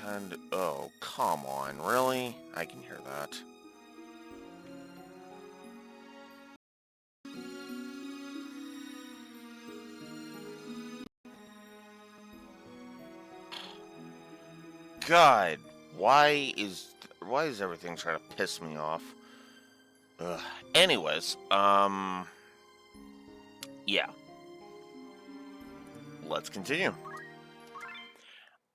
And, oh, come on, really? I can hear that. God, why is everything trying to piss me off? Ugh. Anyways, yeah. Let's continue.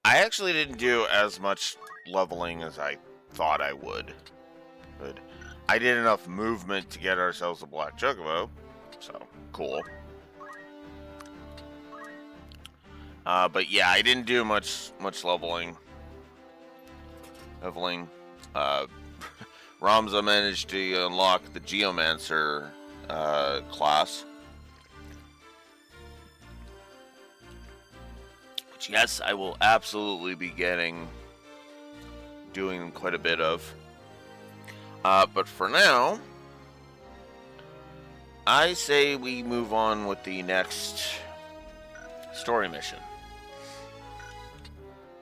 I actually didn't do as much leveling as I thought I would. But I did enough movement to get ourselves a black chocobo, so cool. But yeah, I didn't do much leveling. Ramza managed to unlock the Geomancer class, which yes, I will absolutely be doing quite a bit of. But for now, I say we move on with the next story mission.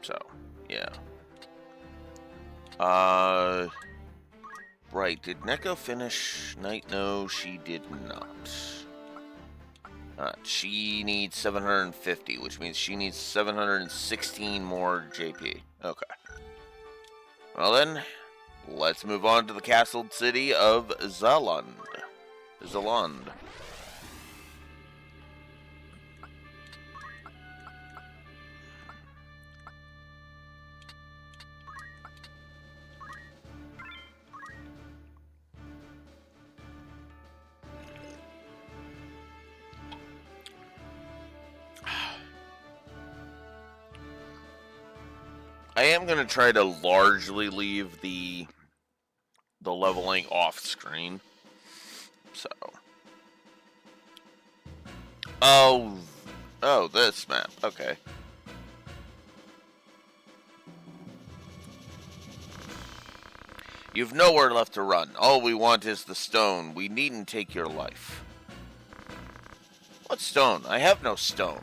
So, yeah. Right, did Neko finish Night? No, she did not. She needs 750, which means she needs 716 more JP. Okay. Well then, let's move on to the castled city of Zaland. I am going to try to largely leave the leveling off screen. So. Oh, this map. Okay. You've nowhere left to run. All we want is the stone. We needn't take your life. What stone? I have no stone.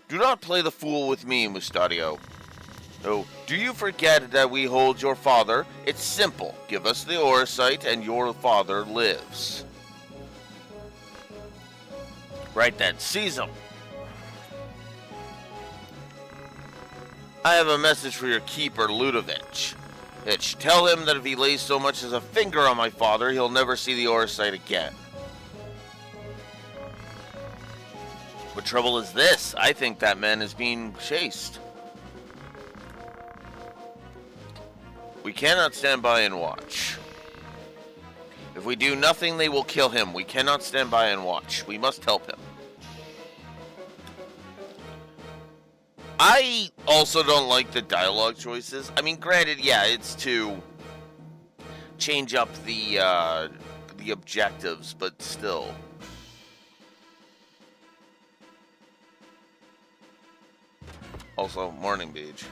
Do not play the fool with me, Mustadio. Oh, do you forget that we hold your father? It's simple. Give us the Auracite and your father lives. Right then, seize him. I have a message for your keeper, Ludovic. Tell him that if he lays so much as a finger on my father, he'll never see the Auracite again. What trouble is this? I think that man is being chased. We cannot stand by and watch. If we do nothing, they will kill him. We cannot stand by and watch. We must help him. I also don't like the dialogue choices. I mean, granted, yeah, it's to change up the objectives, but still. Also, Morning Beach.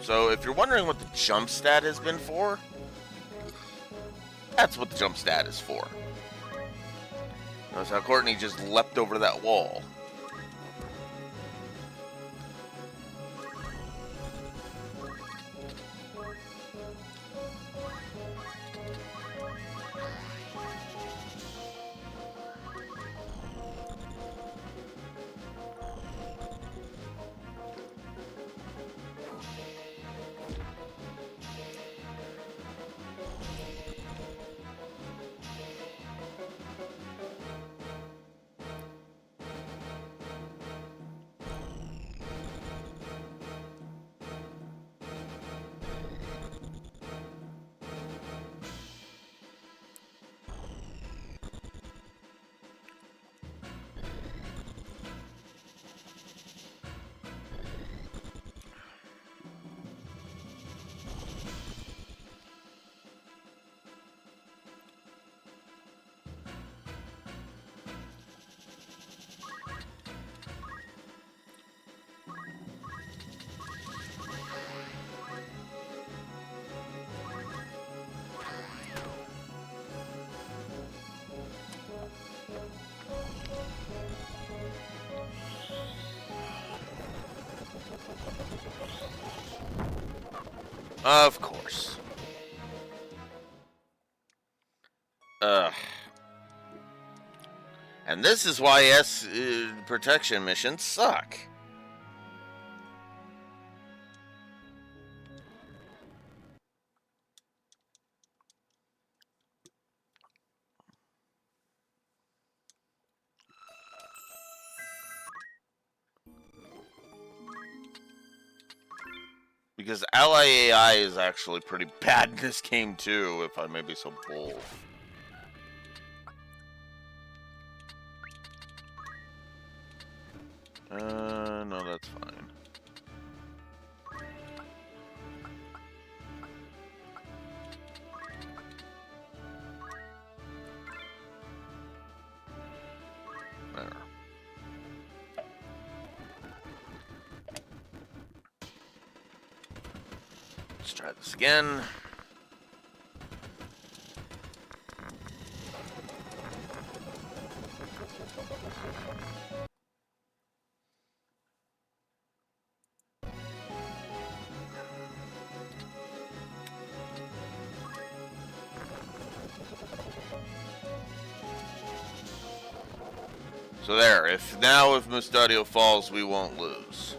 So, if you're wondering what the jump stat has been for, that's what the jump stat is for. Notice how Courtney just leapt over that wall. Of course. Ugh. And this is why protection missions suck. Because Ally AI is actually pretty bad in this game too, if I may be so bold. No, that's fine. There. Let's try this again. So there, if Mustadio falls, we won't lose.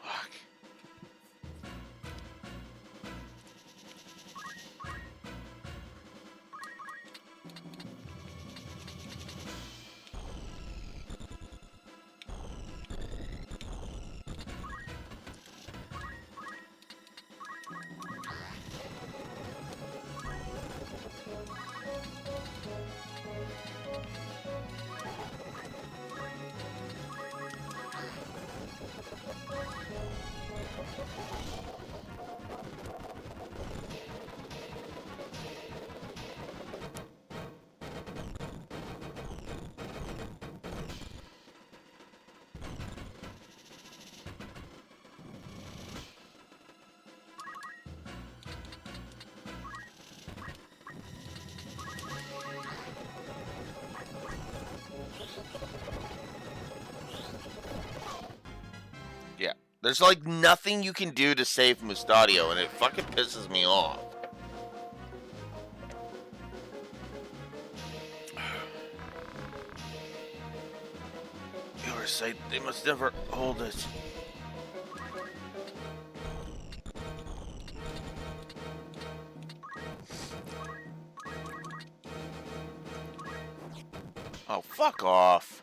Fuck. Yeah. There's like nothing you can do to save Mustadio, and it fucking pisses me off. Your sight, they must never hold it. Oh, fuck off.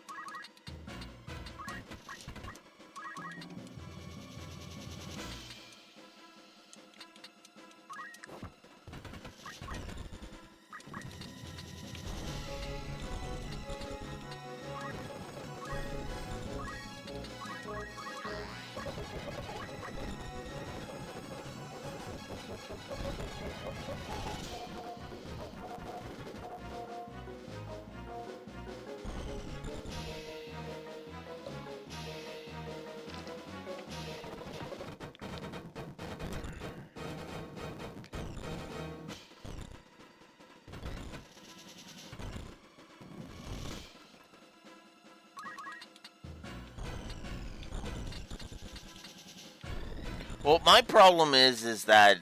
Well, my problem is that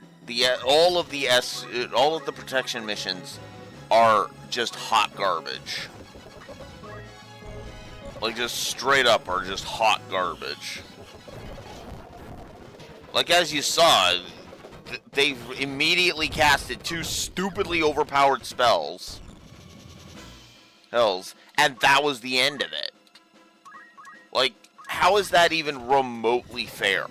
all of the protection missions are just hot garbage. Like, just straight up are just hot garbage. Like, as you saw, they immediately casted 2 stupidly overpowered spells. And that was the end of it. Like, how is that even remotely fair?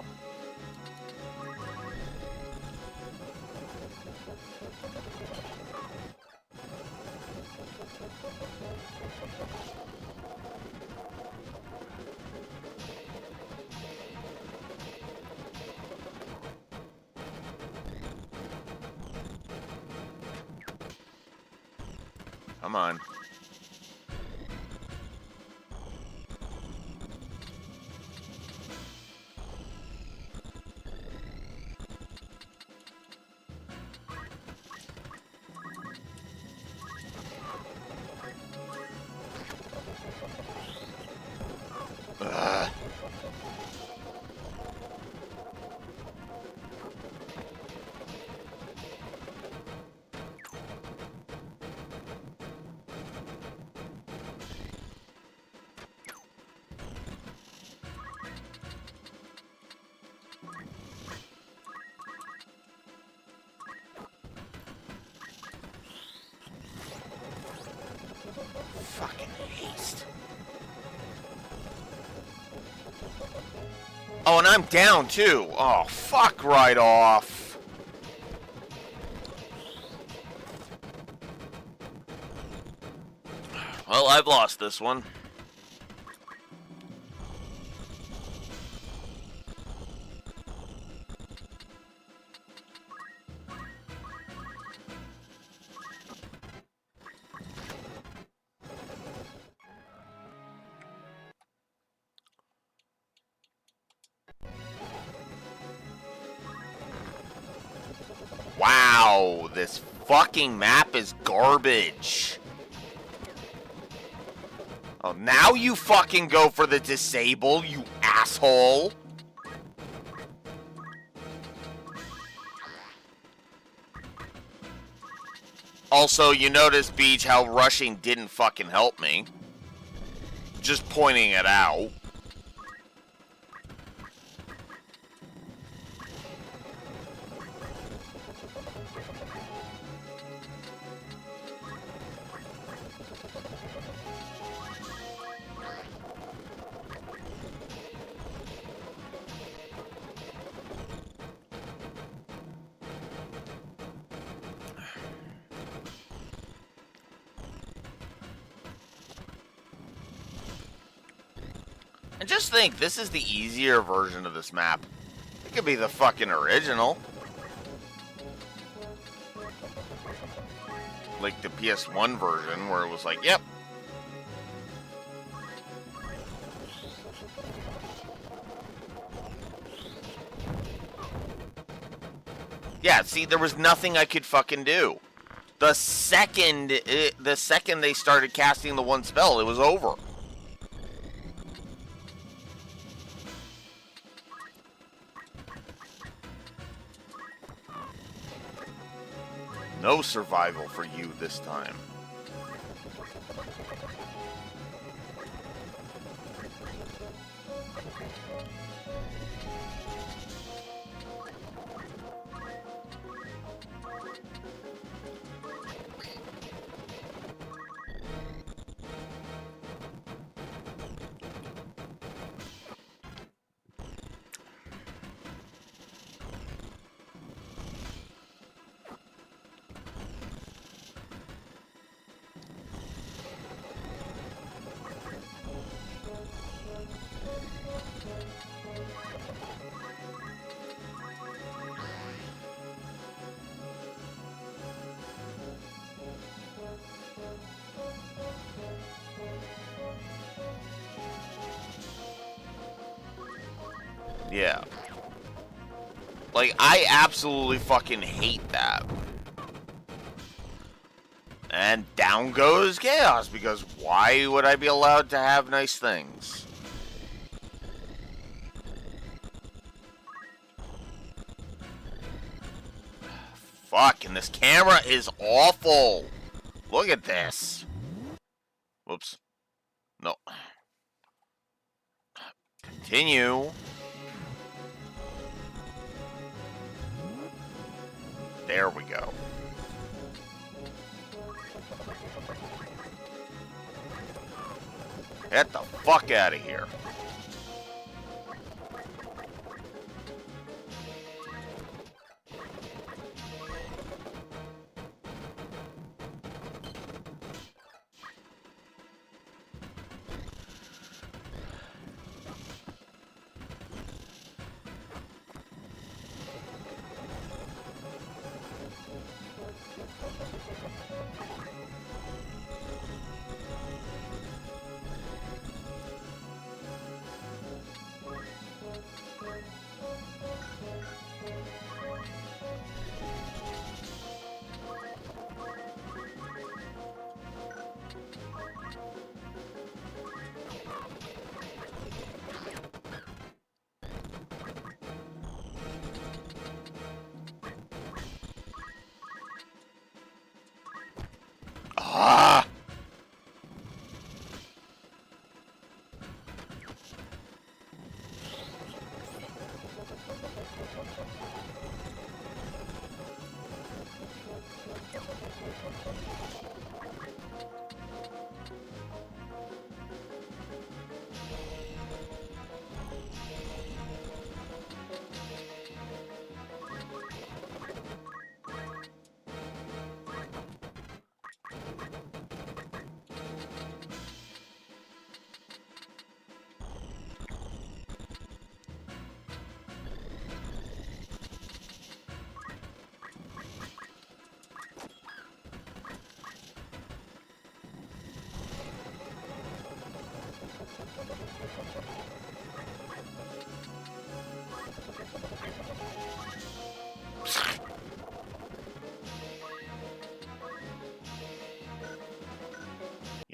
Come on. Oh, and I'm down too. Oh, fuck right off. Well, I've lost this one. Wow, this fucking map is garbage. Oh, now you fucking go for the disable, you asshole. Also, you notice, Beach, how rushing didn't fucking help me. Just pointing it out. And just think, this is the easier version of this map. It could be the fucking original. Like the PS1 version, where it was like, yep. Yeah, see, there was nothing I could fucking do. The second they started casting the one spell, it was over. No survival for you this time. Yeah. Like, I absolutely fucking hate that. And down goes Chaos, because why would I be allowed to have nice things? Fuck, and this camera is awful. Look at this. Whoops. No. Continue. There we go. Get the fuck out of here. Ah!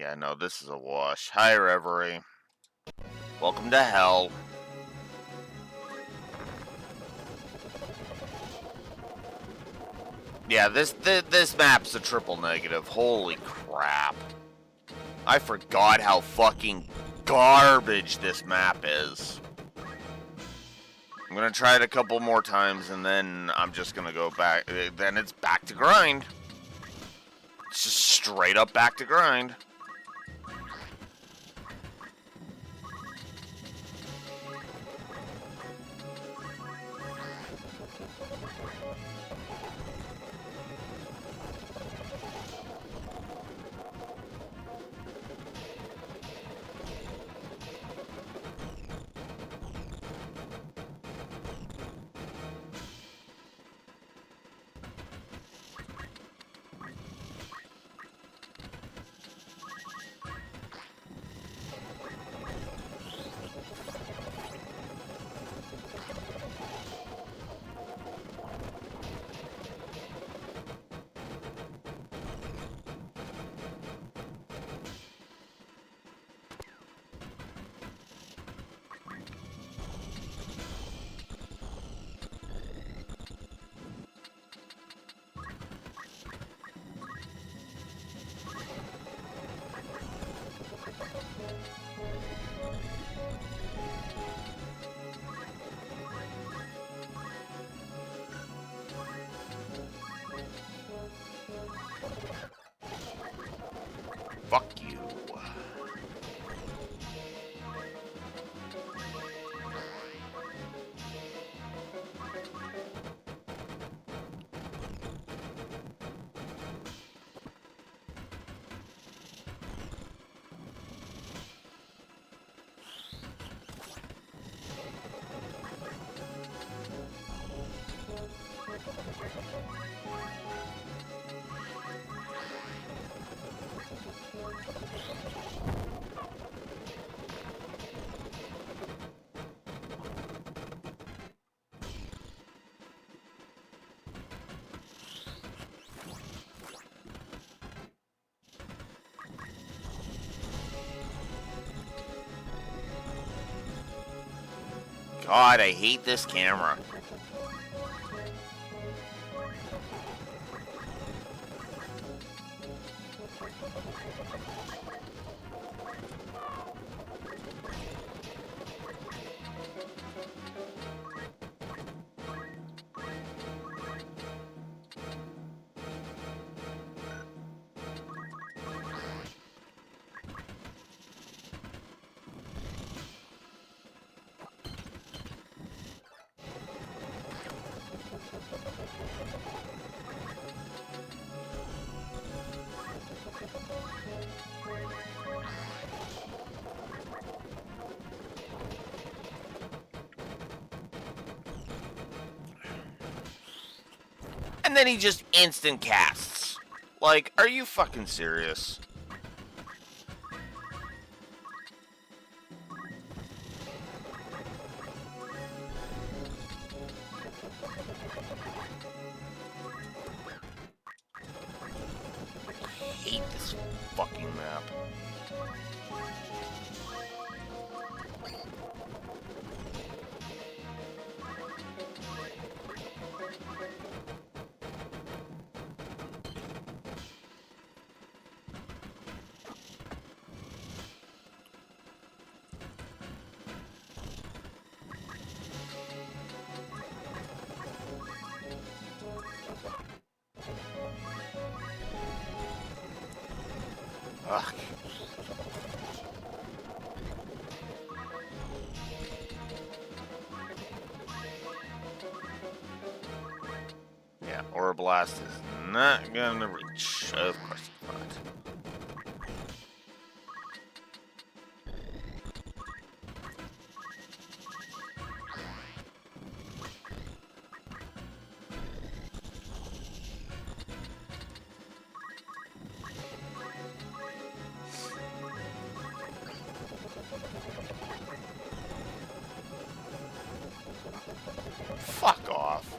Yeah, no, this is a wash. Hi, Reverie. Welcome to hell. Yeah, this map's a triple negative. Holy crap. I forgot how fucking garbage this map is. I'm gonna try it a couple more times, and then I'm just gonna go back. Then it's back to grind. It's just straight up back to grind. Fuck you. God, I hate this camera. And then he just instant casts. Like, are you fucking serious? I hate this fucking map. Ugh. Yeah, Aura Blast is not gonna reach. Of course it's not. Fuck off.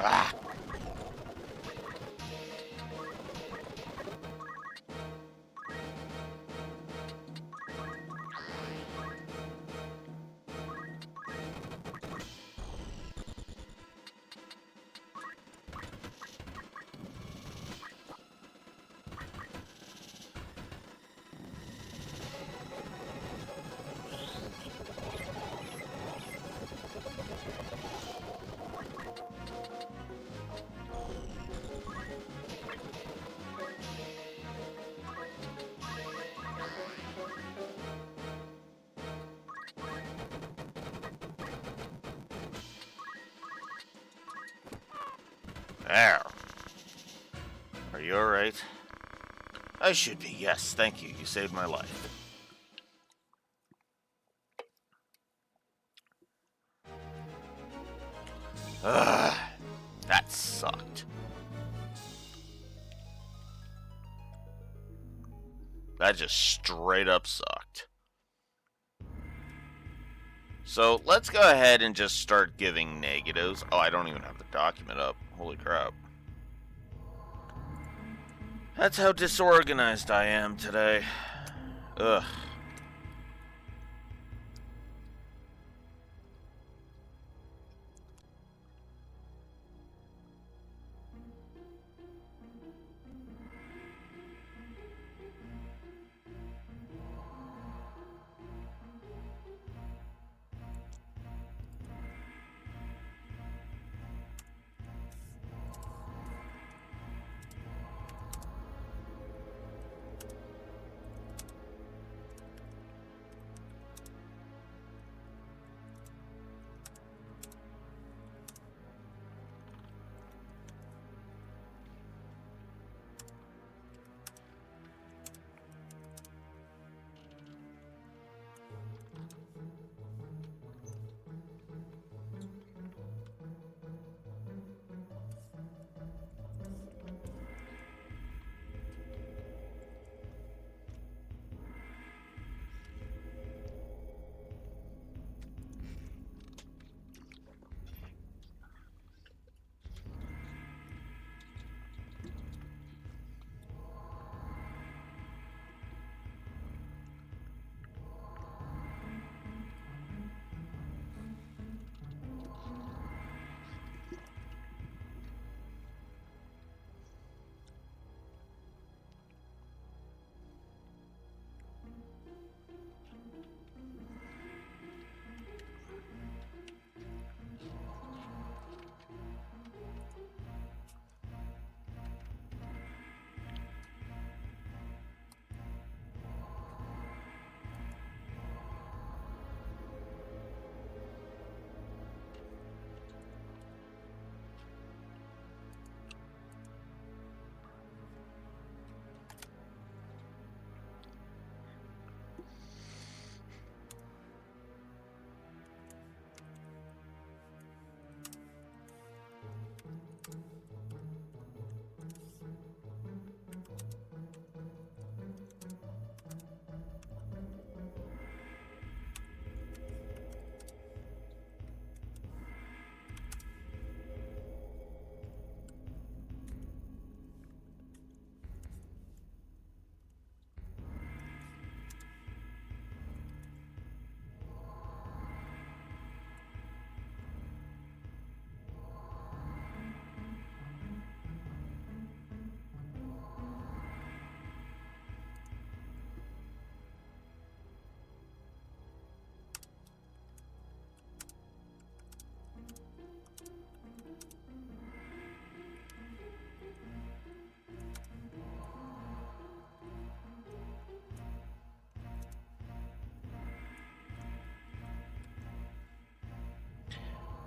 Ah! There. Are you alright? I should be, yes, thank you. You saved my life. Ugh, that sucked. That just straight up sucked. So let's go ahead and just start giving negatives. Oh, I don't even have the document up. Holy crap. That's how disorganized I am today. Ugh.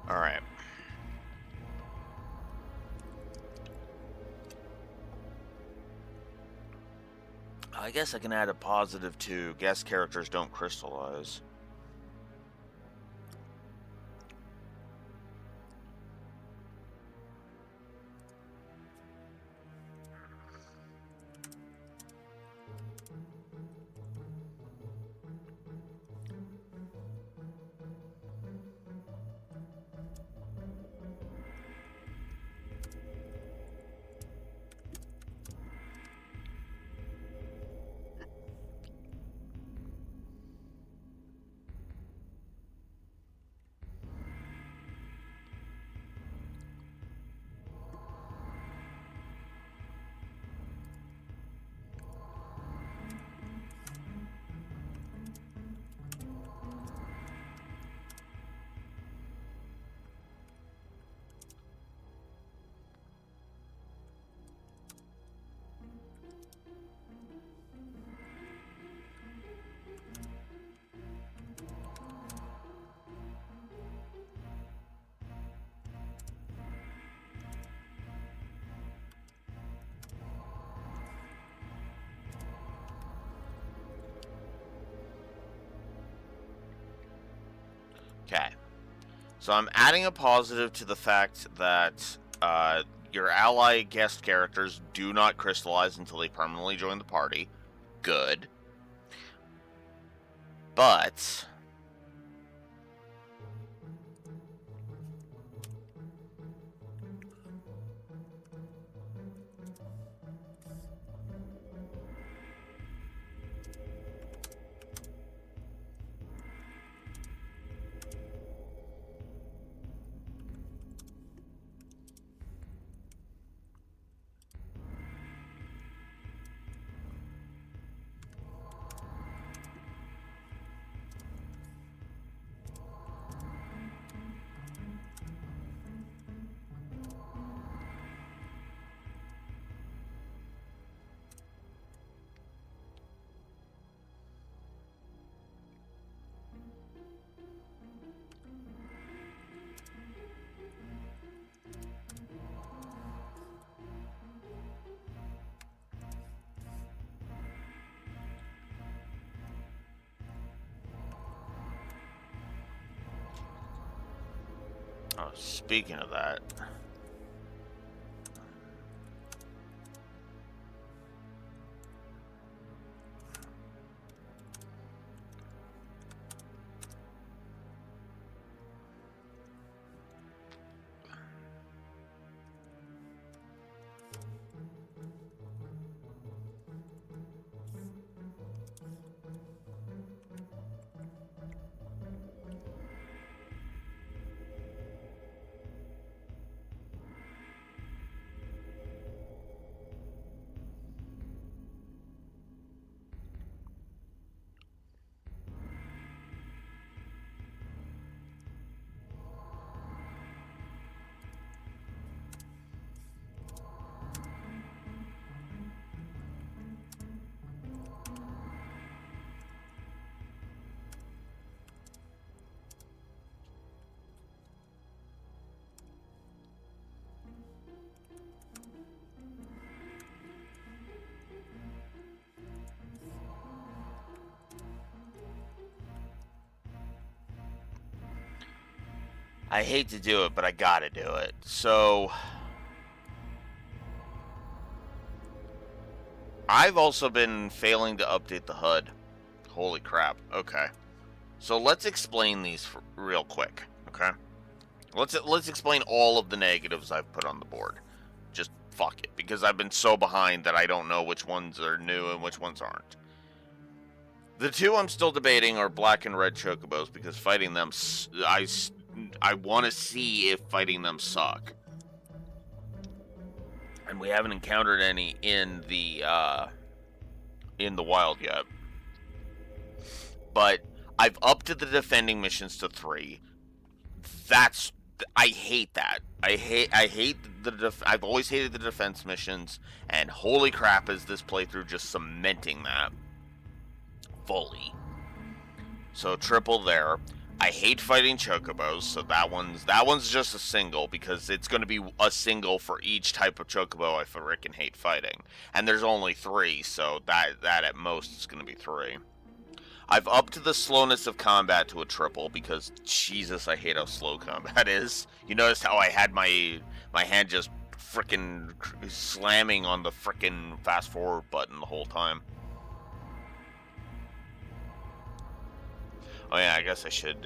Alright. I guess I can add a positive to guest characters don't crystallize. Okay. So I'm adding a positive to the fact that your ally guest characters do not crystallize until they permanently join the party. Good. But speaking of that, I hate to do it, but I gotta do it. So I've also been failing to update the HUD. Holy crap. Okay. So let's explain these real quick, okay? Let's explain all of the negatives I've put on the board. Just fuck it, because I've been so behind that I don't know which ones are new and which ones aren't. The two I'm still debating are black and red chocobos, because fighting them, I want to see if fighting them suck. And we haven't encountered any in the wild yet. But I've upped the defending missions to 3. I hate that. I hate I've always hated the defense missions, and holy crap is this playthrough just cementing that fully. So triple there. I hate fighting chocobos, so that one's just a single, because it's going to be a single for each type of chocobo I frickin' hate fighting. And there's only 3, so that at most is going to be 3. I've upped the slowness of combat to a triple, because Jesus, I hate how slow combat is. You noticed how I had my hand just frickin' slamming on the frickin' fast forward button the whole time. Oh yeah, I guess I should,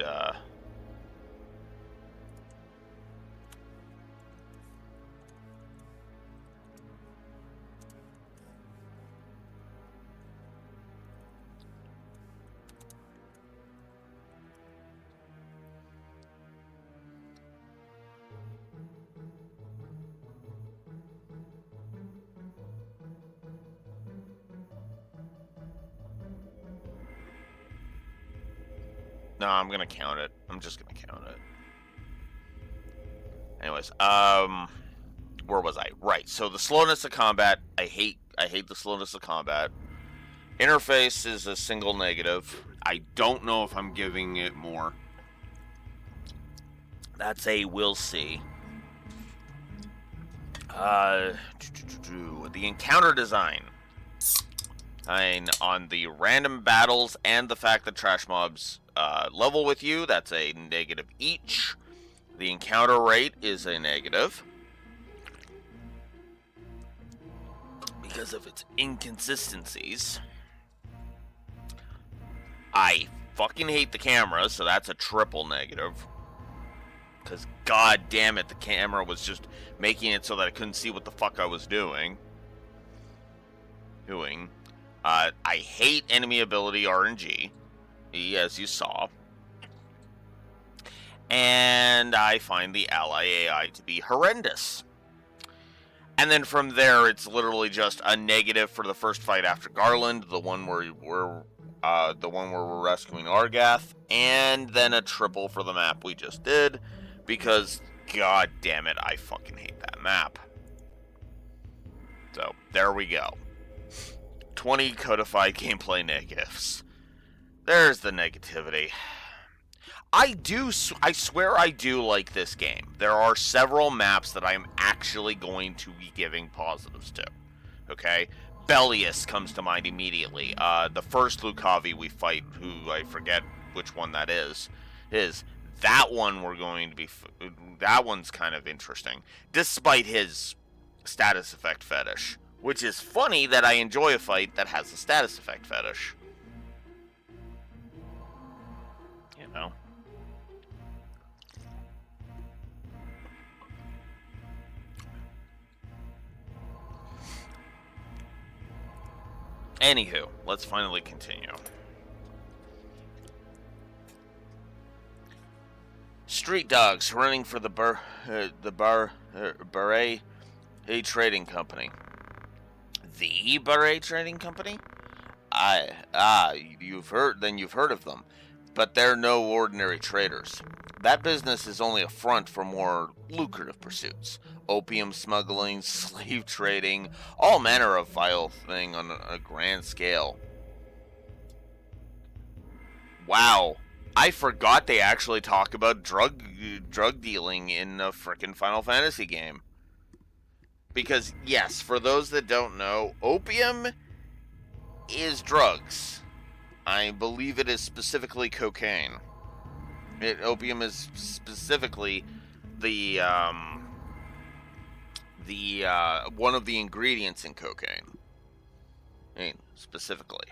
no, I'm gonna count it. I'm just gonna count it. Anyways, where was I? Right. So the slowness of combat, I hate the slowness of combat. Interface is a single negative. I don't know if I'm giving it more. That's a we'll see. The encounter design. On the random battles and the fact that trash mobs level with you, that's a negative each. The encounter rate is a negative because of its inconsistencies. I fucking hate the camera, so that's a triple negative. Because, god damn it, the camera was just making it so that I couldn't see what the fuck I was doing. I hate enemy ability RNG, as you saw. And I find the ally AI to be horrendous. And then from there, it's literally just a negative for the first fight after Garland, the one where we're rescuing Argath, and then a triple for the map we just did, because god damn it, I fucking hate that map. So there we go. 20 codified gameplay negatives. There's the negativity. I swear I do like this game. There are several maps that I'm actually going to be giving positives to. Okay? Bellius comes to mind immediately. The first Lucavi we fight, who I forget which one that is that one we're going to be... that one's kind of interesting, despite his status effect fetish. Which is funny that I enjoy a fight that has a status effect fetish. You know. Anywho, let's finally continue. Street dogs running for the Beret Trading Company. The Beret Trading Company? You've heard of them, but they're no ordinary traders. That business is only a front for more lucrative pursuits. Opium smuggling, slave trading, all manner of vile thing on a grand scale. Wow. I forgot they actually talk about drug dealing in a frickin' Final Fantasy game. Because, yes, for those that don't know, opium is drugs. I believe it is specifically cocaine. Opium is specifically the one of the ingredients in cocaine. I mean, specifically.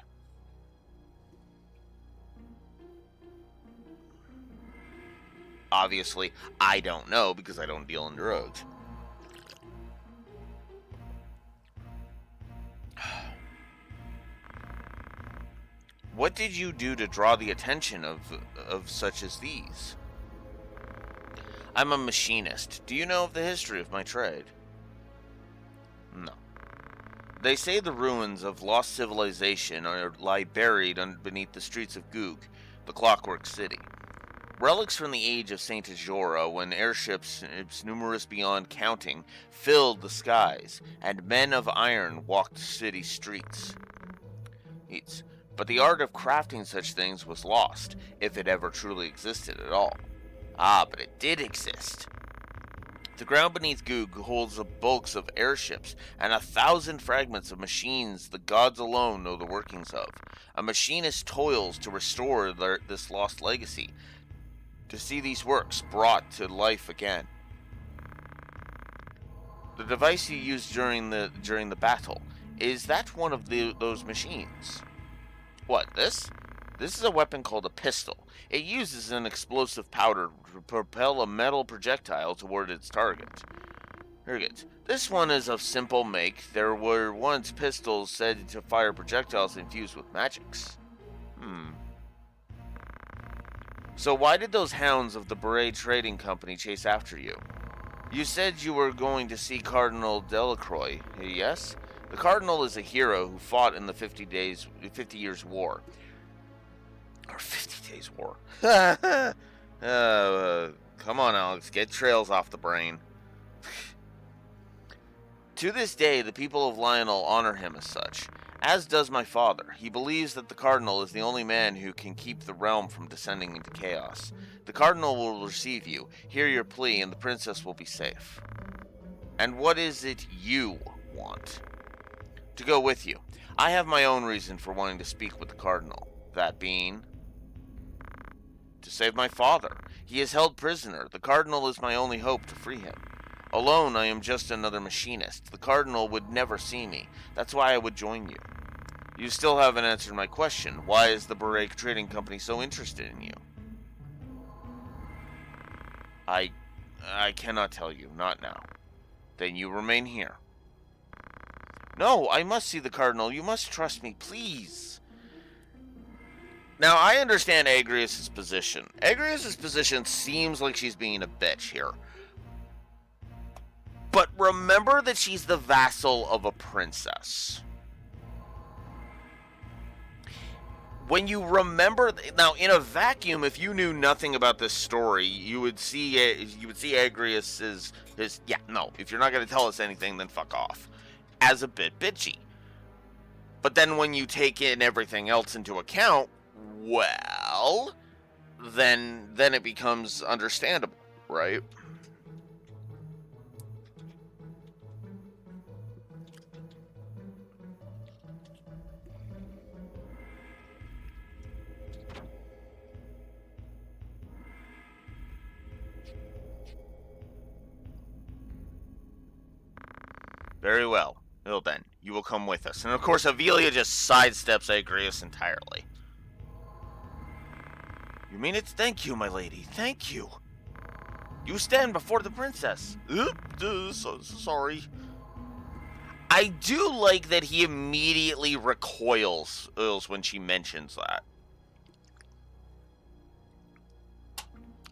Obviously, I don't know because I don't deal in drugs. What did you do to draw the attention of such as these? I'm a machinist. Do you know of the history of my trade? No. They say the ruins of lost civilization lie buried beneath the streets of Goog, the Clockwork City. Relics from the age of Saint Ajora, when airships, numerous beyond counting, filled the skies, and men of iron walked city streets. But the art of crafting such things was lost, if it ever truly existed at all. Ah, but it did exist. The ground beneath Goog holds the bulks of airships and 1,000 fragments of machines the gods alone know the workings of. A machinist toils to restore this lost legacy, to see these works brought to life again. The device you used during the battle, is that one of those machines? What, this? This is a weapon called a pistol. It uses an explosive powder to propel a metal projectile toward its target. This one is of simple make. There were once pistols said to fire projectiles infused with magics. So why did those hounds of the Beret Trading Company chase after you? You said you were going to see Cardinal Delacroix, yes? The Cardinal is a hero who fought in the 50 Years' War. Or 50 Days' War. Come on, Alex, get trails off the brain. To this day, the people of Lionel honor him as such, as does my father. He believes that the Cardinal is the only man who can keep the realm from descending into chaos. The Cardinal will receive you, hear your plea, and the princess will be safe. And what is it you want? To go with you. I have my own reason for wanting to speak with the Cardinal. That being... To save my father. He is held prisoner. The Cardinal is my only hope to free him. Alone, I am just another machinist. The Cardinal would never see me. That's why I would join you. You still haven't answered my question. Why is the Beret Trading Company so interested in you? I cannot tell you. Not now. Then you remain here. No, I must see the Cardinal. You must trust me, please. Now, I understand Agrias' position. Agrias' position seems like she's being a bitch here. But remember that she's the vassal of a princess. When you remember, now in a vacuum, if you knew nothing about this story, you would see Agrias' if you're not going to tell us anything, then fuck off, as a bit bitchy. But then when you take in everything else into account, well, then it becomes understandable, right? Very well. Well then, you will come with us. And of course, Avelia just sidesteps Agrias entirely. You mean it? Thank you, my lady. Thank you. You stand before the princess. Sorry. I do like that he immediately recoils when she mentions that.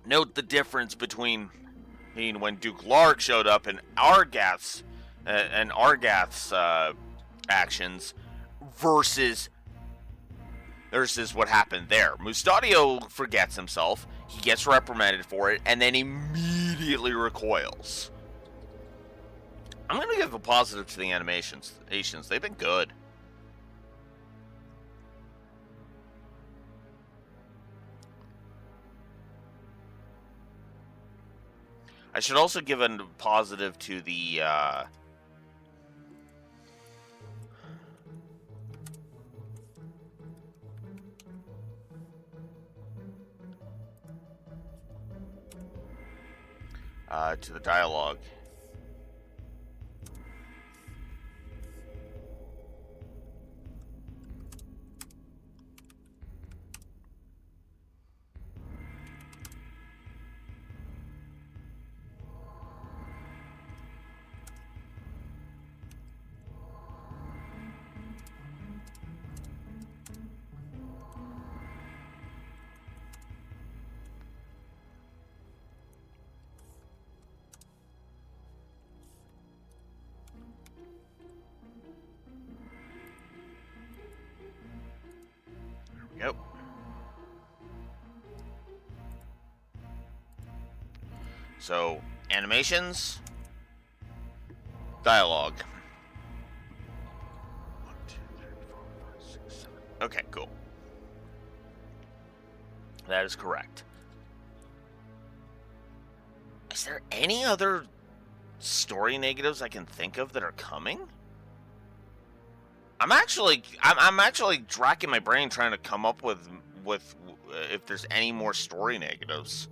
Note the difference between when Duke Lark showed up and Argath's actions versus what happened there. Mustadio forgets himself, he gets reprimanded for it, and then immediately recoils. I'm going to give a positive to the animations. They've been good. I should also give a positive to the dialogue. Yep. So, animations, dialogue. 1, 2, 3, 4, 5, 6, 7. Okay, cool. That is correct. Is there any other story negatives I can think of that are coming? I'm actually racking my brain trying to come up with if there's any more story negatives.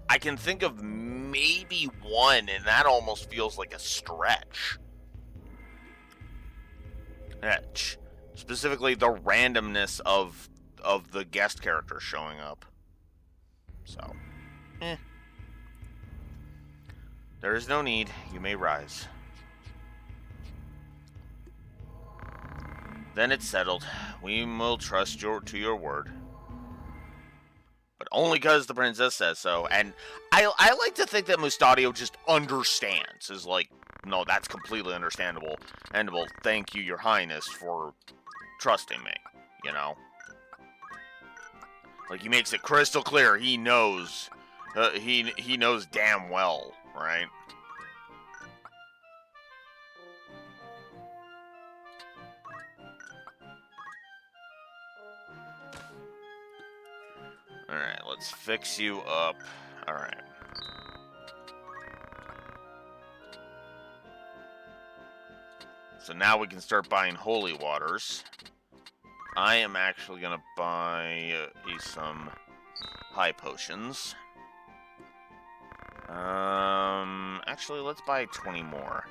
I can think of maybe one, and that almost feels like a stretch. Specifically, the randomness of the guest character showing up. So, there is no need. You may rise. Then it's settled. We will trust to your word. But only because the princess says so. And I like to think that Mustadio just understands. Is like, no, that's completely understandable. And well, thank you, your highness, for trusting me. You know? Like, he makes it crystal clear. He knows. He knows damn well, right? Alright, let's fix you up. Alright. So now we can start buying holy waters. I am actually going to buy some high potions. Actually, let's buy 20 more.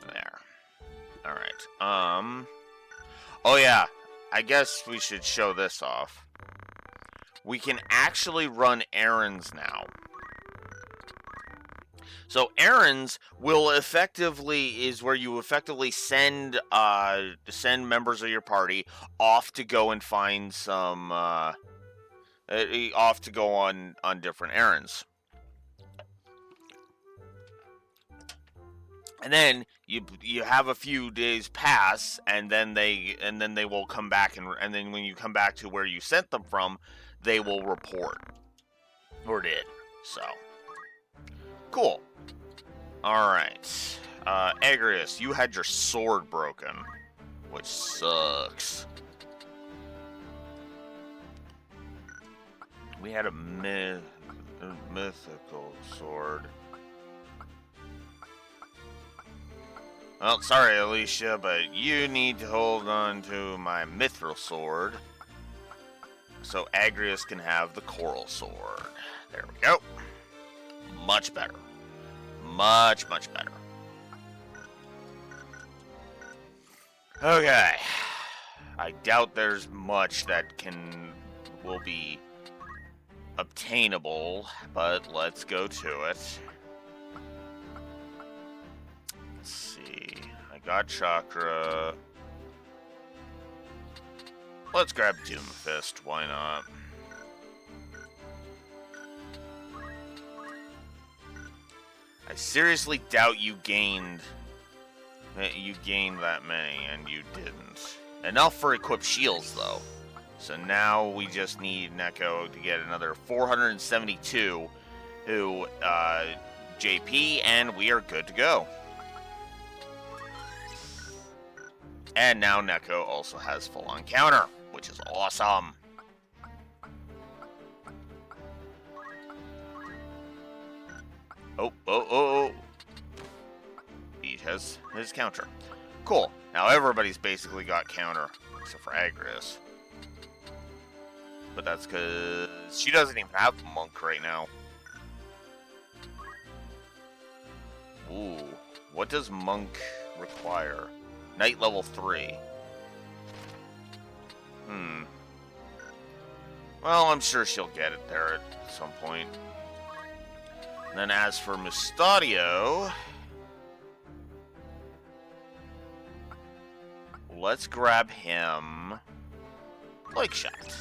There. Alright. Oh yeah, I guess we should show this off. We can actually run errands now. So errands will is where you effectively send members of your party off to go and find some off to go on different errands. And then you have a few days pass, and then they will come back, and then when you come back to where you sent them from, they will report or did. So cool. All right, Agrius, you had your sword broken, which sucks. We had a mythical sword. Well, sorry, Alicia, but you need to hold on to my mithril sword so Agrius can have the coral sword. There we go. Much better. Much, much better. Okay. I doubt there's much that will be obtainable, but let's go to it. Let's see. I got chakra. Let's grab Doomfist. Why not? I seriously doubt you gained that many, and you didn't. Enough for equipped shields, though. So now we just need Neko to get another 472 JP, and we are good to go. And now Neko also has full-on counter, which is awesome. Oh. He has his counter. Cool. Now everybody's basically got counter, except for Agrius. But that's because she doesn't even have Monk right now. Ooh. What does Monk require? Knight level 3. Well, I'm sure she'll get it there at some point. And then as for Mustadio, let's grab him Plague Shot.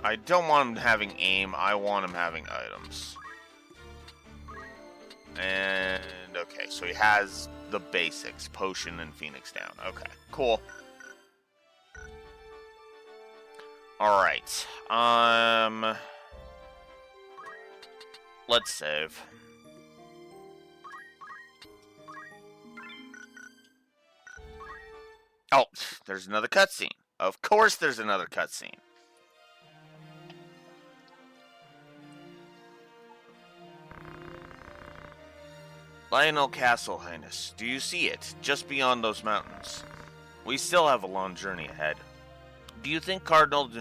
I don't want him having aim, I want him having items. And, okay, so he has the basics, Potion and Phoenix down. Okay, cool. Alright, let's save. Oh, there's another cutscene. Of course there's another cutscene. Lionel Castle, Highness. Do you see it? Just beyond those mountains. We still have a long journey ahead. Do you think Cardinal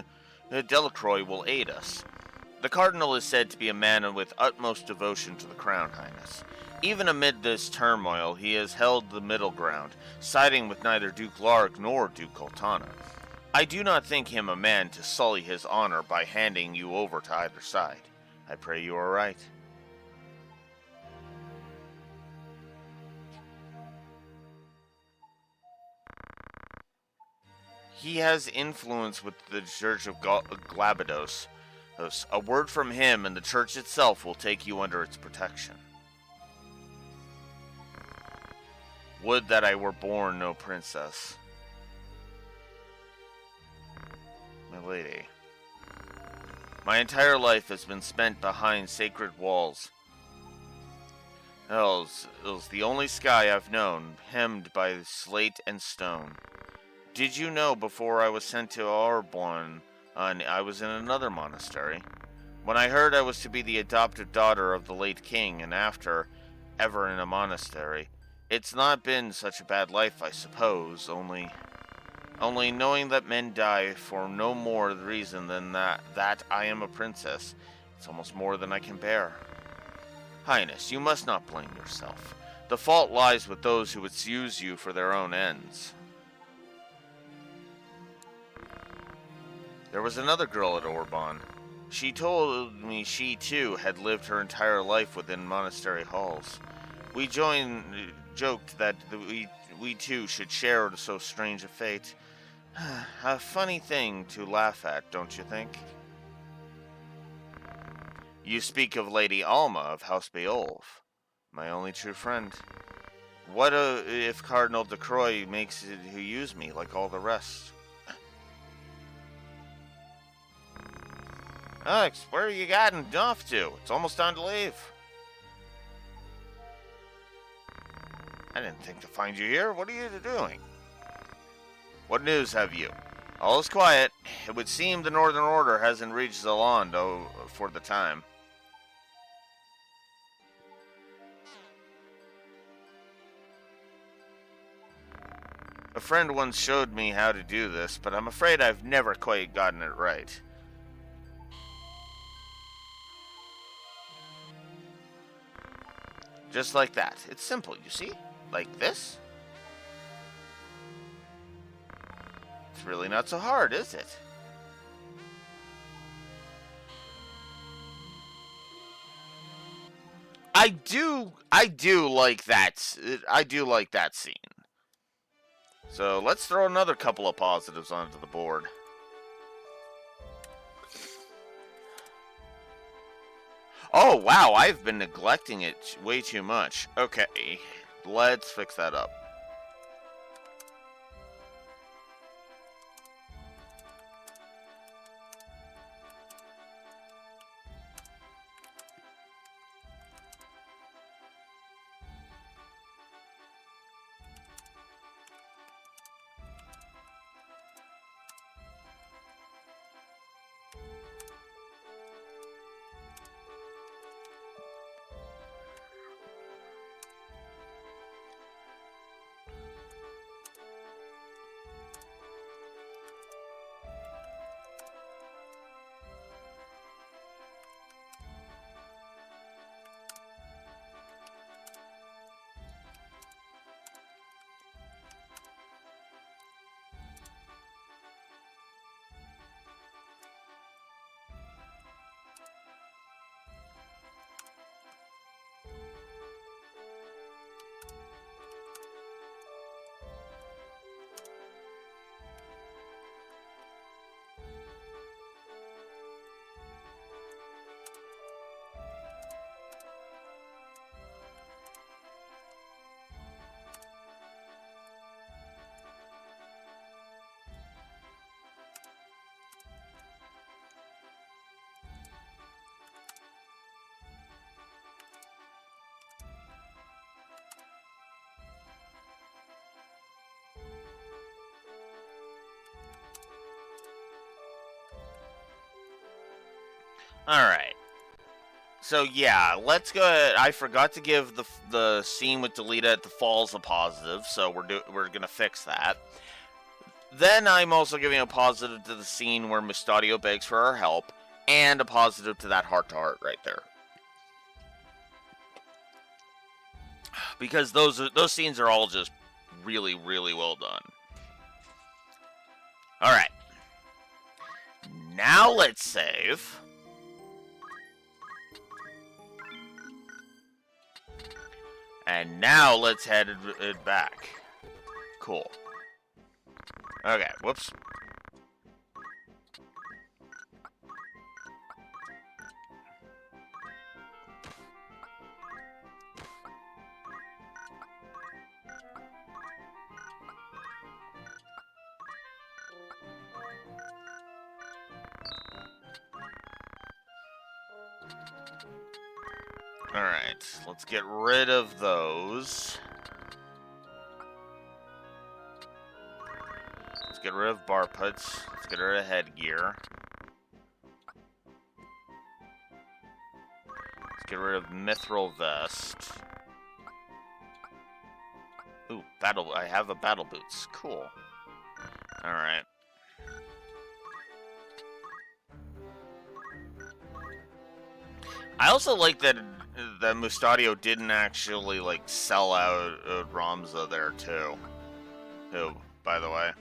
Delacroix will aid us? The Cardinal is said to be a man with utmost devotion to the Crown, Highness. Even amid this turmoil, he has held the middle ground, siding with neither Duke Larg nor Duke Coltana. I do not think him a man to sully his honor by handing you over to either side. I pray you are right. He has influence with the Church of Glabados. A word from him and the church itself will take you under its protection. Would that I were born no princess. My lady. My entire life has been spent behind sacred walls. Hells, it was the only sky I've known, hemmed by slate and stone. Did you know before I was sent to Arborn, I was in another monastery? When I heard I was to be the adopted daughter of the late king and after ever in a monastery, it's not been such a bad life, I suppose, only knowing that men die for no more reason than that I am a princess, it's almost more than I can bear. Highness, you must not blame yourself. The fault lies with those who would use you for their own ends. There was another girl at Orban. She told me she too had lived her entire life within monastery halls. We joked that we too should share so strange a fate. A funny thing to laugh at, don't you think? You speak of Lady Alma of House Beowulf, my only true friend. What if Cardinal de Croix makes it who use me like all the rest? Alex, where are you gotten off to? It's almost time to leave. I didn't think to find you here. What are you doing? What news have you? All is quiet. It would seem the Northern Order hasn't reached Zalando for the time. A friend once showed me how to do this, but I'm afraid I've never quite gotten it right. Just like that. It's simple, you see? Like this? It's really not so hard, is it? I do like that. I do like that scene. So let's throw another couple of positives onto the board. Oh, wow, I've been neglecting it way too much. Okay, let's fix that up. Alright. So yeah, let's go ahead. I forgot to give the scene with Delita at the falls a positive, so we're gonna fix that. Then I'm also giving a positive to the scene where Mustadio begs for our help, and a positive to that heart-to-heart right there. Because those scenes are all just really, really well done. Alright. Now let's save. And now let's head it back. Cool. Okay, whoops. Alright, let's get rid of those. Let's get rid of bar puts. Let's get rid of headgear. get rid of Mithril Vest. Ooh, I have a battle boots. Cool. Alright. I also like that Mustadio didn't actually, like, sell out Ramza there, too. Who, by the way.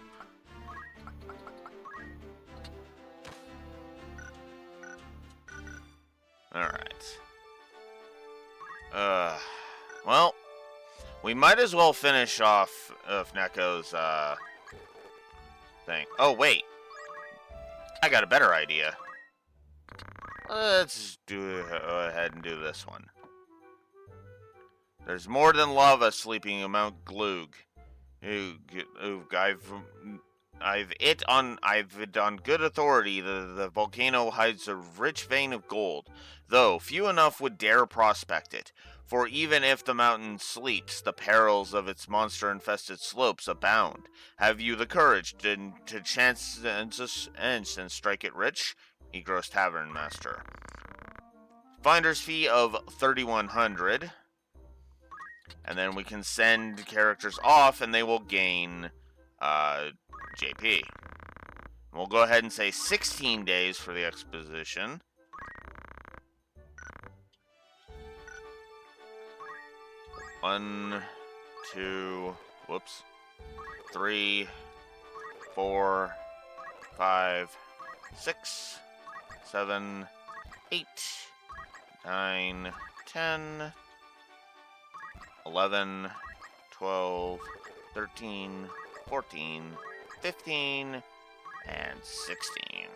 Alright. Well, we might as well finish off Neko's, thing. Oh, wait. I got a better idea. Let's go ahead and do this one. There's more than lava sleeping in Mount Glug. I've it on good authority the volcano hides a rich vein of gold, though few enough would dare prospect it. For even if the mountain sleeps, the perils of its monster-infested slopes abound. Have you the courage to chance and strike it rich? Egros Tavern Master. Finder's fee of 3,100. And then we can send characters off and they will gain JP. We'll go ahead and say 16 days for the exposition. One, two, whoops. 3, 4, 5, 6, 7, 8, 9, 10, 11, 12, 13, 14, 15, and 16.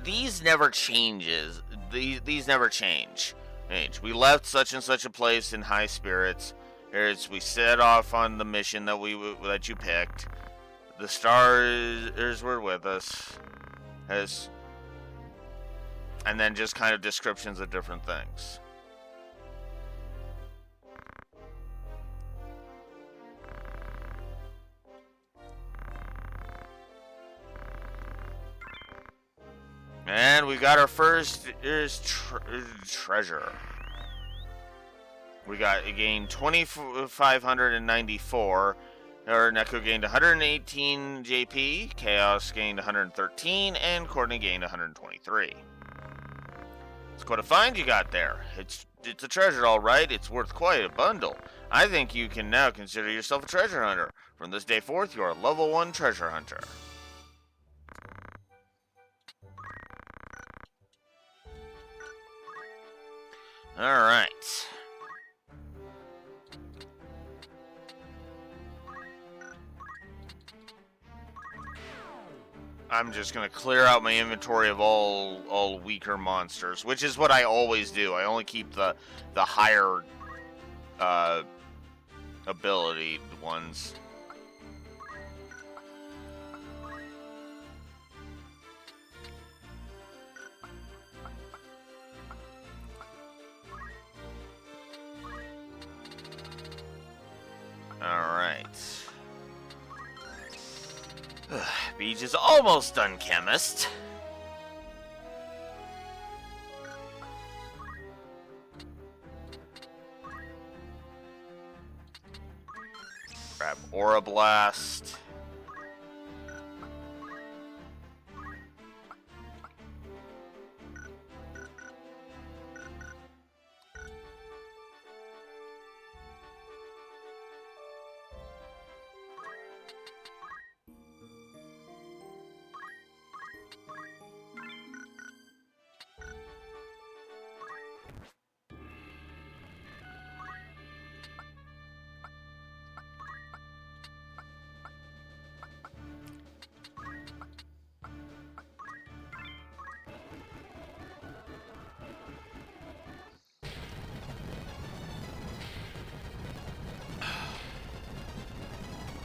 These never changes. These never change. We left such and such a place in high spirits. We set off on the mission that you picked. The stars were with us. And then just kind of descriptions of different things. And we got our first treasure. We gained 2,594. Or Neko gained 118 JP, Chaos gained 113, and Courtney gained 123. It's quite a find you got there. It's a treasure, all right. It's worth quite a bundle. I think you can now consider yourself a treasure hunter. From this day forth, you are a level 1 treasure hunter. All right. I'm just gonna clear out my inventory of all weaker monsters, which is what I always do. I only keep the higher ability ones. Alright. Beach is almost done, chemist. Grab Aura Blast.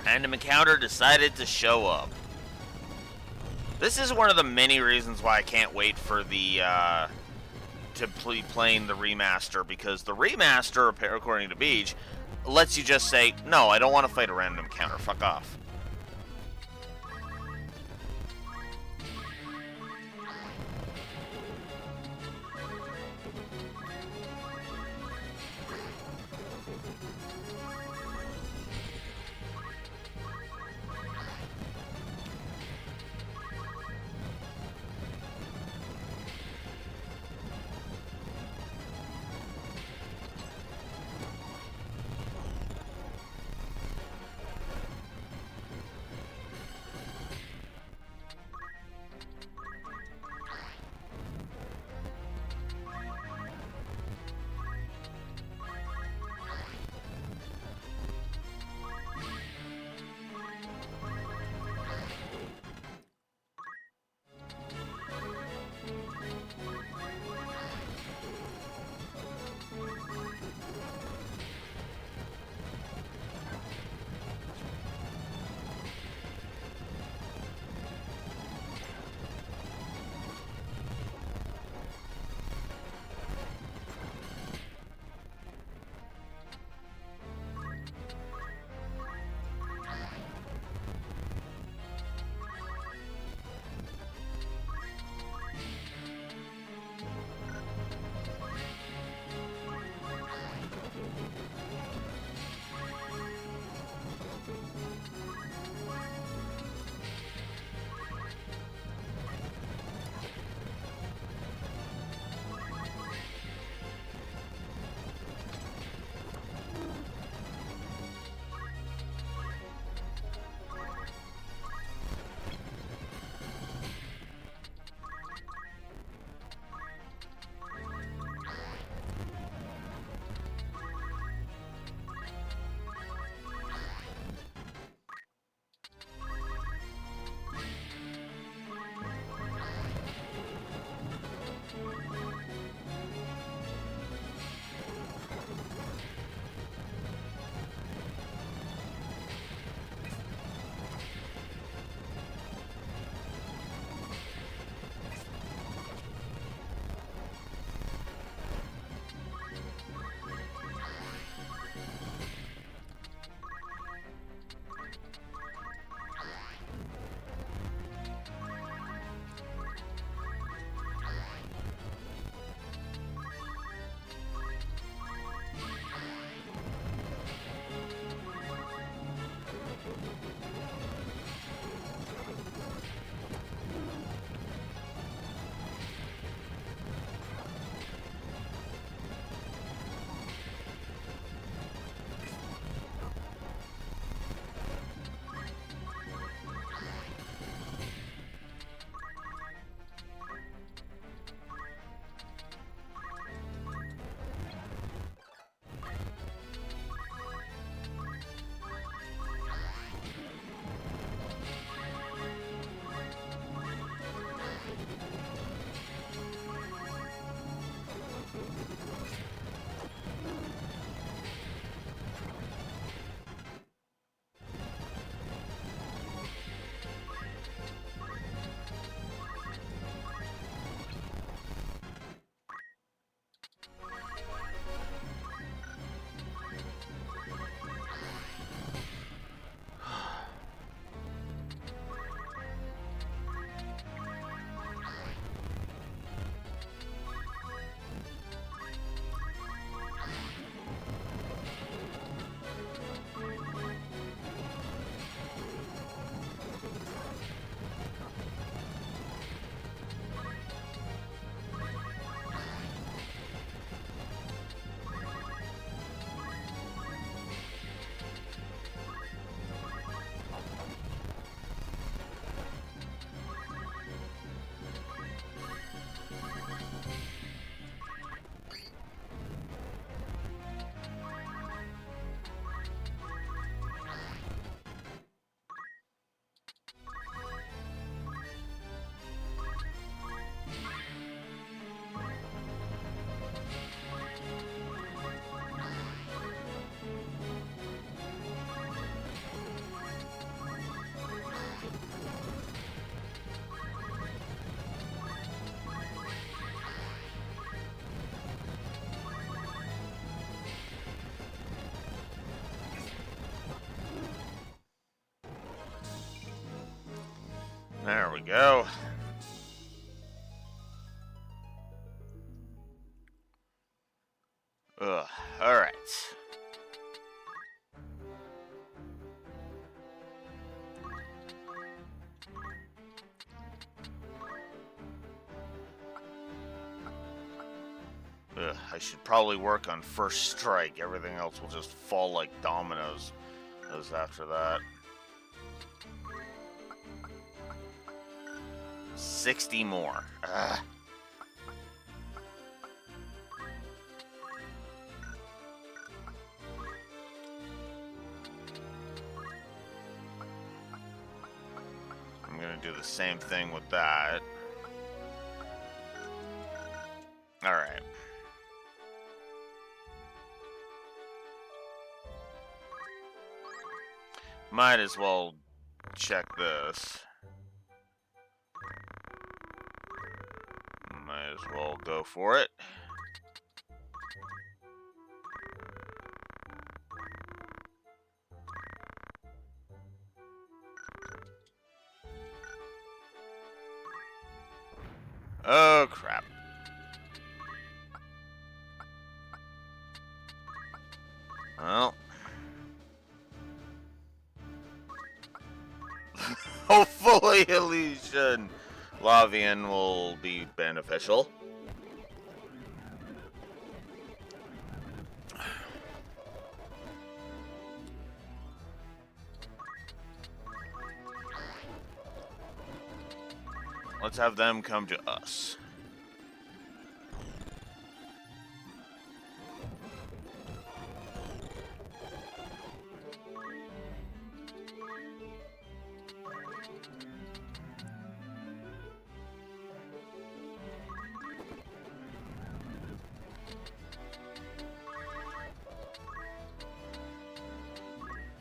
Random encounter decided to show up. This is one of the many reasons why I can't wait for the to playing the remaster, because the remaster, according to Beach, lets you just say, no, I don't want to fight a random encounter, fuck off. go. Ugh, alright. I should probably work on first strike. Everything else will just fall like dominoes as after that. 60 more. Ugh. I'm gonna do the same thing with that. Alright. Might as well check this. Might as well go for it. Oh, crap. Well. Hopefully Elysian Lavian will be beneficial. Let's have them come to us.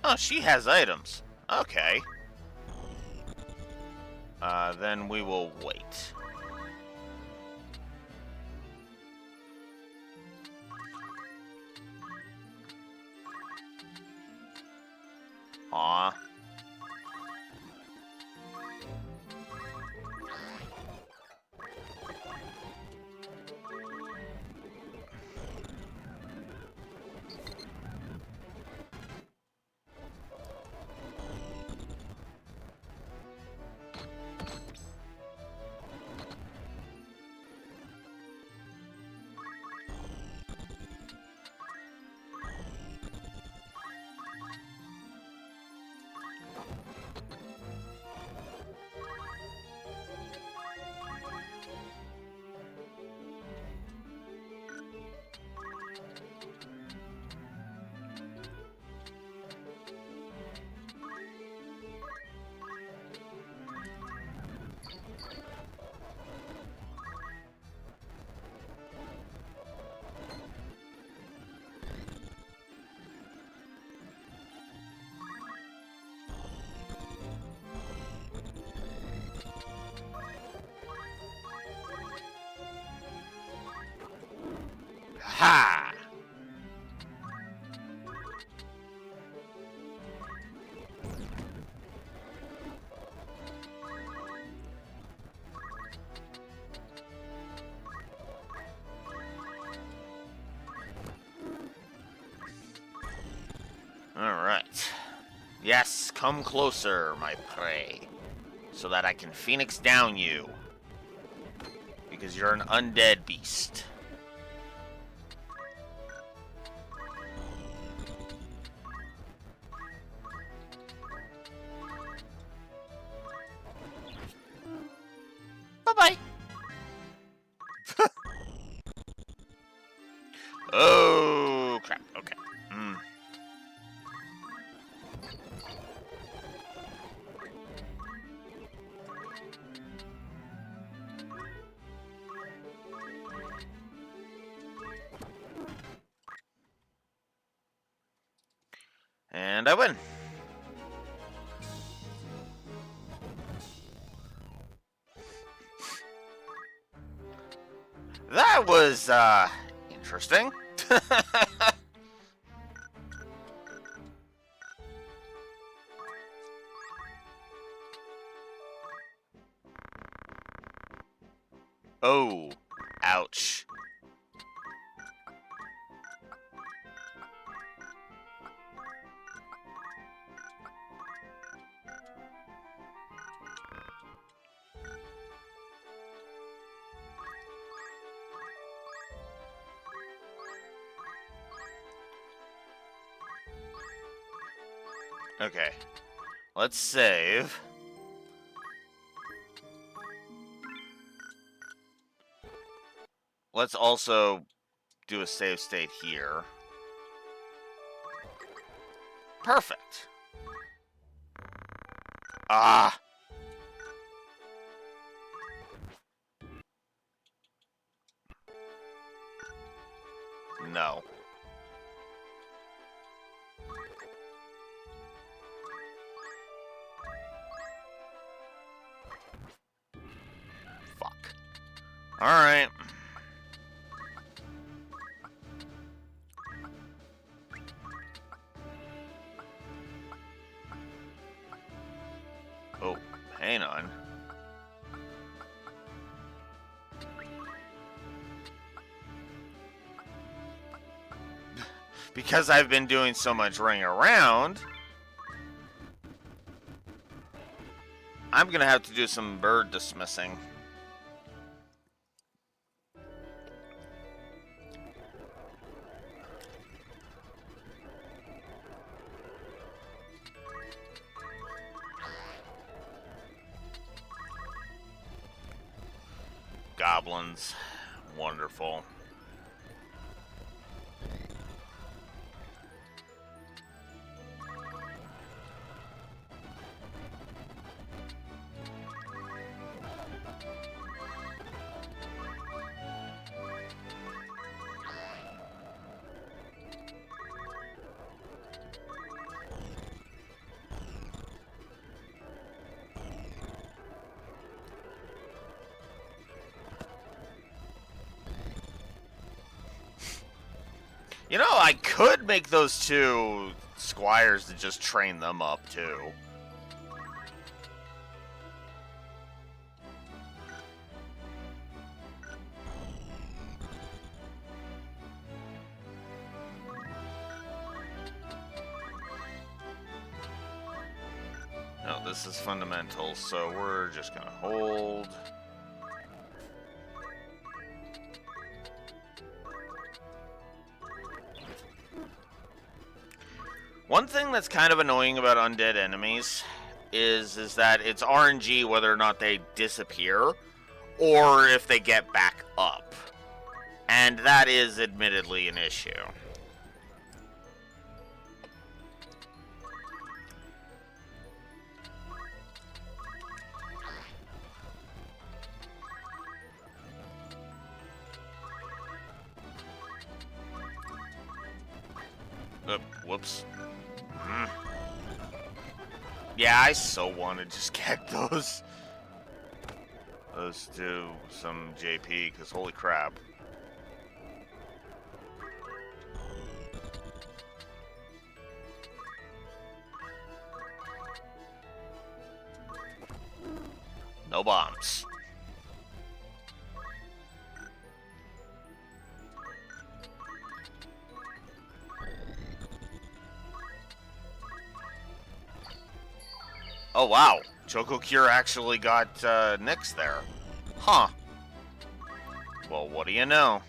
Oh, she has items. Okay. Then we will wait. Aw. Ha! Alright. Yes, come closer, my prey, so that I can phoenix down you. Because you're an undead beast. Bye-bye. Oh, crap. Okay. And I win. That was, interesting. Oh, ouch. Okay, let's save. Let's also do a save state here. Perfect. Ah. No. Fuck. Alright. Oh, hang on. Because I've been doing so much running around, I'm gonna have to do some bird dismissing. Goblins. Wonderful. You know, I could make those two squires to just train them up, too. No, this is fundamental, so we're just gonna hold. One thing that's kind of annoying about undead enemies is that it's RNG whether or not they disappear or if they get back up. And that is admittedly an issue. Whoops. Yeah, I so want to just get those to some JP, because holy crap. No bombs. Oh wow, Choco Cure actually got Nyx there. Huh. Well, what do you know?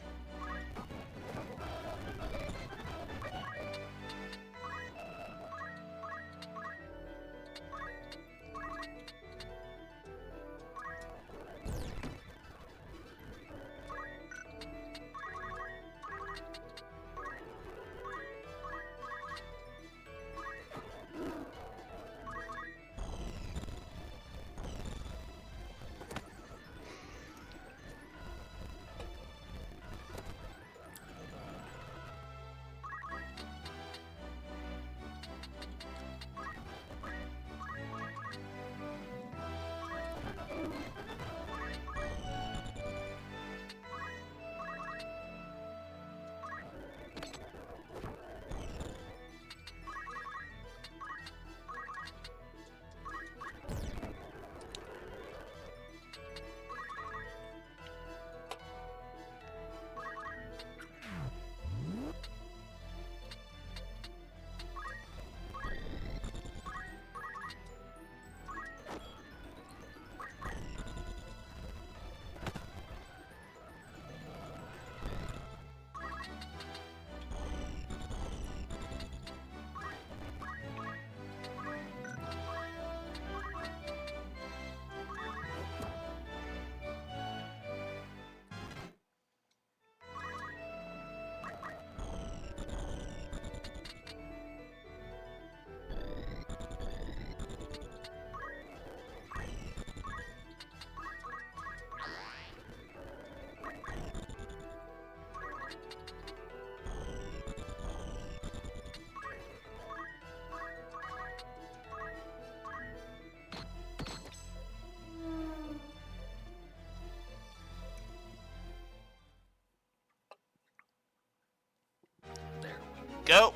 Go!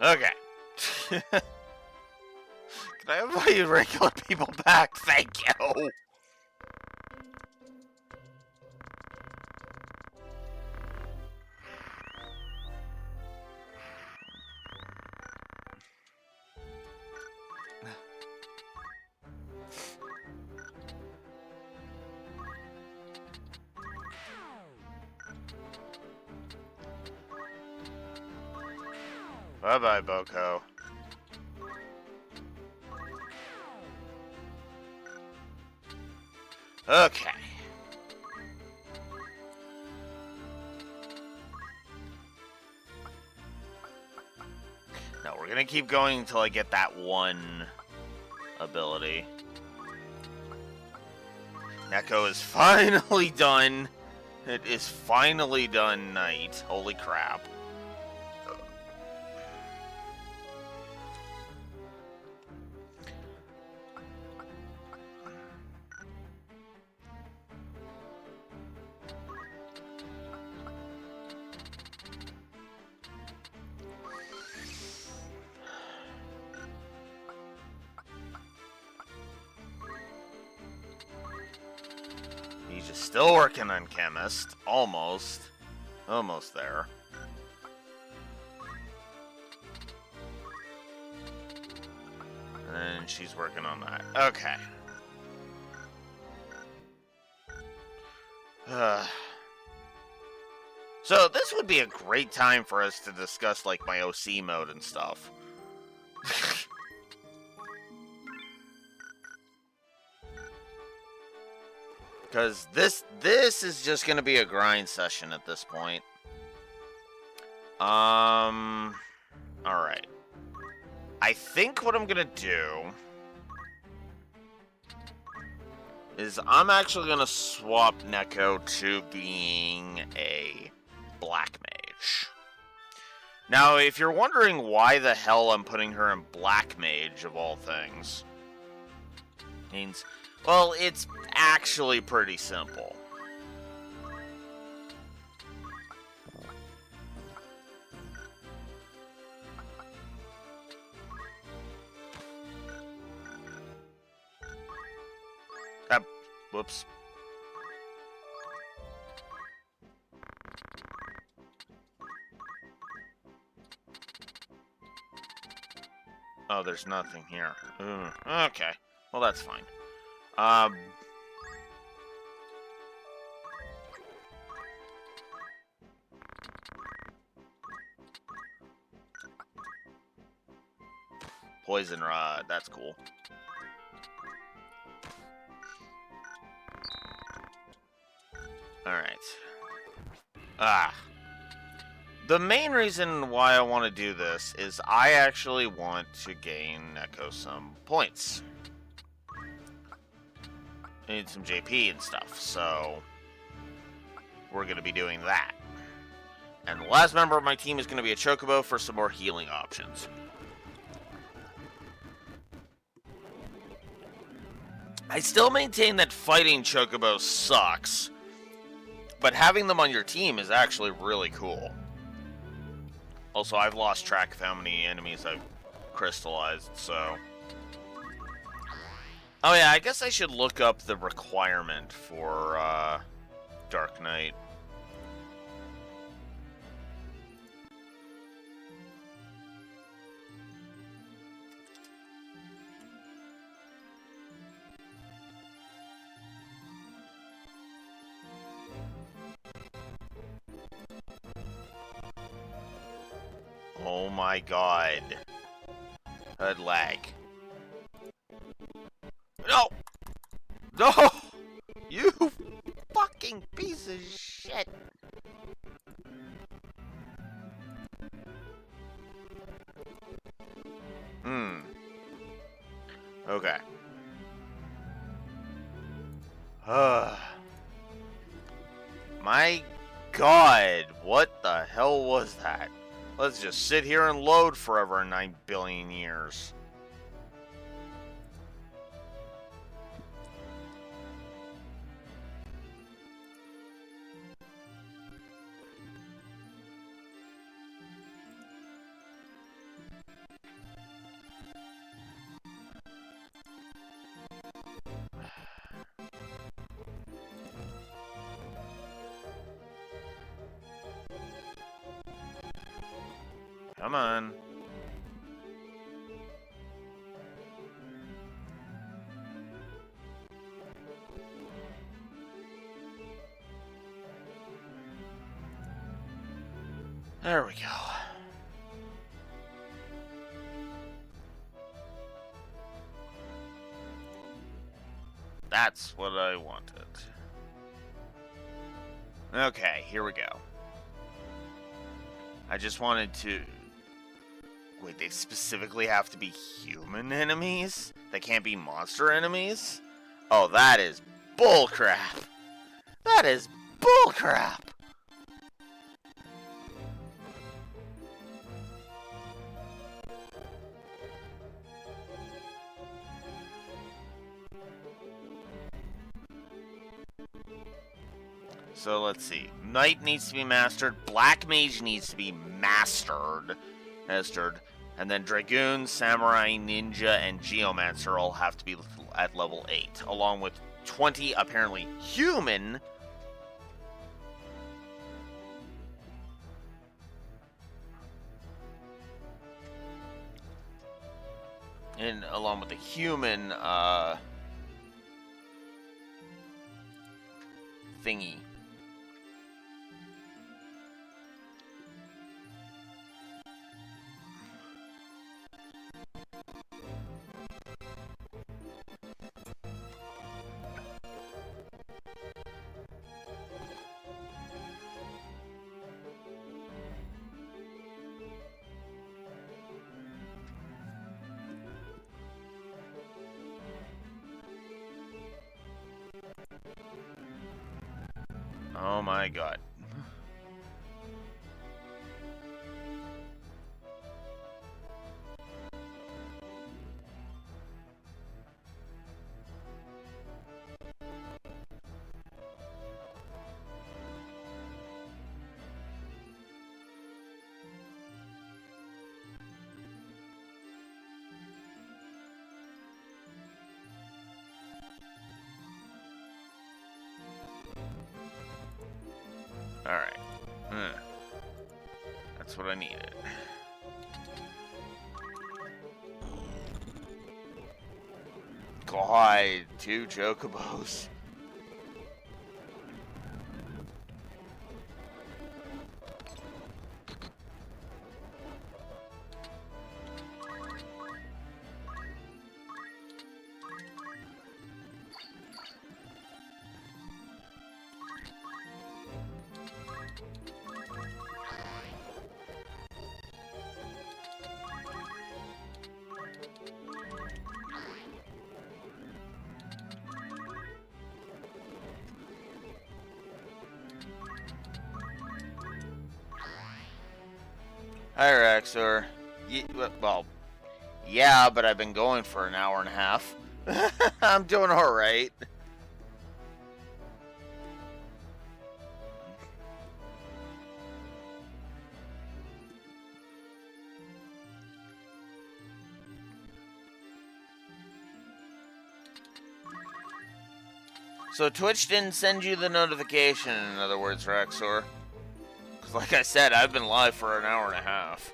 Okay. Can I invite regular people back? Thank you! Bye-bye, Boko. Okay. No, we're gonna keep going until I get that one ability. Neko is finally done. It is finally done night. Holy crap. He's just still working on Chemist. Almost. Almost there. And she's working on that. Okay. So this would be a great time for us to discuss like my OC mode and stuff. Because this is just going to be a grind session at this point. Alright. I think what I'm going to do is I'm actually going to swap Neko to being a Black Mage. Now, if you're wondering why the hell I'm putting her in Black Mage, of all things, means, well, it's actually pretty simple. Whoops. Oh, there's nothing here. Okay. Well, that's fine. Poison Rod. That's cool. Alright. The main reason why I want to do this is I actually want to gain Neko some points. I need some JP and stuff, so we're going to be doing that. And the last member of my team is going to be a Chocobo for some more healing options. I still maintain that fighting Chocobos sucks, but having them on your team is actually really cool. Also, I've lost track of how many enemies I've crystallized, so... Oh yeah, I guess I should look up the requirement for, Dark Knight. Oh my god. That lag. No! No! You fucking piece of shit! Okay. My god, what the hell was that? Let's just sit here and load forever 9 billion years. Come on. There we go. That's what I wanted. Okay, here we go. I just wanted to... Wait, they specifically have to be human enemies? They can't be monster enemies? Oh, that is bullcrap. That is bullcrap. So let's see. Knight needs to be mastered. Black Mage needs to be mastered. And then Dragoon, Samurai, Ninja, and Geomancer all have to be at level 8. Along with 20 apparently human. And along with the human, thingy. Oh my god. Alright. That's what I needed. God, 2 chocobos. Hi, Raxor. Well, yeah, but I've been going for an hour and a half. I'm doing alright. So Twitch didn't send you the notification, in other words, Raxor. Because like I said, I've been live for an hour and a half.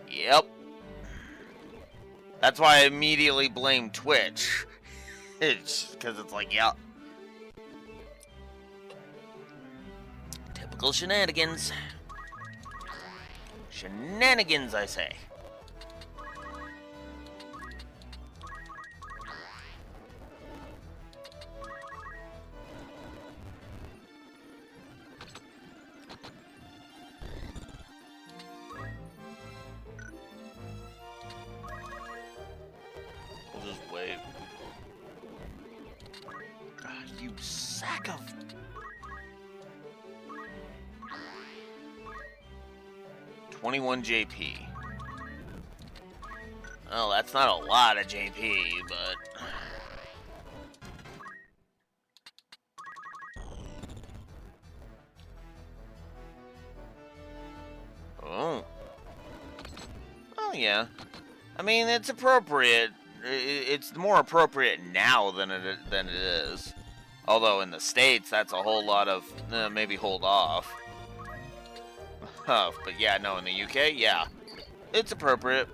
Yep. That's why I immediately blame Twitch. It's because it's like, yeah. Typical shenanigans. Shenanigans, I say. We'll just wait. God, you sack of... $21 JP. Well, that's not a lot of JP, but... Oh. Oh, yeah. I mean, it's appropriate. It's more appropriate now than it is. Although in the States, that's a whole lot of... maybe hold off. But yeah, no, in the UK, yeah. It's appropriate.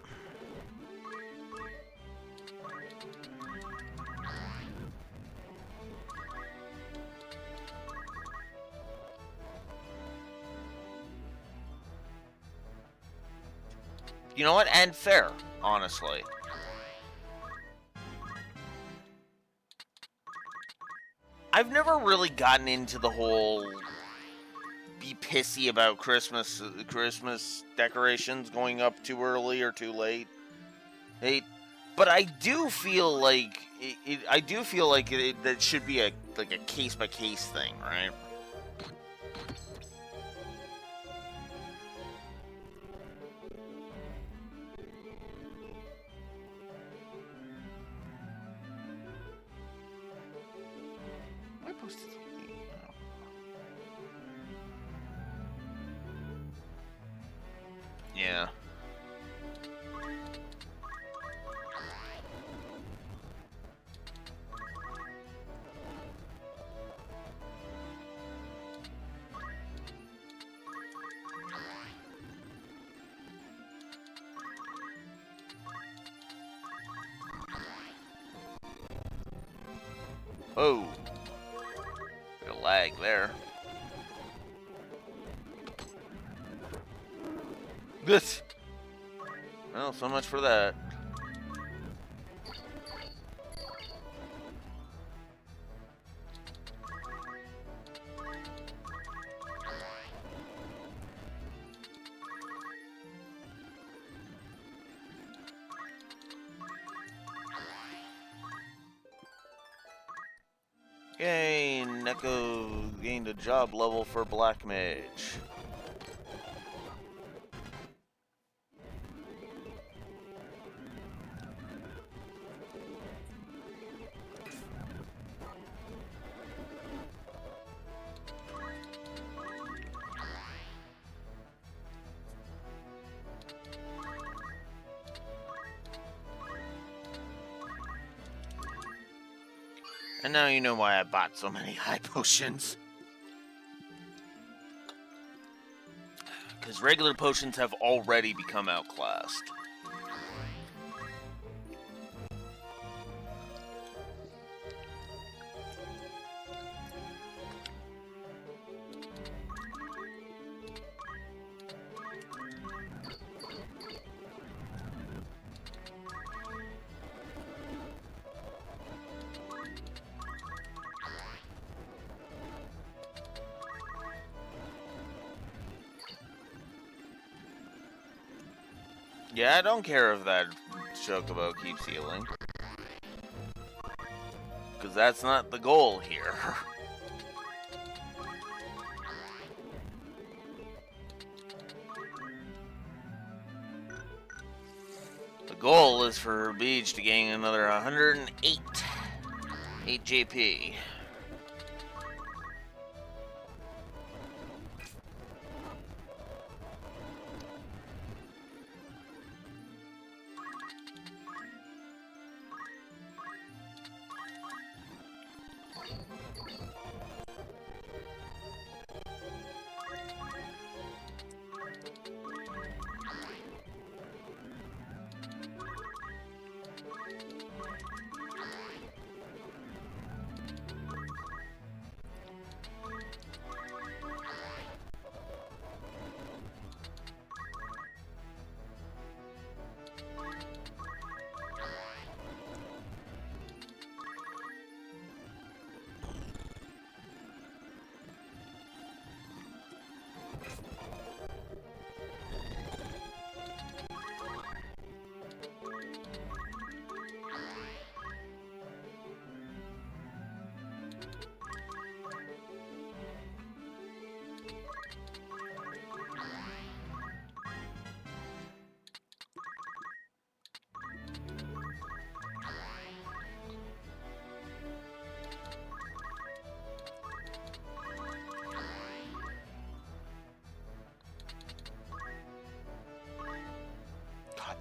You know what? And fair, honestly. I've never really gotten into the whole be pissy about Christmas decorations going up too early or too late. But I do feel like that should be a case by case thing, right? Am I posted? Yeah. Oh. Bit of lag there. This. Well, so much for that. Yay, Neko gained a job level for Black Mage. And now you know why I bought so many high potions. Because regular potions have already become outclassed. Yeah, I don't care if that Chocobo keeps healing. Because that's not the goal here. The goal is for Beach to gain another 108 JP.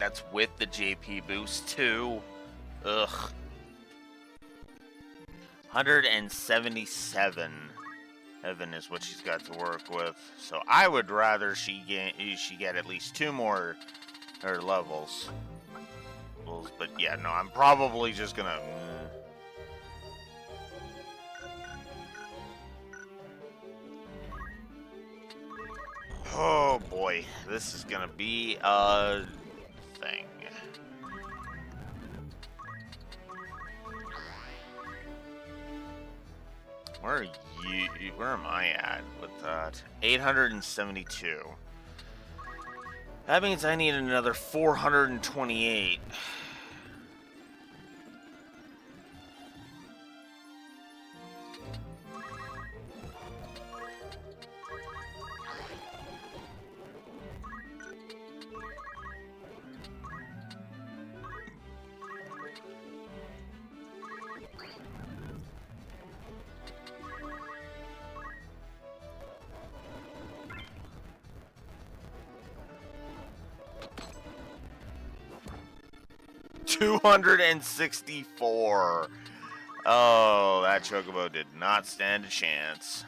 That's with the JP boost too. Ugh. 177. Heaven is what she's got to work with. So I would rather she get at least 2 more levels. But yeah, no, I'm probably just gonna. Oh boy, this is gonna be a thing. Where are you? Where am I at with that? 872. That means I need another 428. $264. Oh, that Chocobo did not stand a chance.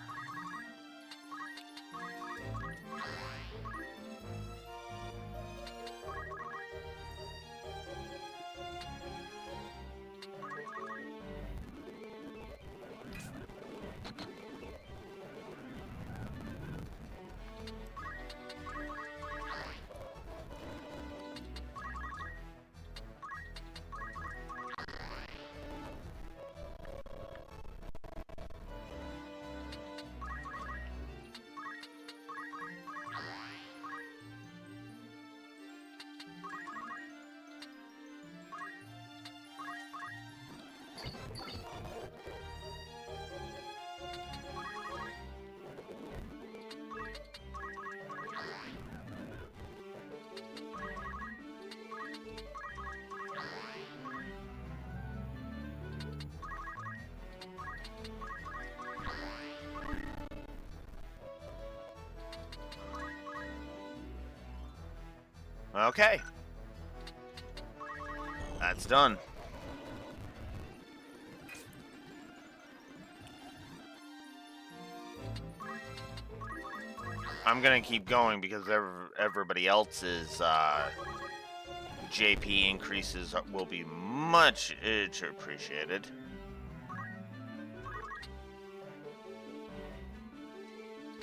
Okay. That's done. I'm gonna keep going because everybody else's JP increases will be much appreciated.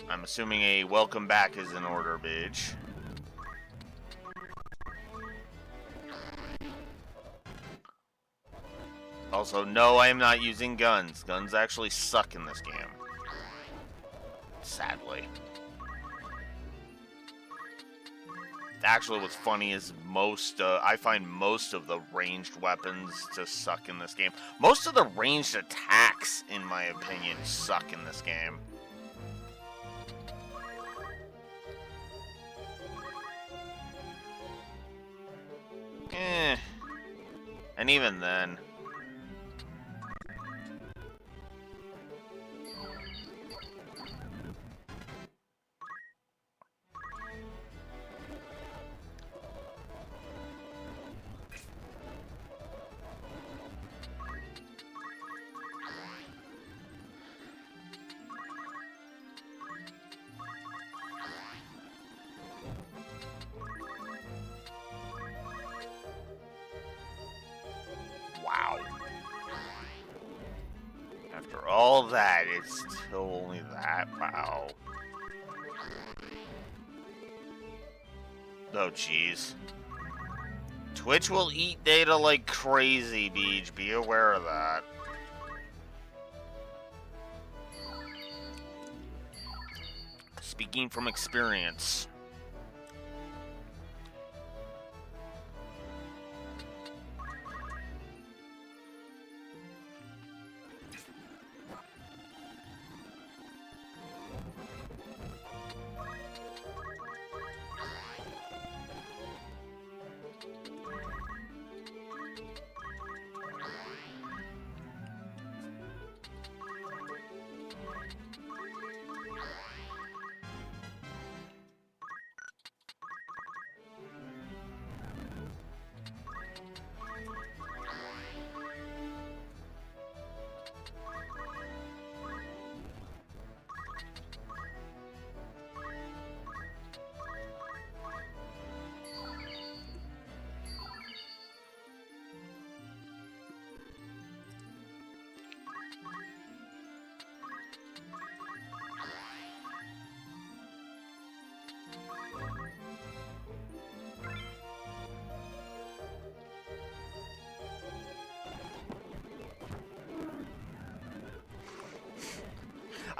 I'm assuming a welcome back is in order, bitch. Also, no, I am not using guns. Guns actually suck in this game. Sadly. Actually, what's funny is I find most of the ranged weapons to suck in this game. Most of the ranged attacks, in my opinion, suck in this game. And even then... Wow. After all that, it's still only that? Wow. Oh, jeez. Twitch will eat data like crazy, Beej. Be aware of that. Speaking from experience.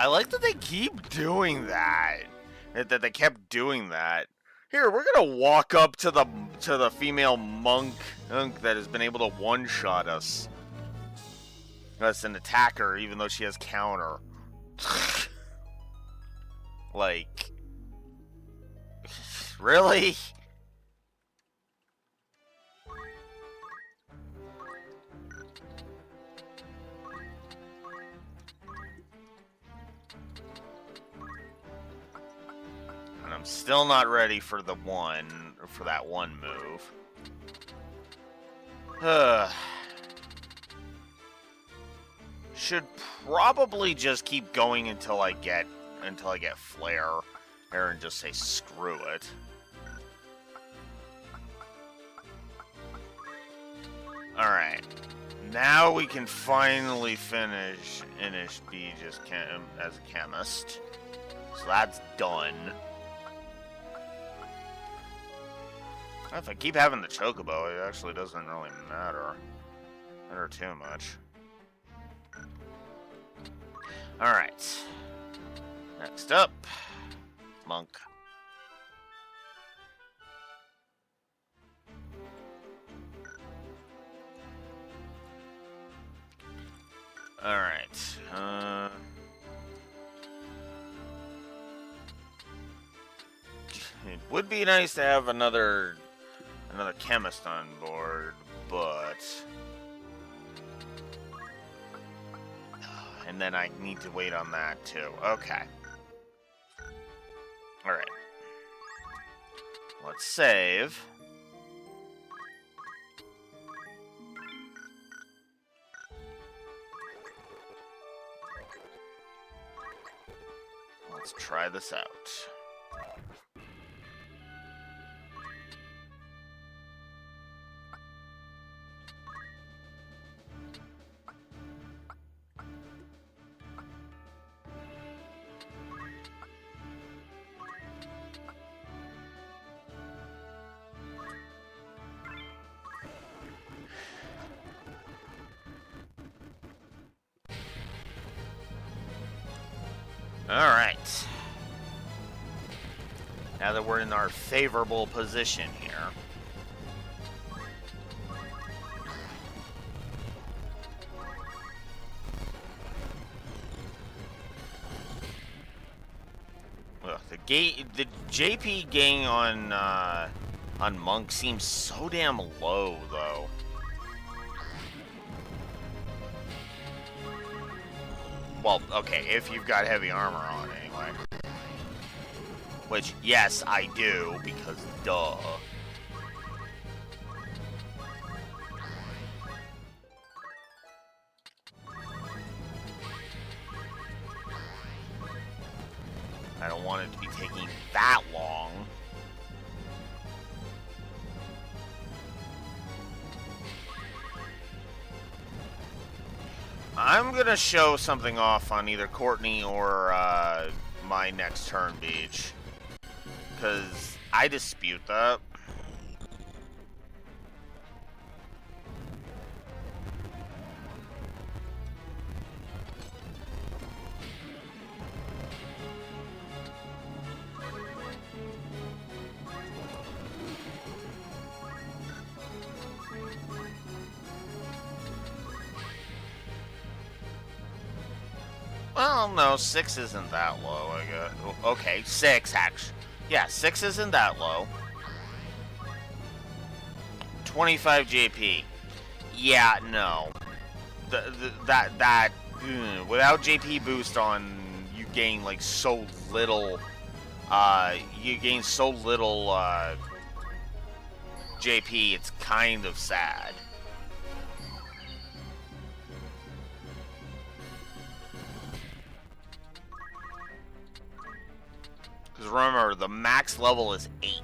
I like that they keep doing that. That they kept doing that. Here, we're gonna walk up to the female monk that has been able to one-shot us. That's an attacker, even though she has counter. Like, really? And I'm still not ready for that one move. Should probably just keep going until I get flare there and just say screw it. All right. Now we can finally finish Beej as a chemist. So that's done. If I keep having the chocobo, it actually doesn't really matter too much. Alright. Next up, monk. Alright. It would be nice to have another chemist on board, but and then I need to wait on that too. Okay. Alright. Let's save. Let's try this out. Alright. Now that we're in our favorable position here. Ugh, the JP gain on Monk seems so damn low, though. Well, okay, if you've got heavy armor on, anyway. Which, yes, I do, because duh. I don't want it to be taking that long. I'm gonna show something off on either Courtney or my next turn, Beej. Because I dispute that. Well, no, 6 isn't that low, I guess. Okay, 6, actually. Yeah, 6 isn't that low. 25 JP. Yeah, no. Without JP boost on, you gain, like, so little, JP, it's kind of sad. Because remember, the max level is 8.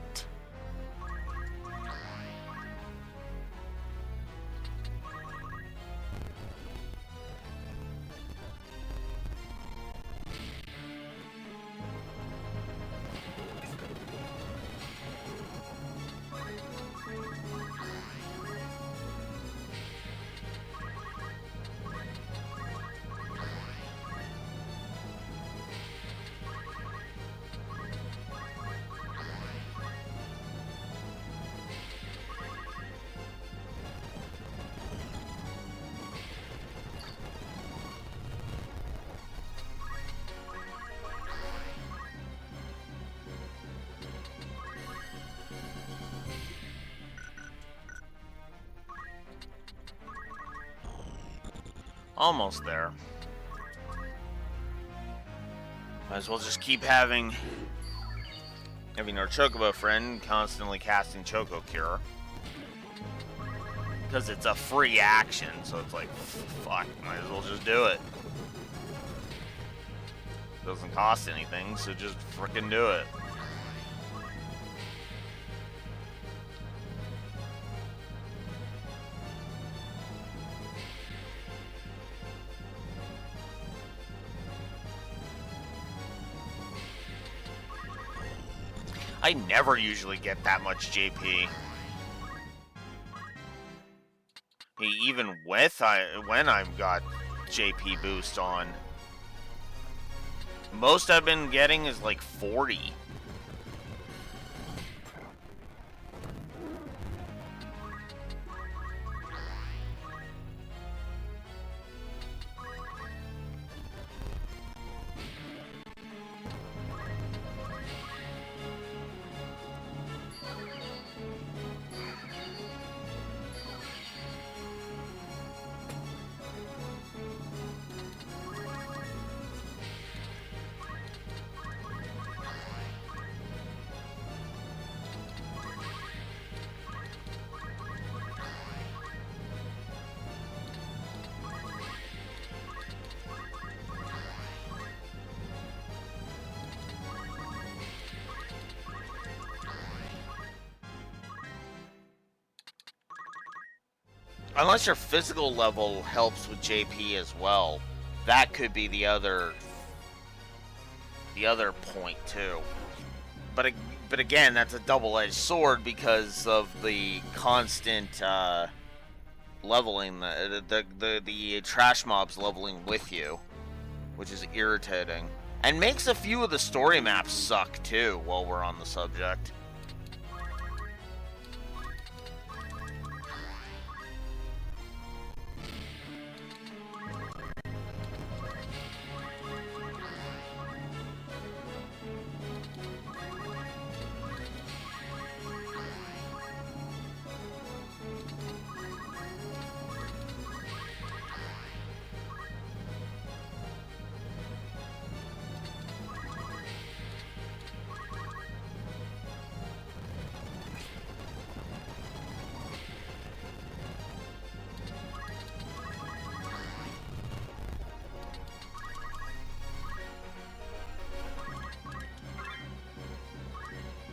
Almost there. Might as well just keep having our Chocobo friend constantly casting Choco Cure. Because it's a free action, so it's like, fuck, might as well just do it. Doesn't cost anything, so just frickin' do it. I never usually get that much JP. Even when I've got JP boost on. Most I've been getting is like 40. Unless your physical level helps with JP as well, that could be the other point too. But again, that's a double-edged sword because of the constant leveling, the trash mobs leveling with you, which is irritating, and makes a few of the story maps suck too. While we're on the subject.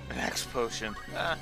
An X potion. Ah.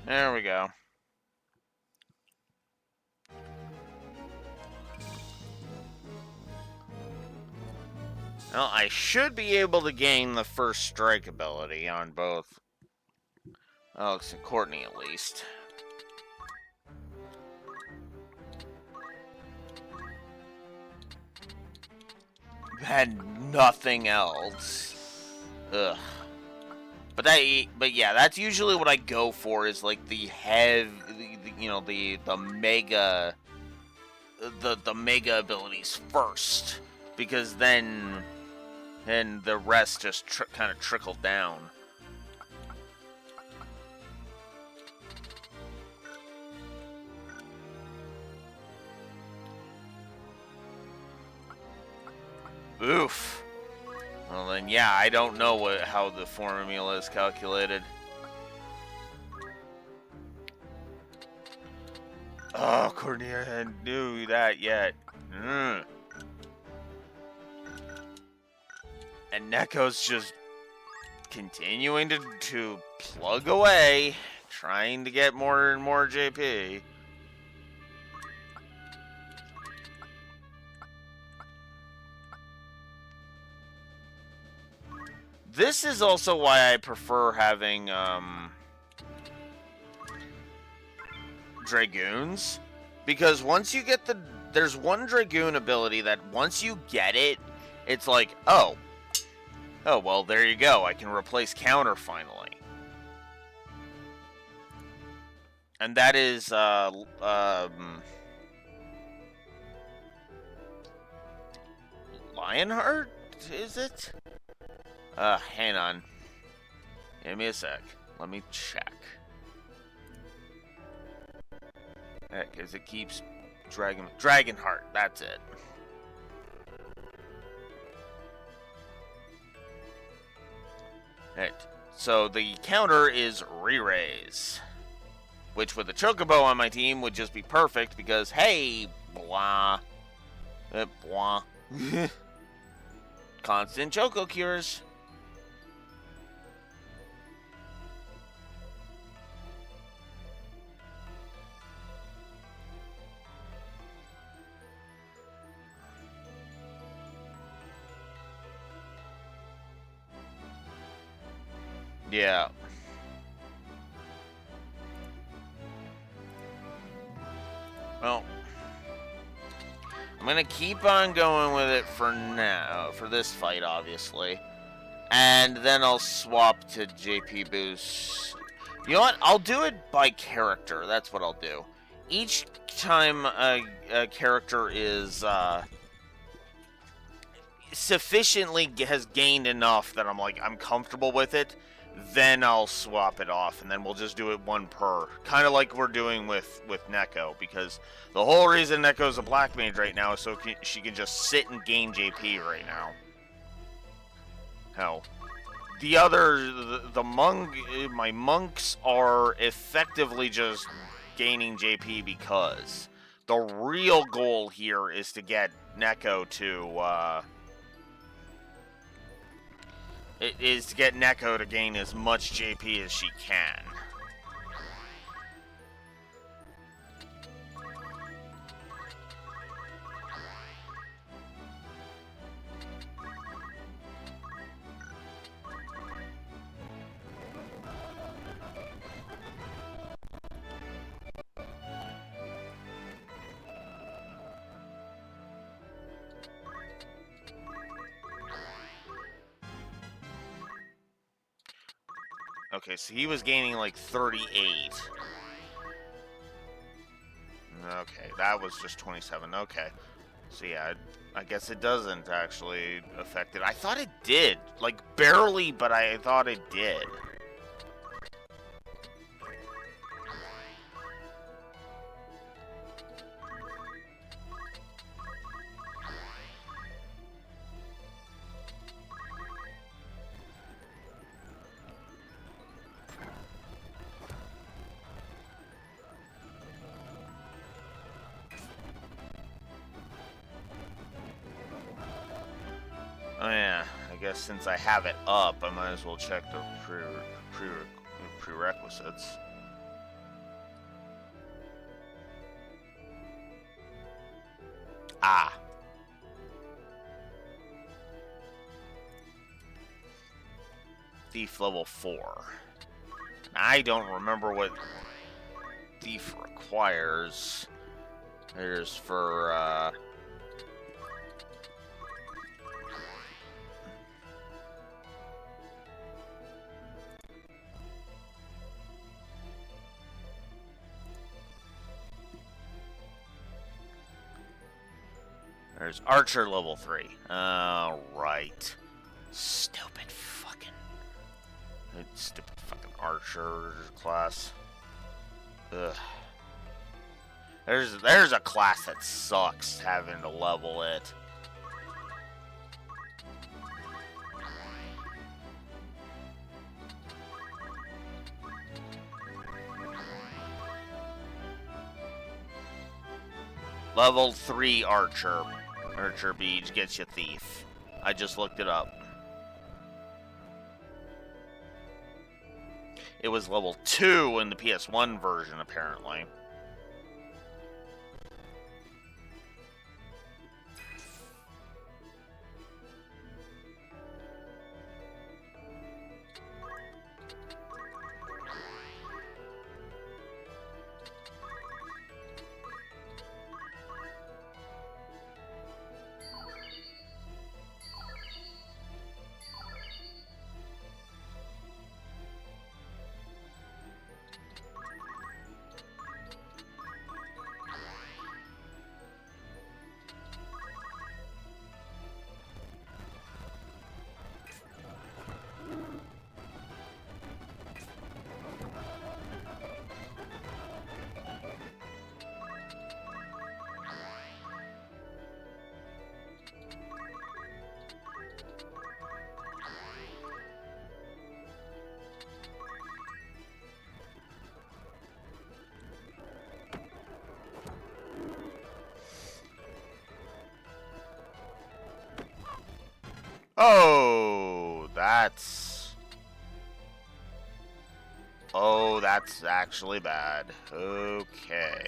There we go. Well, I should be able to gain the first strike ability on both Alex and Courtney, at least. Had nothing else. Ugh. But yeah, that's usually what I go for, is like the mega, the mega abilities first, because then the rest just kind of trickle down. Oof. Well then, yeah, I don't know how the formula is calculated. Oh, Courtney, I hadn't knew that yet. And Neko's just continuing to plug away, trying to get more and more JP. This is also why I prefer having Dragoons, because once you get there's one Dragoon ability that once you get it, it's like, oh, well, there you go. I can replace counter finally. And that is, Lionheart, is it? Hang on. Give me a sec. Let me check. Heck, because it keeps Dragonheart, that's it. Right. So the counter is Re-Raise, which with the Chocobo on my team would just be perfect because, hey, blah. Blah. Constant Choco Cures. Yeah. Well, I'm gonna keep on going with it for now, for this fight, obviously. And then I'll swap to JP Boost. You know what? I'll do it by character. That's what I'll do. Each time a character is sufficiently has gained enough that I'm like, I'm comfortable with it, then I'll swap it off, and then we'll just do it one per. Kind of like we're doing with Neko, because the whole reason Neko's a Black Mage right now is so she can just sit and gain JP right now. Hell. The other, my monks are effectively just gaining JP because the real goal here is to get Neko to, gain as much JP as she can. Okay, so he was gaining like 38. Okay, that was just 27. Okay. So yeah, I guess it doesn't actually affect it. I thought it did. Like, barely, but I thought it did. Oh yeah, I guess since I have it up, I might as well check the prerequisites. Ah. Thief level 4. I don't remember what Thief requires. There's for, there's Archer level 3. Right. Stupid fucking Archer class. Ugh. There's a class that sucks having to level it. Level 3 Archer. Archer Beach gets you Thief. I just looked it up. It was level 2 in the PS1 version, apparently. Oh, that's actually bad. Okay.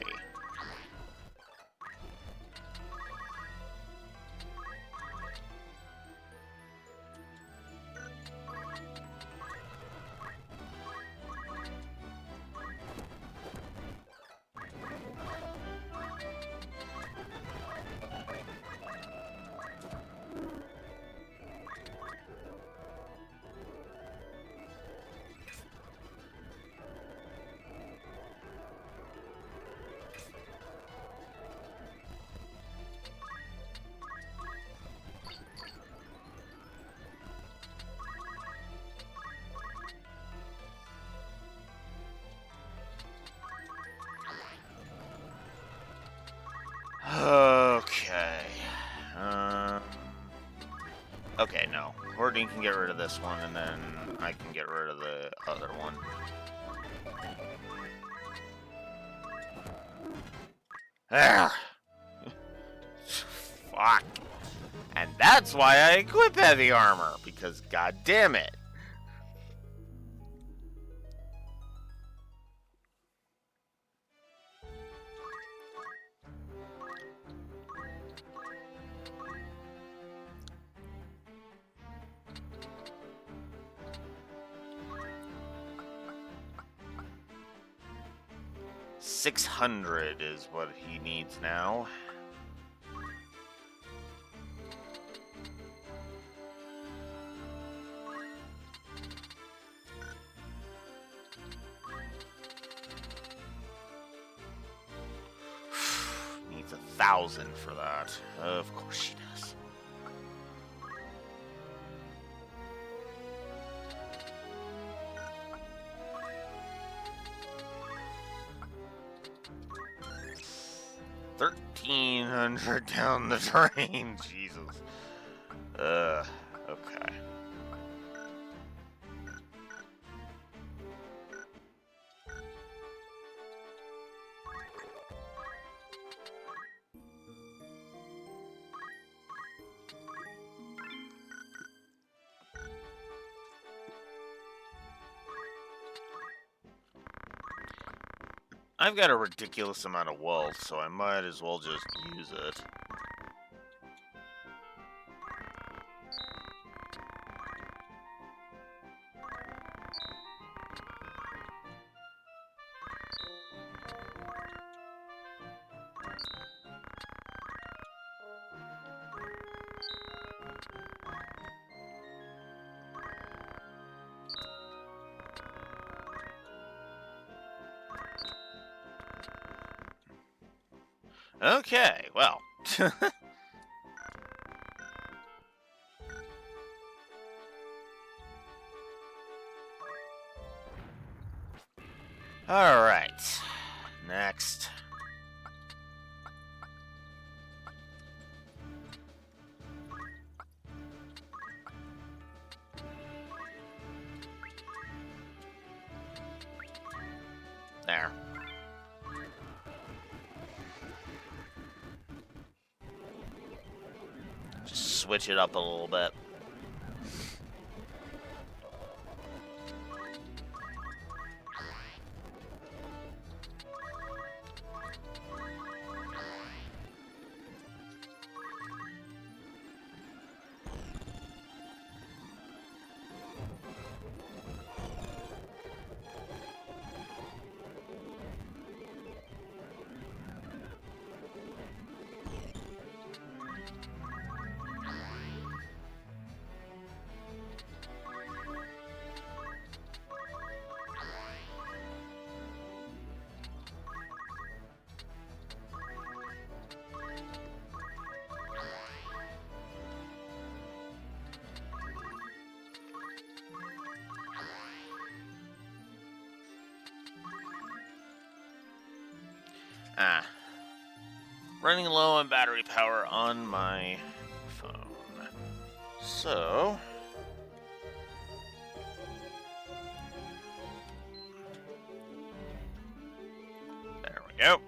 Okay. Okay, no. Hordine can get rid of this one, and then I can get rid of the other one. Ah! Fuck. And that's why I equip heavy armor, because god damn it. $600 is what he needs now. Needs 1,000 for that. Of course she does. $1,300 down the drain. Jesus. Okay. I've got a ridiculous amount of wealth, so I might as well just use it. Okay, well. Alright. Next. There. Just switch it up a little bit. Running low on battery power on my phone. So... there we go.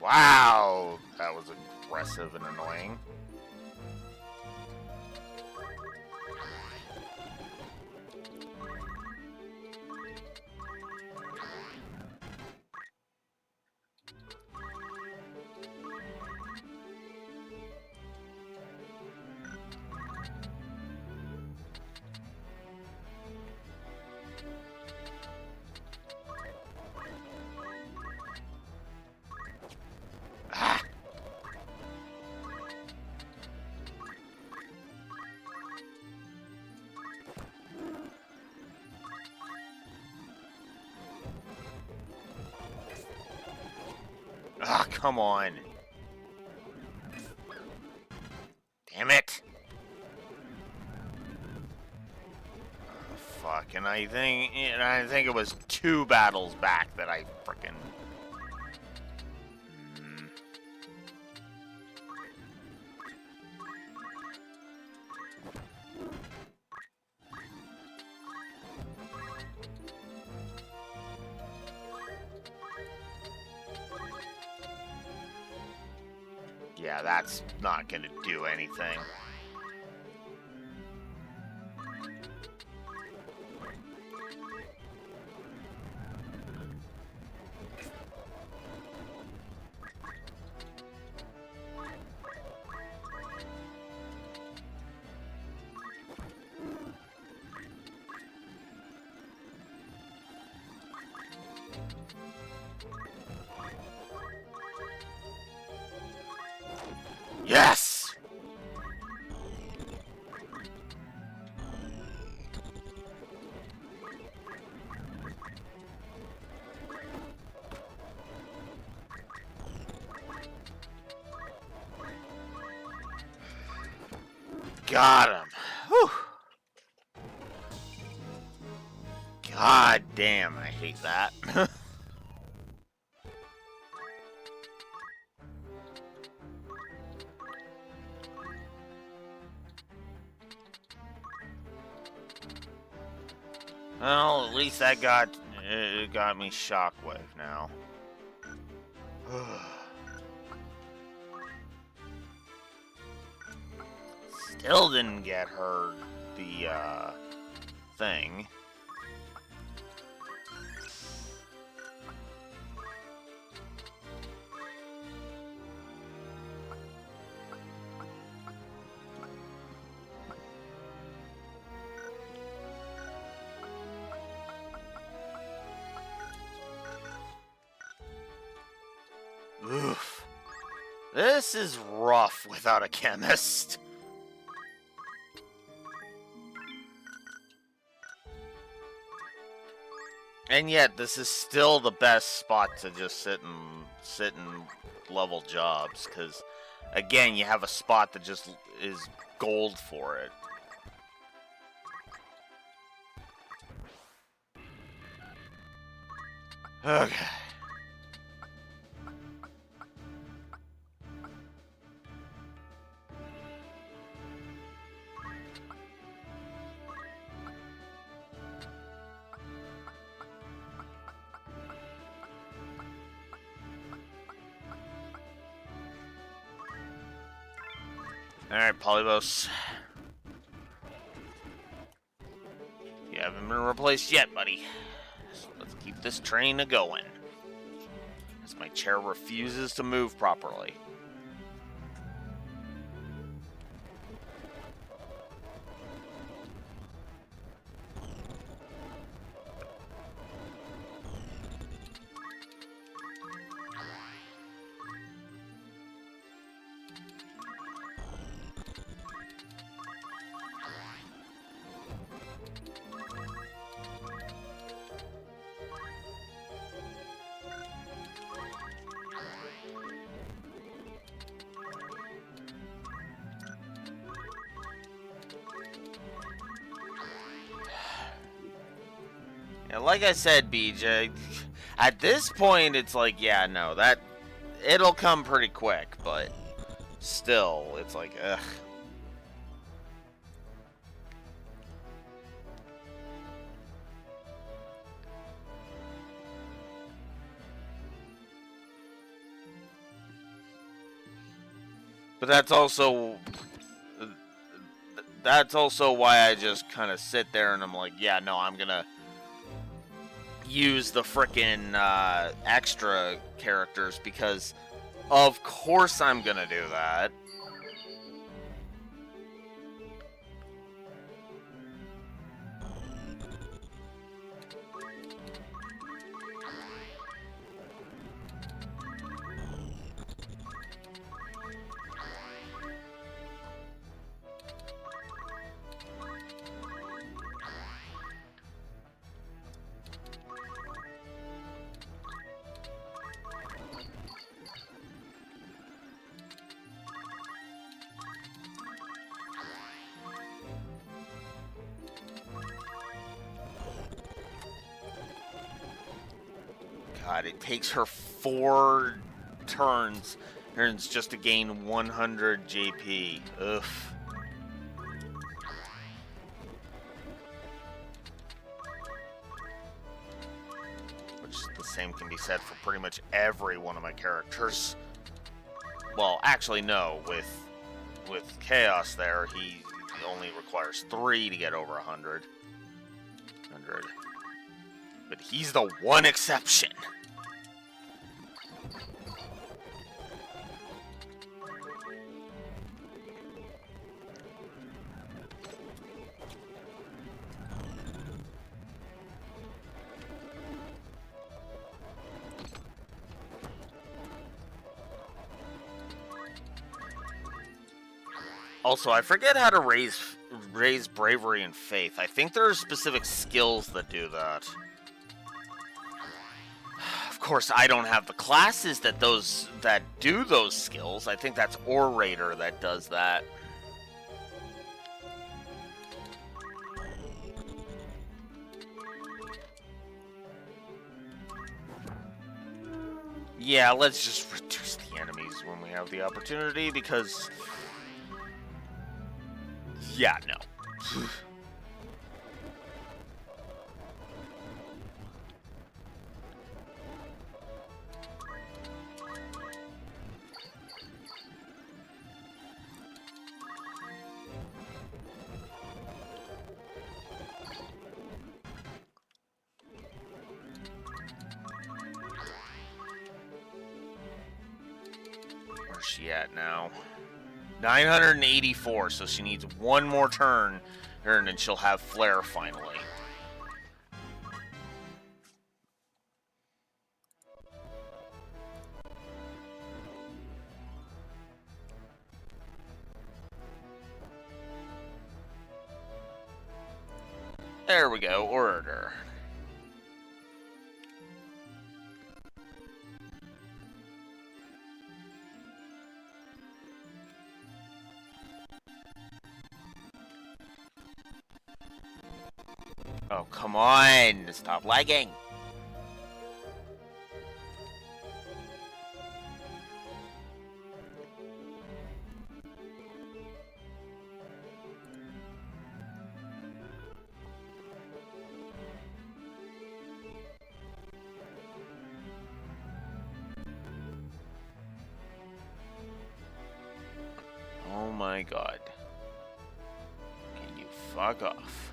Wow, that was aggressive and annoying. Ah. Ah, come on. Damn it. Oh, fuck, and I think it was 2 battles back that I frickin'... Yeah, that's not gonna do anything. Yes! Got him. Whew. God damn, I hate that. Well, at least that it got me Shockwave now. Still didn't get her the thing. Oof. This is rough without a chemist. And yet, this is still the best spot to just sit and level jobs, because, again, you have a spot that just is gold for it. Okay. Alright, Polybos. You haven't been replaced yet, buddy. So let's keep this train a-going. As my chair refuses to move properly. Yeah, like I said, BJ, at this point, it's like, yeah, no, it'll come pretty quick, but still, it's like, ugh. But that's also why I just kind of sit there and I'm like, yeah, no, I'm gonna use the frickin' extra characters because of course I'm gonna do that. God, it takes her 4 turns just to gain 100 JP. Ugh. Which the same can be said for pretty much every one of my characters. Well, actually, no. With Chaos there, he only requires 3 to get over 100. But he's the one exception. Also, I forget how to raise bravery and faith. I think there are specific skills that do that. Of course, I don't have the classes that do those skills. I think that's Orator that does that. Yeah, let's just reduce the enemies when we have the opportunity because... yeah, no. Where's she at now? 984, so she needs one more turn, and then she'll have Flare finally. There we go, Orator. Oh, come on! Stop lagging! Oh my god. Can you fuck off?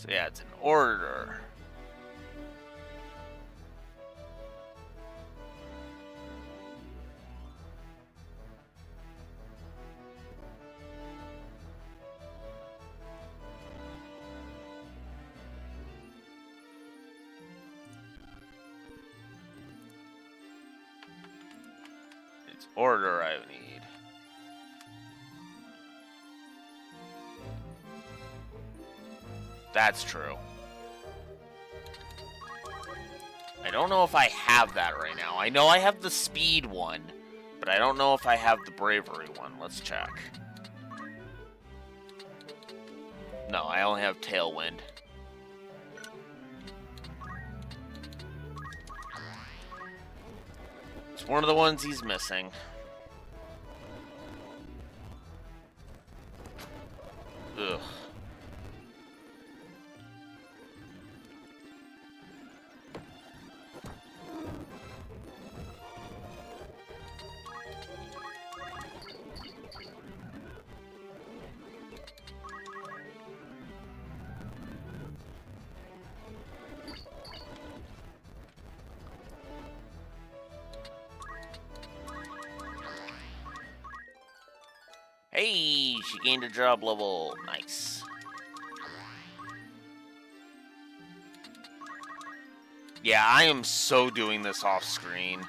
So yeah, it's an Orator. It's Orator I need. That's true. I don't know if I have that right now. I know I have the speed one, but I don't know if I have the bravery one. Let's check. No, I only have Tailwind. It's one of the ones he's missing. Ugh. Hey, she gained a job level. Nice. Yeah, I am so doing this off screen.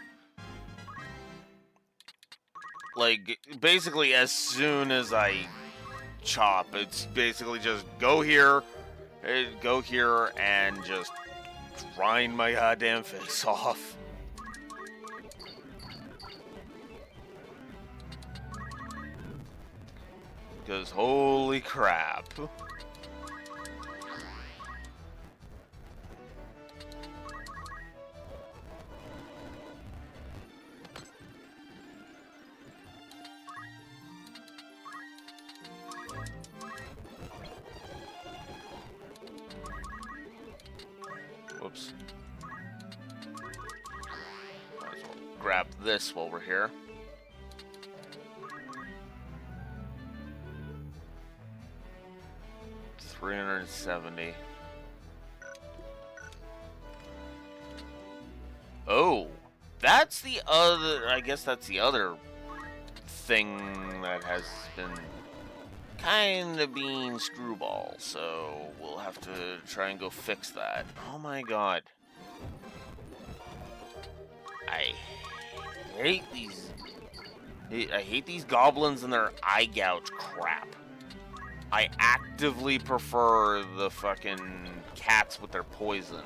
Like, basically, as soon as I chop, it's basically just go here, and just grind my goddamn face off. Because holy crap. Whoops. Might as well grab this while we're here. $370. Oh, that's the other. I guess that's the other thing that has been kind of being screwball. So we'll have to try and go fix that. Oh my god. I hate these. I hate these goblins and their eye gouge crap. I actively prefer the fucking cats with their poison.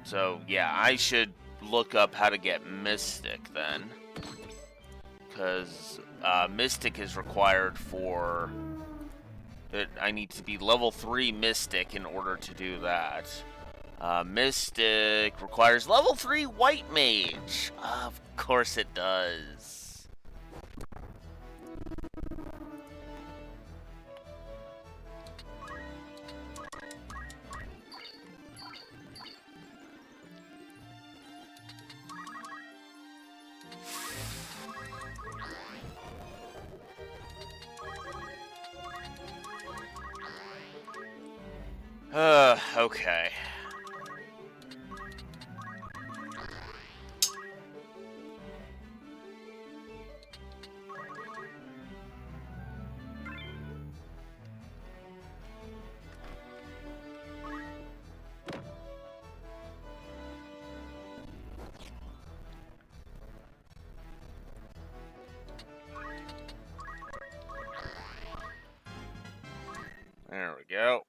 So, yeah, I should look up how to get Mystic then. Because Mystic is required for... I need to be level 3 Mystic in order to do that. Mystic requires level 3 White Mage. Of course it does. Okay. There we go.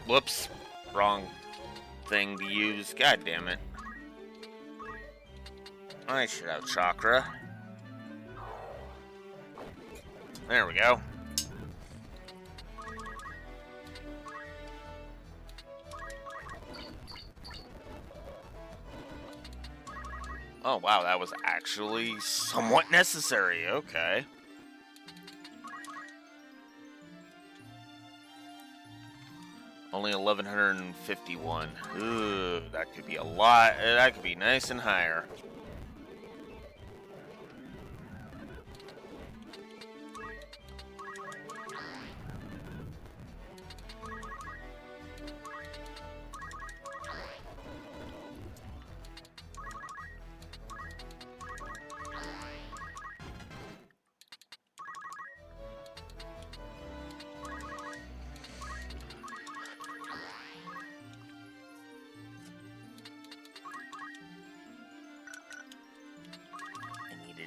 Whoops. Wrong thing to use. God damn it. I should have chakra. There we go. Oh wow, that was actually somewhat necessary. Okay. Only 1,151. Ooh, that could be a lot. That could be nice and higher.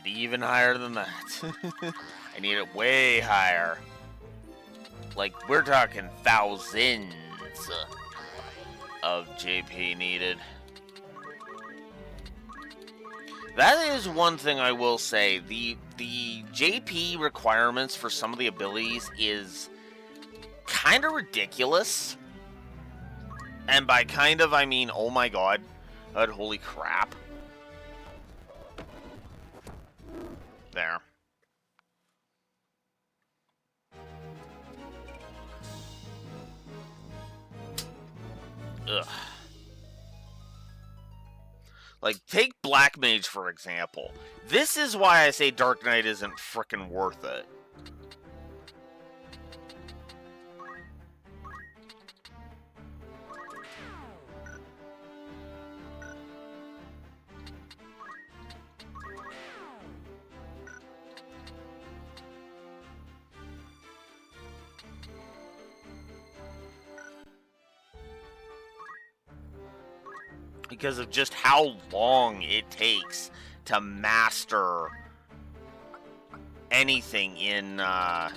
Even higher than that. I need it way higher. Like, we're talking thousands of JP needed. That is one thing I will say. The JP requirements for some of the abilities is kind of ridiculous. And by kind of, I mean, oh my god. Holy crap. There. Ugh. Like, take Black Mage, for example. This is why I say Dark Knight isn't frickin' worth it. Because of just how long it takes to master anything to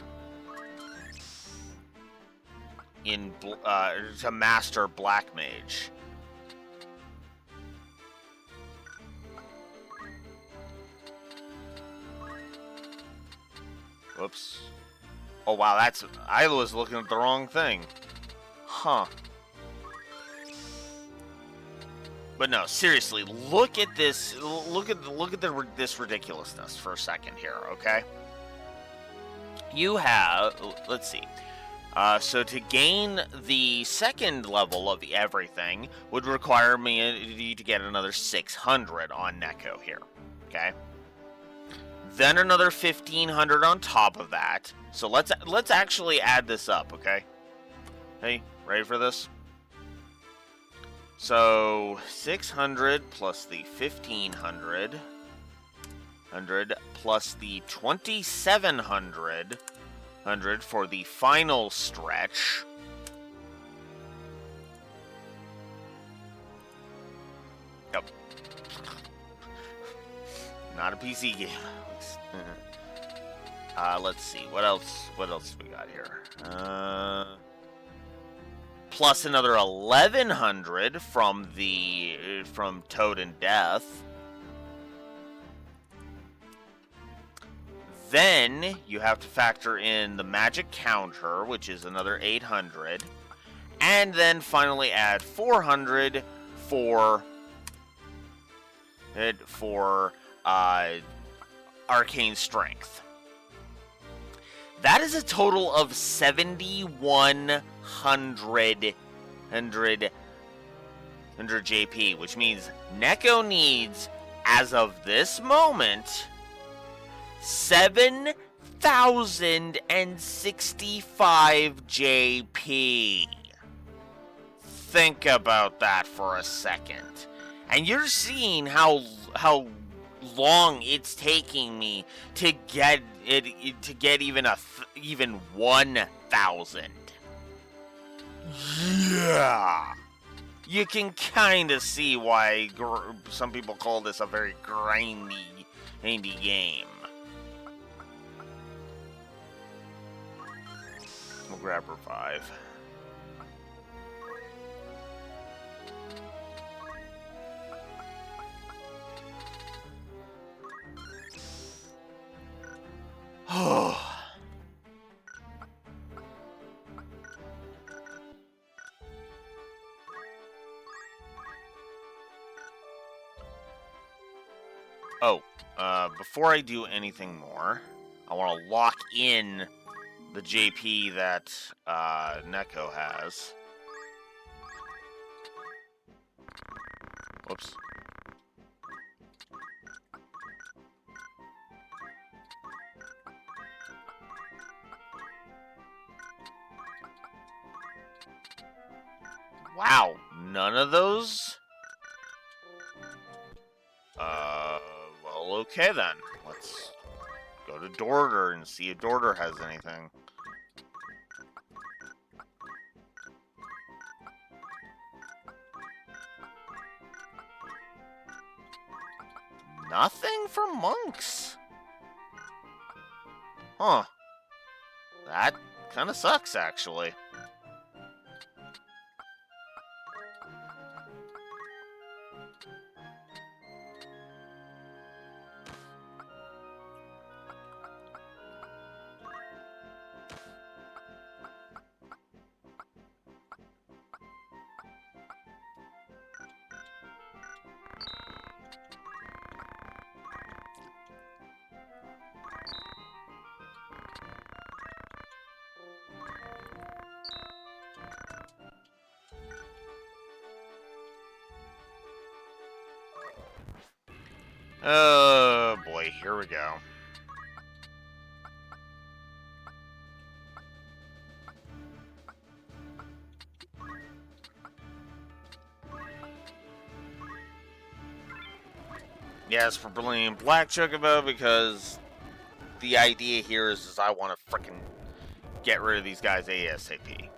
master Black Mage. Whoops. Oh wow, I was looking at the wrong thing. Huh. But no, seriously, look at this. Look at this ridiculousness for a second here, okay? You have, let's see. So to gain the second level of everything would require me to get another 600 on Neko here, okay? Then another 1,500 on top of that. So let's actually add this up, okay? Hey, ready for this? So 600 plus the 1,500 plus the 2,700 for the final stretch. Yep. Not a PC game. Let's see. What else we got here? Plus another 1,100 from Toad and Death. Then you have to factor in the magic counter, which is another 800, and then finally add 400 for arcane strength. That is a total of 7,100 JP, which means Neko needs, as of this moment, 7,065 JP. Think about that for a second. And you're seeing how long it's taking me to get even 1,000. Yeah. You can kind of see why some people call this a very grindy game. We'll grab Revive. Before I do anything more, I want to lock in the JP that Neko has. Whoops. Wow, none of those? Well, okay then. Let's go to Dorter and see if Dorter has anything. Nothing for monks? Huh. That kind of sucks, actually. Oh boy, here we go. Yes, for Brilliant Black Chocobo, because the idea here is I want to frickin' get rid of these guys ASAP.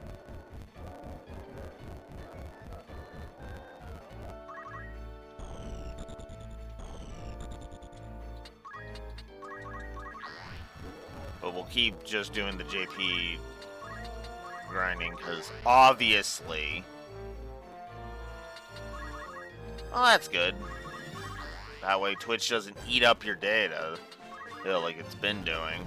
But we'll keep just doing the JP grinding, because obviously... Well, that's good. That way Twitch doesn't eat up your data, like it's been doing.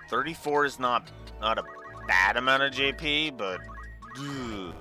$34 is not a bad amount of JP, but ugh.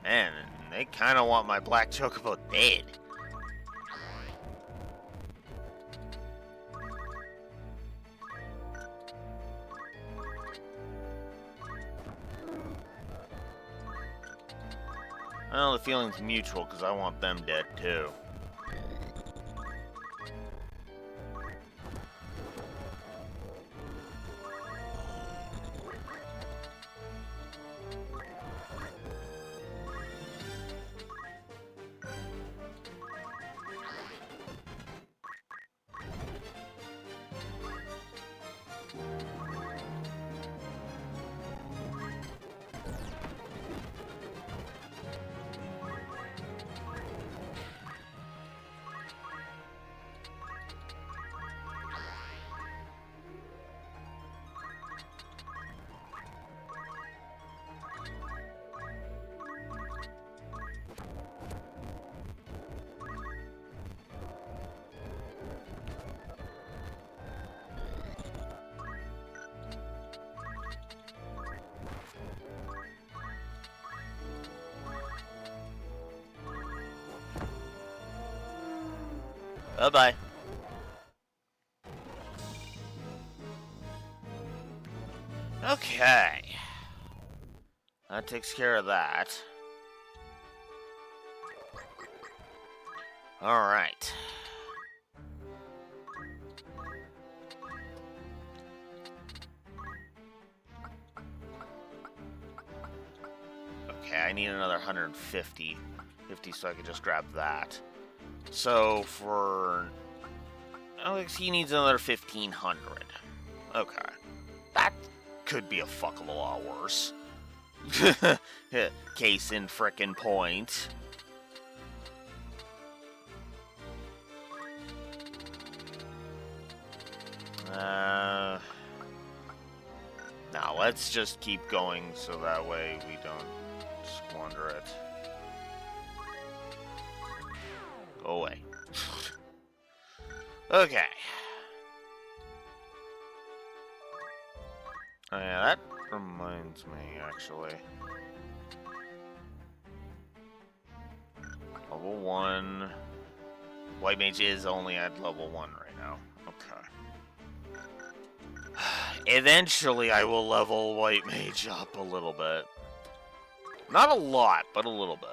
Man, they kind of want my Black Chocobo dead. Well, the feeling's mutual, because I want them dead, too. Bye-bye. Okay. That takes care of that. Alright. Okay, I need another 150. 50 so I can just grab that. So for Alex, he needs another 1,500. Okay. That could be a fuck of a lot worse. Case in frickin' point. Now let's just keep going so that way we don't squander it. Go away. Okay. Oh yeah, that reminds me, actually. Level 1. White Mage is only at level 1 right now. Okay. Eventually, I will level White Mage up a little bit. Not a lot, but a little bit.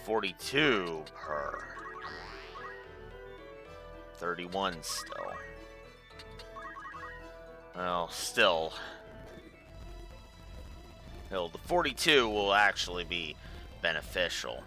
$42 per. 31 still. Well, still. Hell, the 42 will actually be beneficial.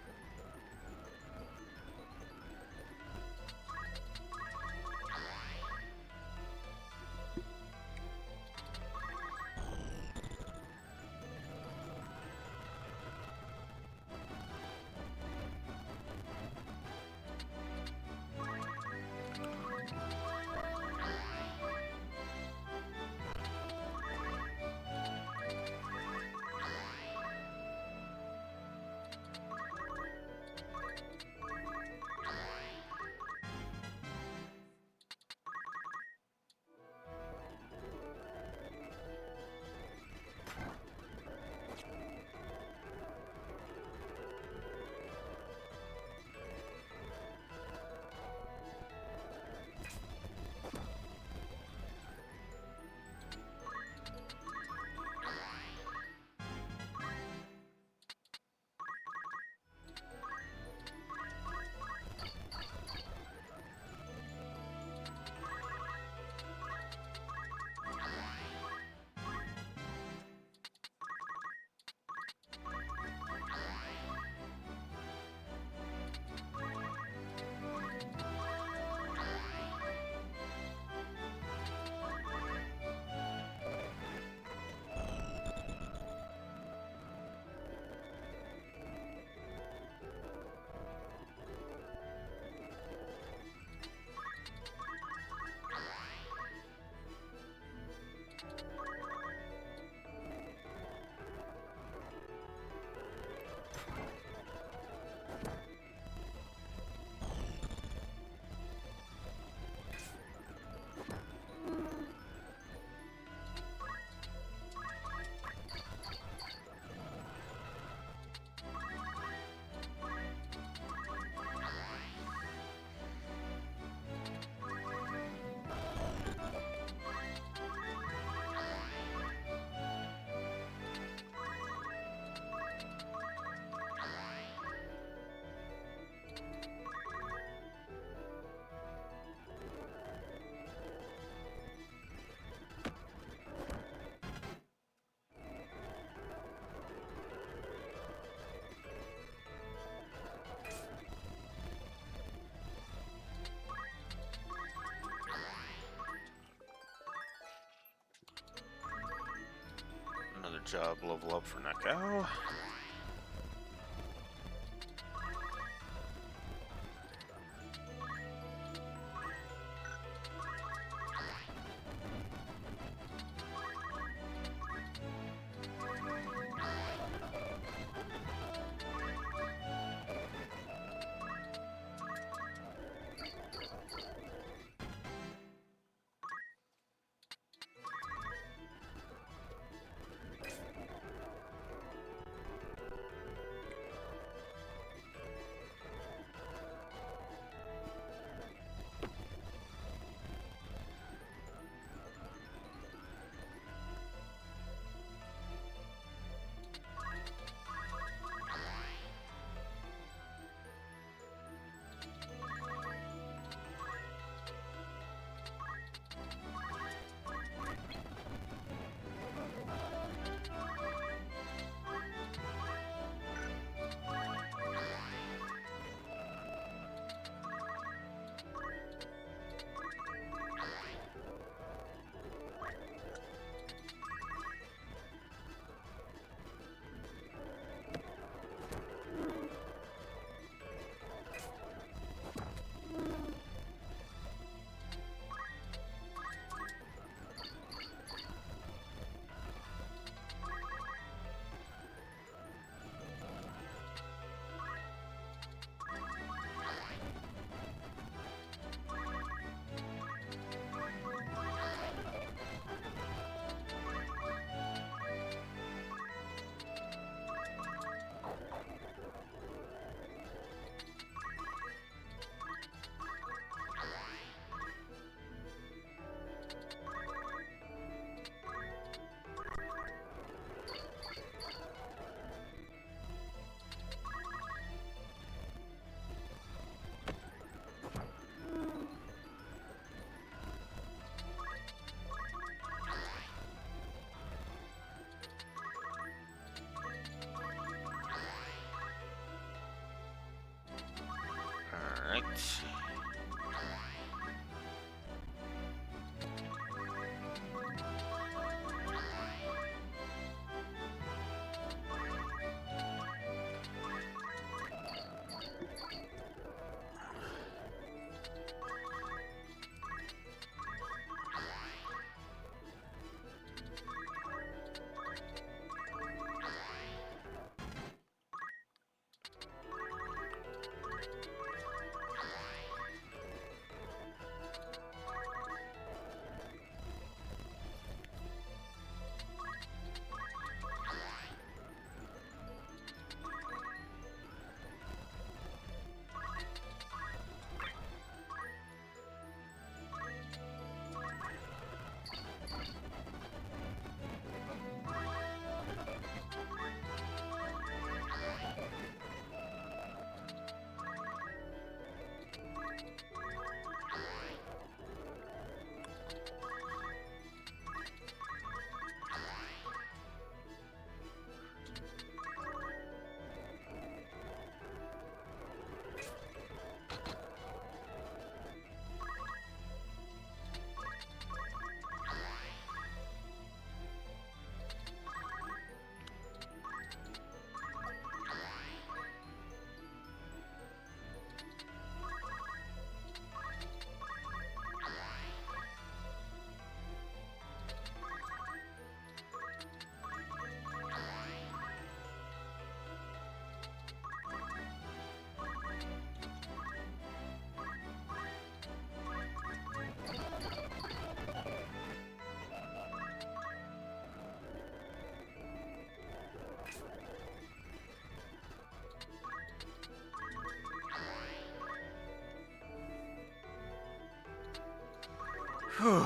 Good job, level up for Neko. Alright. Whew.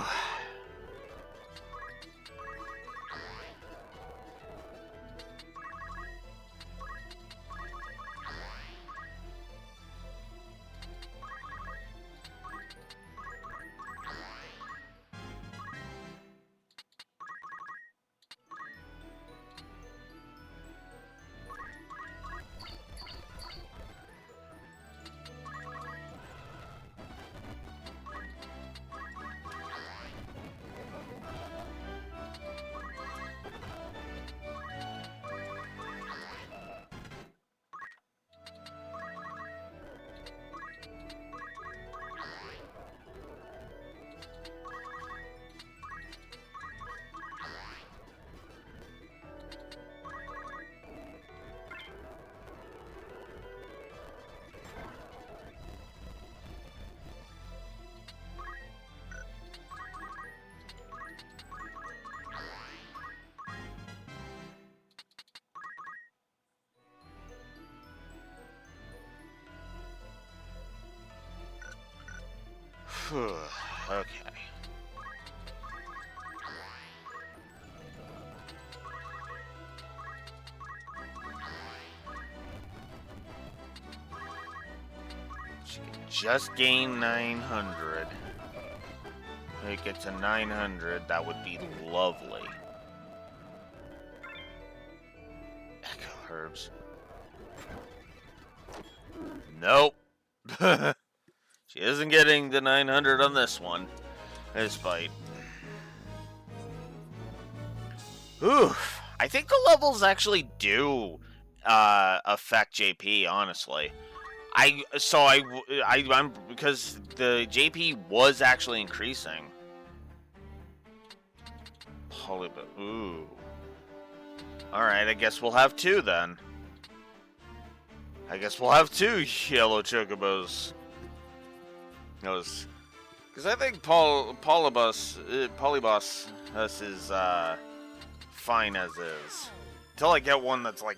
Okay. Just gain 900. Make it to 900. That would be lovely. Echo herbs. Nope. She isn't getting the 900 on this one. This fight. Oof. I think the levels actually do affect JP, honestly. I'm because the JP was actually increasing. Ooh. Alright, I guess we'll have two then. I guess we'll have two yellow chocobos. Because I think Polybus is fine as is. Until I get one that's like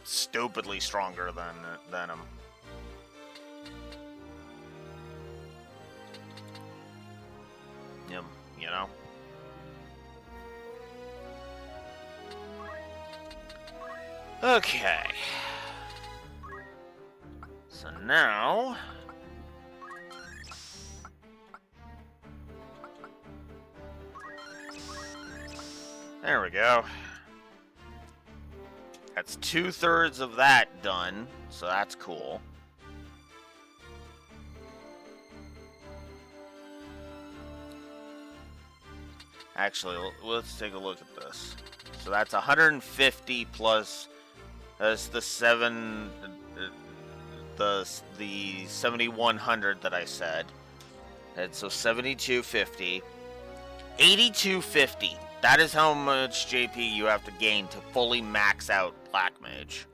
stupidly stronger than him. You know? Okay. So now... There we go. That's 2/3 of that done, so that's cool. Actually, let's take a look at this. So that's 150 plus that's the 7100 that I said. And so 7250. 8250. That is how much JP you have to gain to fully max out Black Mage.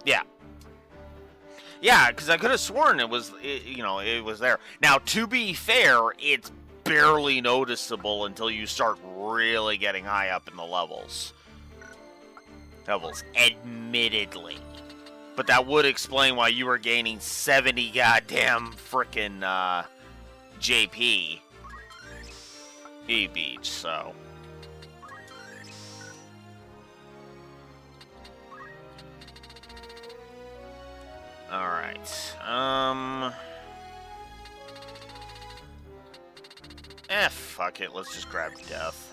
Yeah. Yeah, because I could have sworn it was there. Now, to be fair, it's barely noticeable until you start really getting high up in the levels. Admittedly. But that would explain why you were gaining 70 goddamn frickin' JP E-Beach, so... Alright, fuck it, let's just grab Death.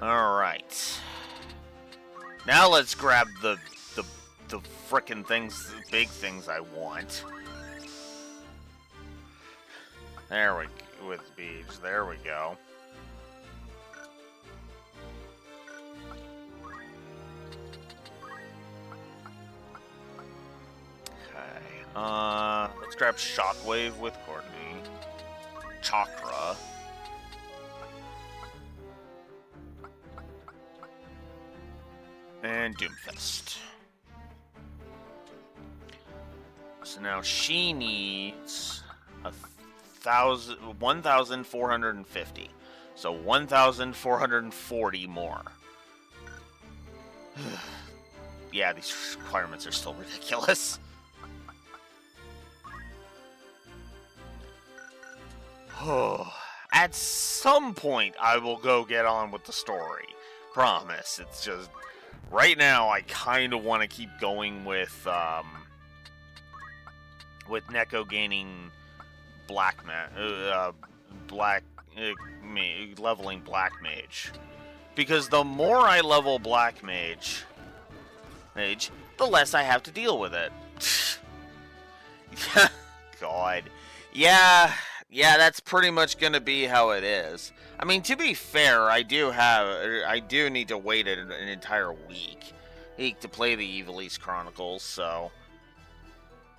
Alright. Now let's grab the frickin' things, the big things I want. There we go. With beads. There we go. Okay. Let's grab Shockwave with Courtney. Chakra. And Doomfist. So now she needs 1,450. So 1,440 more. Yeah, these requirements are still ridiculous. At some point, I will go get on with the story. Promise. It's just... Right now, I kind of want to keep going with Neko gaining... leveling Black Mage. Because the more I level Black Mage, the less I have to deal with it. God. Yeah, that's pretty much gonna be how it is. I mean, to be fair, I do need to wait an entire week to play the Ivalice Chronicles, so...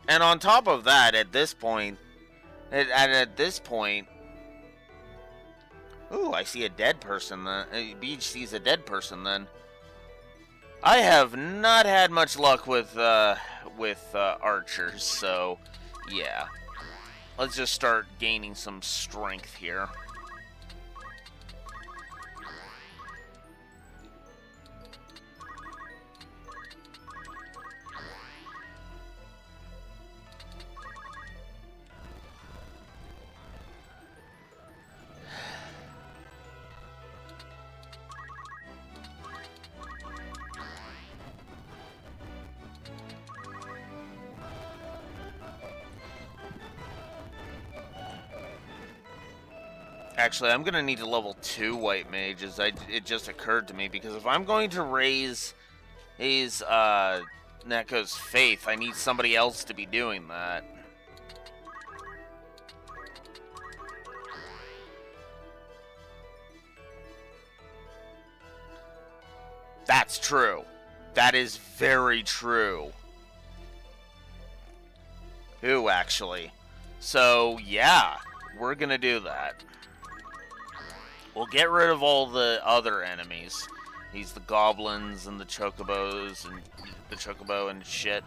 And on top of that, at this point... Ooh, I see a dead person. Beach sees a dead person. Then I have not had much luck with archers. So yeah, let's just start gaining some strength here. Actually, I'm gonna need to level 2 white mages. It just occurred to me, because if I'm going to raise Neko's faith, I need somebody else to be doing that. That's true. That is very true. Who, actually? So, yeah, we're gonna do that. We'll get rid of all the other enemies. He's the goblins and the chocobos and the chocobo and shit.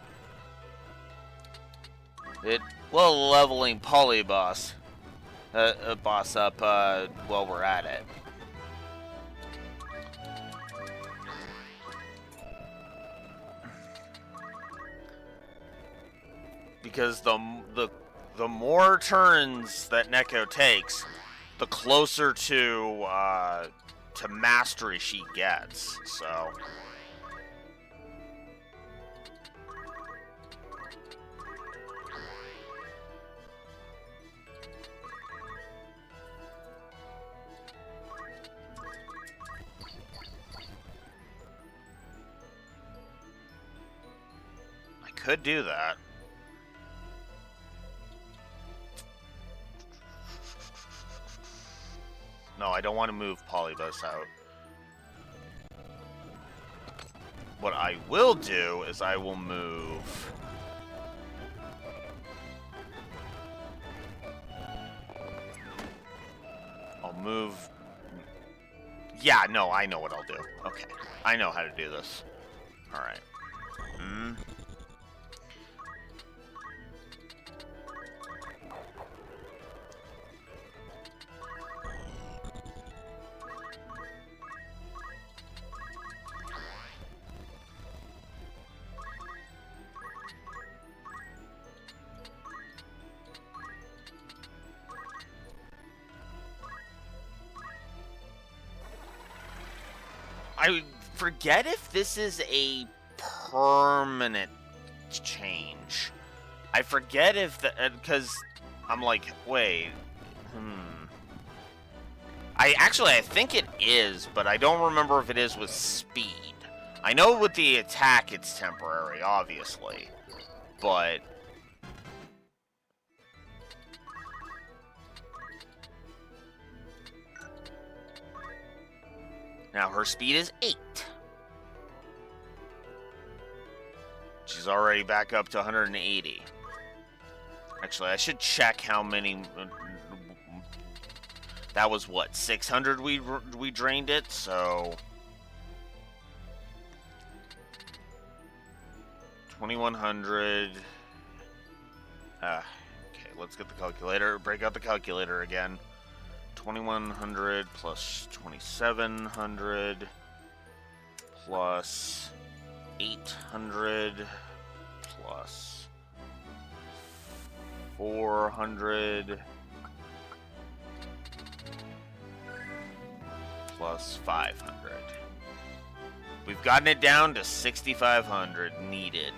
Well, leveling Polyboss boss up while we're at it. Because the more turns that Neko takes, the closer to mastery she gets. So I could do that. No, I don't want to move Polybus out. What I will do is I will move... I'll move... Yeah, no, I know what I'll do. Okay, I know how to do this. Alright. I forget if this is a permanent change. I forget if the... because I'm like, wait... I think it is, but I don't remember if it is with speed. I know with the attack it's temporary, obviously. But... now her speed is 8. She's already back up to 180. Actually, I should check how many... that was what, 600 we drained it, so... 2100... okay, let's get the calculator. Break out the calculator again. 2100 plus 2700 plus 800 plus 400 plus 500. We've gotten it down to 6,500 needed.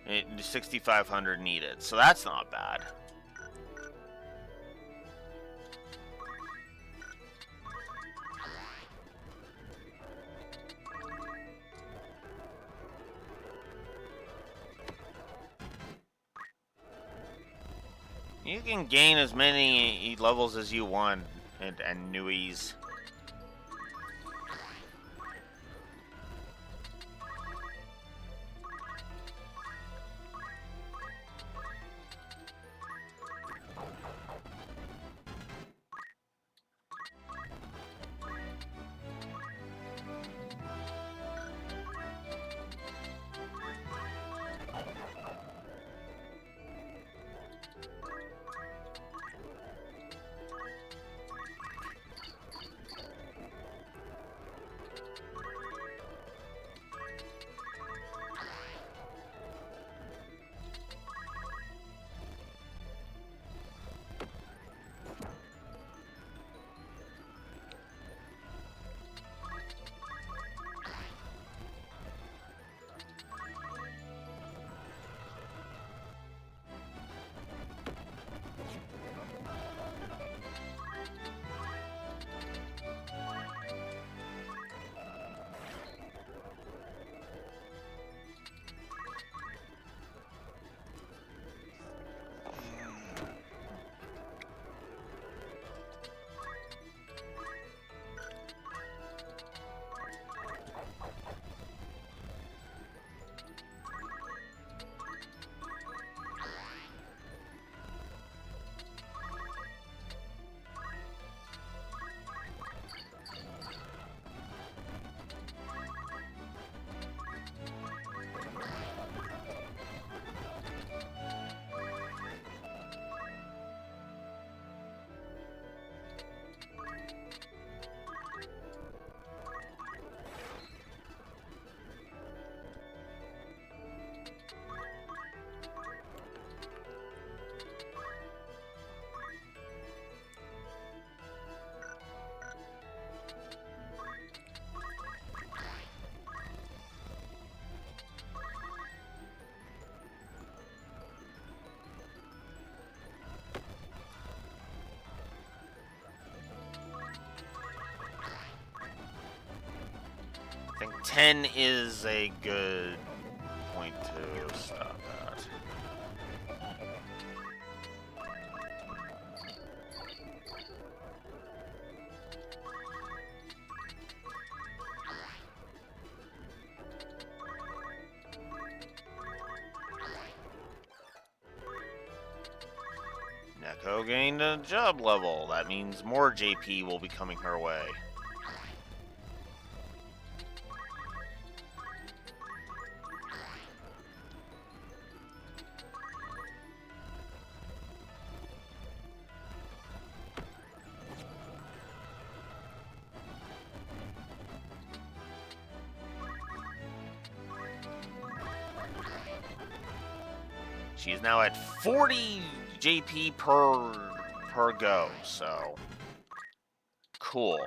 It, 6,500 needed, so that's not bad. You can gain as many levels as you want and newies. 10 is a good point to stop at. Neko gained a job level. That means more JP will be coming her way. She's now at 40 JP per go, so cool.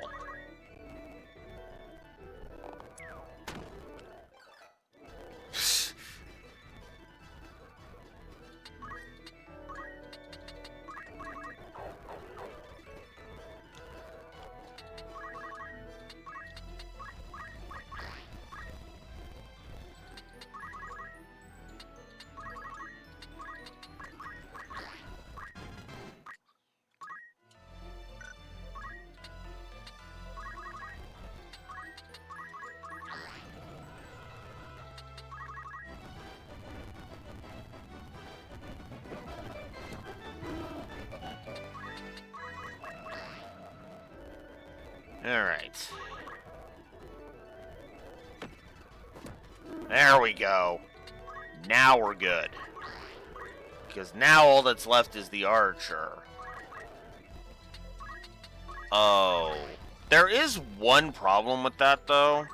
Alright. There we go. Now we're good. Because now all that's left is the archer. Oh. There is one problem with that, though.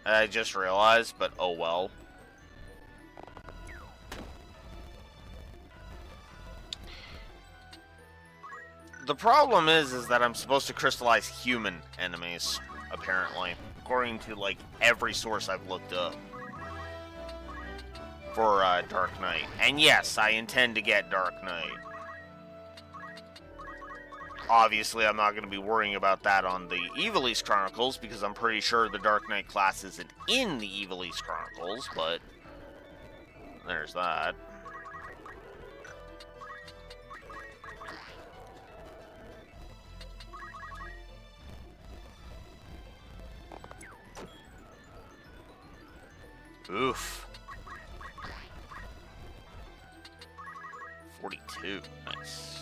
I just realized, but oh well. The problem is that I'm supposed to crystallize human enemies, apparently, according to, like, every source I've looked up for Dark Knight. And yes, I intend to get Dark Knight. Obviously, I'm not going to be worrying about that on the Ivalice Chronicles, because I'm pretty sure the Dark Knight class isn't in the Ivalice Chronicles, but there's that. Oof. 42. Nice.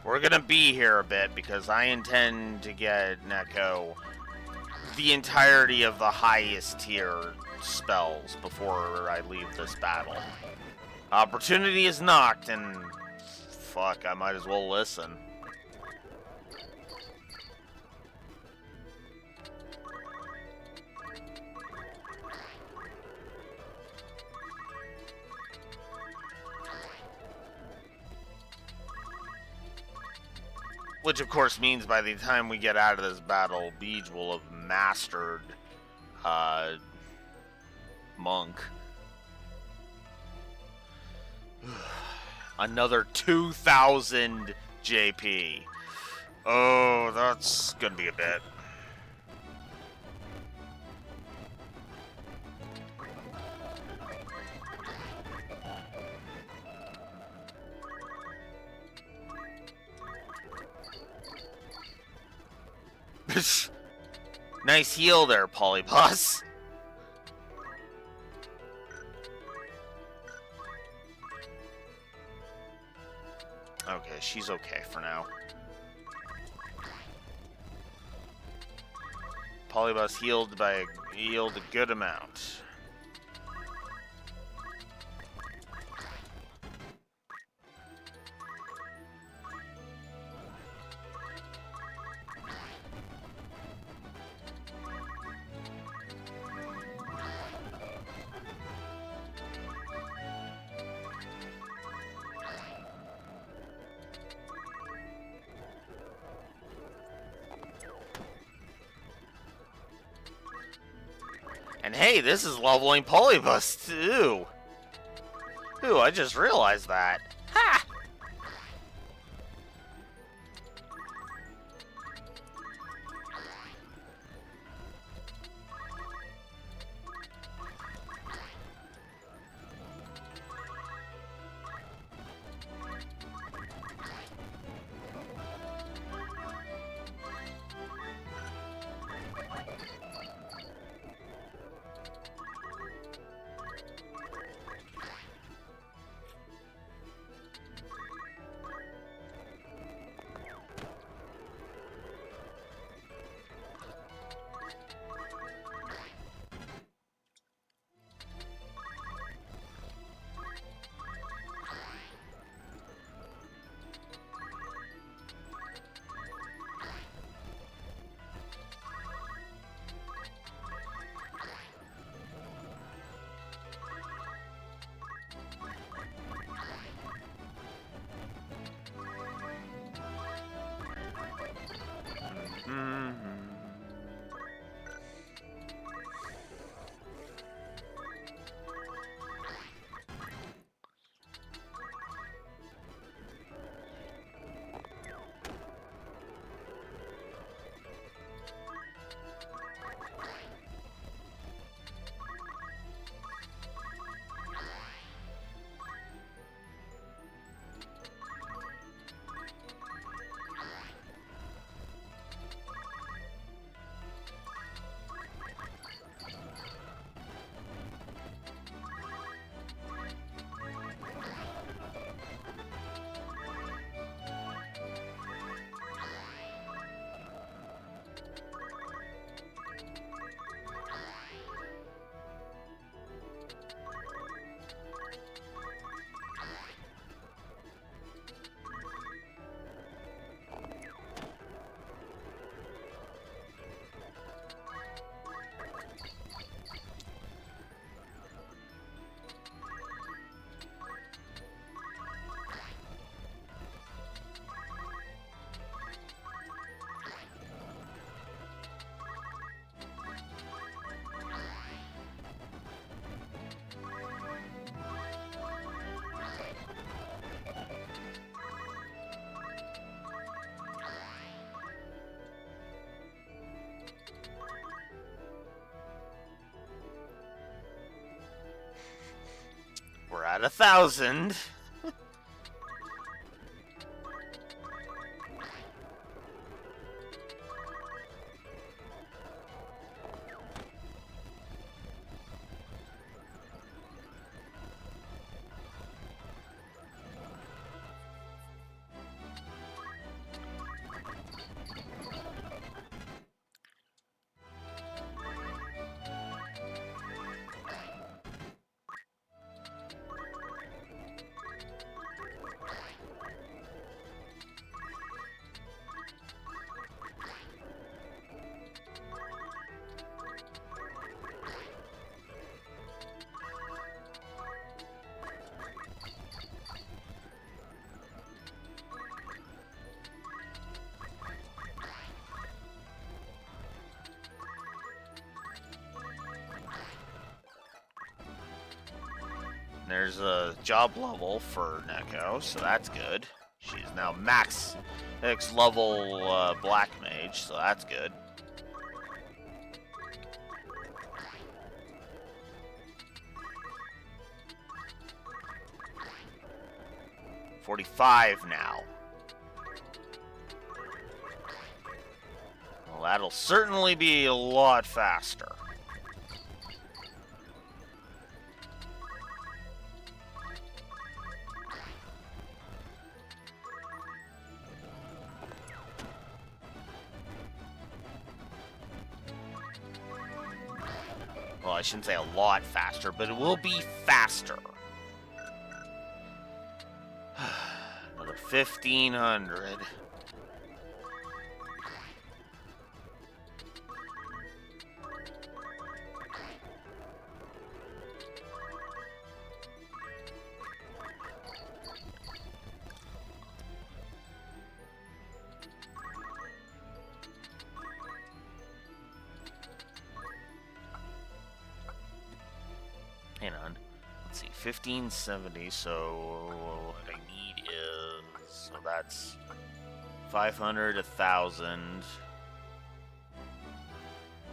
We're gonna be here a bit because I intend to get Neko the entirety of the highest tier spells before I leave this battle. Opportunity is knocked, and fuck, I might as well listen. Which, of course, means by the time we get out of this battle, Beej will have mastered Monk. Another 2,000 JP. Oh, that's gonna be a bit. Nice heal there, Polyboss. Okay, she's okay for now. Polyboss healed a good amount. And hey, this is leveling Polybus too. Ooh, I just realized that. Ha! We're at 1,000. There's a job level for Neko, so that's good. She's now max X level Black Mage, so that's good. $45 now. Well, that'll certainly be a lot faster. Well, I shouldn't say a lot faster, but it will be faster. Another 1,500. 1570, so what I need is, so that's 500, 1,000.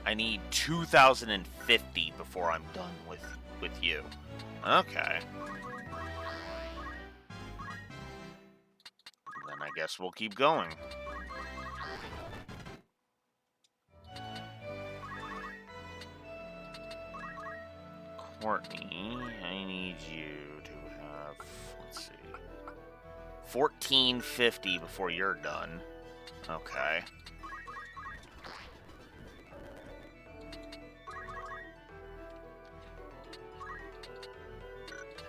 I need 2,050 before I'm done with you. Okay. Then I guess we'll keep going. Courtney, I need you to have, let's see, 1450 before you're done. Okay.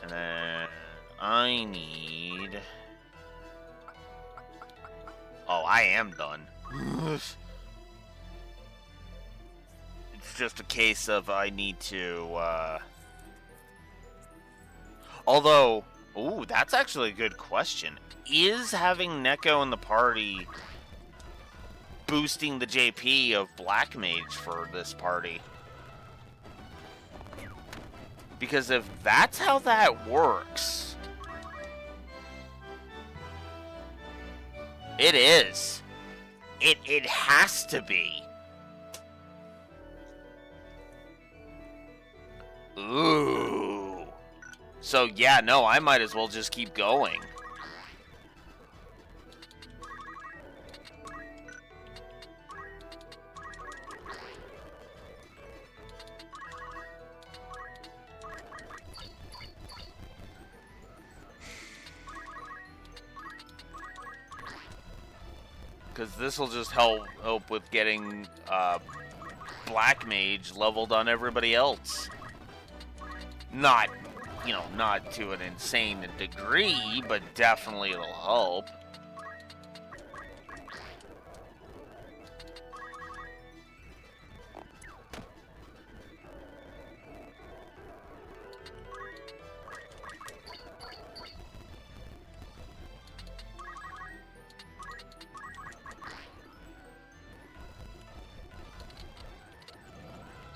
And then I need... Oh, I am done. It's just a case of I need to, Although, ooh, that's actually a good question. Is having Neko in the party boosting the JP of Black Mage for this party? Because if that's how that works... It is. It has to be. Ooh. So yeah, no, I might as well just keep going. Because this will just help with getting Black Mage leveled on everybody else. Not, you know, not to an insane degree, but definitely it'll help.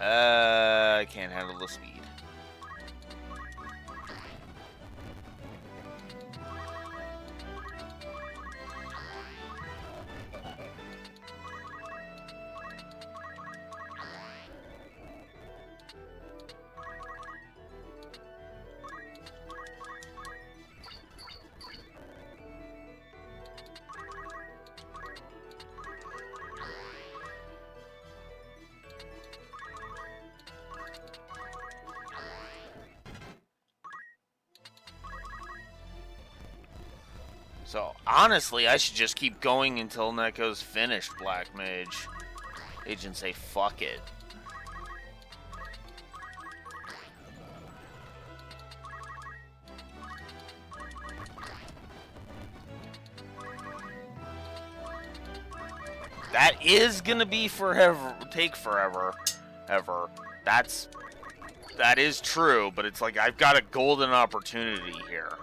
I can't handle the speed. So, honestly, I should just keep going until Neko's finished Black Mage. Agent say, fuck it. That is gonna be forever, take forever, ever. That is true, but it's like I've got a golden opportunity here.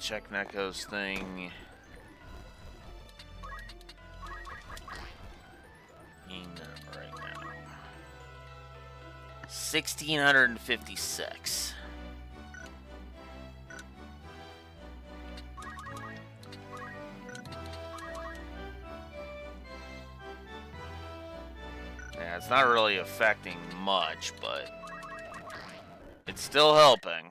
Check Neko's thing. Right now. 1,656. Yeah, it's not really affecting much, but it's still helping.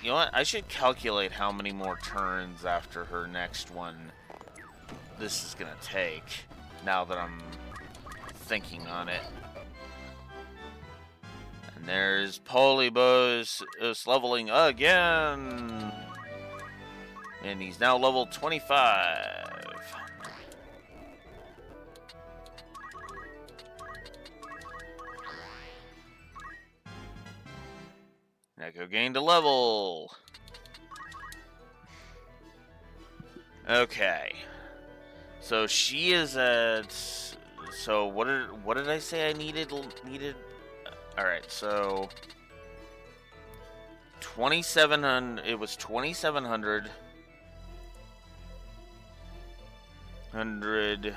know what? I should calculate how many more turns after her next one this is gonna take, now that I'm thinking on it. And there's Polybos leveling again! And he's now level 25. Neko gained a level. Okay. So she is at... So what did I say I needed? Alright, so... 2,700... It was 2,700... 100...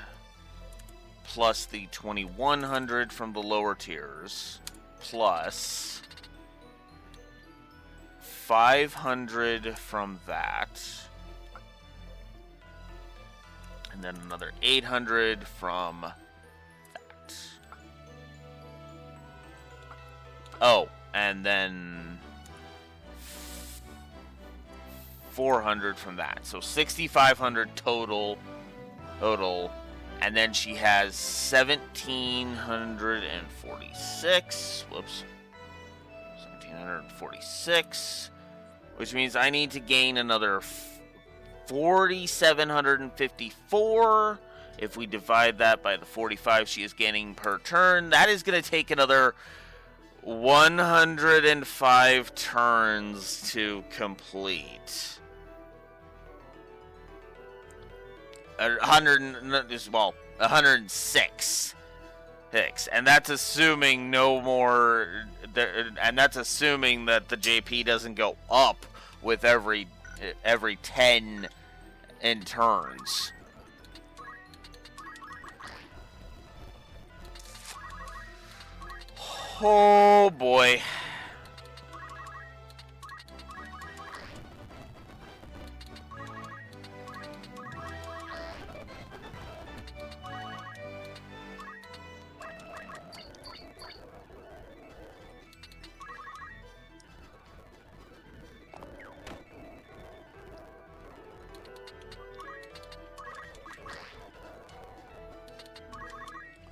Plus the 2,100 from the lower tiers. Plus... 500 from that. And then another 800 from that. Oh, and then 400 from that. So 6,500 total. And then she has 1,746. Whoops. 1,746. Which means I need to gain another 4,754. If we divide that by the 45 she is gaining per turn, that is going to take another 105 turns to complete. 106. And that's assuming no more, and that's assuming that the JP doesn't go up with every 10 in turns. Oh boy.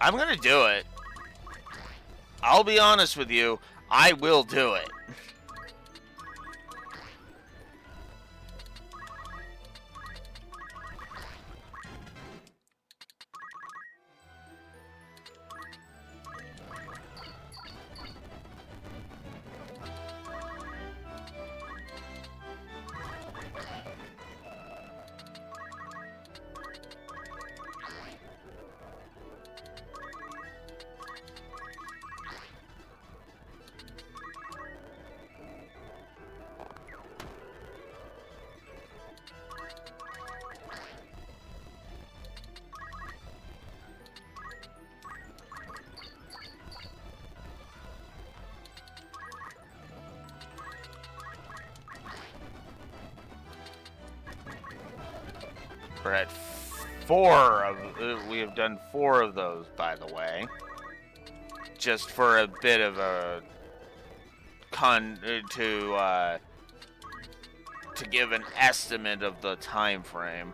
I'm gonna do it. I'll be honest with you. I will do it. We're at 4 of... we have done 4 of those, by the way. Just for a bit of a... to give an estimate of the time frame.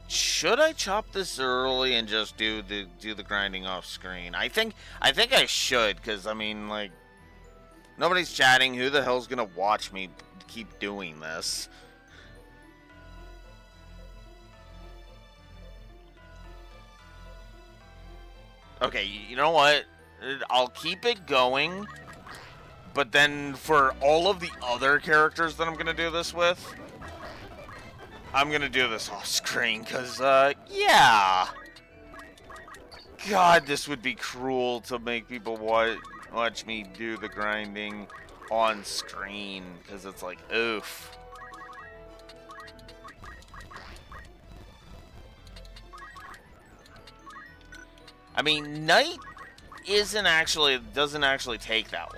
Should I chop this early and just do the grinding off screen? I think I should, because I mean, like, nobody's chatting. Who the hell's gonna watch me keep doing this? Okay, you know what? I'll keep it going, but then for all of the other characters that I'm gonna do this with, I'm gonna do this off screen, because, yeah. God, this would be cruel to make people watch me do the grinding on screen, because it's like, oof. I mean, night doesn't actually take that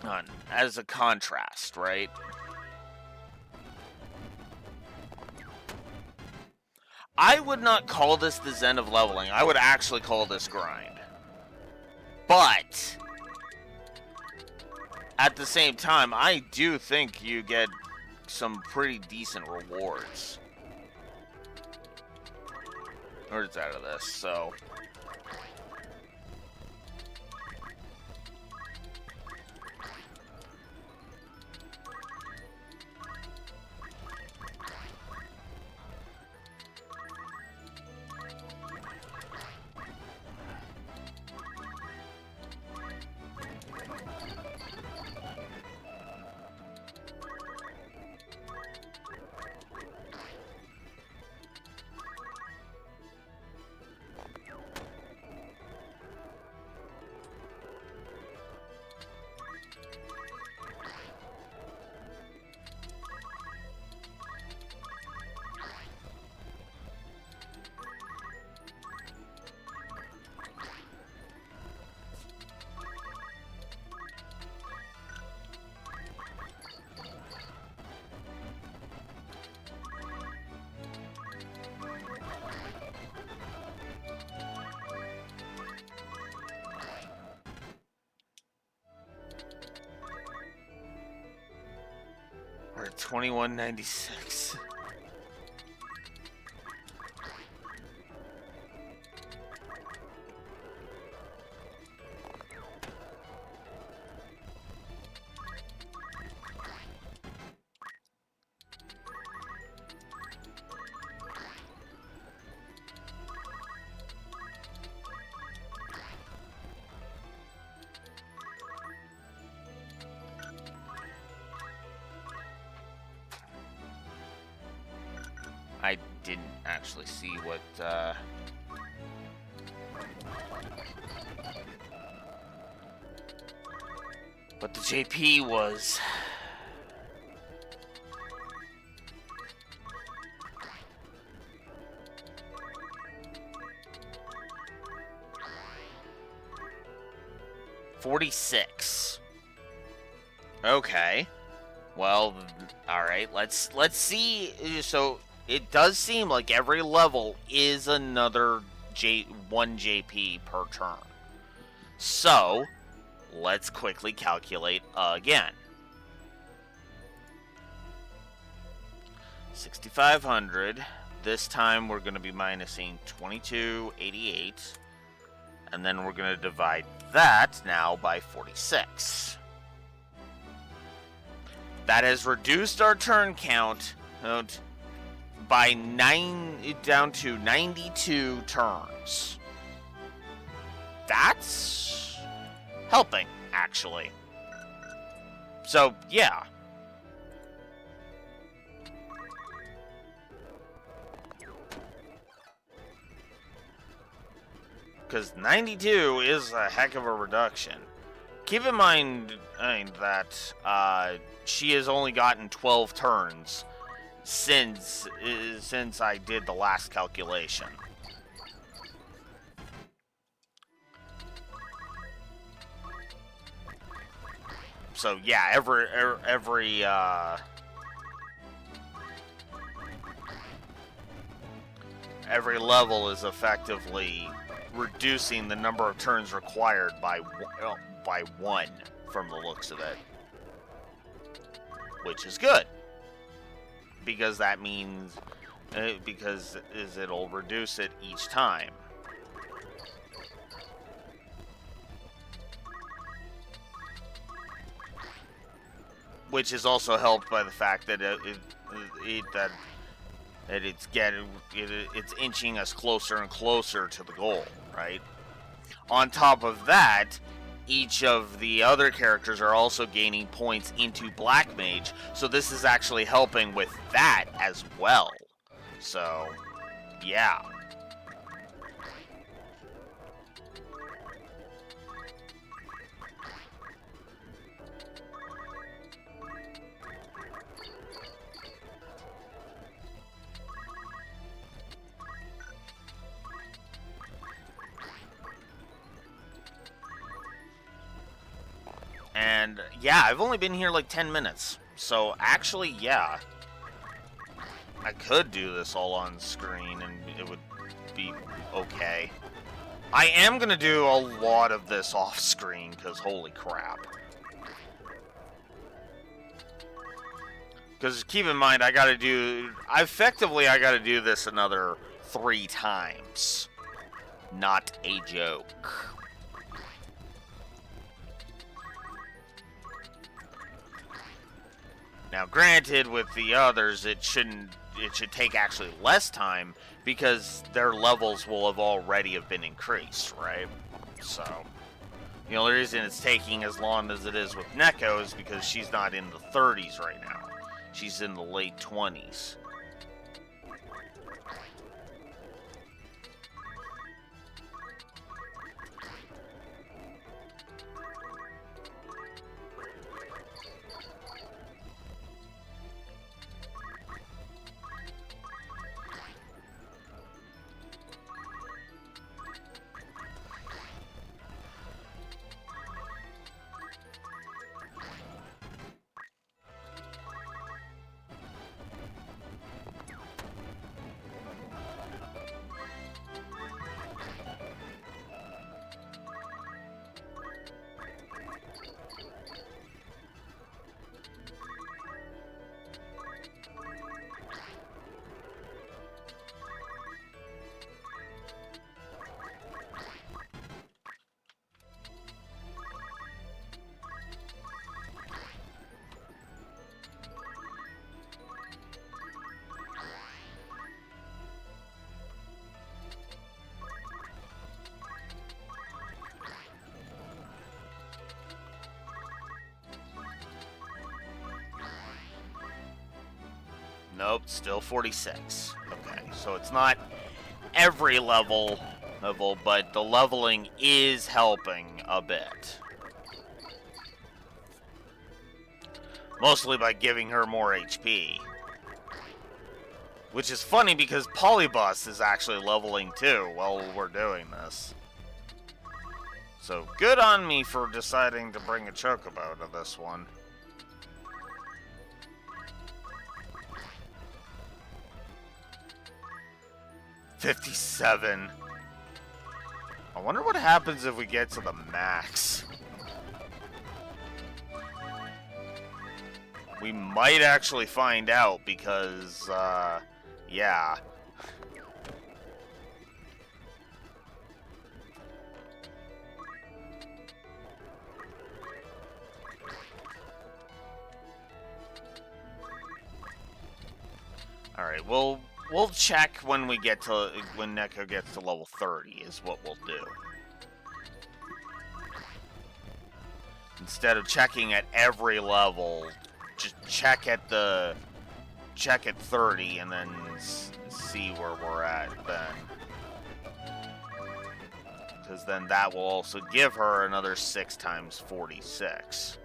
long. As a contrast, right? I would not call this the Zen of leveling. I would actually call this grind. But at the same time, I do think you get some pretty decent rewards. Words out of this, so. We're at 2196. I didn't actually see what, what the JP was. $46. Okay. Well, all right. Let's see. So it does seem like every level is another 1 JP per turn. So let's quickly calculate again. 6,500. This time we're going to be minusing 2288. And then we're going to divide that now by 46. That has reduced our turn count by 9 down to 92 turns. That's helping, actually. So, yeah. Because 92 is a heck of a reduction. Keep in mind that she has only gotten 12 turns since I did the last calculation. So yeah, every level is effectively reducing the number of turns required by 1 from the looks of it, which is good, because that means it'll reduce it each time. Which is also helped by the fact that it's inching us closer and closer to the goal, right? On top of that, each of the other characters are also gaining points into Black Mage, so this is actually helping with that as well. So, yeah. And yeah, I've only been here like 10 minutes. So actually, yeah. I could do this all on screen and it would be okay. I am gonna do a lot of this off screen because holy crap. Because keep in mind, I gotta do this another 3 times. Not a joke. Now, granted, with the others, it should take actually less time because their levels will have already been increased, right? So, the only reason it's taking as long as it is with Neko is because she's not in the 30s right now. She's in the late 20s. Nope, still 46. Okay, so it's not every level, but the leveling is helping a bit. Mostly by giving her more HP. Which is funny because Polybus is actually leveling too while we're doing this. So good on me for deciding to bring a Chocobo to this one. $57. I wonder what happens if we get to the max. We might actually find out because, yeah. Alright, we'll check when we get to, when Neko gets to level 30 is what we'll do. Instead of checking at every level, just check at 30 and then see where we're at then. Because then that will also give her another 6 times 46.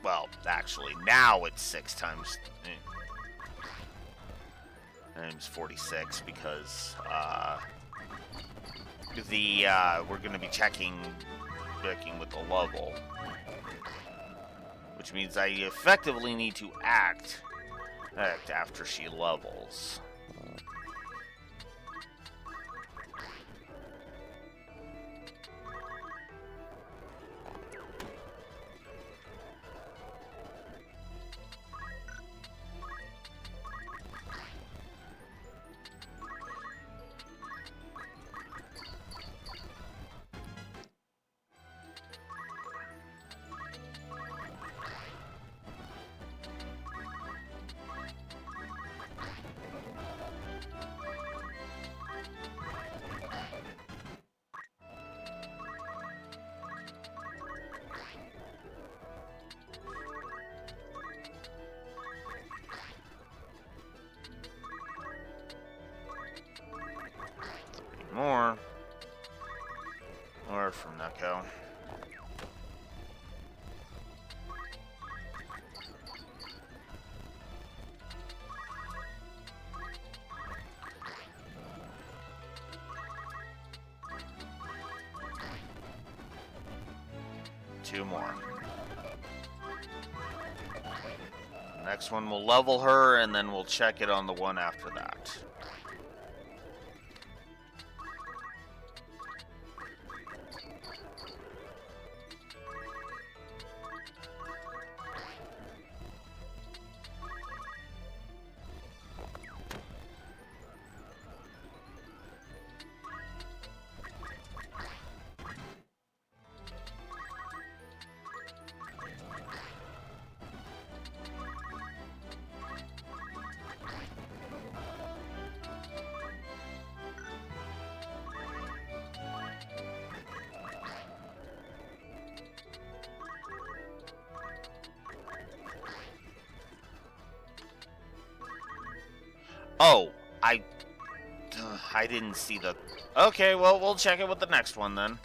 Well, actually, now it's 6 times 46 because we're going to be checking with the level, which means I effectively need to act after she levels. 2 more. Next one will level her, and then we'll check it on the one after that. Oh, I didn't see the... Okay, well, we'll check it with the next one then.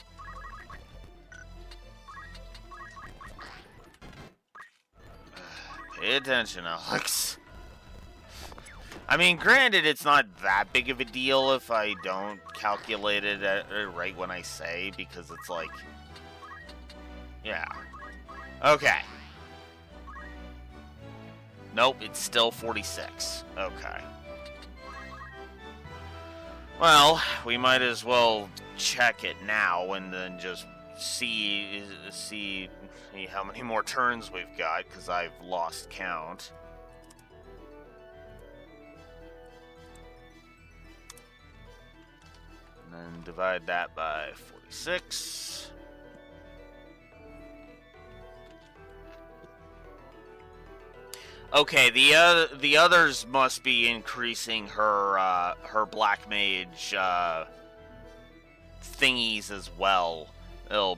Pay attention, Alex. I mean, granted, it's not that big of a deal if I don't calculate it right when I say, because it's like... Yeah. Okay. Nope, it's still 46. Okay. Well, we might as well check it now and then just see how many more turns we've got, because I've lost count. And then divide that by 46. Okay, the others must be increasing her black mage thingies as well,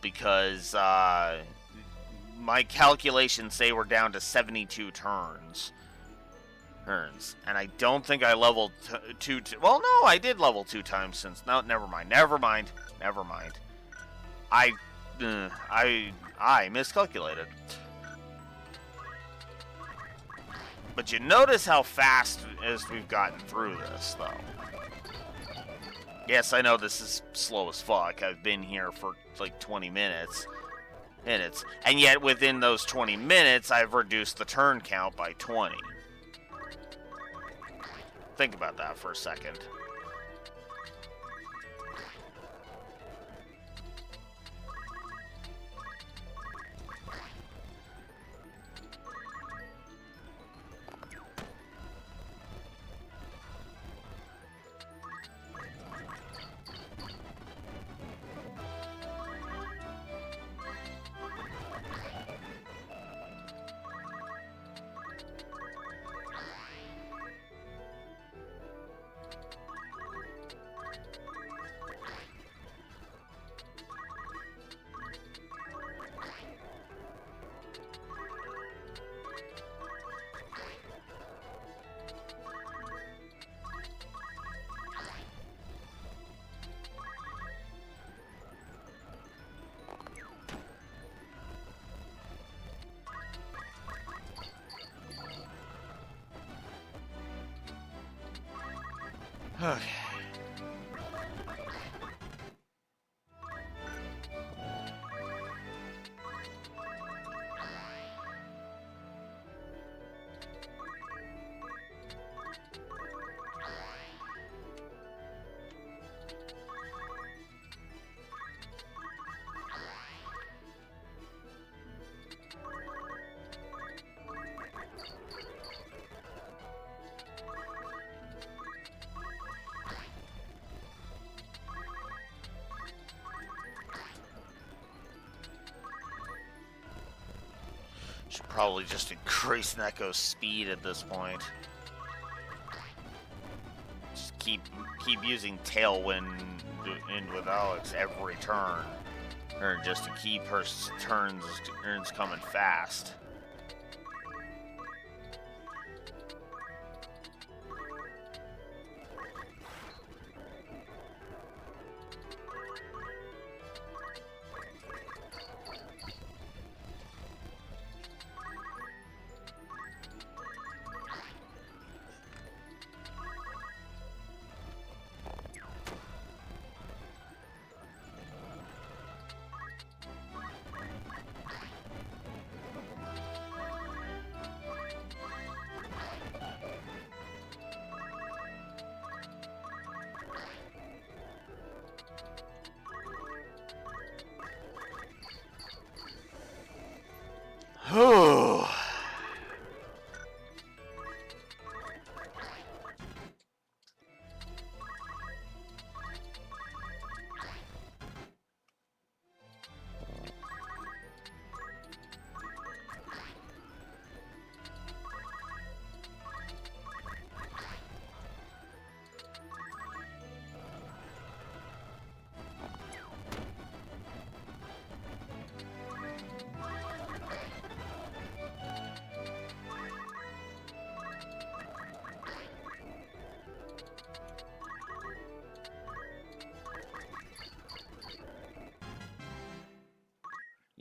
because my calculations say we're down to 72 turns, and I don't think I leveled well, no, I did level 2 times since. No, never mind. I miscalculated. But you notice how fast as we've gotten through this, though. Yes, I know this is slow as fuck. I've been here for like 20 minutes. And yet within those 20 minutes, I've reduced the turn count by 20. Think about that for a second. Okay. Should probably just increase Neko's speed at this point. Just keep using Tailwind with Alex every turn, or just to keep her turns coming fast.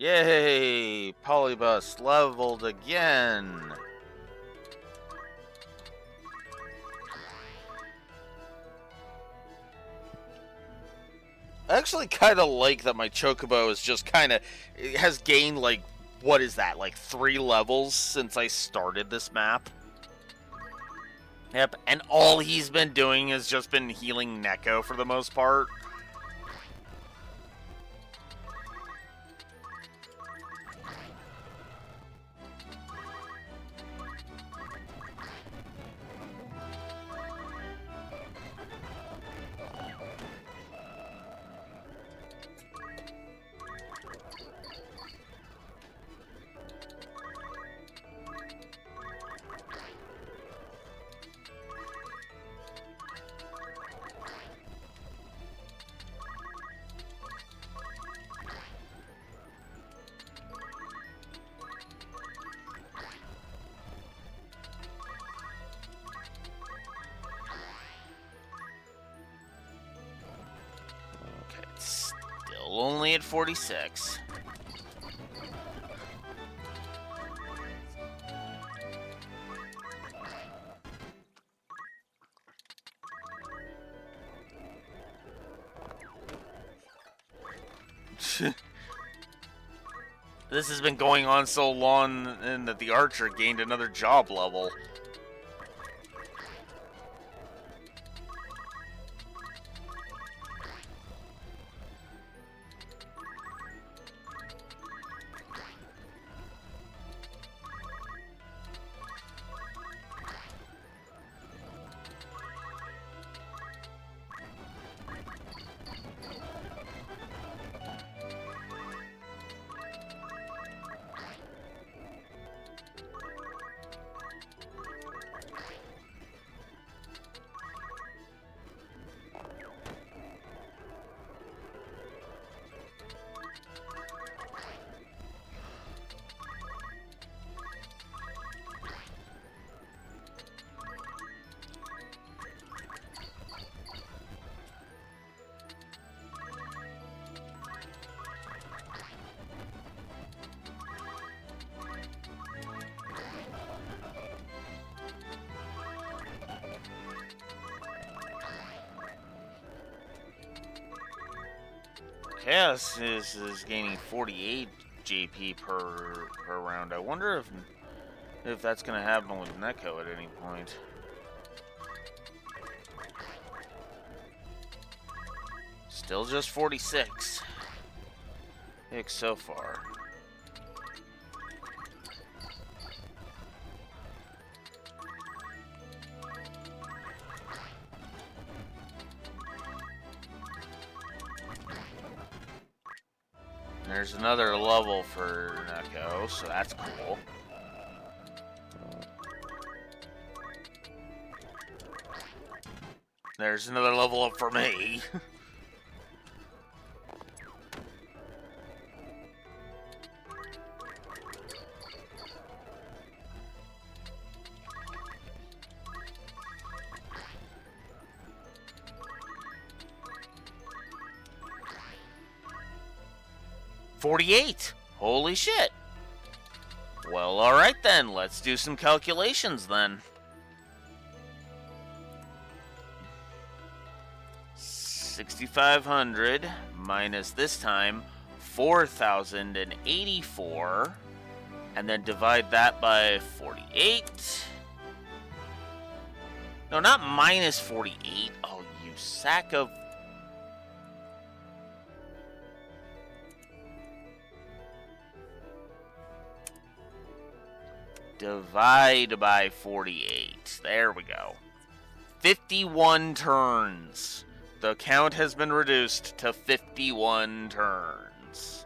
Yay! Polybus leveled again. I actually kind of like that my Chocobo is just kind of... It has gained, like, what is that? Like 3 levels since I started this map. Yep, and all he's been doing has just been healing Neko for the most part. Only at 46. This has been going on so long and that the archer gained another job level. Chaos is gaining 48 JP per round. I wonder if that's gonna happen with Neko at any point. Still just 46. Ick so far. There's another level for Neko, so that's cool. There's another level up for me. $48. Holy shit. Well, alright then. Let's do some calculations then. 6,500 minus this time 4,084, and then divide that by 48. No, not minus 48. Oh, you sack of... Divide by 48. There we go. 51 turns. The count has been reduced to 51 turns.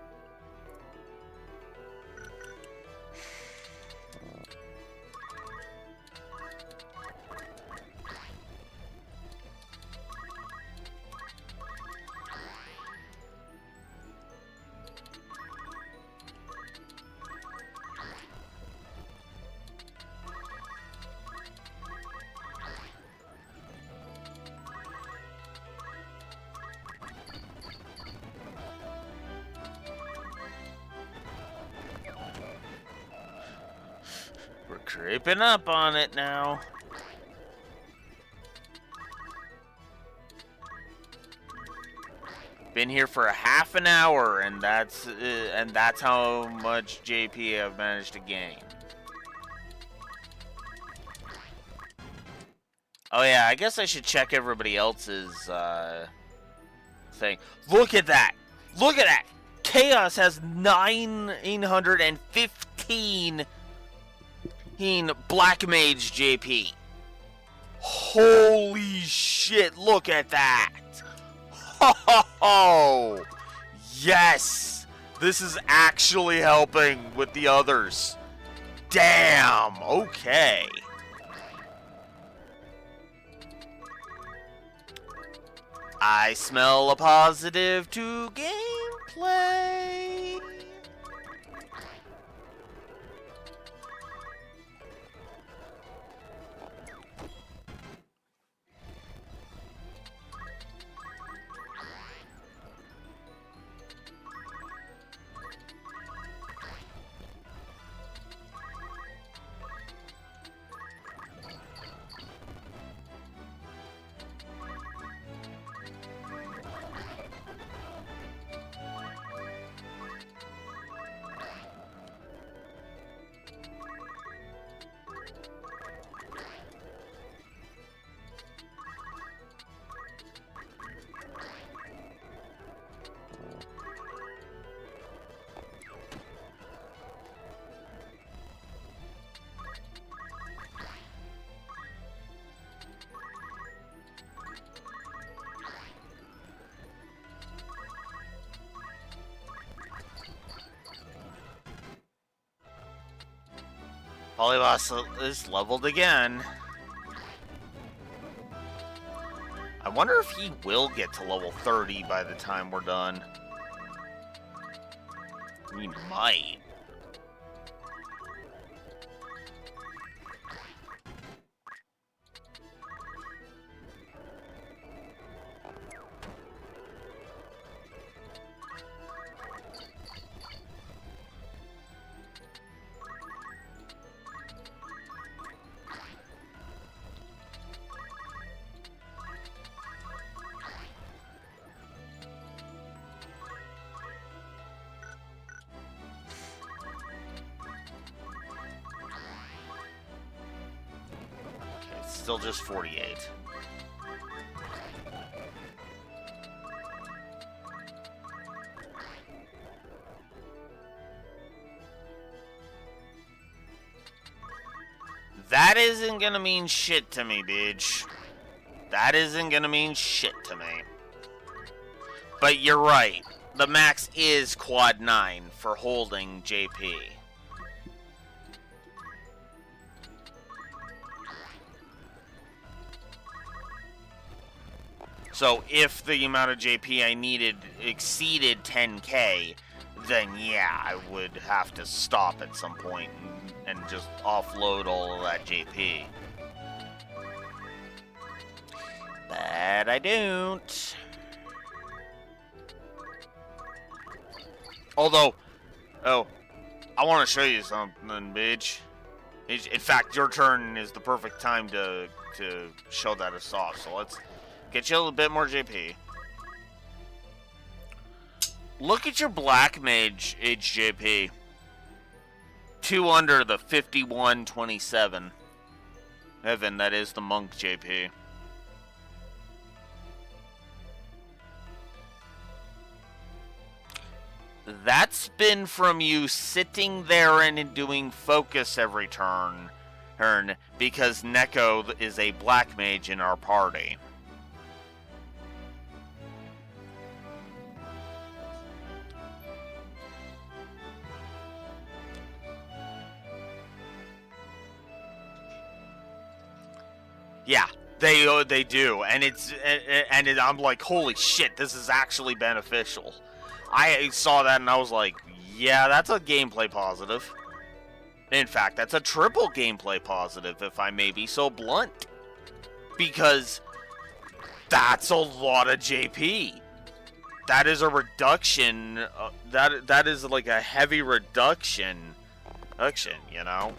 Creeping up on it now. Been here for a half an hour, and that's how much JP I've managed to gain. Oh yeah, I guess I should check everybody else's thing. Look at that! Look at that! Chaos has 915 Black Mage JP. Holy shit, look at that! Ho ho ho! Yes! This is actually helping with the others. Damn! Okay. I smell a positive to gameplay. Polyboss is leveled again. I wonder if he will get to level 30 by the time we're done. He might. Still just 48. That isn't gonna mean shit to me, bitch. That isn't gonna mean shit to me. But you're right. The max is quad 9 for holding JP. So if the amount of JP I needed exceeded 10k, then yeah, I would have to stop at some point and just offload all of that JP. But I don't. Although, oh, I want to show you something, bitch. In fact, your turn is the perfect time to show that us off. So let's get you a little bit more JP. Look at your Black Mage HJP. 2 under the 5127. Evan, that is the Monk JP. That's been from you sitting there and doing focus every turn because Neko is a Black Mage in our party. Yeah, they do, and I'm like, holy shit, this is actually beneficial. I saw that and I was like, yeah, that's a gameplay positive. In fact, that's a triple gameplay positive, if I may be so blunt. Because that's a lot of JP. That is a reduction. That is like a heavy reduction, you know?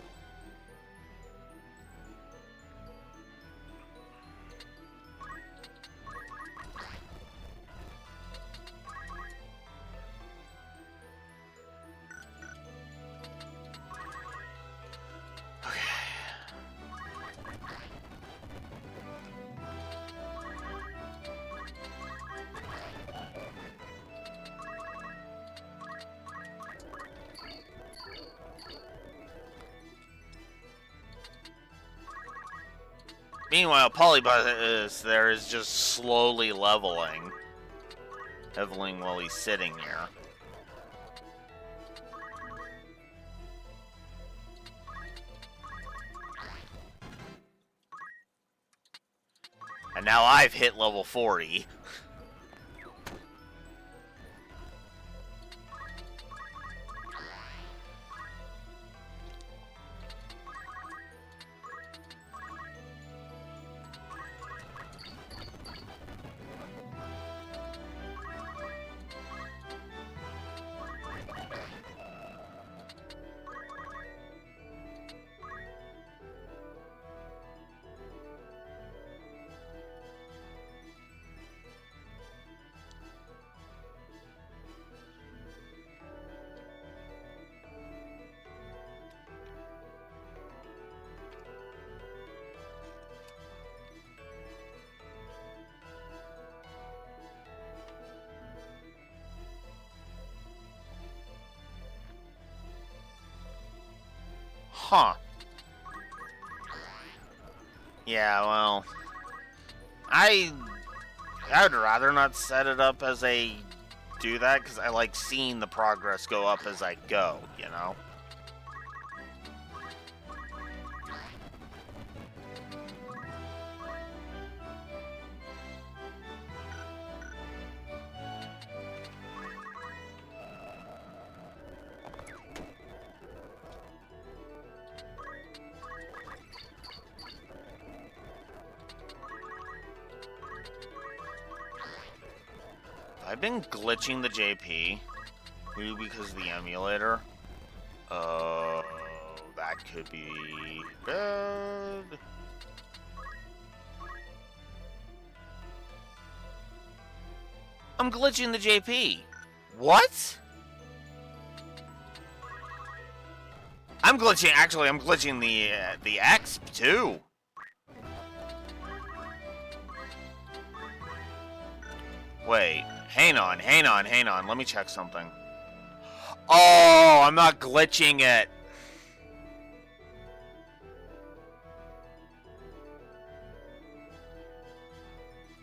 Meanwhile, Polybus there is just slowly leveling while he's sitting here. And now I've hit level 40. Huh. Yeah, well, I would rather not set it up as a do that, because I like seeing the progress go up as I go, you know? I've been glitching the JP, maybe because of the emulator. That could be bad. I'm glitching the JP. What? I'm glitching the X too. Wait, hang on. Let me check something. Oh, I'm not glitching it.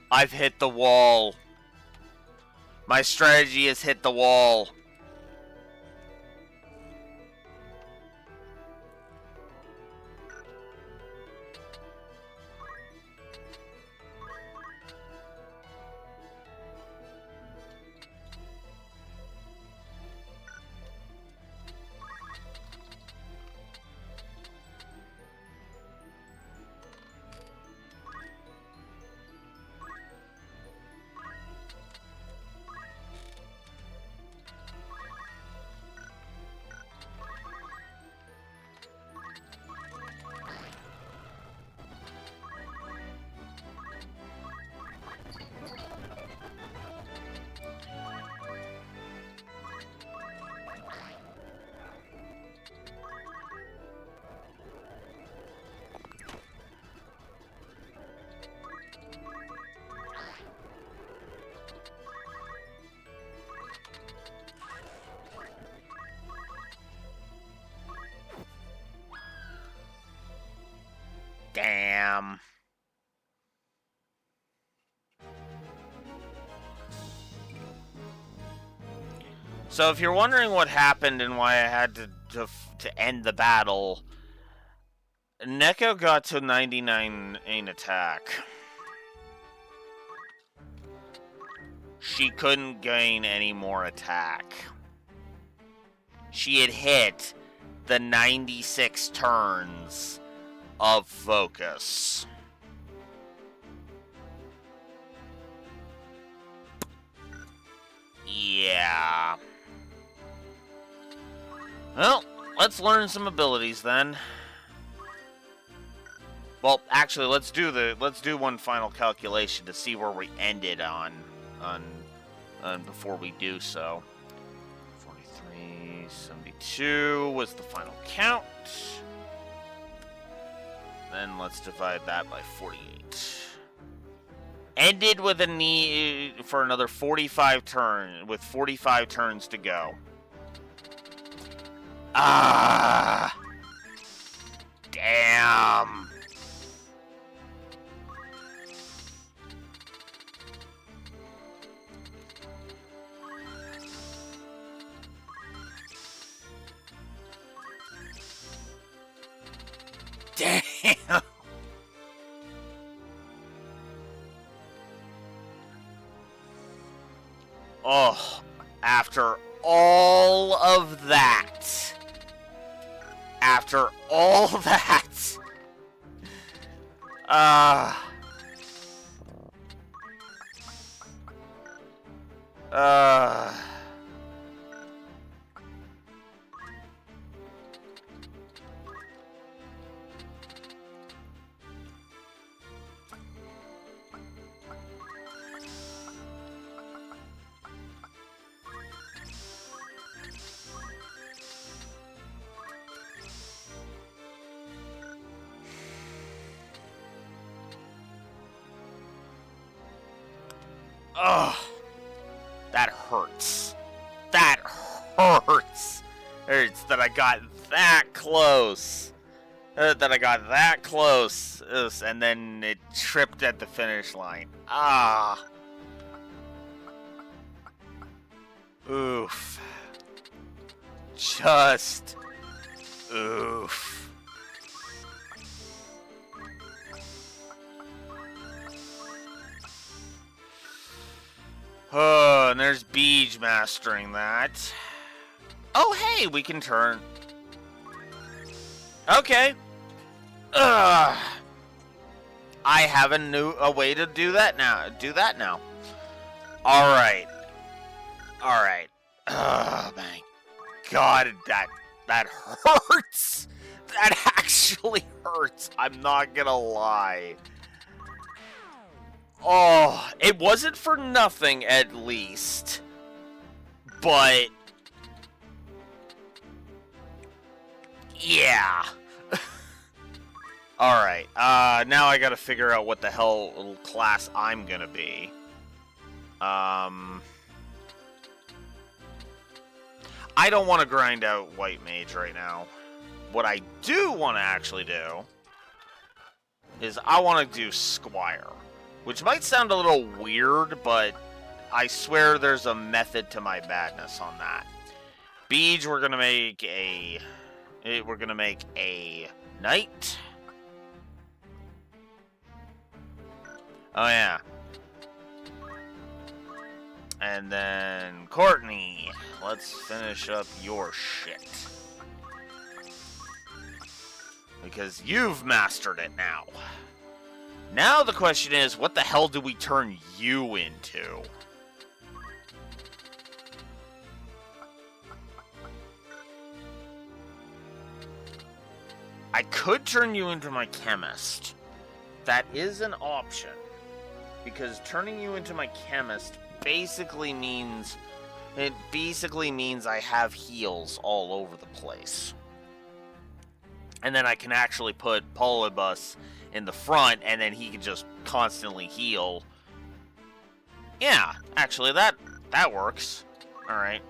I've hit the wall. My strategy has hit the wall. Damn. So if you're wondering what happened and why I had to end the battle, Neko got to 99 in attack. She couldn't gain any more attack. She had hit the 96 turns of focus. Yeah. Well, let's learn some abilities then. Well, actually, let's do one final calculation to see where we ended on before we do so. 43, 72 was the final count. Then let's divide that by 48. Ended with a need for another 45 with 45 turns to go. Ah! Damn! After all that. Uh... Ugh. That hurts. That hurts. Hurts that I got that close. That I got that close. And then it tripped at the finish line. Ah. Oof. Just. Oof. Oh, and there's Beej mastering that. Oh, hey, we can turn. Okay. I have a way to do that now. All right. Oh my God, that hurts. That actually hurts. I'm not gonna lie. Oh, it wasn't for nothing, at least. But yeah. Alright, now I gotta figure out what the hell class I'm gonna be. I don't want to grind out White Mage right now. What I do want to actually do is I want to do Squire. Which might sound a little weird, but I swear there's a method to my madness on that. Beej, we're gonna make a knight. Oh yeah. And then Courtney, let's finish up your shit. Because you've mastered it now. Now the question is, what the hell do we turn you into? I could turn you into my chemist. That is an option. Because turning you into my chemist basically means I have heals all over the place. And then I can actually put Polybus in the front, and then he can just constantly heal. Yeah, actually, that works. Alright.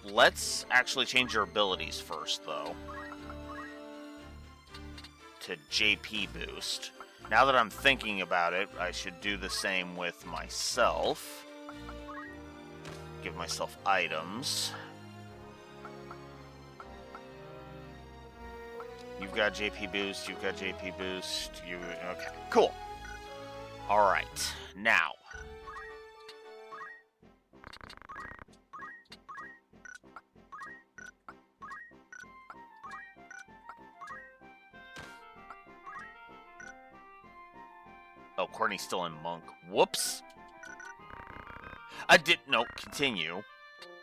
Let's actually change your abilities first, though. To JP boost. Now that I'm thinking about it, I should do the same with myself. Give myself items. You've got JP boost, you've got JP boost, okay, cool. Alright, now. Oh, Courtney's still in Monk. Whoops. No, continue.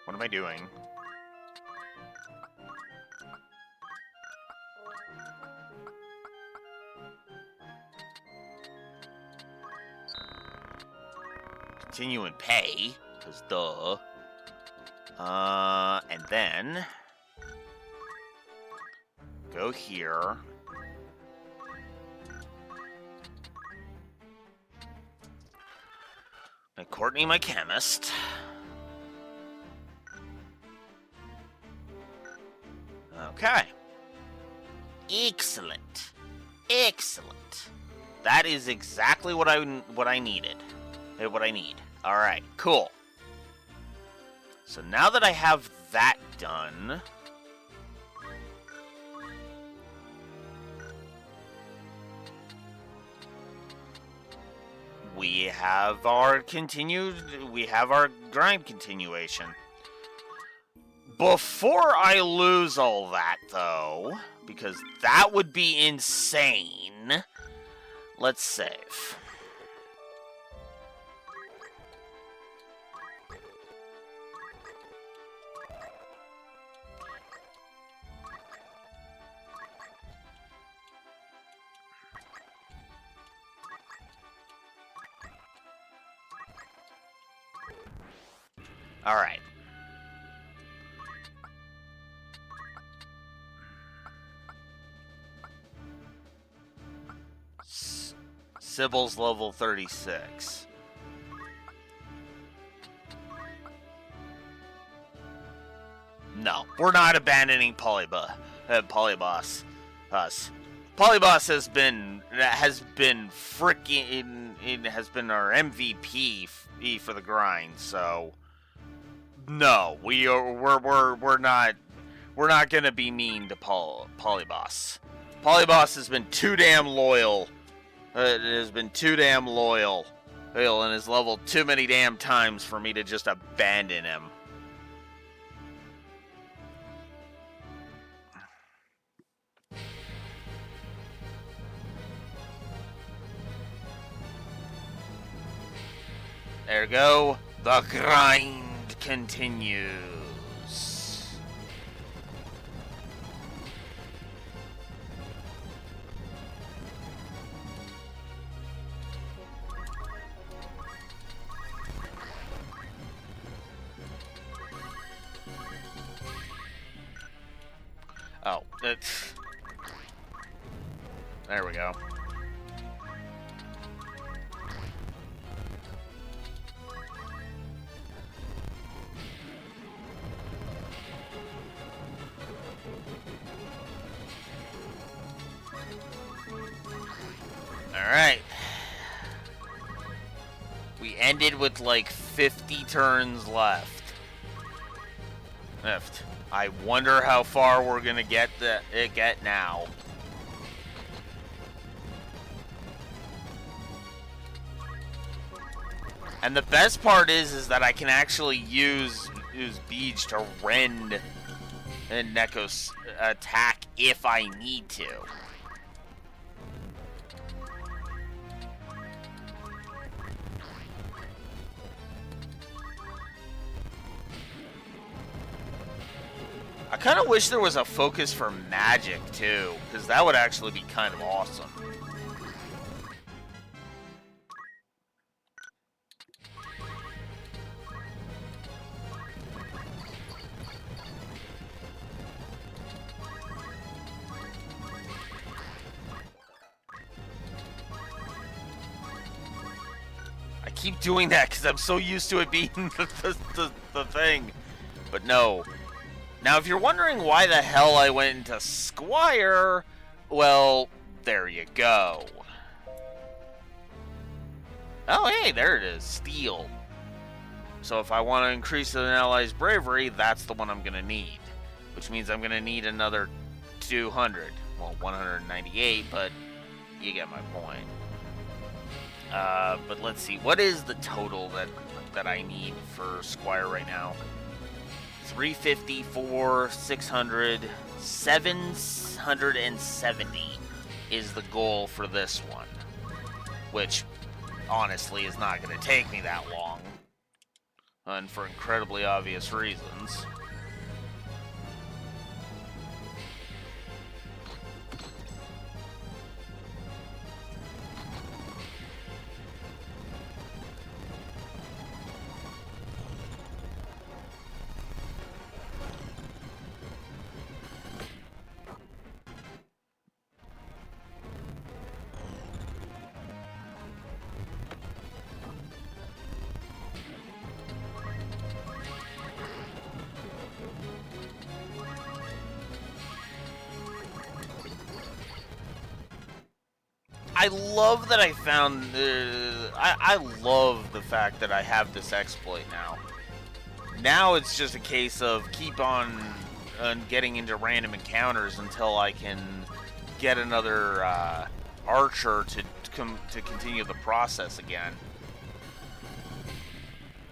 What am I doing? Continue and pay, because duh. And then go here. And Courtney, my chemist. Okay. Excellent. Excellent. That is exactly what I needed. What I need. All right, cool. So now that I have that done, we have our grind continuation. Before I lose all that, though, because that would be insane, let's save. All right. Sybil's level 36. No, we're not abandoning Polyboss. Us. Polyboss has been freaking. It has been our MVP for the grind. So no, we're not gonna be mean to Polyboss. Polyboss has been too damn loyal. It has been too damn loyal. And has leveled too many damn times for me to just abandon him. There we go. The grind continues. Oh, that's... There we go. Alright. We ended with like 50 turns left. I wonder how far we're gonna get now. And the best part is that I can actually use Beej to rend Neko's attack if I need to. I kind of wish there was a focus for magic, too, because that would actually be kind of awesome. I keep doing that because I'm so used to it being the thing. But no. Now, if you're wondering why the hell I went into Squire, well, there you go. Oh, hey, there it is. Steel. So if I want to increase an ally's bravery, that's the one I'm going to need. Which means I'm going to need another 200. Well, 198, but you get my point. But let's see. What is the total that I need for Squire right now? 354, 600, 770 is the goal for this one. Which, honestly, is not going to take me that long. And for incredibly obvious reasons. I love that I found... I love the fact that I have this exploit now. Now it's just a case of keep on getting into random encounters until I can get another archer to continue the process again.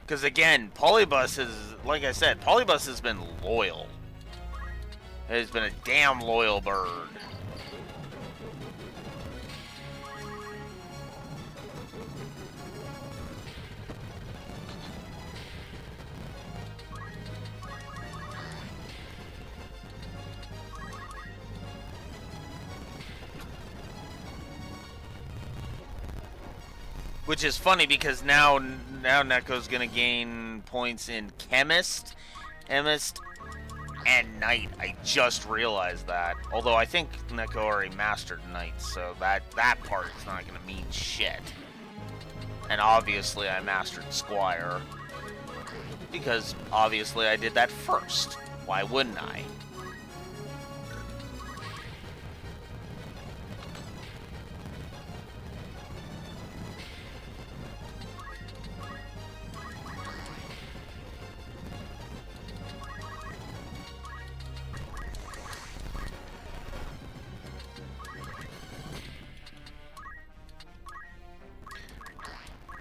Because again, Polybus is, like I said, Polybus has been loyal. It has been a damn loyal bird. Which is funny because now Neko's gonna gain points in Chemist, and Knight. I just realized that. Although I think Neko already mastered Knight, so that part is not gonna mean shit. And obviously I mastered Squire. Because obviously I did that first. Why wouldn't I?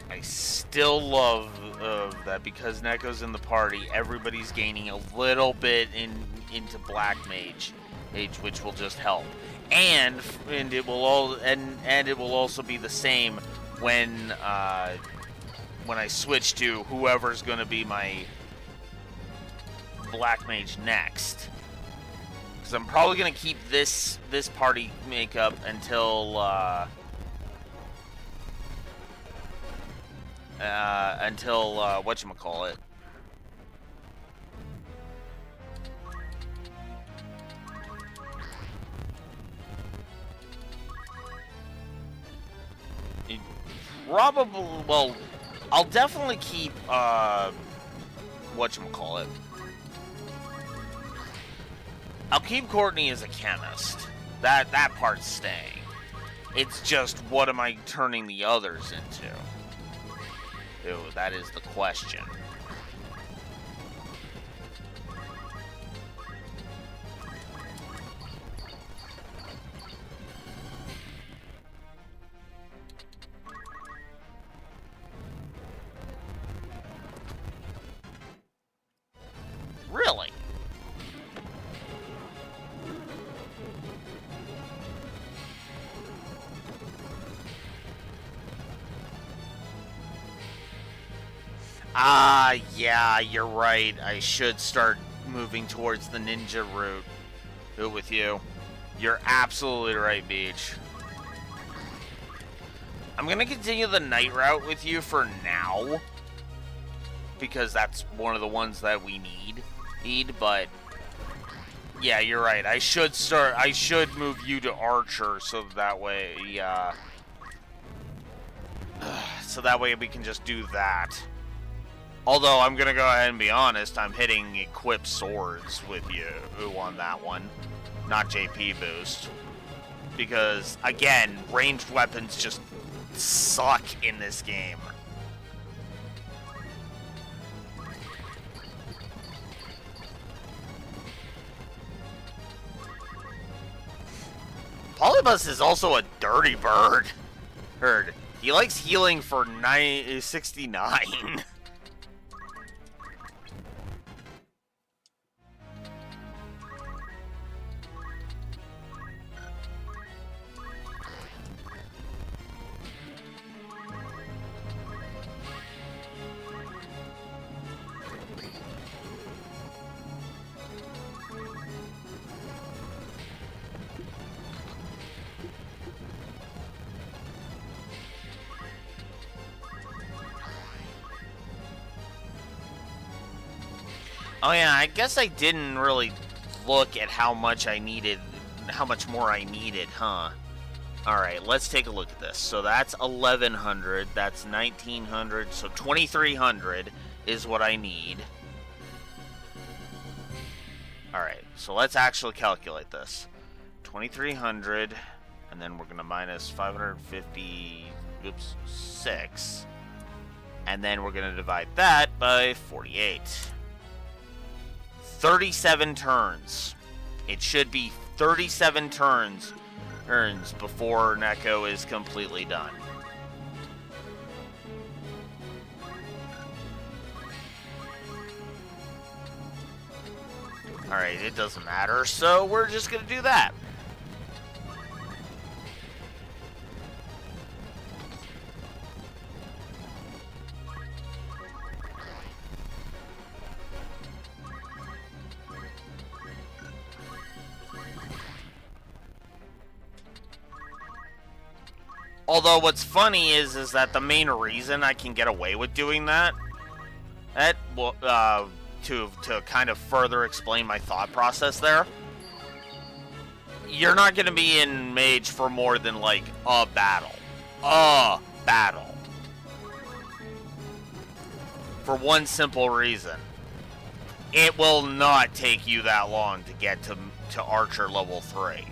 I still love that because Neko's in the party, everybody's gaining a little bit into Black Mage, which will just help. And it will also be the same when I switch to whoever's going to be my Black Mage next. Because I'm probably going to keep this party makeup until whatchamacallit. Probably, well, I'll definitely keep, whatchamacallit. I'll keep Courtney as a chemist. That part's staying. It's just, what am I turning the others into? Ew, that is the question. Really? Yeah, you're right. I should start moving towards the ninja route with you. You're absolutely right, Beach. I'm gonna continue the night route with you for now, because that's one of the ones that we need, but yeah, you're right. I should move you to Archer so that way, so that way we can just do that. Although, I'm gonna go ahead and be honest, I'm hitting equipped swords with you on that one, not JP boost. Because, again, ranged weapons just suck in this game. Polybus is also a dirty bird. He likes healing for 69. Oh yeah, I guess I didn't really look at how much more I needed, huh? Alright, let's take a look at this. So that's 1100, that's 1900, so 2300 is what I need. Alright, so let's actually calculate this. 2300, and then we're gonna minus 556, and then we're gonna divide that by 48. 37 turns. It should be 37 turns before Neko is completely done. Alright, it doesn't matter, so we're just gonna do that. Although what's funny is that the main reason I can get away with doing that, to kind of further explain my thought process there, you're not going to be in Mage for more than like a battle. For one simple reason. It will not take you that long to get to Archer level 3.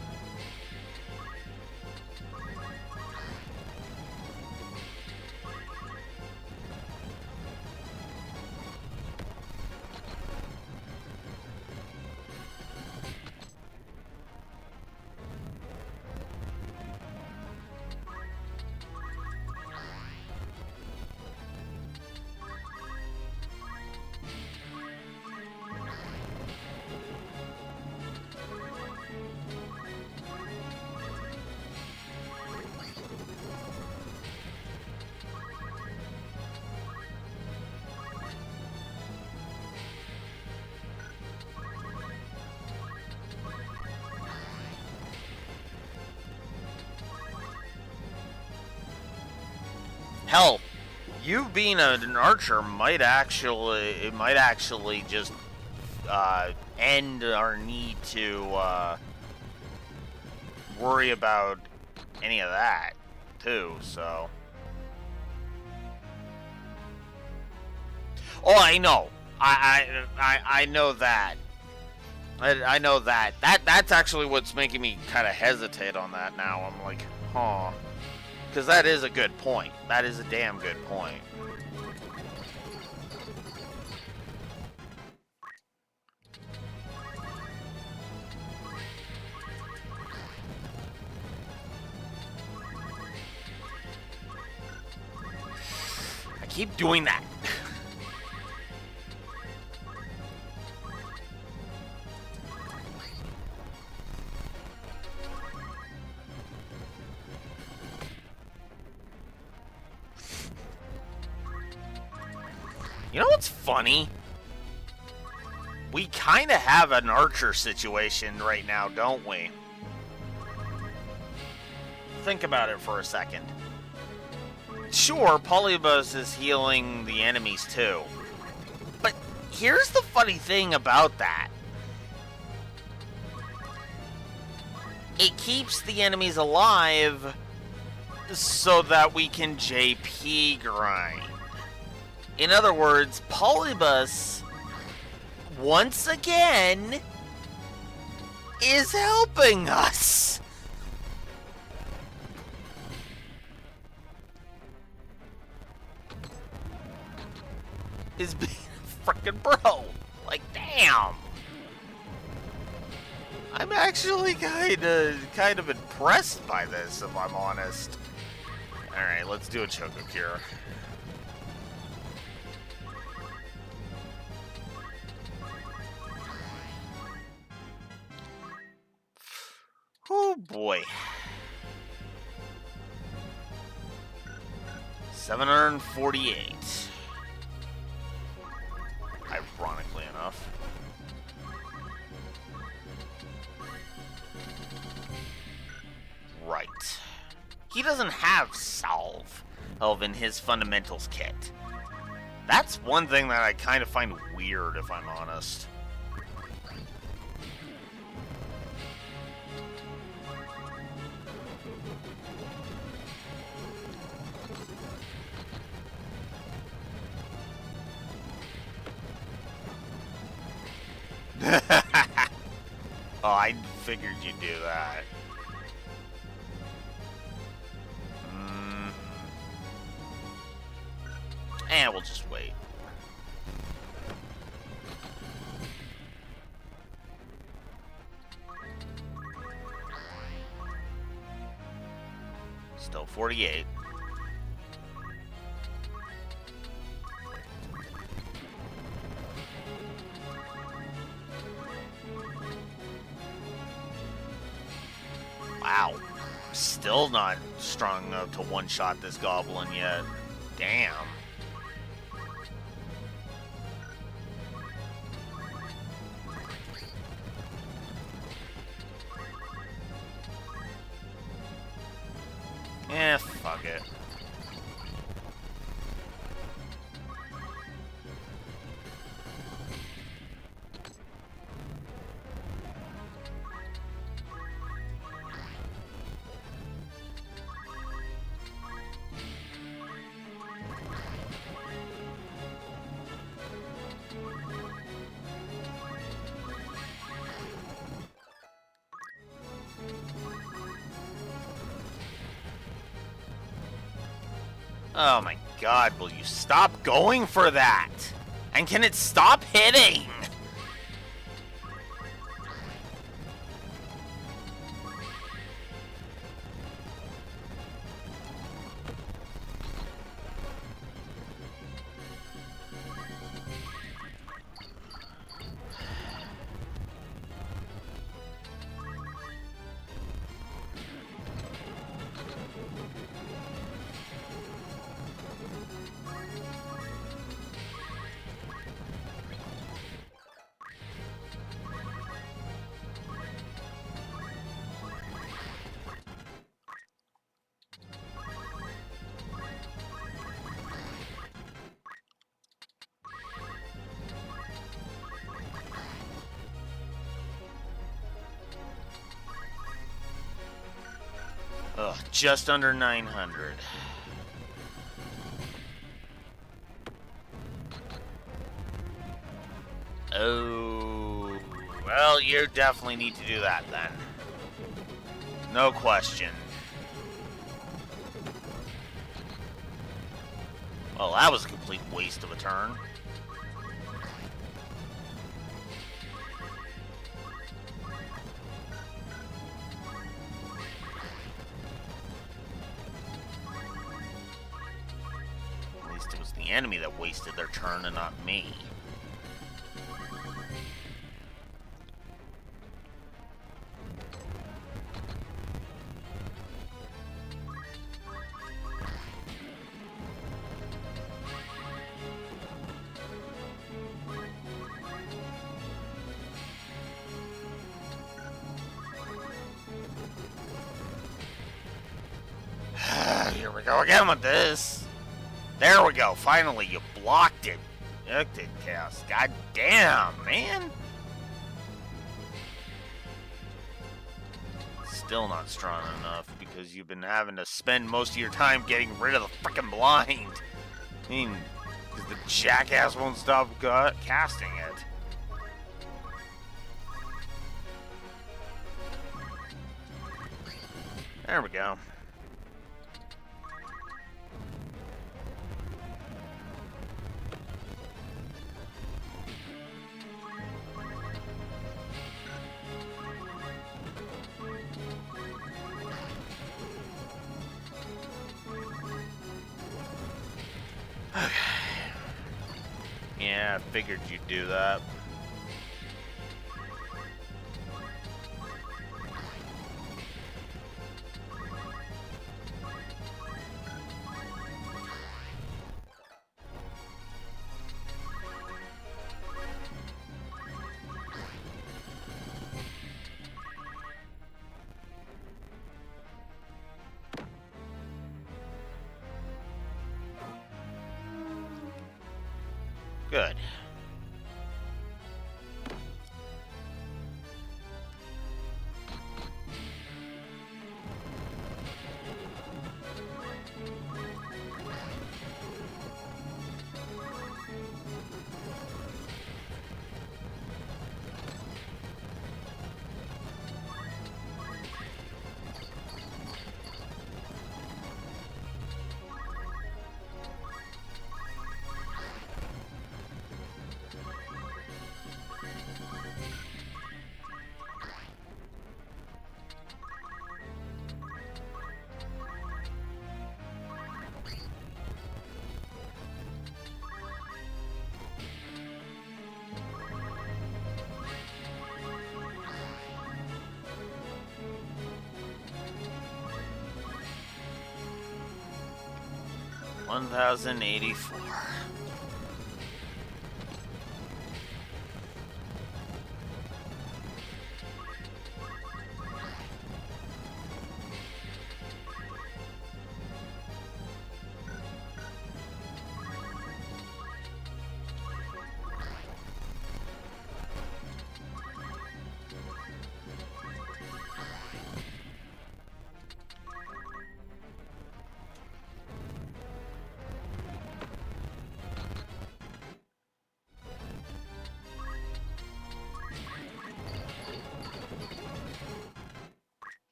Hell, you being an archer might actually just end our need to worry about any of that too. So, oh, I know, I know that. I know that. That's actually what's making me kind of hesitate on that now. I'm like, huh. Because that is a good point. That is a damn good point. I keep doing that. You know what's funny? We kind of have an archer situation right now, don't we? Think about it for a second. Sure, Polybus is healing the enemies too. But here's the funny thing about that. It keeps the enemies alive so that we can JP grind. In other words, Polybus, once again, is helping us. Is being a frickin' bro. Like, damn. I'm actually kind of impressed by this, if I'm honest. Alright, let's do a Chococure. Oh boy. 748. Ironically enough. Right. He doesn't have Salve in his fundamentals kit. That's one thing that I kind of find weird, if I'm honest. Oh, I figured you'd do that. And we'll just wait. Still 48. Wow. Still not strong enough to one-shot this goblin yet. Damn. Fuck it. Oh my god, will you stop going for that? And can it stop hitting? Ugh, just under 900. Oh, well, you definitely need to do that then. No question. Well, that was a complete waste of a turn. At least it was the enemy that wasted their turn and not me. Here we go again with this. There we go. Finally, you blocked it. Ectic cast. God damn, man. Still not strong enough because you've been having to spend most of your time getting rid of the frickin' blind. I mean, because the jackass won't stop casting it. There we go. Yeah, I figured you'd do that. Good. 1,084.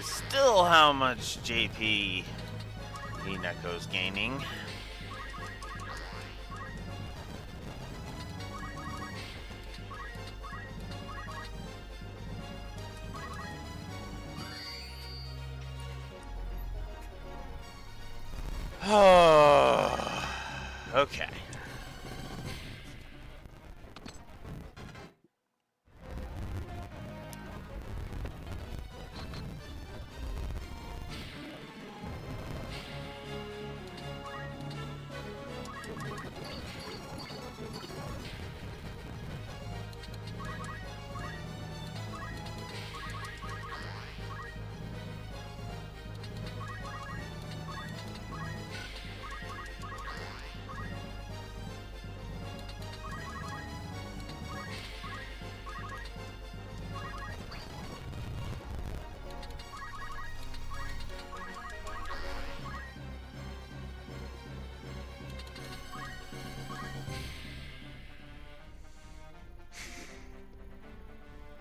Still how much JP Neko's gaining. Oh, okay.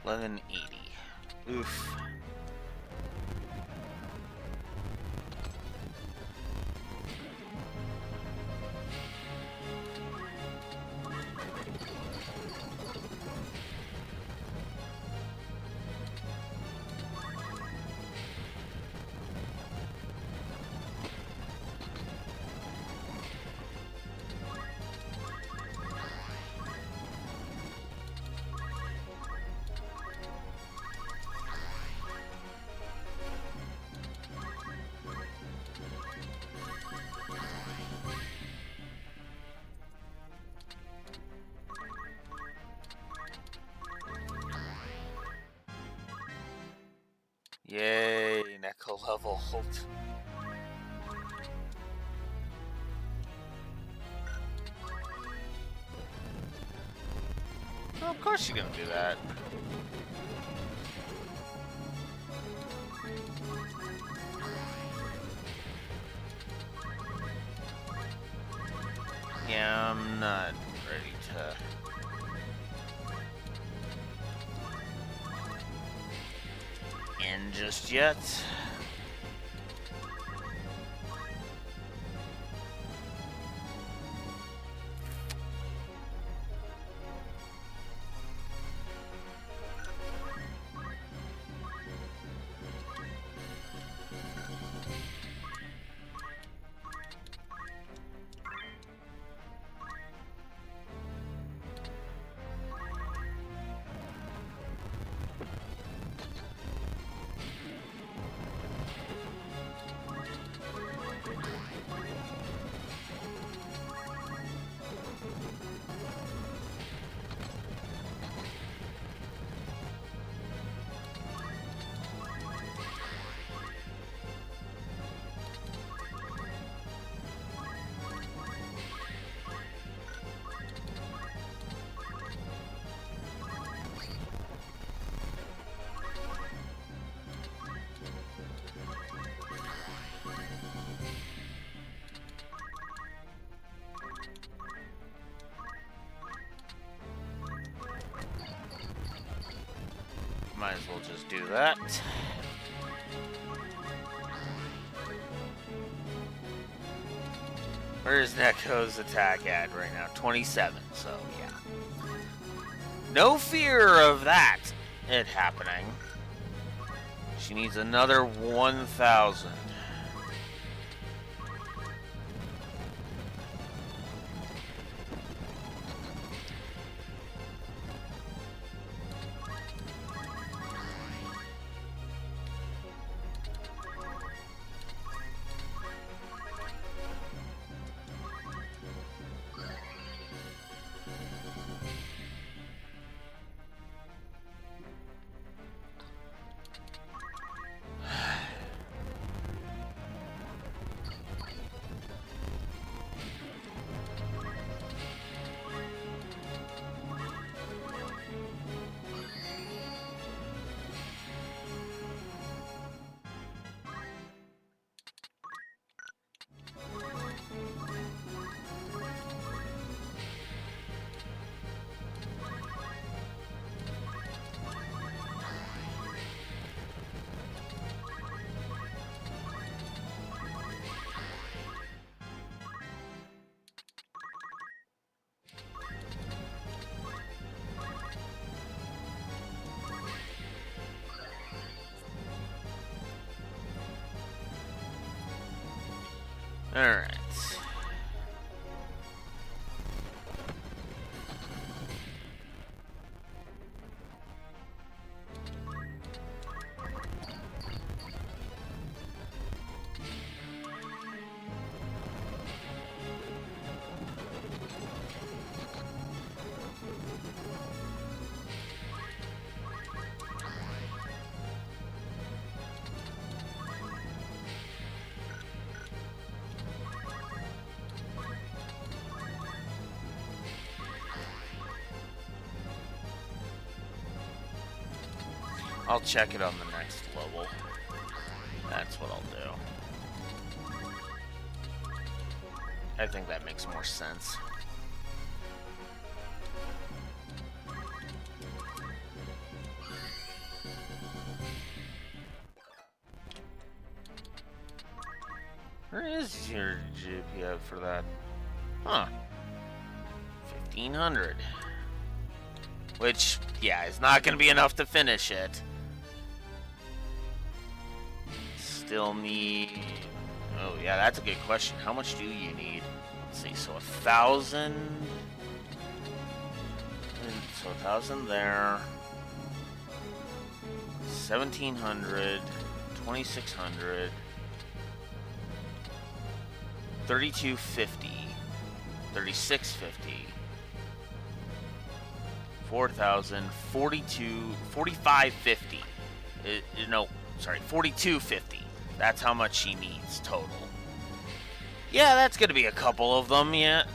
$1180. Oof. Yay, Neko leveled. Well, of course you're gonna do that. Yeah, I'm not ready to... end just yet. Might as well just do that. Where's Neko's attack at right now? 27, so yeah. No fear of that it happening. She needs another 1,000. Alright. I'll check it on the next level. That's what I'll do. I think that makes more sense. Where is your GPF for that? Huh. 1,500. Which, yeah, is not going to be enough to finish it. Still need... Oh, yeah, that's a good question. How much do you need? Let's see, so 1,000... So 1,000 there. 1,700. 2,600. 3,250. 3,650. 4,000. 4,550. No, sorry, 4,250. That's how much she needs total. Yeah, that's gonna be a couple of them yet.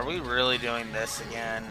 we really doing this again?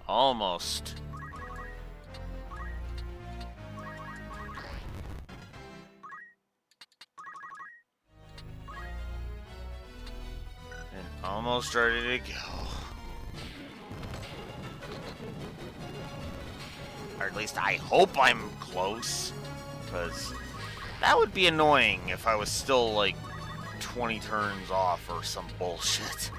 Almost. And almost ready to go. Or at least I hope I'm close. Because that would be annoying if I was still like 20 turns off or some bullshit.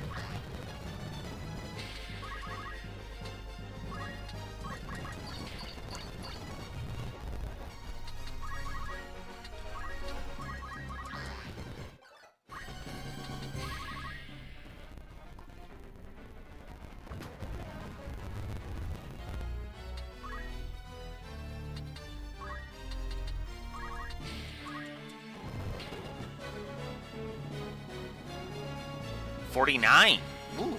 $49. Ooh,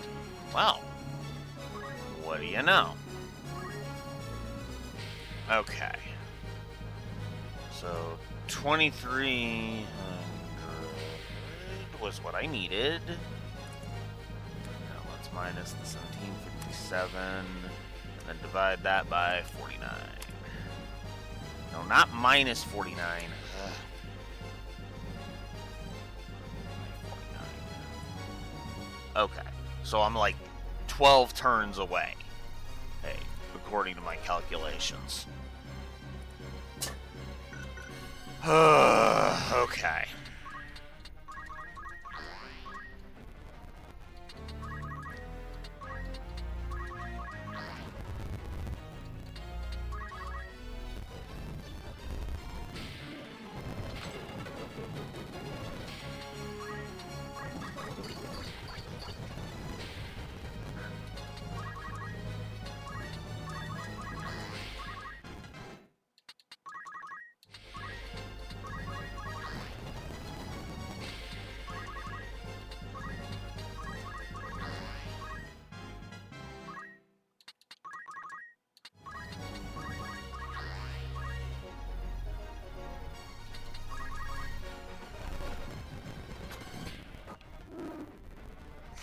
wow. What do you know? Okay. So 2,300 was what I needed. Now let's minus the 1,757 and then divide that by 49. No, not minus 49. Ugh. Okay, so I'm like 12 turns away. Hey, according to my calculations. Okay.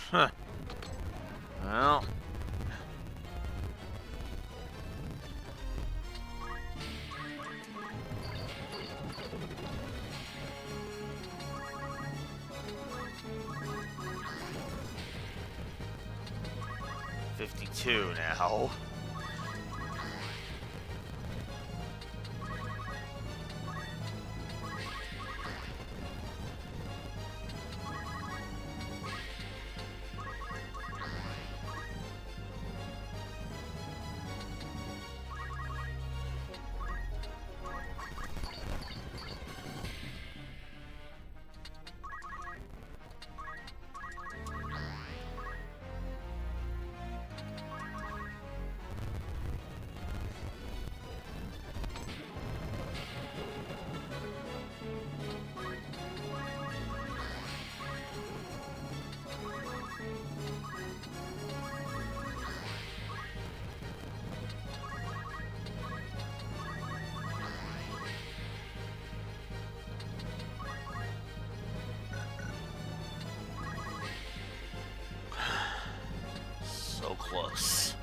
Huh. Well. $52 now. So close.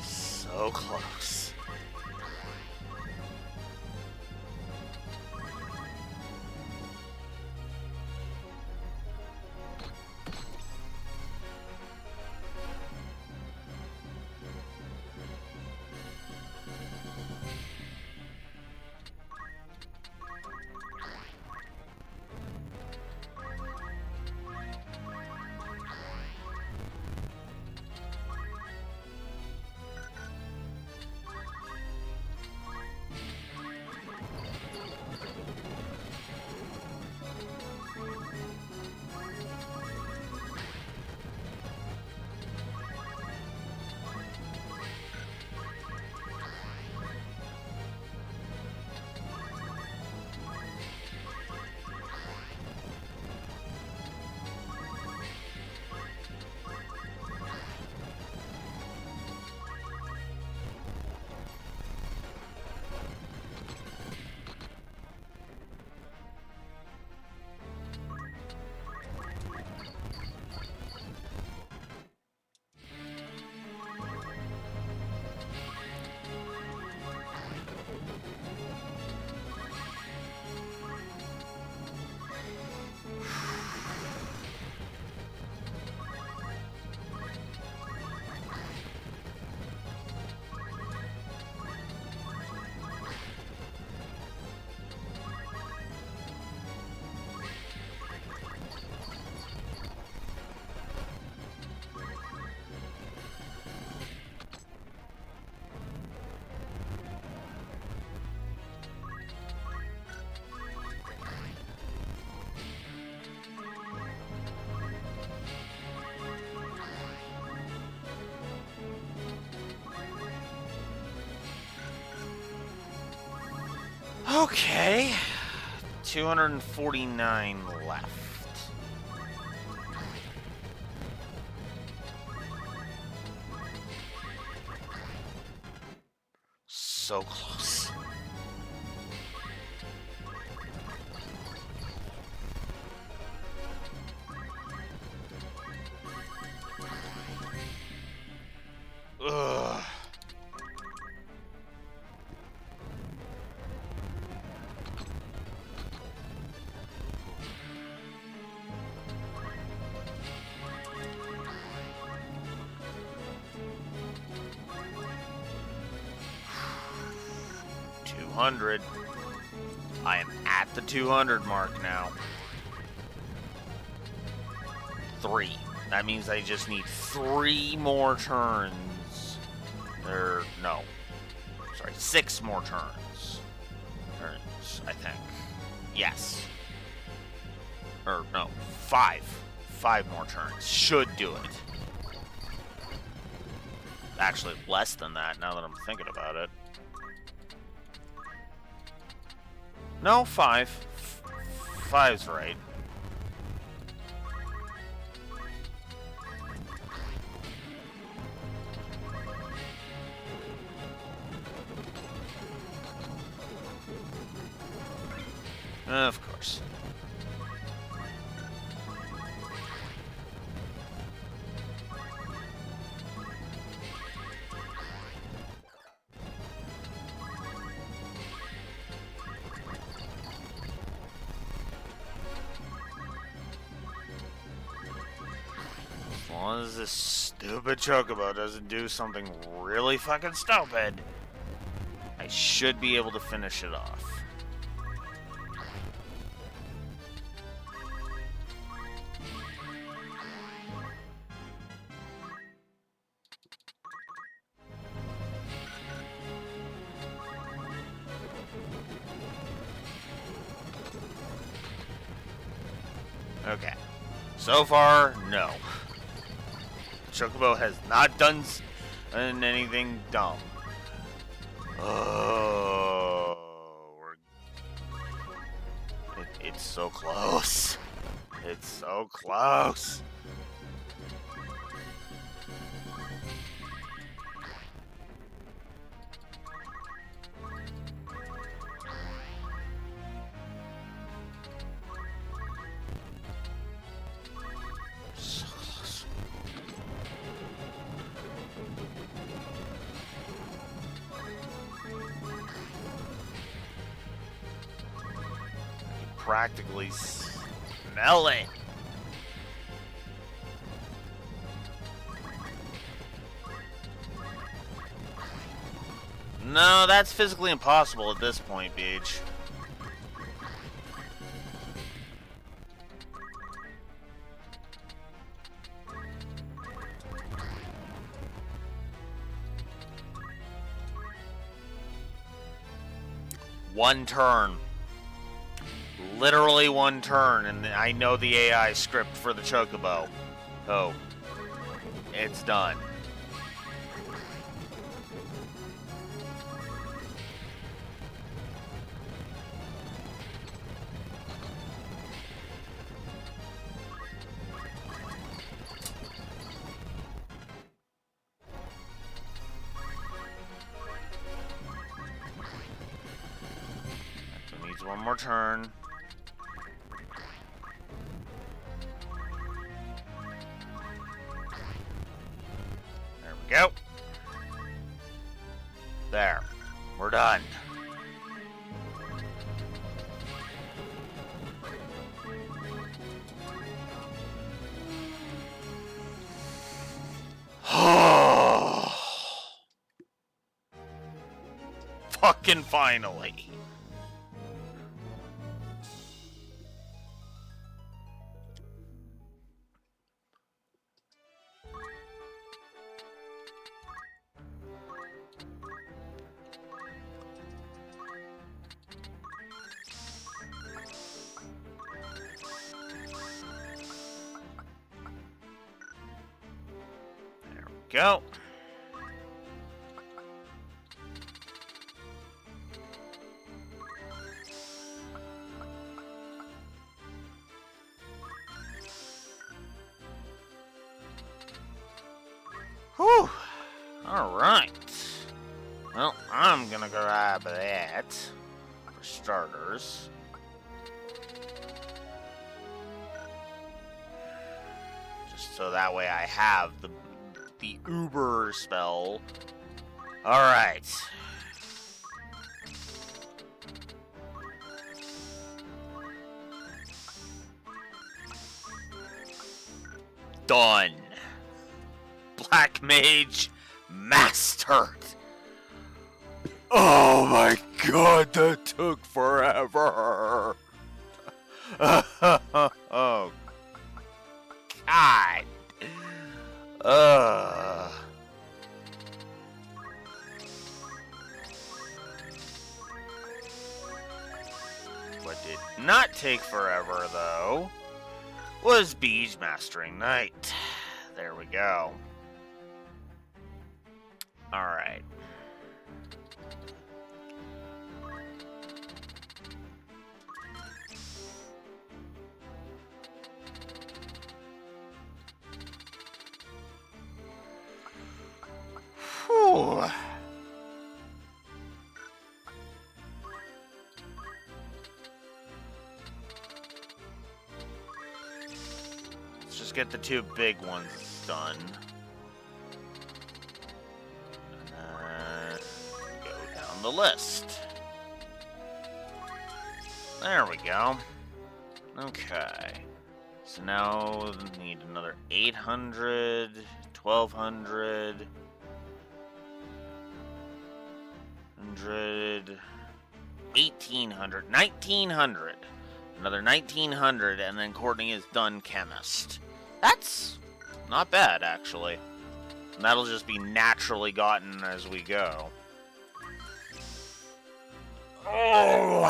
So close. Okay. 249 left. So close. Ugh. $200. I am at the 200 mark now. 3. That means I just need 3 more turns. Or, no. Sorry, 6 more turns. I think. Yes. Or, no. 5. 5 more turns. Should do it. Actually, less than that now that I'm thinking about it. No, 5. 5's right. Of course. As long as this stupid chocobo doesn't do something really fucking stupid, I should be able to finish it off. Okay. So far, no. Chocobo has not done anything dumb. Oh, it's so close. It's so close. So close. Practically smell it. No, that's physically impossible at this point, Beach. One turn. Literally one turn, and I know the AI script for the Chocobo. Oh. It's done. So needs one more turn. There we go. There. We're done. Fucking finally. There we go. Alright. Well, I'm gonna grab that for starters. Just so that way I have the Uber spell. Alright. Done. Black Mage mastered. Oh my god, that took forever. Oh god. What did not take forever though was Beej Mastering Knight. There we go. Alright. Whew. Let's just get the two big ones done. And go down the list. There we go. Okay. So now we need another 800, 1200, 100, 1800, 1900. Another 1900, and then Courtney is done chemist. That's not bad, actually. And that'll just be naturally gotten as we go. Oh!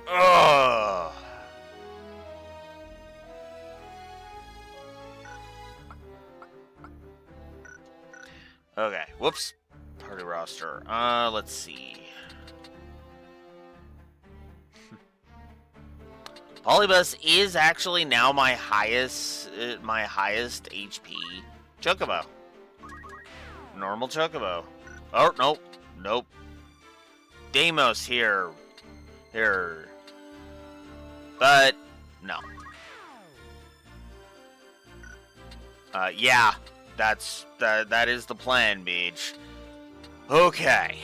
Ugh. Okay, whoops. Party roster. Let's see. Polybus is actually now my highest HP Chocobo. Normal Chocobo. Oh, nope. Nope. Deimos here. But, no. Yeah. That is the plan, Beej. Okay.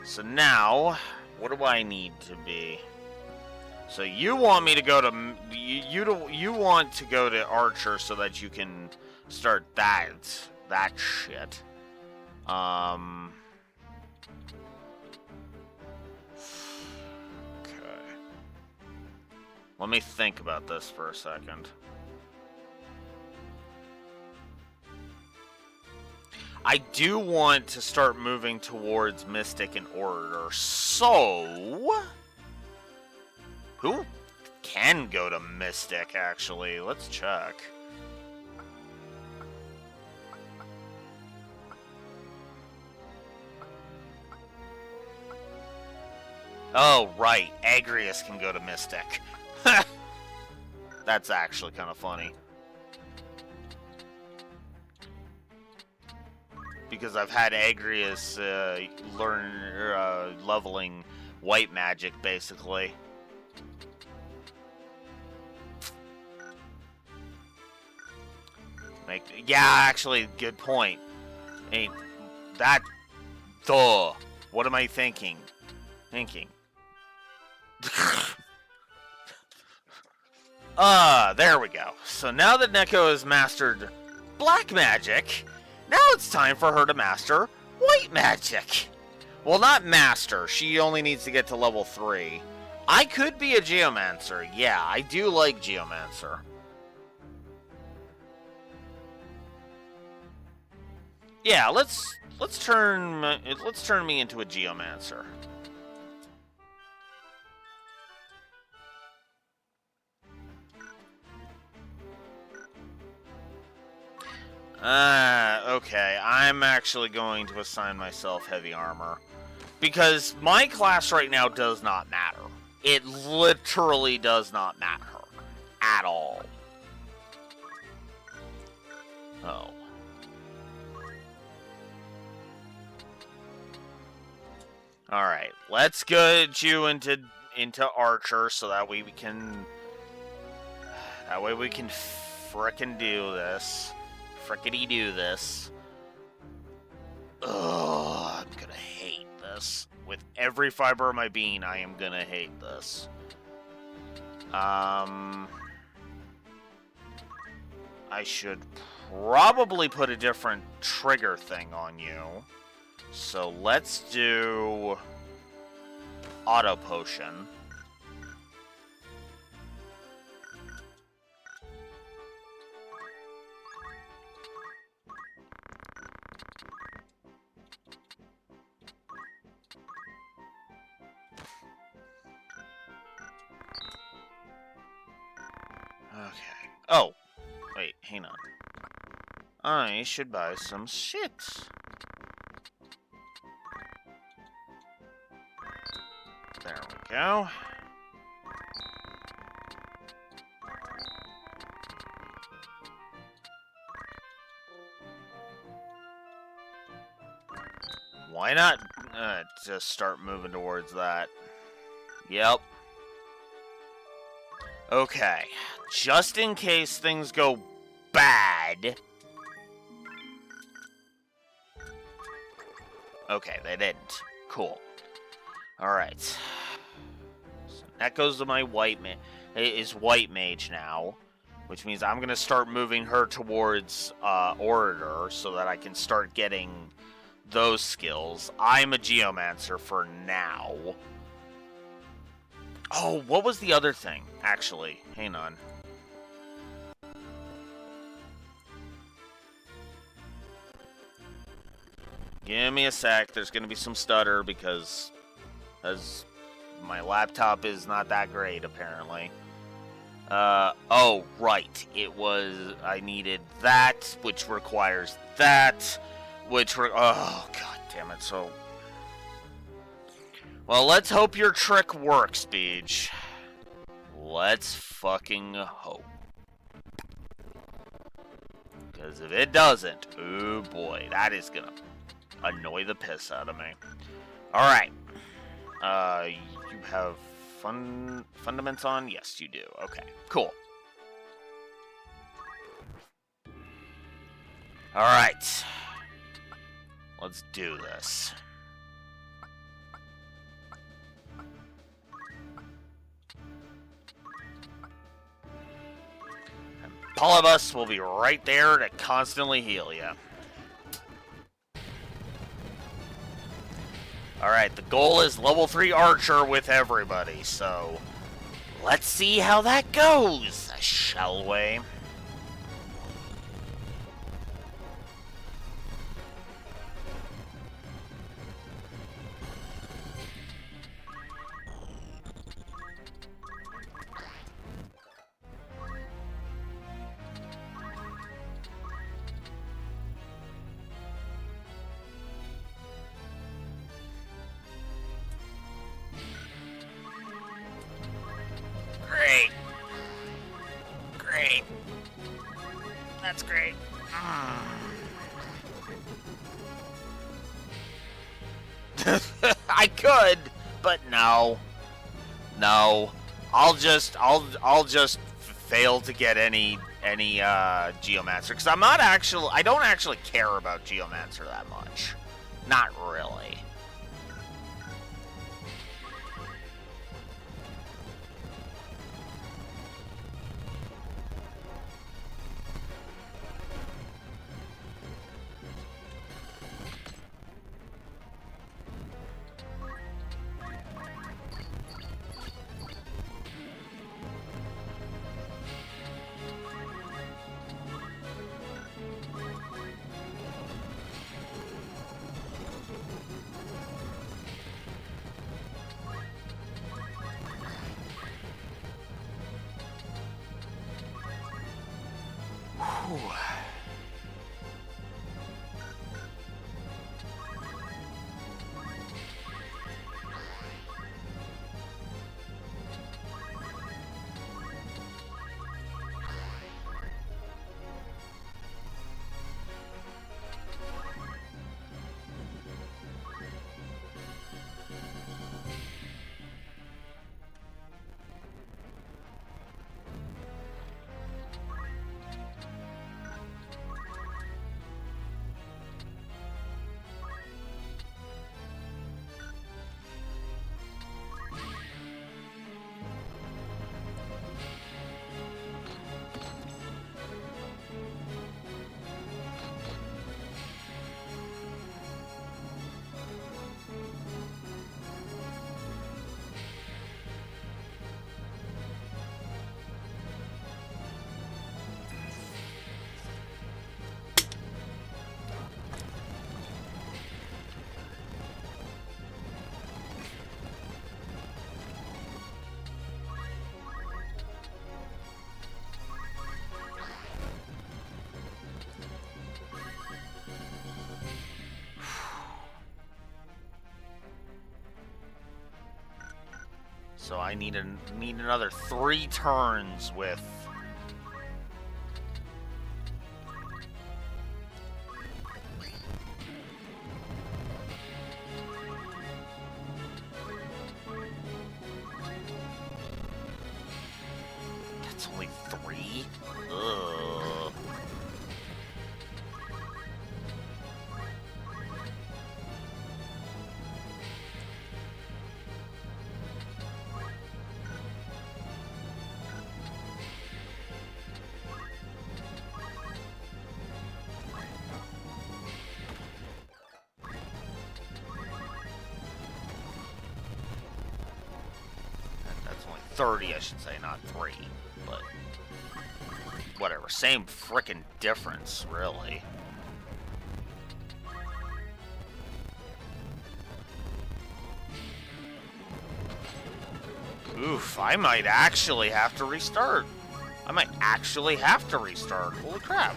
So now, what do I need to be? So you want me to go to you want to go to Archer so that you can start that shit. Okay. Let me think about this for a second. I do want to start moving towards Mystic and Orator, so who can go to Mystic, actually? Let's check. Oh, right. Agrius can go to Mystic. That's actually kind of funny. Because I've had Agrius leveling white magic, basically. Yeah, actually, good point. Hey, duh. What am I thinking? There we go. So now that Neko has mastered black magic, now it's time for her to master white magic. Well, not master. She only needs to get to level 3. I could be a Geomancer. Yeah, I do like Geomancer. Yeah, let's turn me into a Geomancer. Okay, I'm actually going to assign myself heavy armor. Because my class right now does not matter. It literally does not matter at all. Oh. Alright, let's get you into Archer so that way we can... That way we can frickin' do this. Frickety do this. Ugh, I'm gonna hate this. With every fiber of my being, I am gonna hate this. I should probably put a different trigger thing on you. So let's do Auto Potion. Okay. Oh, wait, hang on. I should buy some shit. There we go. Why not just start moving towards that? Yep. Okay. Just in case things go bad. Okay, they didn't. Cool. Alright. So that goes to my white mage. It is white mage now. Which means I'm going to start moving her towards Orator so that I can start getting those skills. I'm a Geomancer for now. Oh, what was the other thing, actually? Hang on. Give me a sec. There's going to be some stutter because my laptop is not that great, apparently. Oh, right. It was... I needed that, which requires that, oh, god damn it. So... Well, let's hope your trick works, Beej. Let's fucking hope. Because if it doesn't, oh boy, that is gonna annoy the piss out of me. Alright. You have fundaments on? Yes, you do. Okay, cool. Alright. Let's do this. Polybus will be right there to constantly heal you. Alright, the goal is level 3 Archer with everybody, so let's see how that goes, shall we? Great. Great. That's great. I could, but no. No. I'll just fail to get any Geomancer, because I don't actually care about Geomancer that much. Not really. So I need another 3 turns with... That's only 3? Ugh. That's only 30, I should say, not 3. But whatever, same frickin' difference, really. Oof, I might actually have to restart. I might actually have to restart. Holy crap.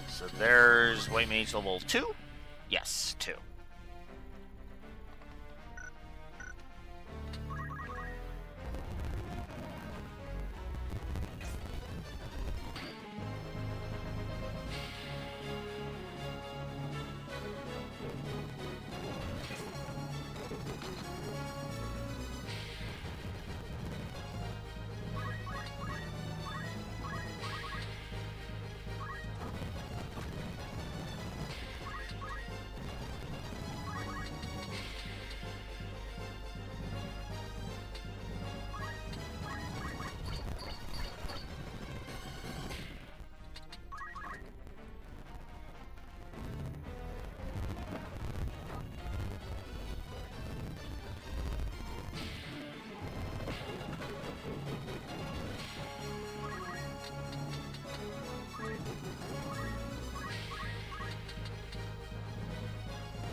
So there's White Mage level 2? Yes, 2.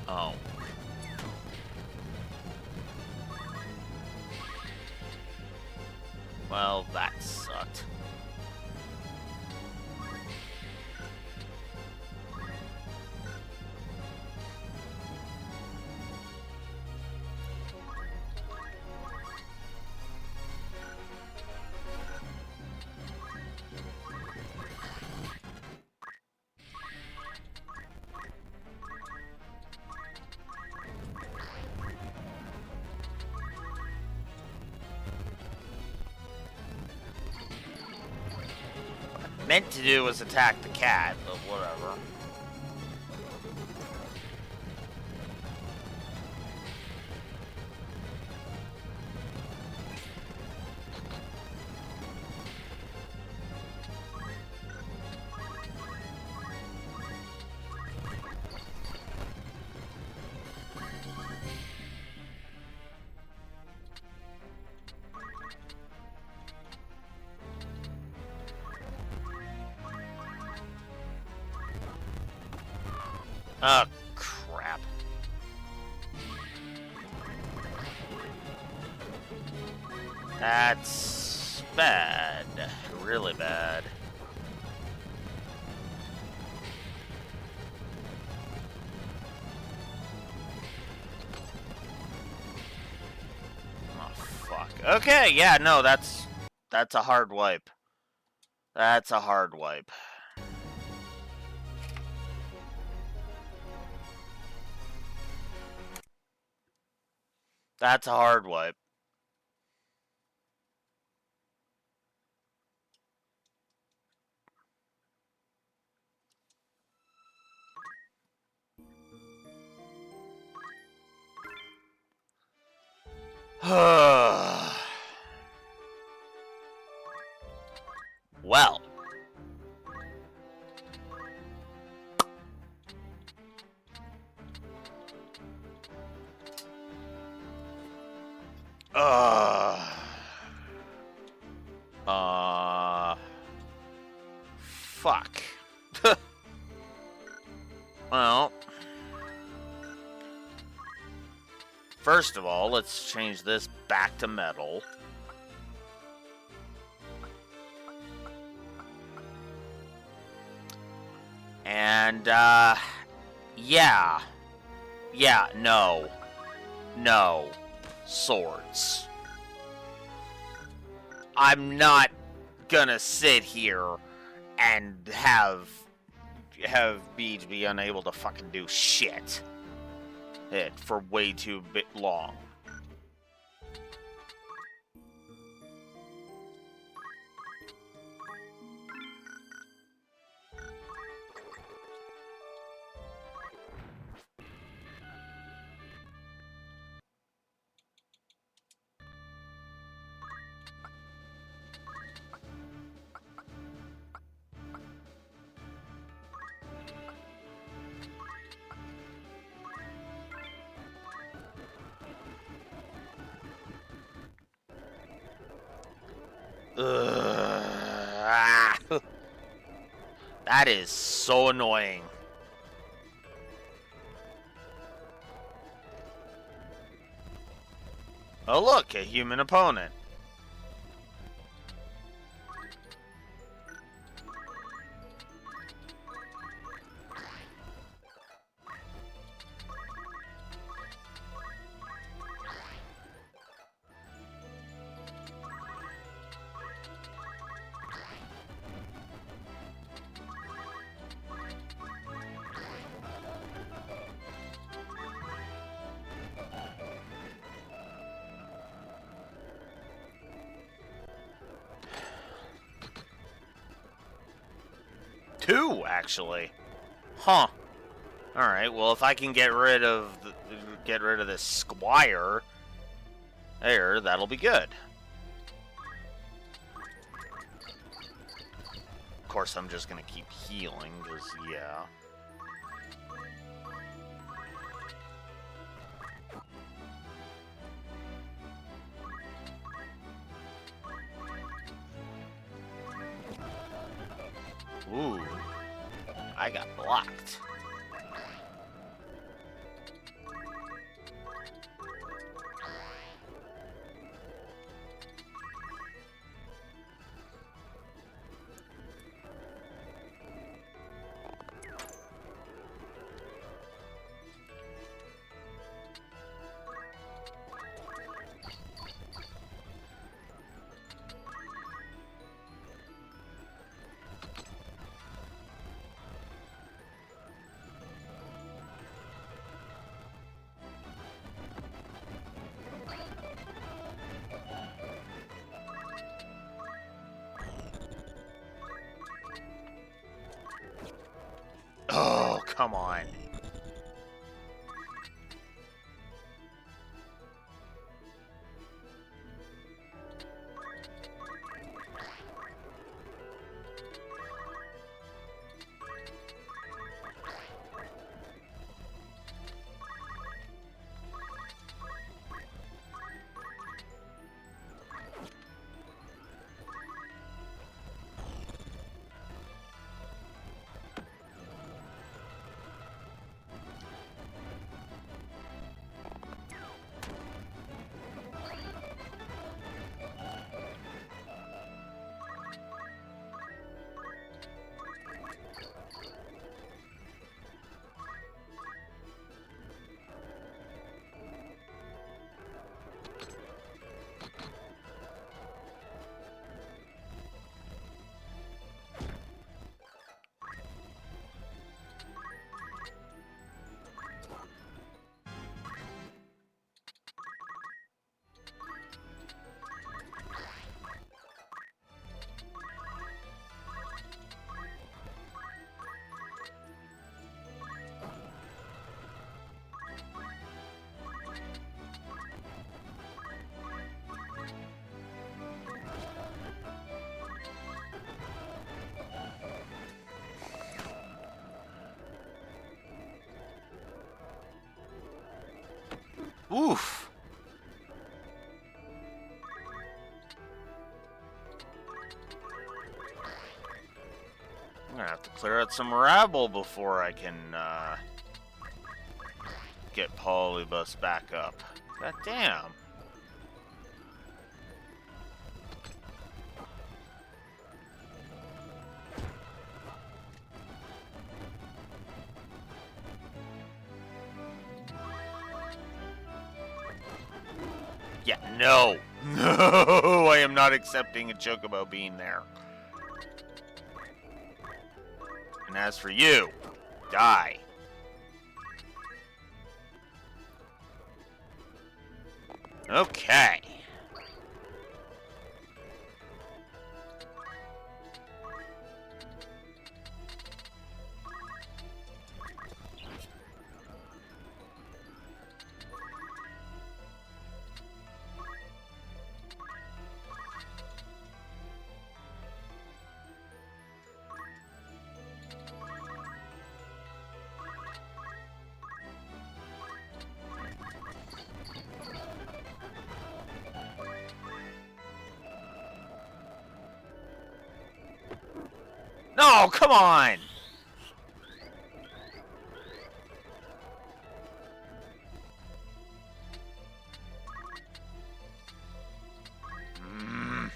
Oh. Well, that sucked. Meant to do was attack the cat, but whatever. Oh, crap. That's bad. Really bad. Oh, fuck. Okay, yeah, no, that's a hard wipe. That's a hard wipe. That's a hard wipe. Well. Fuck. First of all, let's change this back to metal. And, yeah. Yeah, no. No. Swords. I'm not gonna sit here and have Beej be unable to fucking do shit for way too long. That is so annoying. Oh look, a human opponent. Two, actually. Huh. Alright, well, if I can get rid of this squire there, that'll be good. Of course, I'm just gonna keep healing, because, yeah. Ooh. I got blocked. Oh, come on. Oof. I'm gonna have to clear out some rabble before I can get Polybus back up. God damn. Yeah, no. No, I am not accepting a chocobo being there. And as for you, die. Okay. No, come on! Mm.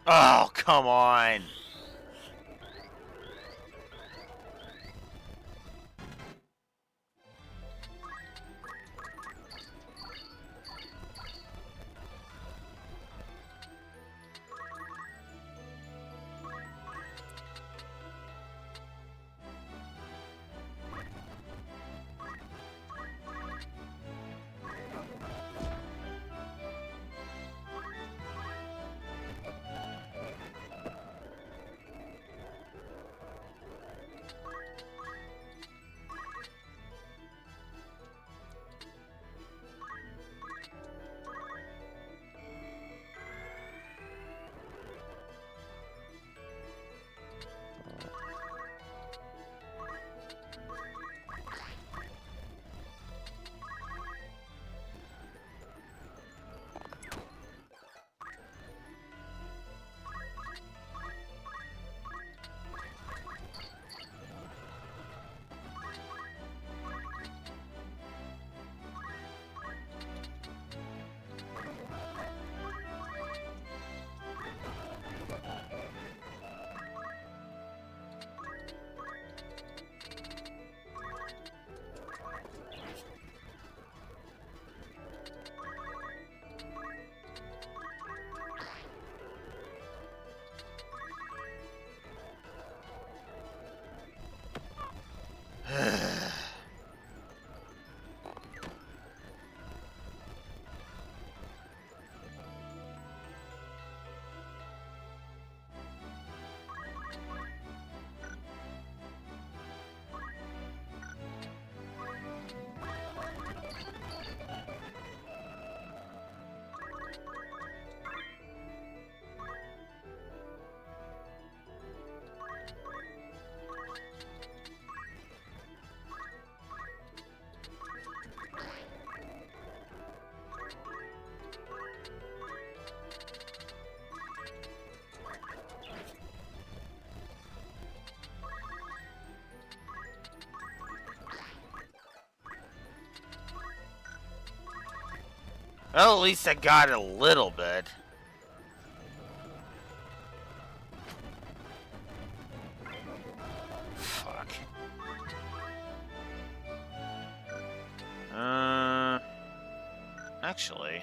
Oh, come on! Well, at least I got it a little bit. Fuck. Actually.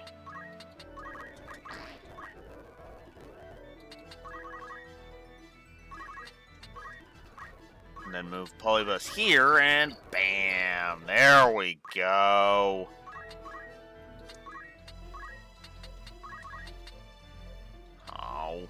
And then move Polybus here, and bam! There we go. Oh.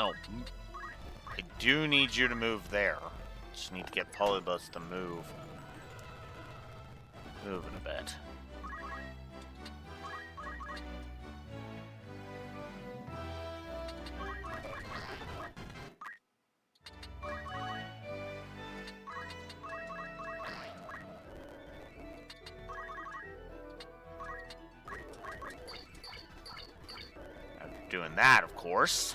No. I do need you to move there. Just need to get Polybus to move. Moving a bit. Doing that, of course.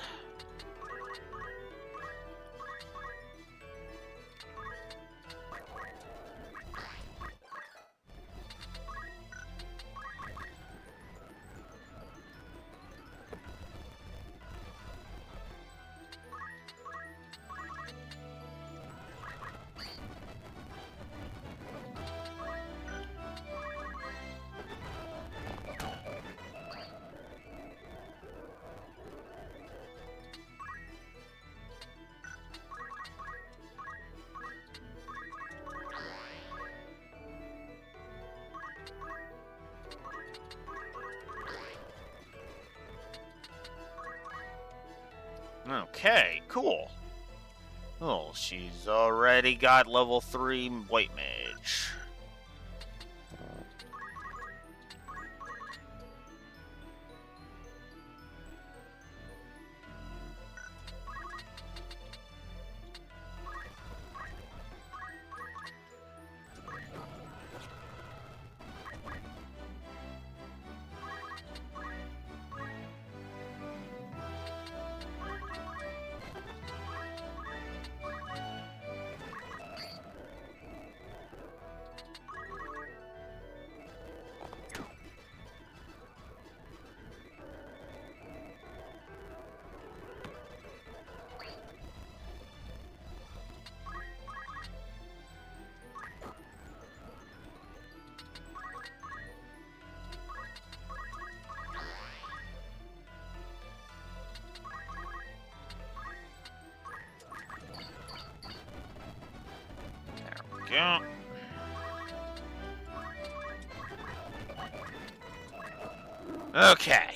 Okay, cool. Oh, she's already got level 3 White Mage. Yeah. Okay,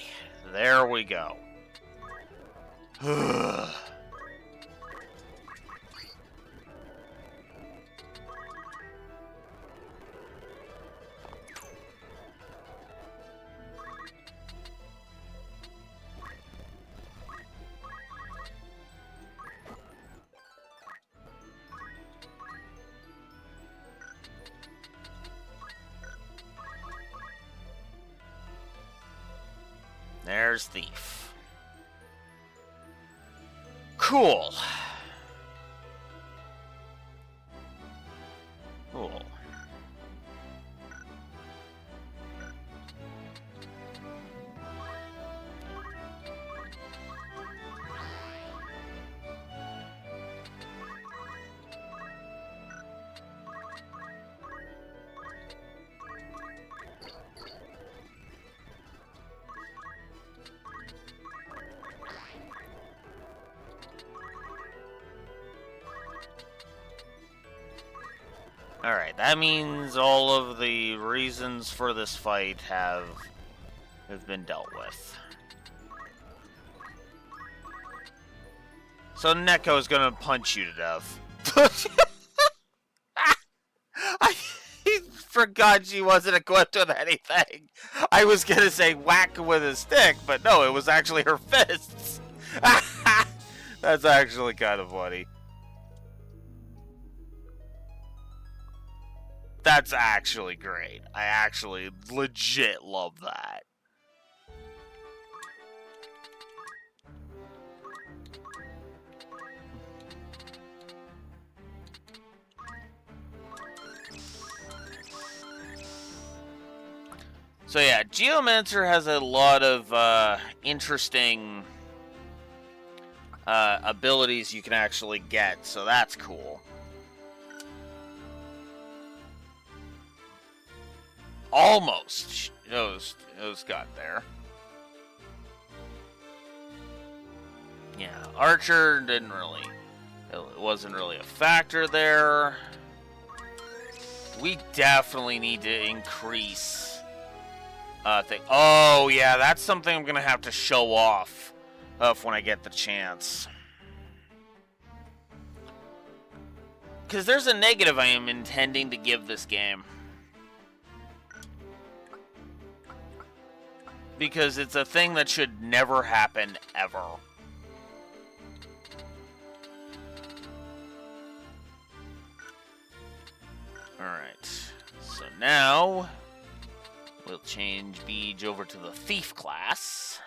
there we go. There's Thief. Cool. Cool. Alright, that means all of the reasons for this fight have been dealt with. So Neko's gonna punch you to death. I forgot she wasn't equipped with anything. I was gonna say whack with a stick, but no, it was actually her fists. That's actually kind of funny. That's actually great. I actually legit love that. So yeah, Geomancer has a lot of interesting abilities you can actually get, so that's cool. Almost. It was got there. Yeah, Archer didn't really... It wasn't really a factor there. We definitely need to increase... Oh, yeah, that's something I'm going to have to show off when I get the chance. Because there's a negative I am intending to give this game. Because it's a thing that should never happen, ever. Alright. So now, we'll change Beej over to the Thief class.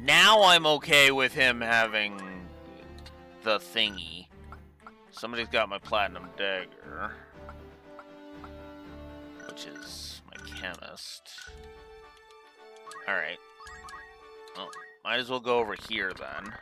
Now I'm okay with him having the thingy. Somebody's got my platinum dagger, which is my chemist. Alright. Well, might as well go over here then.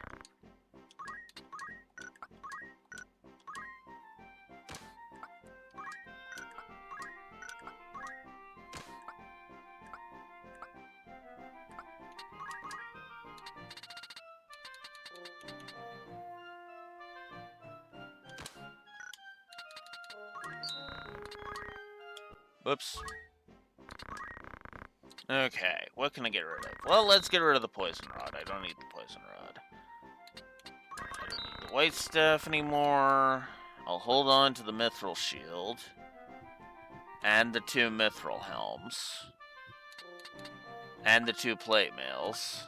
Whoops. Okay, what can I get rid of? Well, let's get rid of the poison rod. I don't need the poison rod. I don't need the white stuff anymore. I'll hold on to the mithril shield. And the 2 mithril helms. And the 2 plate mails.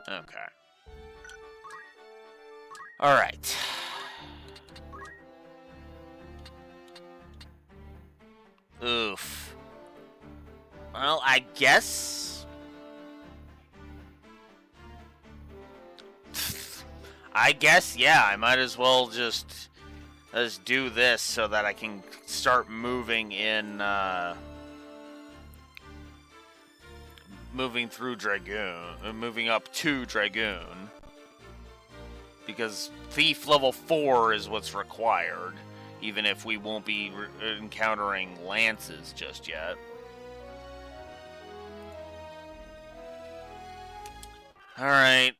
Okay. Alright. Oof. Well, I guess... yeah, I might as well just do this so that I can start moving in, moving through Dragoon, moving up to Dragoon. Because Thief level 4 is what's required. Even if we won't be encountering lances just yet. Alright.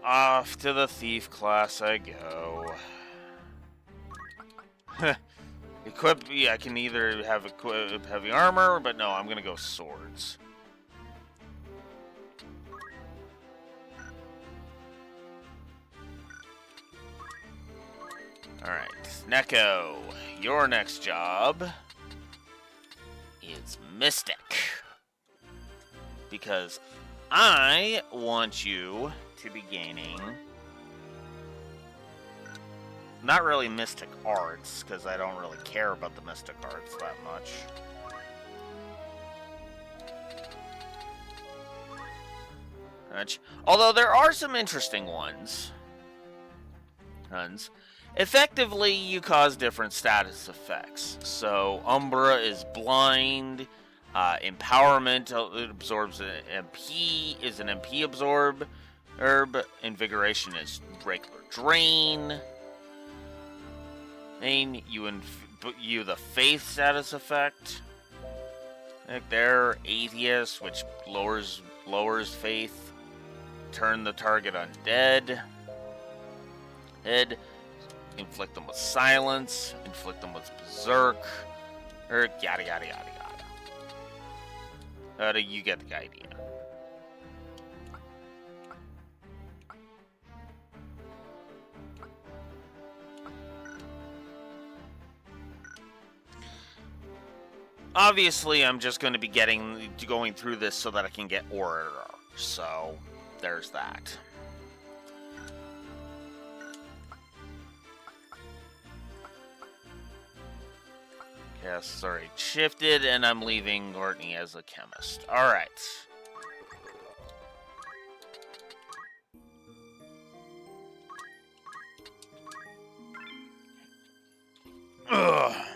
Off to the Thief class I go. Equip... yeah, I can either have equip heavy armor, but no, I'm gonna go swords. Alright, Neko, your next job is Mystic. Because I want you to be gaining... not really Mystic Arts, because I don't really care about the Mystic Arts that much. Although there are some interesting ones. Effectively, you cause different status effects. So, Umbra is blind. Empowerment absorbs an MP, is an MP absorb. Herb Invigoration is regular drain. Main, you the Faith status effect. Like there, Atheist, which lowers Faith. Turn the target undead. Head. Inflict them with silence, inflict them with berserk, or yada yada yada yada. You get the idea. Obviously, I'm just going to be going through this so that I can get Orator. So, there's that. Yes, sorry, shifted, and I'm leaving Courtney as a chemist. Alright. Ugh.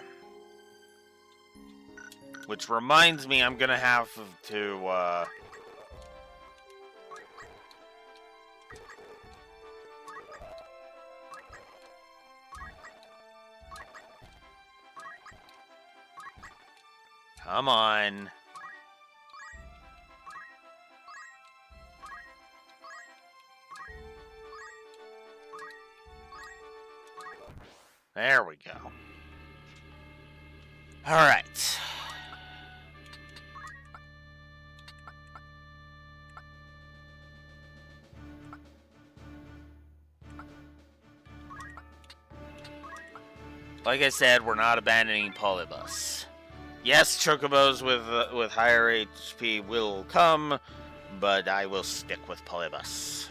Which reminds me, I'm gonna have to, come on. There we go. Alright. Like I said, we're not abandoning Polybus. Yes, chocobos with higher HP will come, but I will stick with Polybus.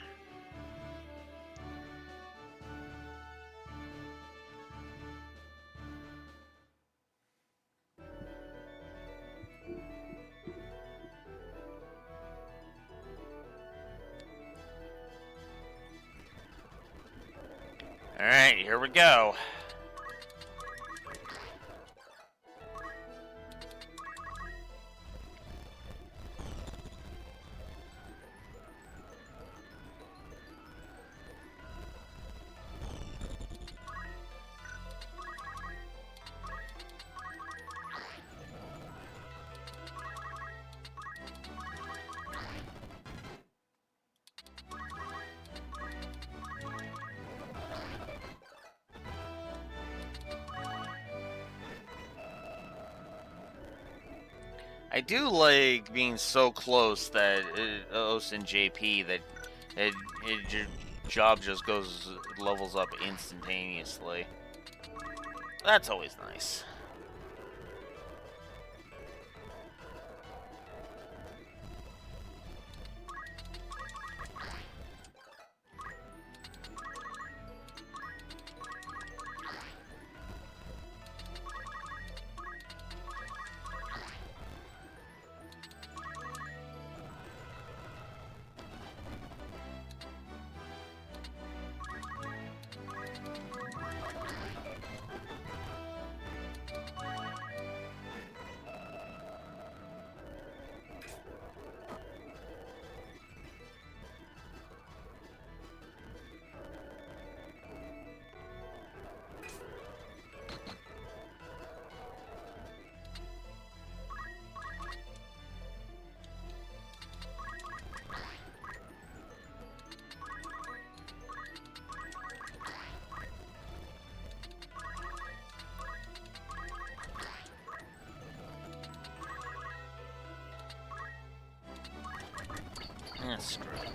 Alright, here we go. I do like being so close that Os and JP that your job just levels up instantaneously. That's always nice. Screw it.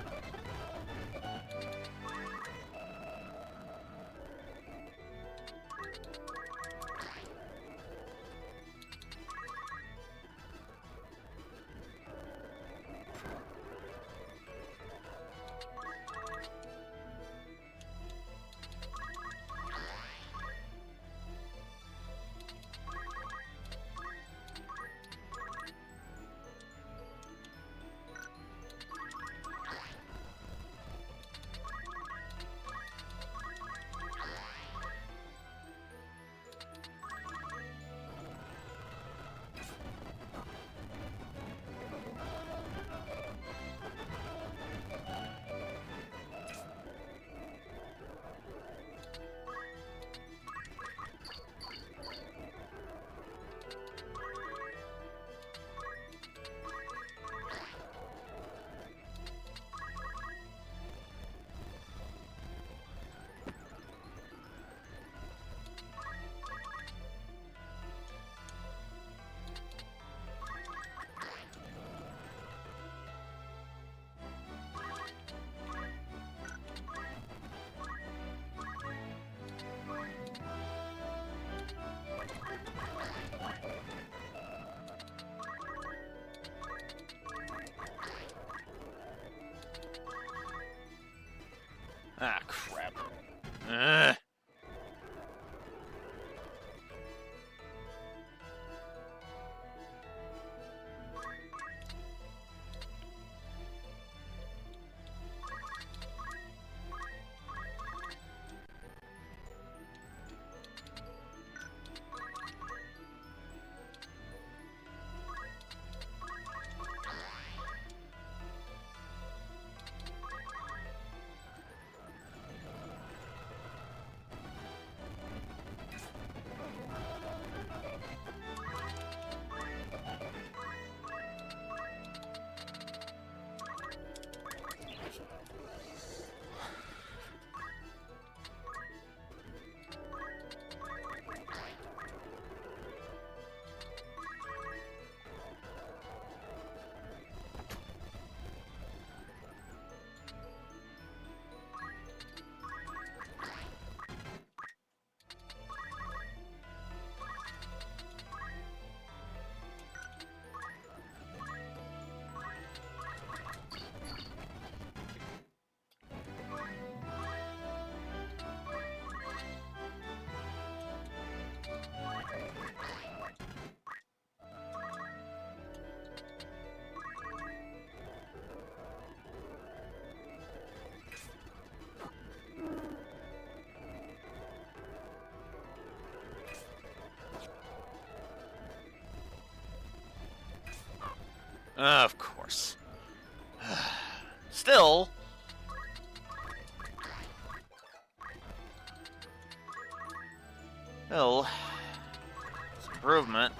Of course. Still. Still. It's improvement.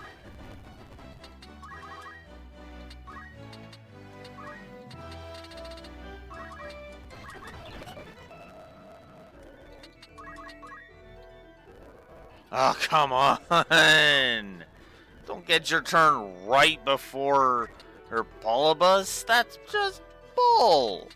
Oh, come on! Don't get your turn right before her Polybus? That's just bull!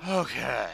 Okay.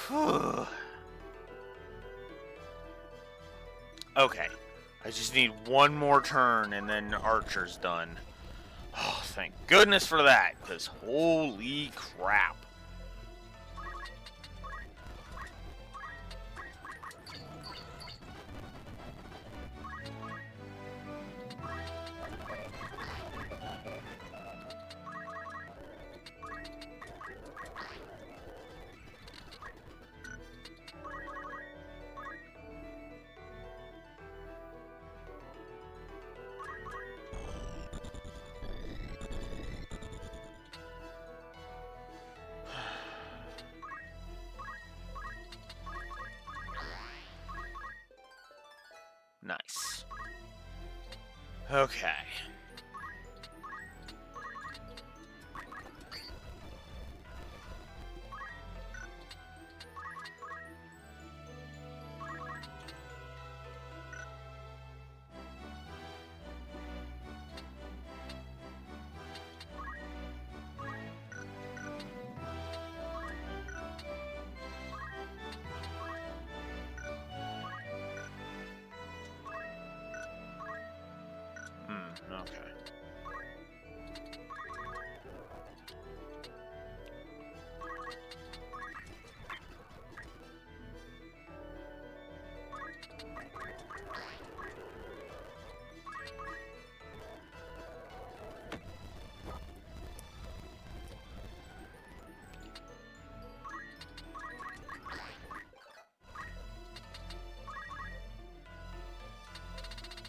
Whew. Okay. I just need one more turn and then Archer's done. Oh, thank goodness for that, because holy crap. Nice. Okay. Okay.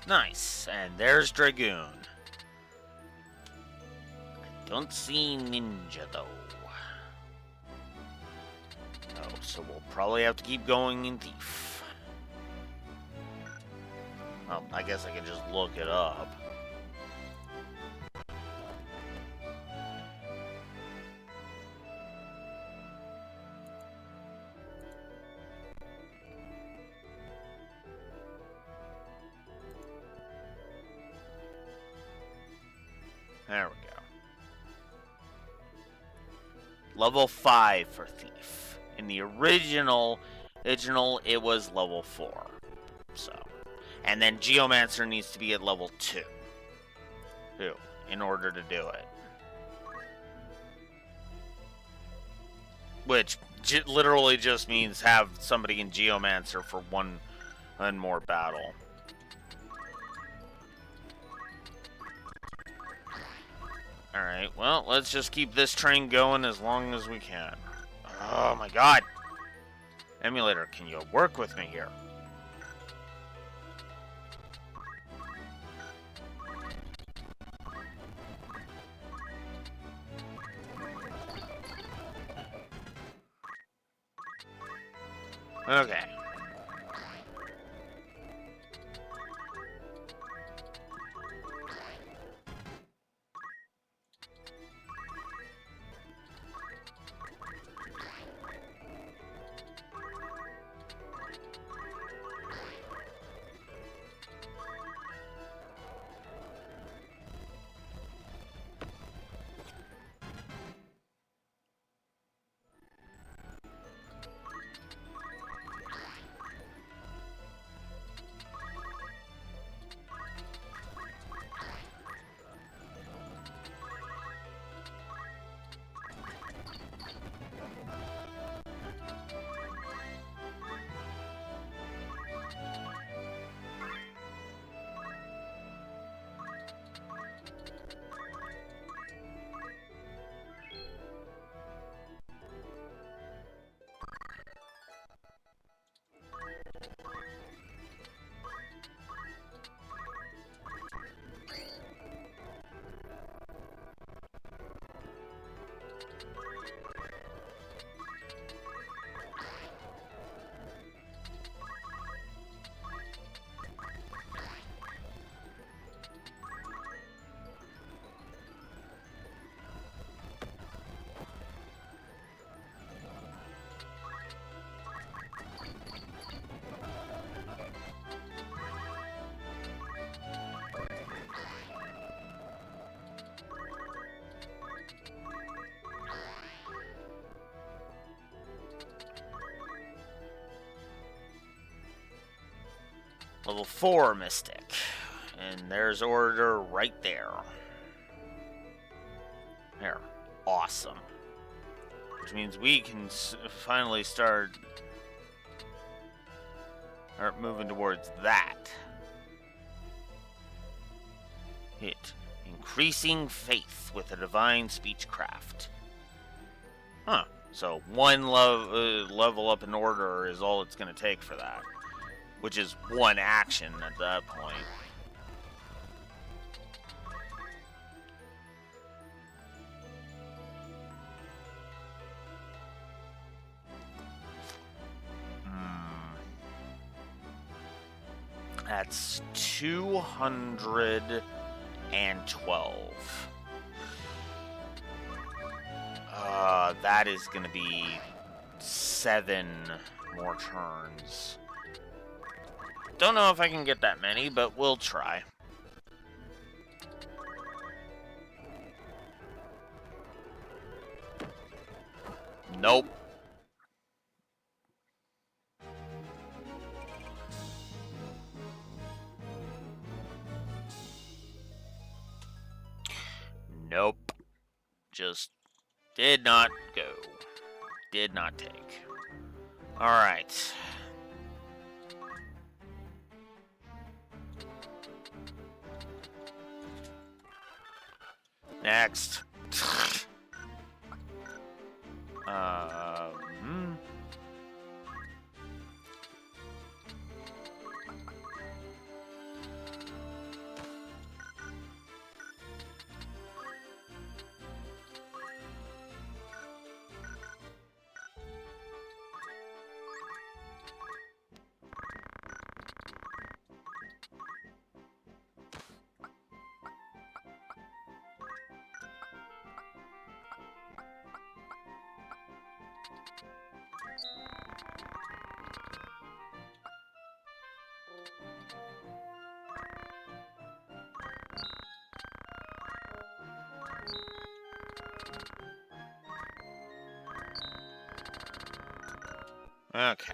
Nice. And there's Dragoon. I don't see Ninja, though. Oh, so we'll probably have to keep going in Thief. Well, I guess I can just look it up. There we go. Level 5 for Thief. In the original, it was level 4. So, and then Geomancer needs to be at level 2 in order to do it. Which literally just means have somebody in Geomancer for one more battle. Alright, well, let's just keep this train going as long as we can. Oh my god! Emulator, can you work with me here? Okay. Level 4 Mystic. And there's order right there. There. Awesome. Which means we can finally start moving towards that. Hit. Increasing faith with a divine speechcraft. Huh. So one level up in order is all it's going to take for that. Which is one action at that point. That's 212. That is going to be 7 more turns. Don't know if I can get that many, but we'll try. Nope. Nope. Just did not go. Did not take. Alright. Next. Okay.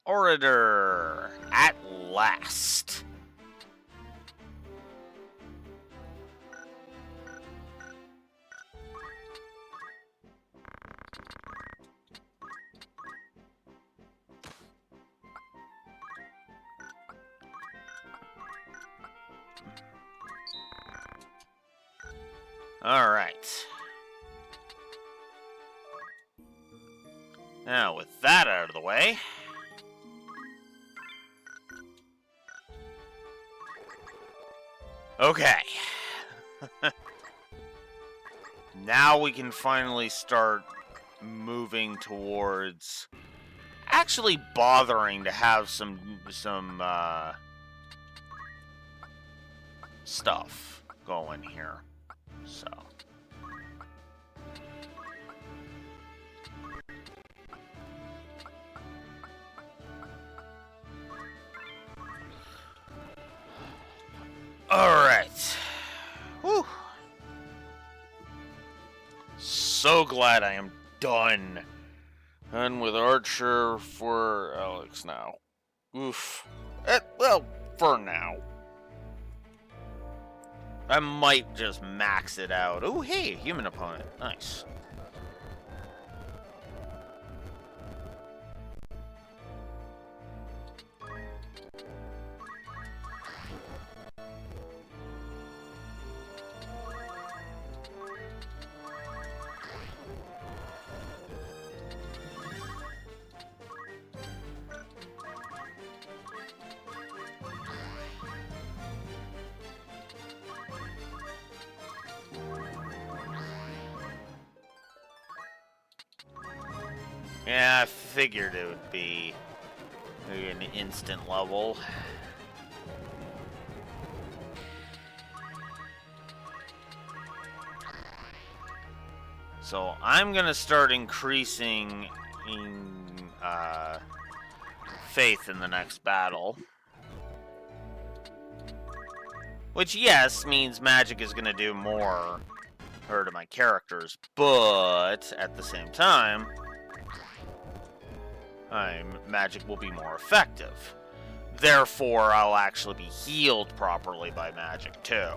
Orator, at last. All right. Now, with that out of the way, okay. Now we can finally start moving towards actually bothering to have some stuff going here. So all right. Whew. So glad I am done. Done with Archer for Alex now. Oof. Well, for now. I might just max it out. Oh, hey, human opponent. Nice. Yeah, I figured it would be an instant level. So I'm gonna start increasing in faith in the next battle. Which, yes, means magic is going to do more hurt to my characters, but at the same time, magic will be more effective. Therefore, I'll actually be healed properly by magic, too.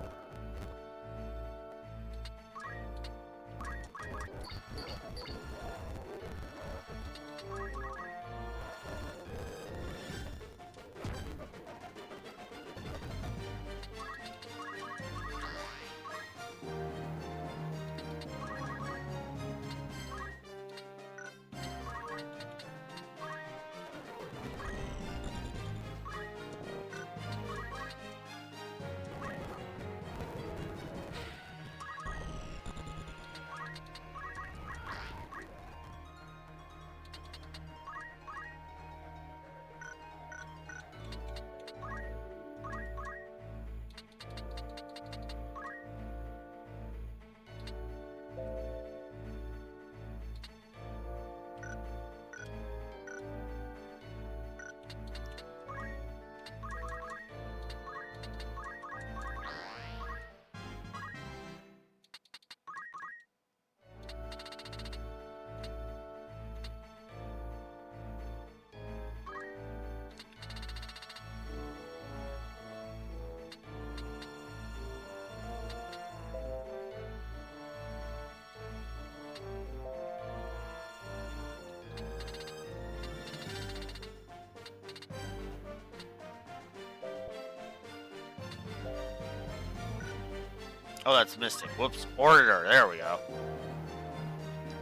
Oh, that's Mystic. Whoops. Orator. There we go.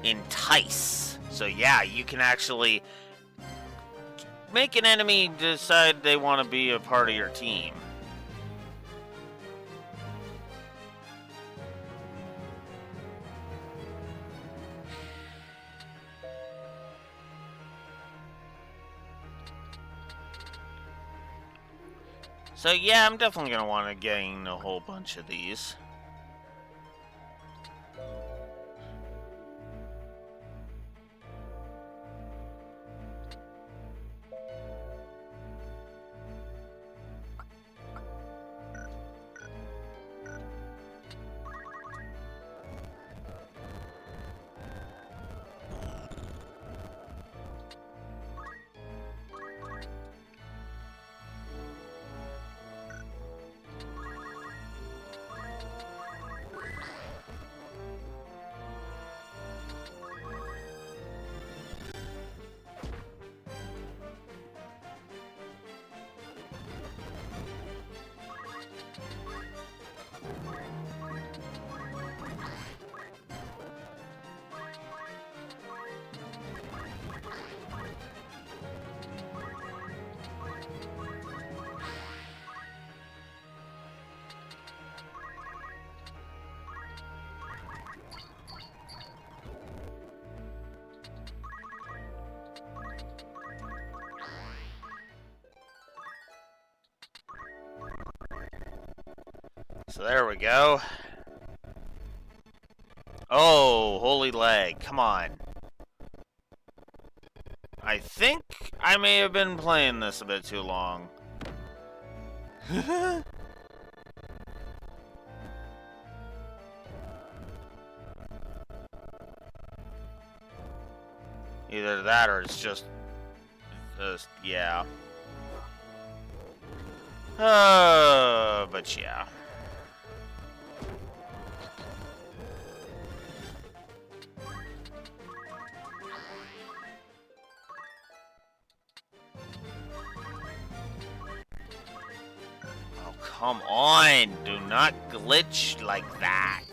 Entice. So yeah, you can actually make an enemy decide they want to be a part of your team. So yeah, I'm definitely going to want to gain a whole bunch of these. So there we go. Oh, holy leg. Come on. I think I may have been playing this a bit too long. Either that or it's just yeah. But yeah. Oh, come on. Do not glitch like that.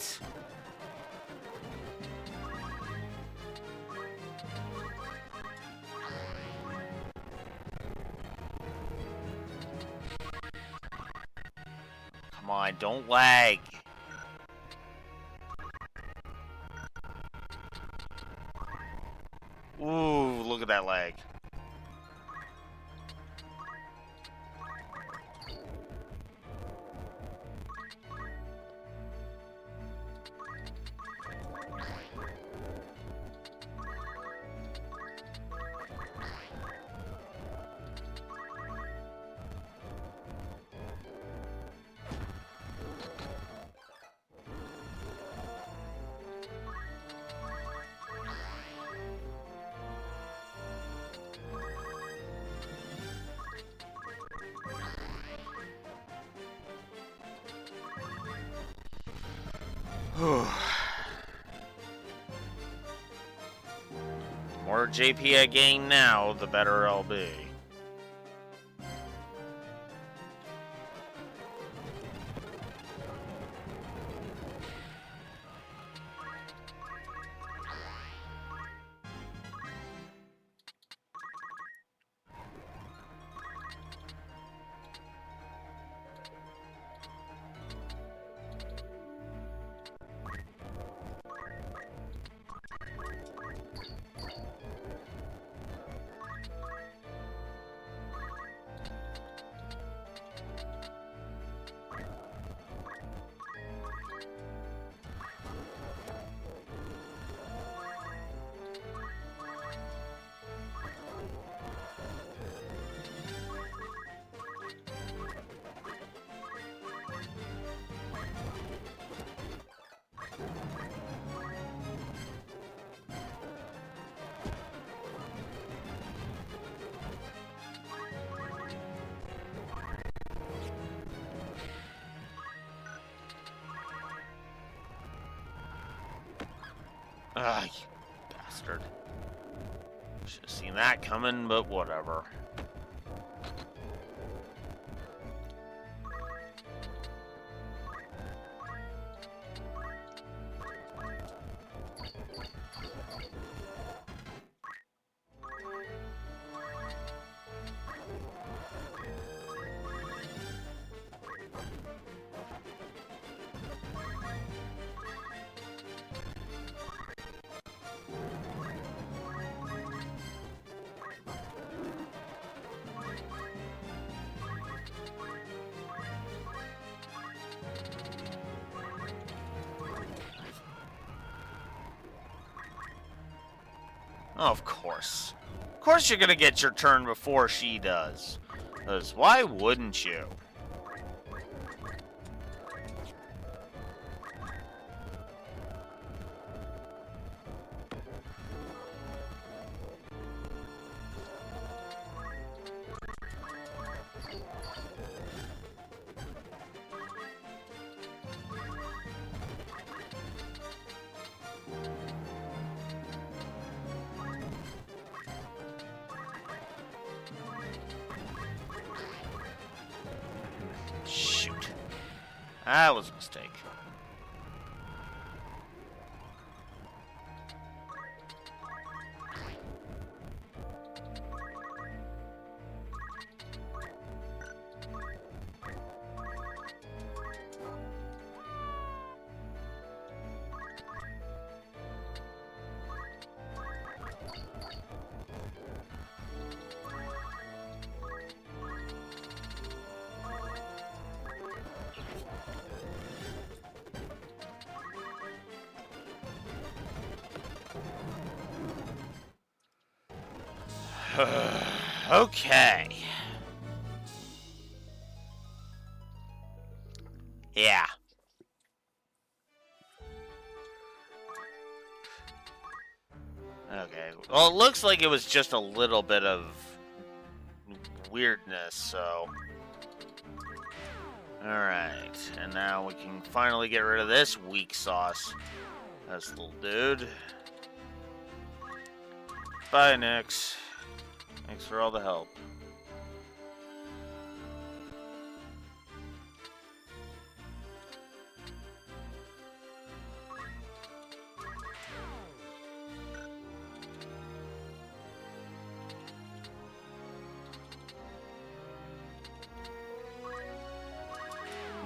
Come on, don't lag. Ooh, look at that lag. More JP I gain now, the better I'll be. Ah, you bastard. Should have seen that coming, but whatever. Oh, of course. Of course you're gonna get your turn before she does. 'Cause why wouldn't you? Shoot. That was a mistake. Okay. Yeah. Okay. Well, it looks like it was just a little bit of weirdness, so... Alright. And now we can finally get rid of this weak sauce. That's little dude. Bye, Nyx. Thanks for all the help.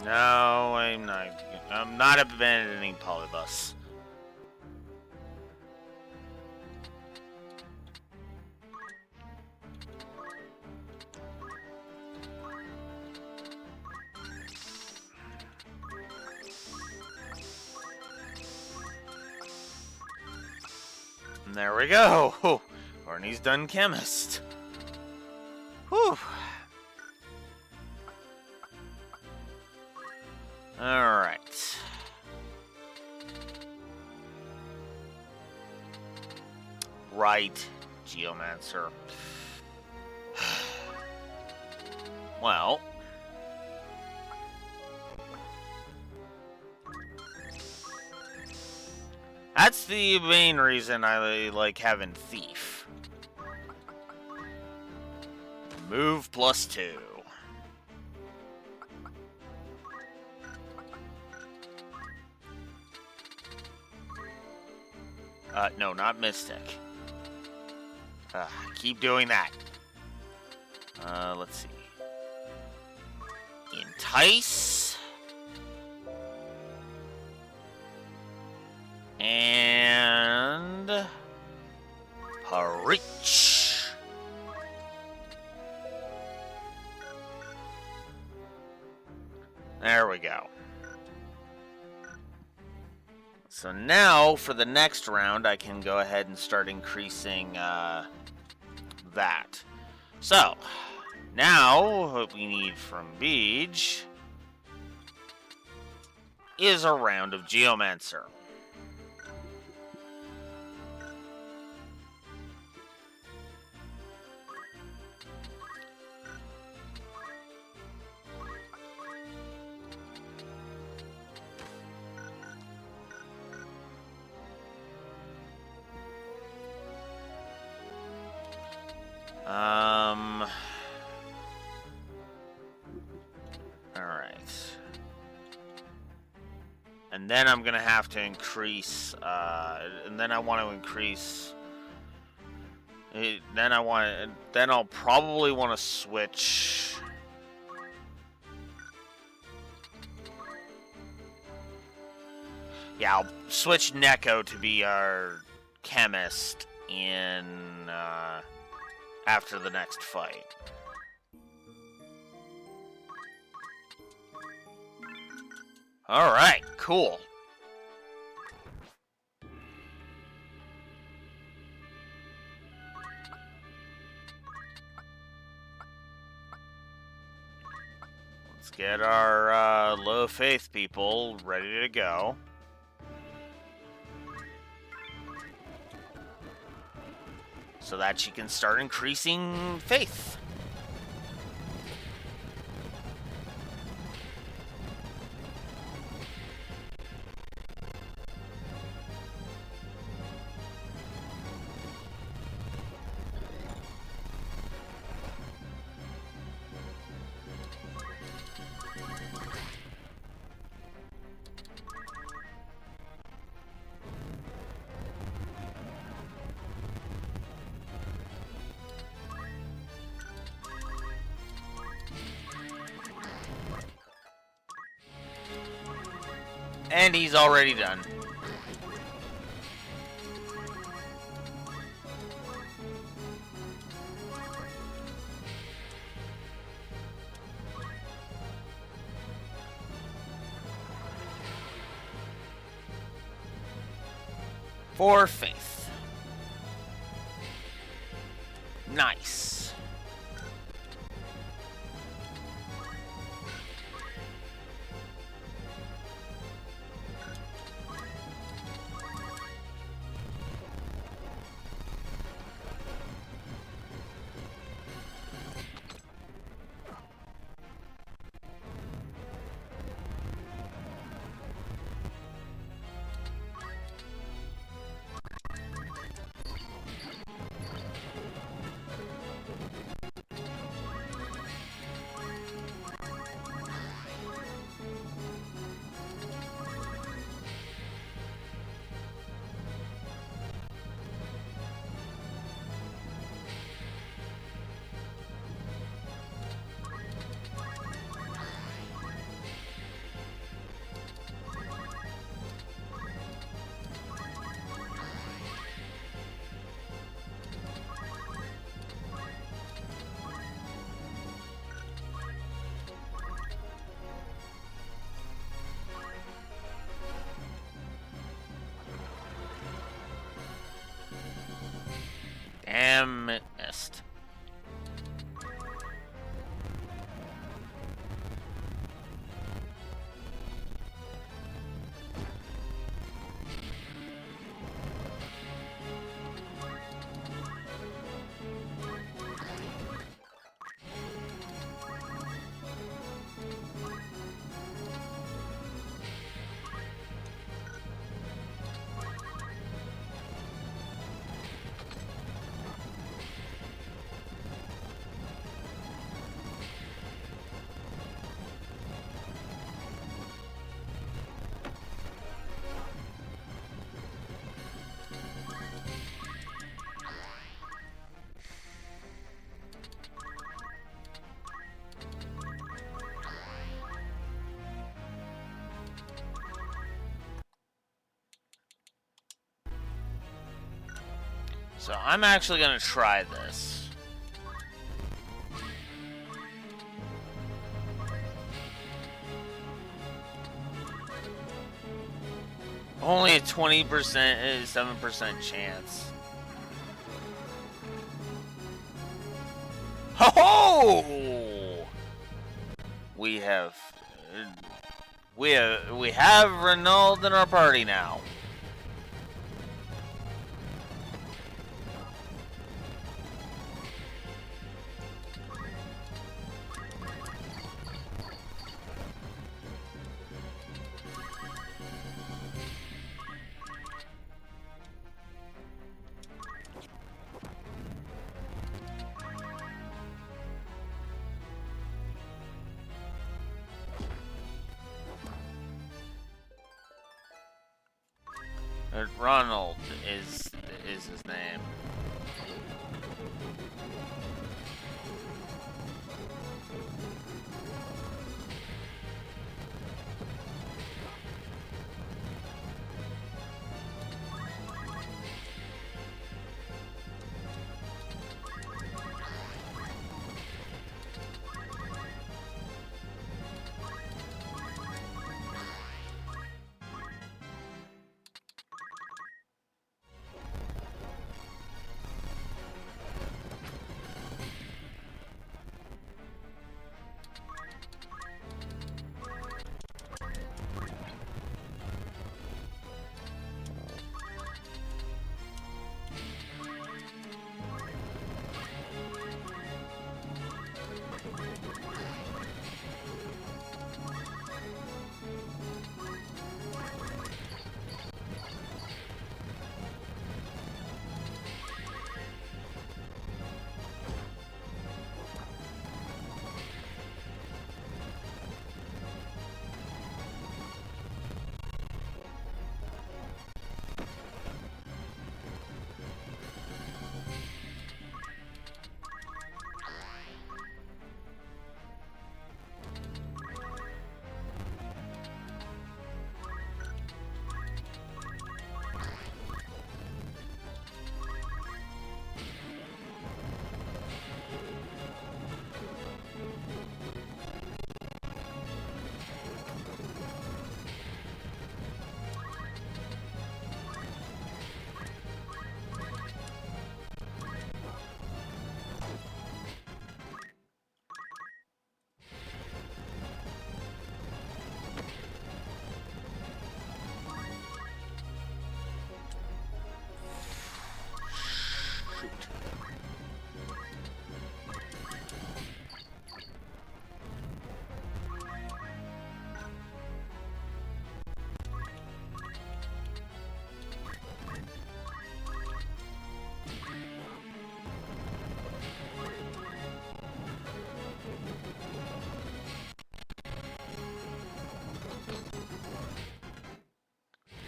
No, I'm not. I'm not abandoning Polybus. And there we go. Barney's done chemist. Whew. Alright. Right, Geomancer. Well. That's the main reason I like having Thief. Move +2. No, not Mystic. Keep doing that. Let's see. Entice. And Preach. There we go. So now, for the next round, I can go ahead and start increasing that. So, now, what we need from Beej is a round of Geomancer. Alright. And then I'm gonna have to increase, and then I want to increase, then I'll probably want to switch. Yeah, I'll switch Neko to be our chemist in, after the next fight. Alright, cool. Let's get our low faith people ready to go. So that she can start increasing faith. And he's already done. For faith. Nice. Damn it, missed. So I'm actually gonna try this. Only a 20%, 7% chance. Ho ho! We have Renault in our party now. Ronald is his name.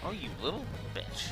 Oh, you little bitch.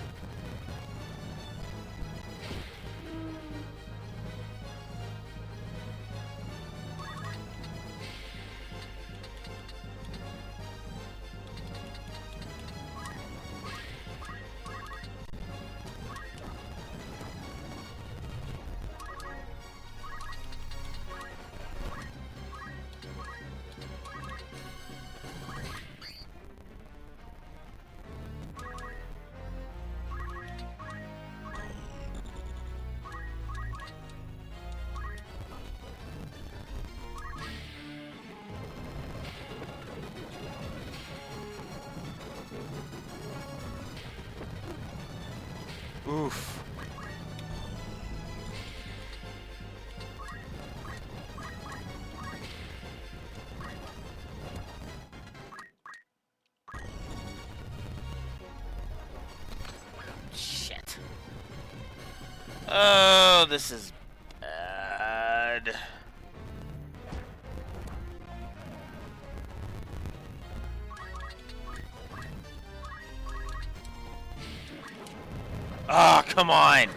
Oof. Shit. Oh, this is bad. Ah, oh, come on.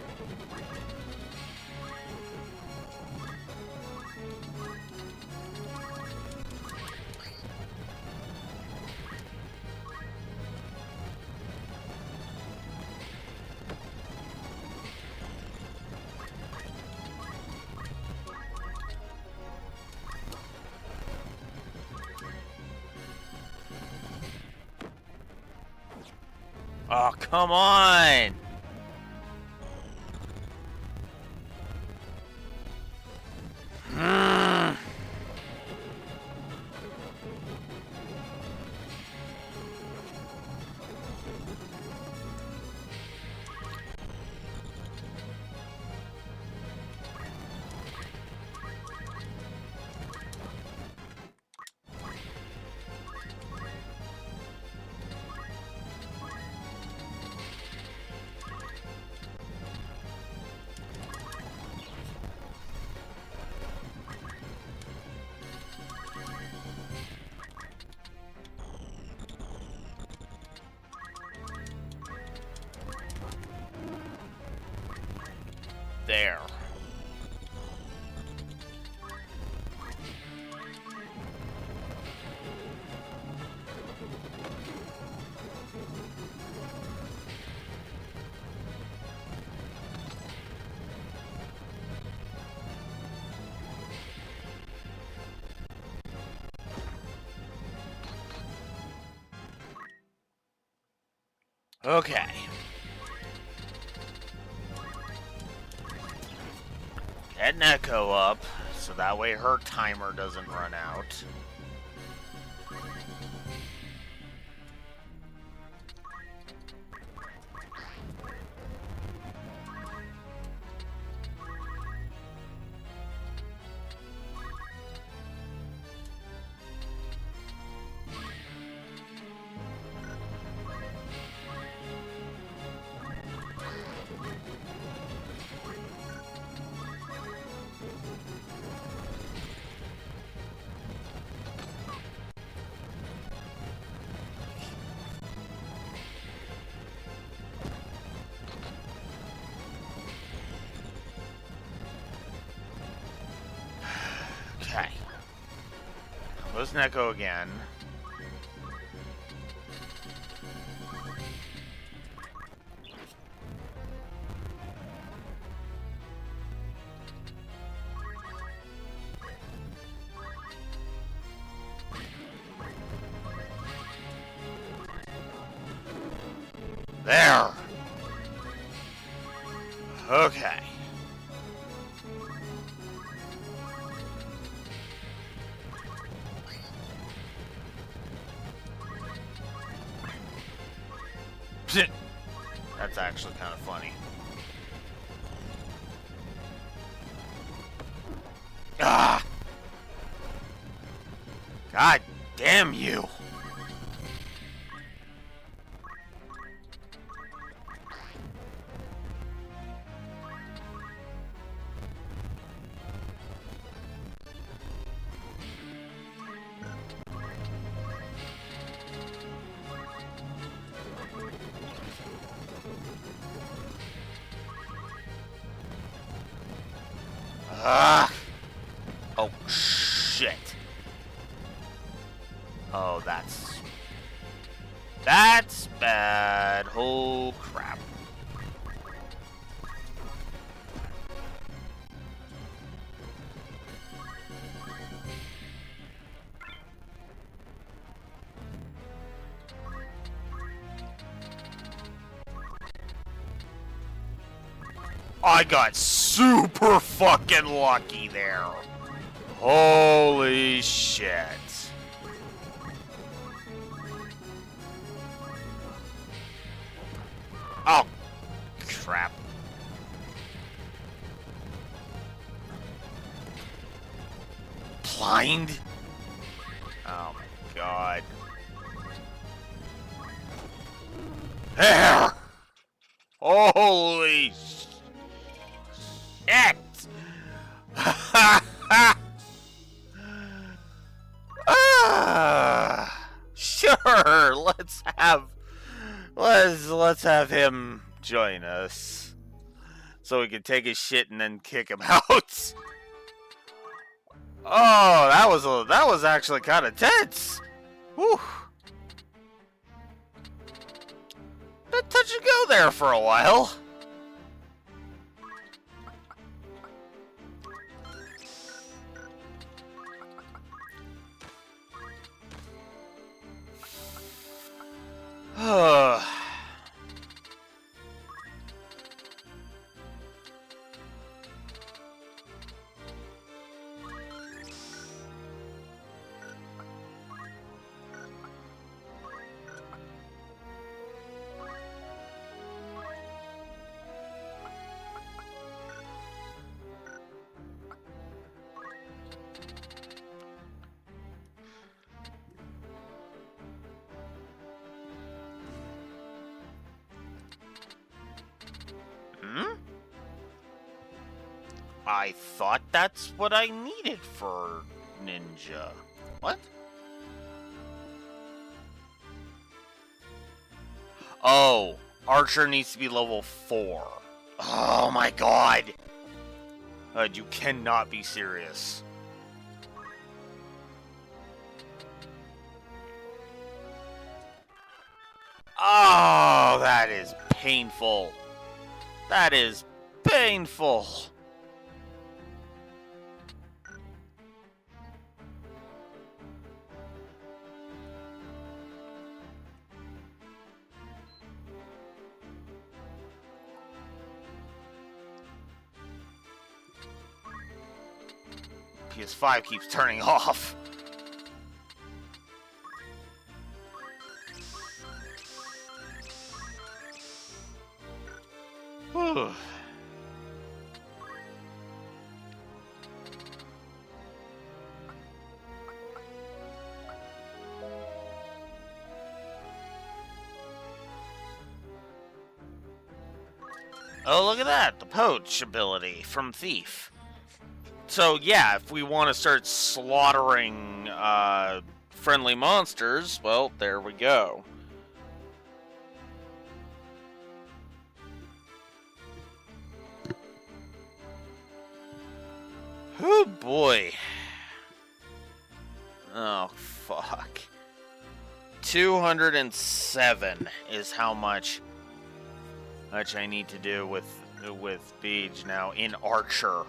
Oh, come on! There. Okay. Get Neko up, so that way her timer doesn't run out. Okay. There's Neko again. There! Okay. That's actually kind of funny. Ah! God damn you! Ah! Oh, shit. Oh, that's bad. Oh, crap. I got super fucking lucky there. Holy shit. Oh, crap. Blind? Oh my god. There! Holy shit! Sure, let's have him join us, so we can take his shit and then kick him out. Oh, that was actually kind of tense. Whew. Been touch and go there for a while. I thought that's what I needed for ninja. What? Oh, Archer needs to be level 4. Oh my god! You cannot be serious. Oh, that is painful. That is painful. PS5 keeps turning off. Whew. Oh, look at that! The poach ability from Thief. So yeah, if we want to start slaughtering friendly monsters, well, there we go. Oh boy. Oh fuck. 207 is how much I need to do with Beej now in Archer.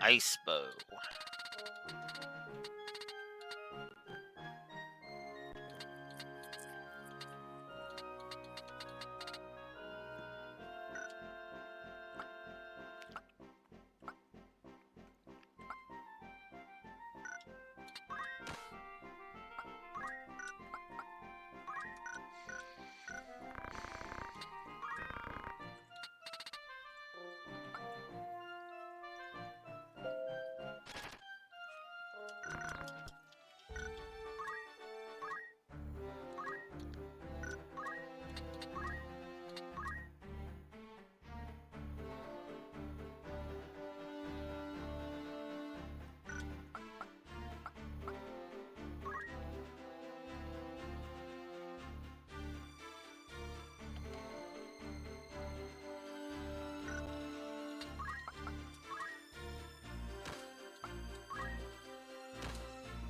Ice bow.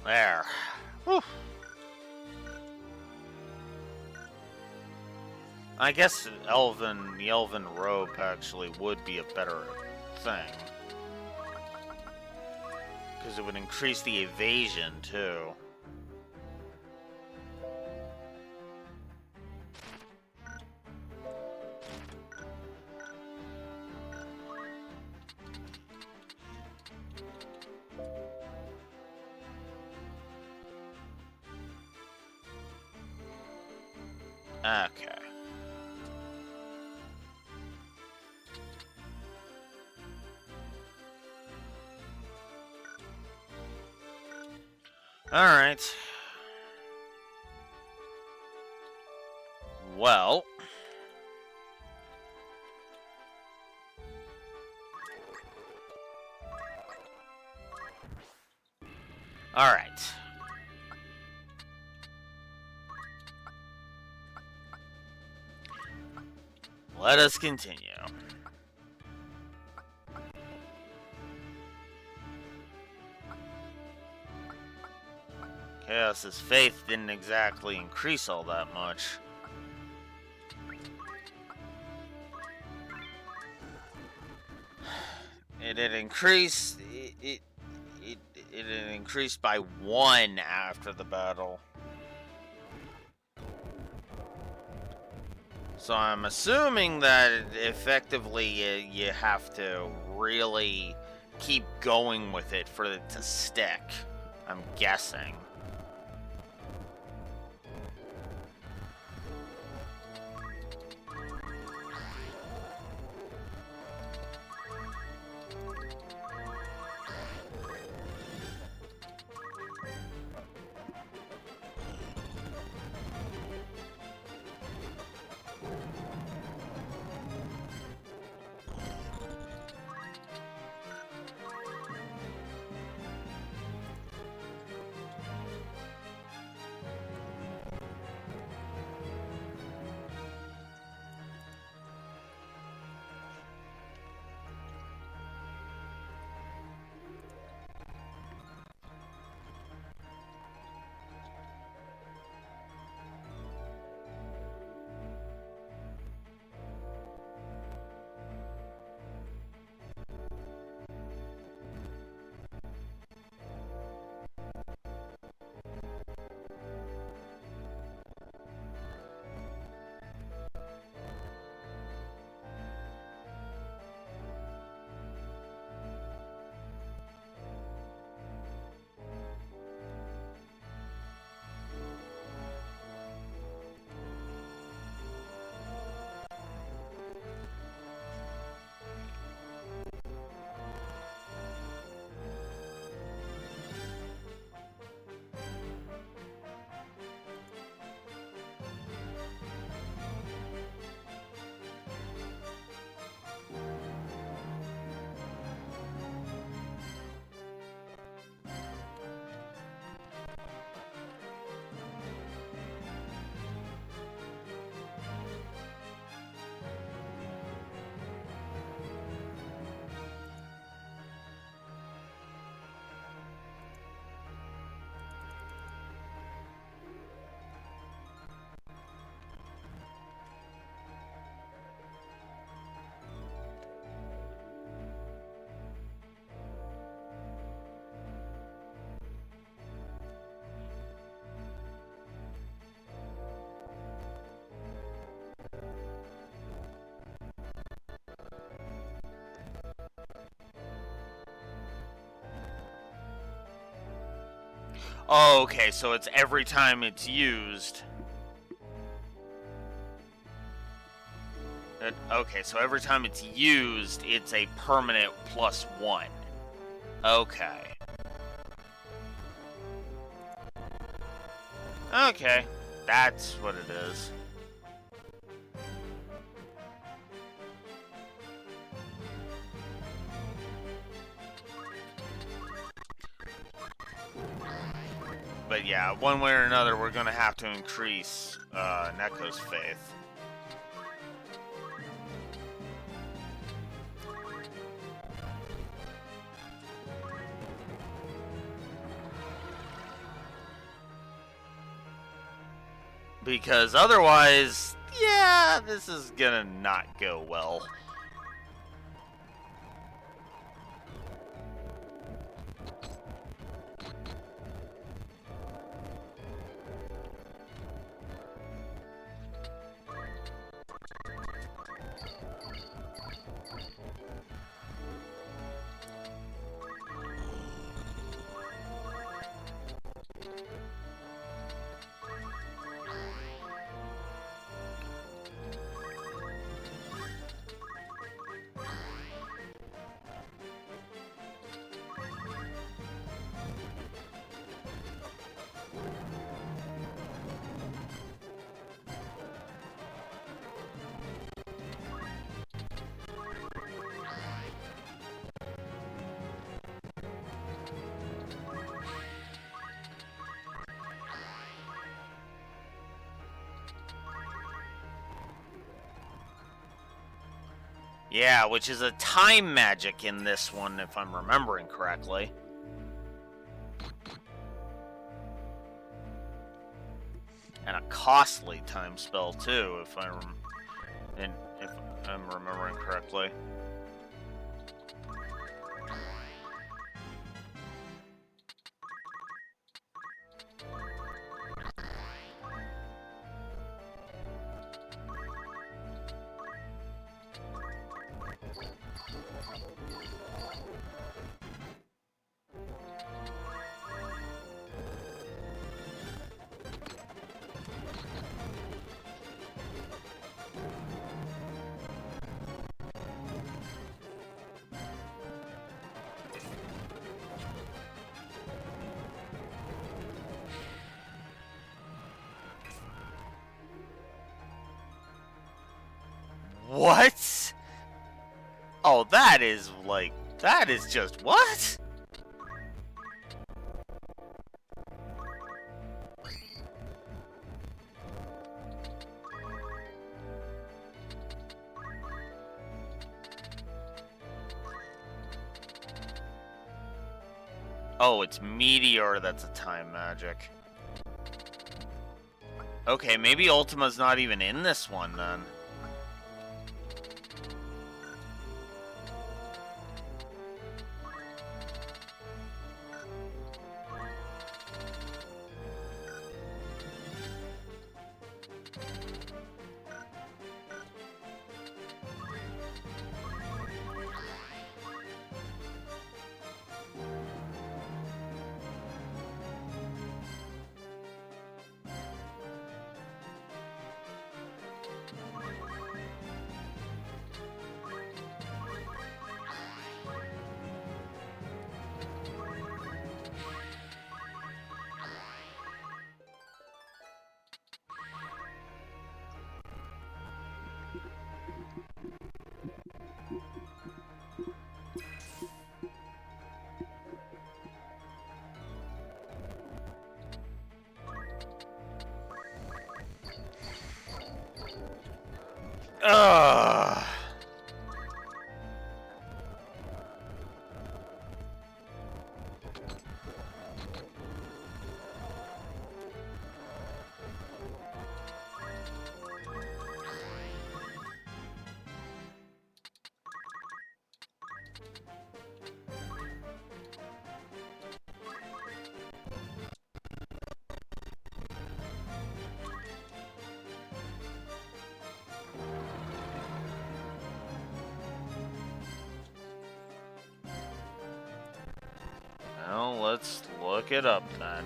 There. Whew. I guess the Elven rope actually would be a better thing. Because it would increase the evasion, too. Okay. Alright. Well. Alright. Let us continue. Chaos's faith didn't exactly increase all that much. it had increased. It had increased by 1 after the battle. So I'm assuming that effectively you have to really keep going with it for it to stick. I'm guessing. Oh, okay, so it's every time it's used. Okay, so every time it's used, it's a permanent +1. Okay. Okay, that's what it is. But yeah, one way or another, we're gonna have to increase Neko's faith. Because otherwise, yeah, this is gonna not go well. Yeah, which is a time magic in this one, if I'm remembering correctly. And a costly time spell too, if I'm remembering correctly. What? Oh, that is just what? Oh, it's Meteor that's a time magic. Okay, maybe Ultima's not even in this one then. Ugh. Well, let's look it up then.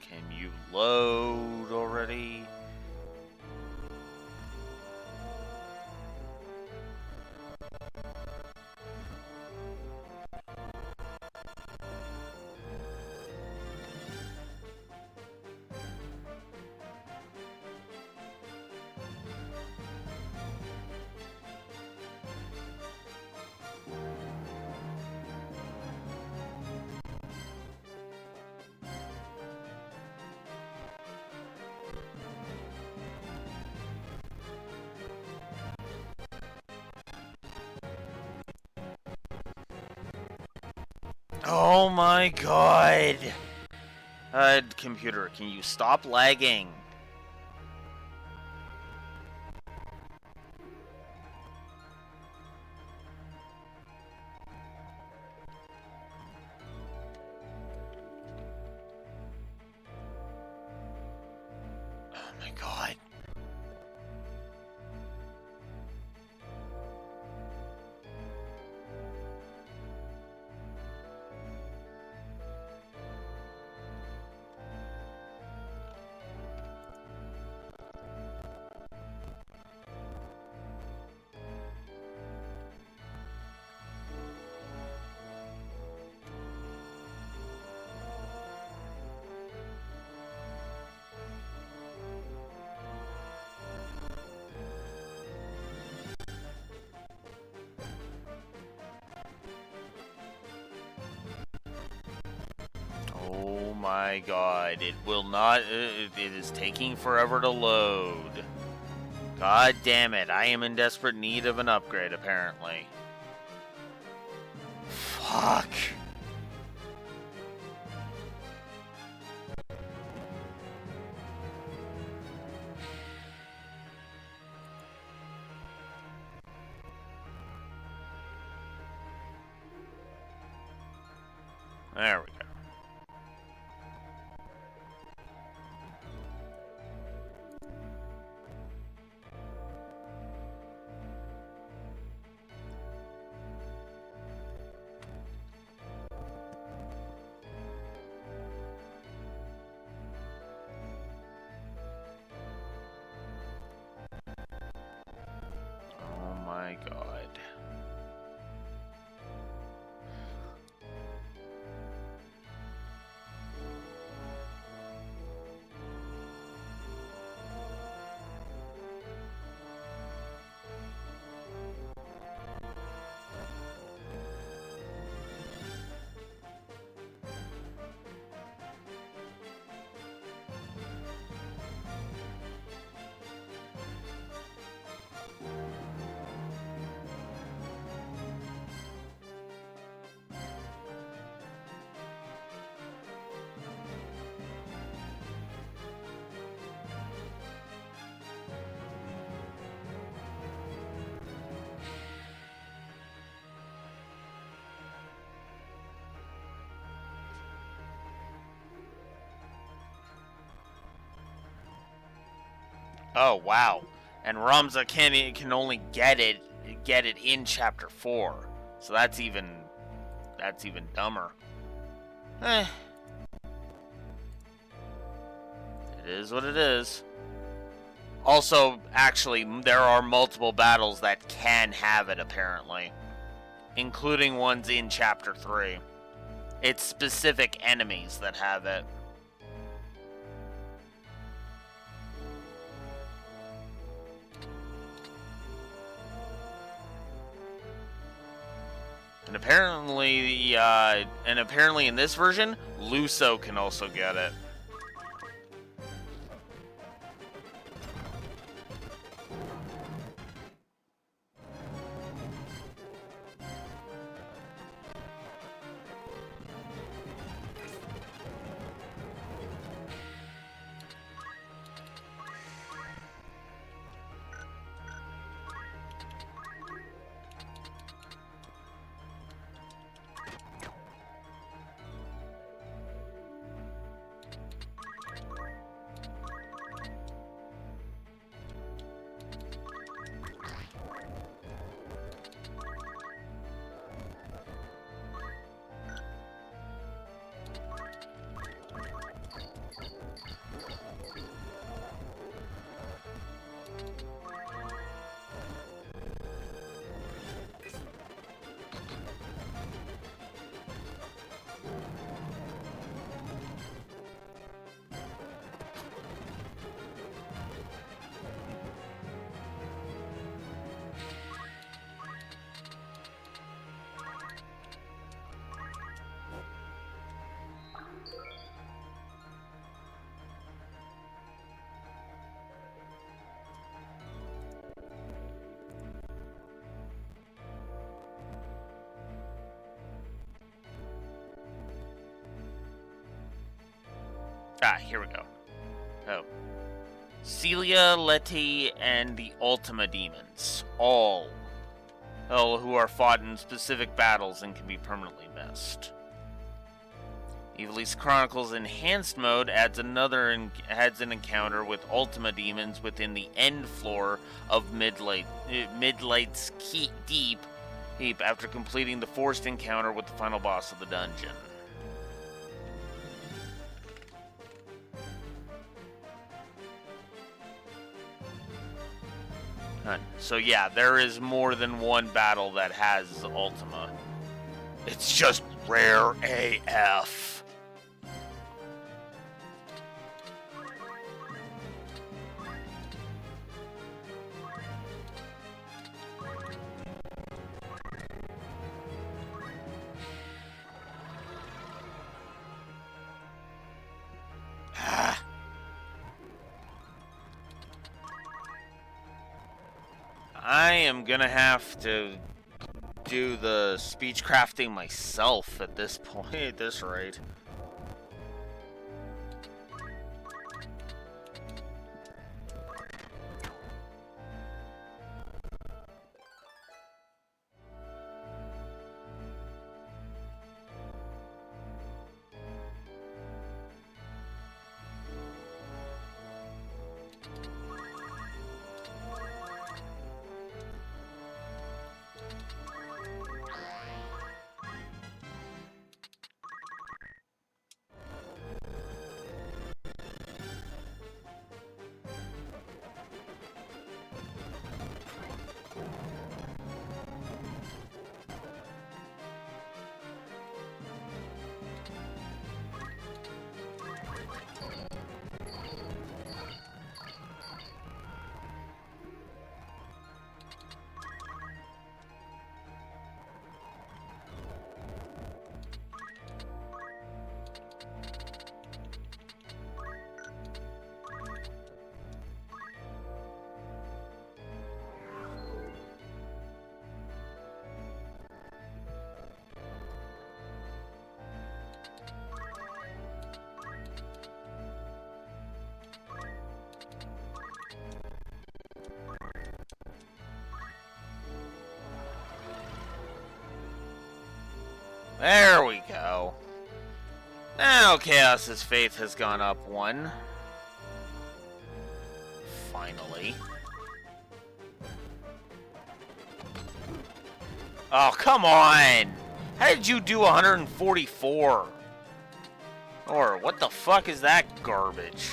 Can you load already? Oh my god! Computer, can you stop lagging? Oh my god. Oh my god, it will not, it is taking forever to load. God damn it, I am in desperate need of an upgrade, apparently. Fuck. There we go. Oh my god. Oh wow! And Ramza can only get it in chapter 4, so that's even dumber. Eh. It is what it is. Also, actually, there are multiple battles that can have it apparently, including ones in chapter 3. It's specific enemies that have it. And apparently in this version, Luso can also get it. Here we go. Oh. Celia, Letty, and the Ultima Demons. All who are fought in specific battles and can be permanently missed. Ivalice Chronicles Enhanced Mode adds an encounter with Ultima Demons within the end floor of Midlight's Deep after completing the forced encounter with the final boss of the dungeon. So yeah, there is more than one battle that has Ultima. It's just rare AF. I am gonna have to do the speech crafting myself at this point, at this rate. There we go. Now Chaos's faith has gone up 1. Finally. Oh, come on! How did you do 144? Or what the fuck is that garbage?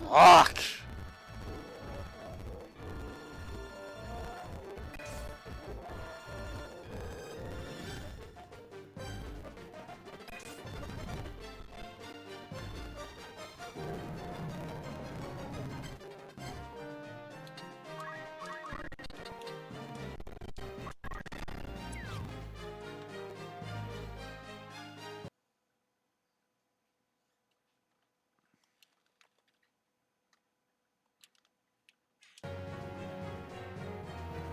Fuck!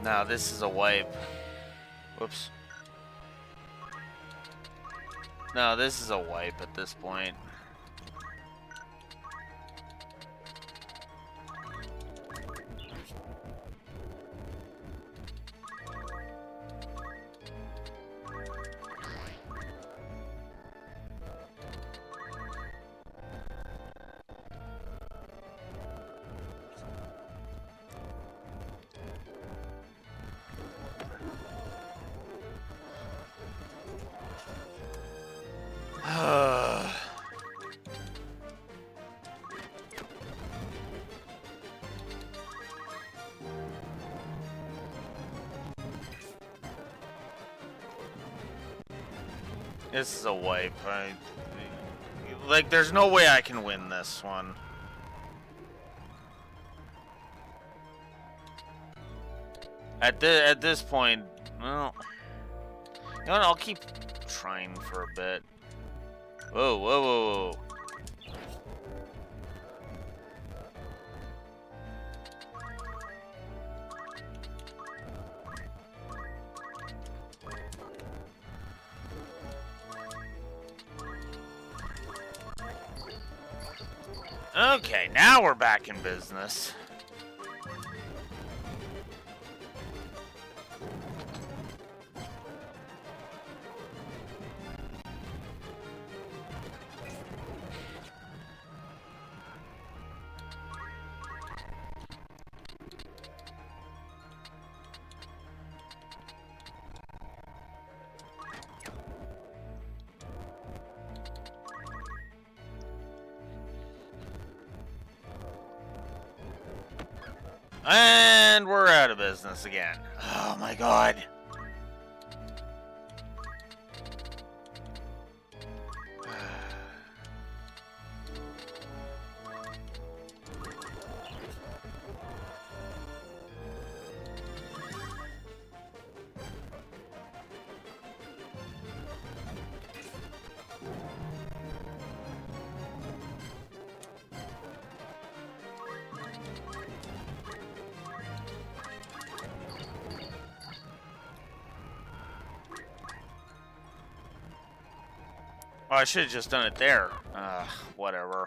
Now this is a wipe. Whoops. No, this is a wipe at this point. This is a wipe. Like, there's no way I can win this one. At this point, well, you know what, I'll keep trying for a bit. Whoa, whoa, whoa, whoa. Okay, now we're back in business. And we're out of business again. Oh my god. Oh, I should have just done it there. Whatever.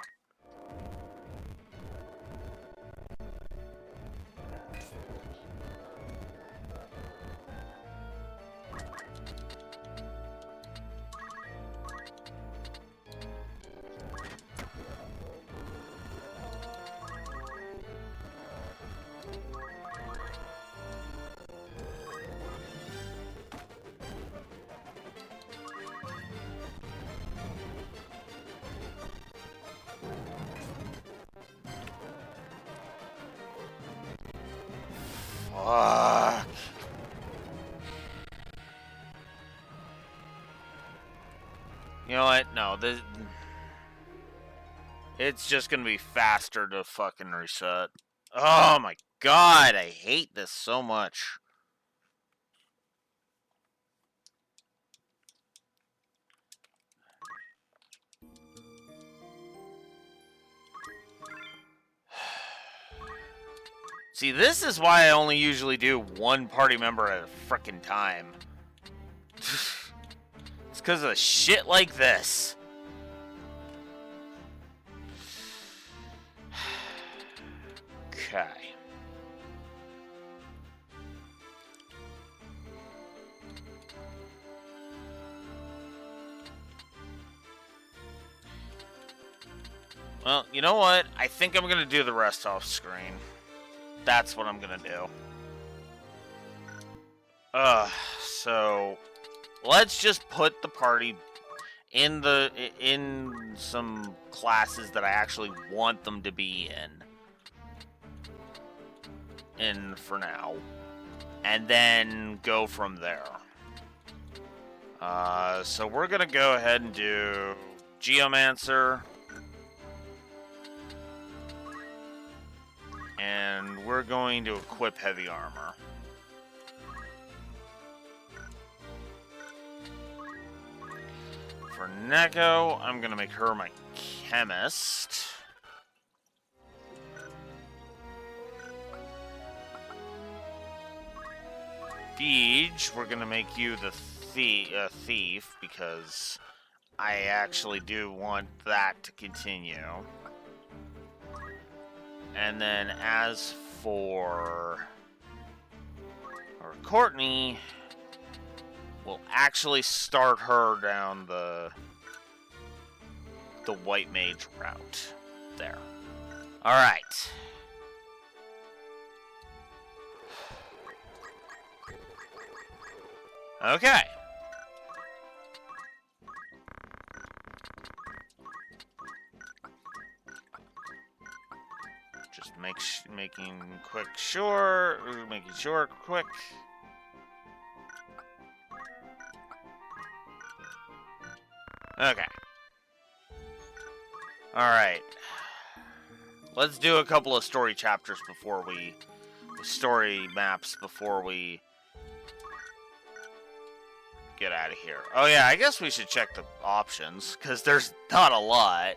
Fuck. You know what? No, it's just gonna be faster to fucking reset. Oh my god, I hate this so much. See, this is why I only usually do one party member at a frickin' time. It's because of shit like this. Okay. Well, you know what? I think I'm gonna do the rest off screen. That's what I'm gonna do. So let's just put the party in some classes that I actually want them to be in for now, and then go from there. So we're gonna go ahead and do Geomancer, and we're going to equip heavy armor. For Neko, I'm gonna make her my chemist. Deej, we're gonna make you the thief because I actually do want that to continue. And then as for Courtney, we'll actually start her down the white mage route. There. All right. Okay. Just making sure quick. Okay. All right. Let's do a couple of story chapters story maps before we get out of here. Oh yeah, I guess we should check the options, because there's not a lot.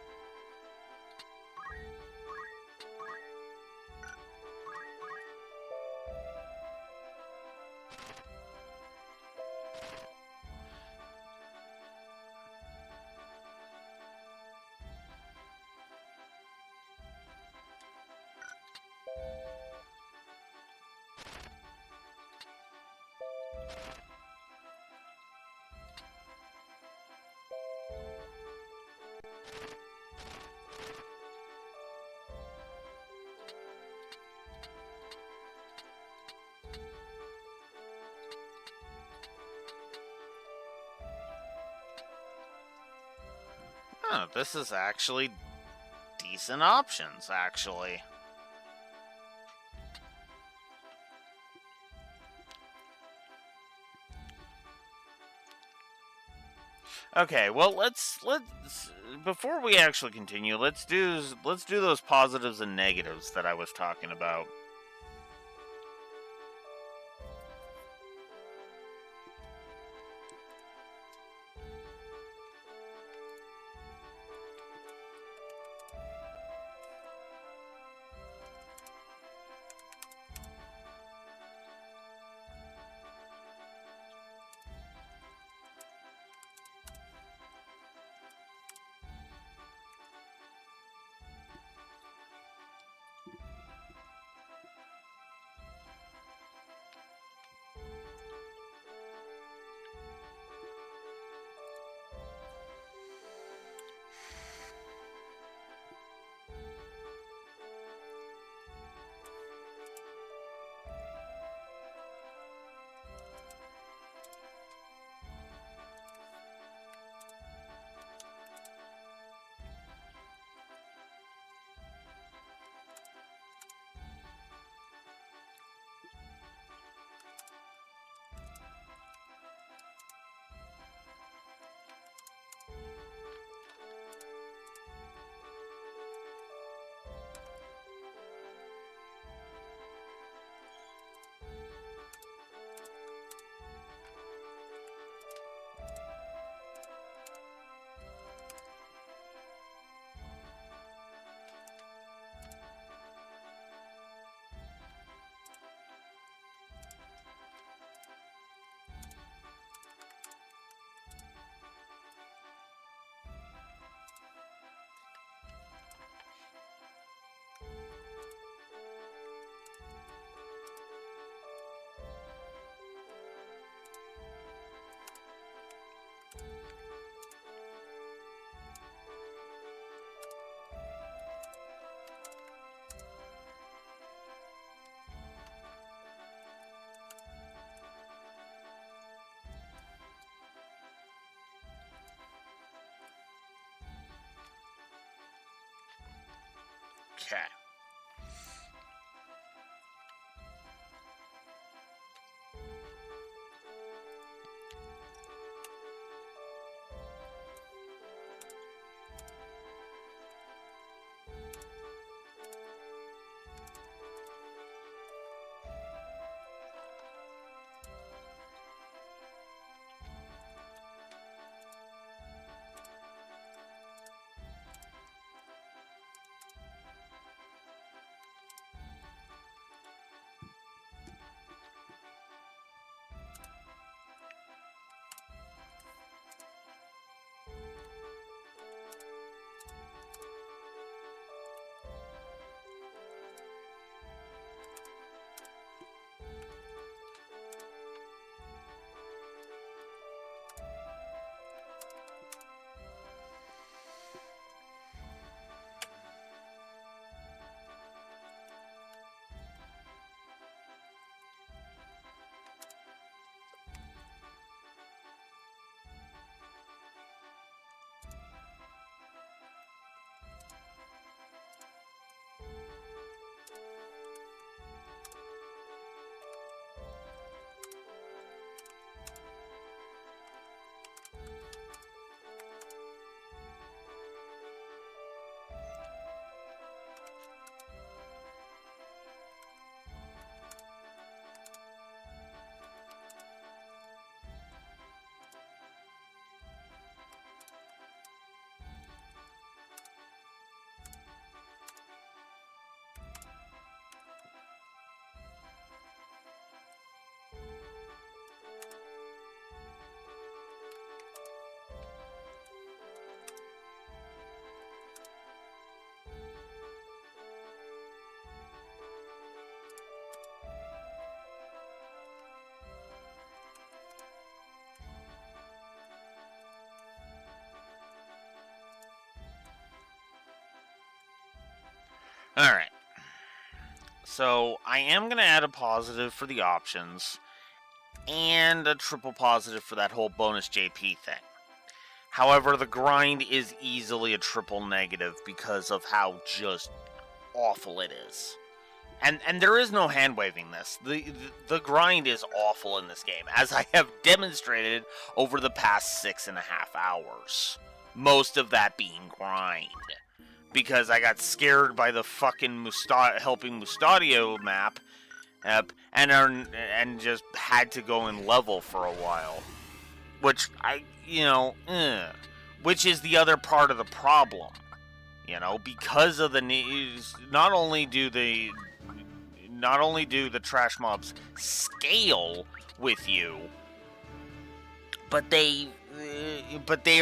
Oh, this is actually decent options, actually. Okay, well, let's before we actually continue, let's do those positives and negatives that I was talking about. Okay. Alright. So, I am going to add a positive for the options, and a triple positive for that whole bonus JP thing. However, the grind is easily a triple negative because of how just awful it is. And there is no hand-waving this. The grind is awful in this game, as I have demonstrated over the past 6.5 hours. Most of that being grind. Because I got scared by the fucking helping Mustadio map, and just had to go in level for a while. Which, which is the other part of the problem. Because of the news, not only do the trash mobs scale with you, but they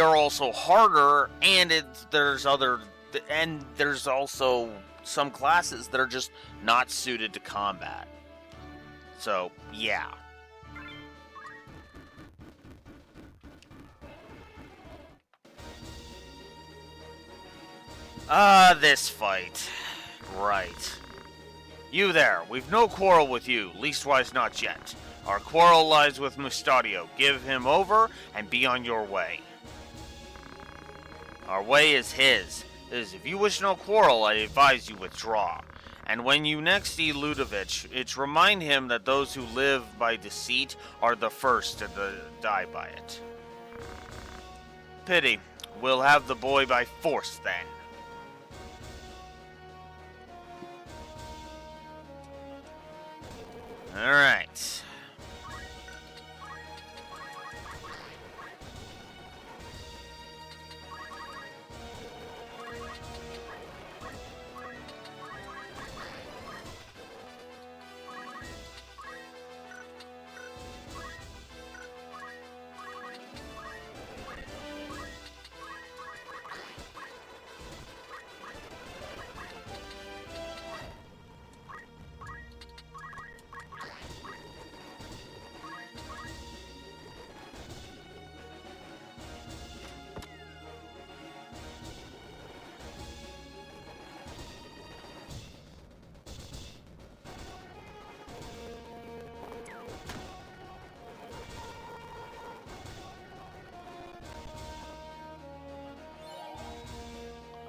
are also harder, and there's also some classes that are just not suited to combat. So, yeah. This fight. Right. You there, we've no quarrel with you, leastwise not yet. Our quarrel lies with Mustadio. Give him over, and be on your way. Our way is his. If you wish no quarrel, I advise you withdraw. And when you next see Ludovich, it's remind him that those who live by deceit are the first to die by it. Pity. We'll have the boy by force, then. Alright.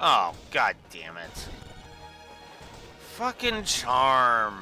Oh, god damn it. Fucking charm.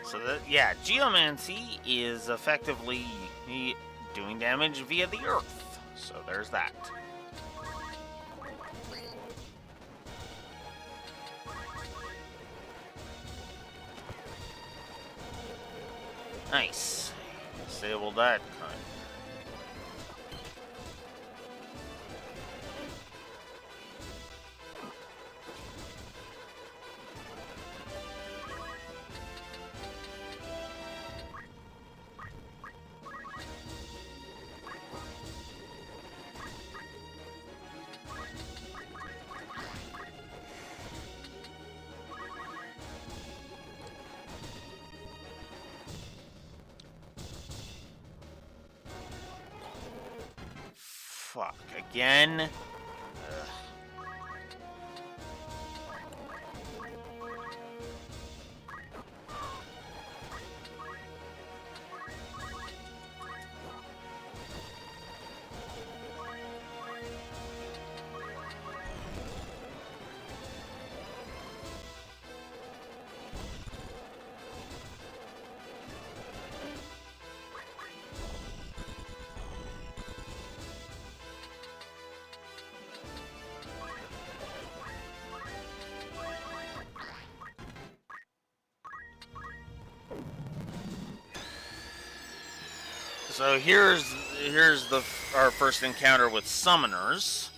So yeah, Geomancy is effectively doing damage via the earth. So there's that. Nice. Disabled that kind. Fuck, again? Ugh. So here's our first encounter with summoners.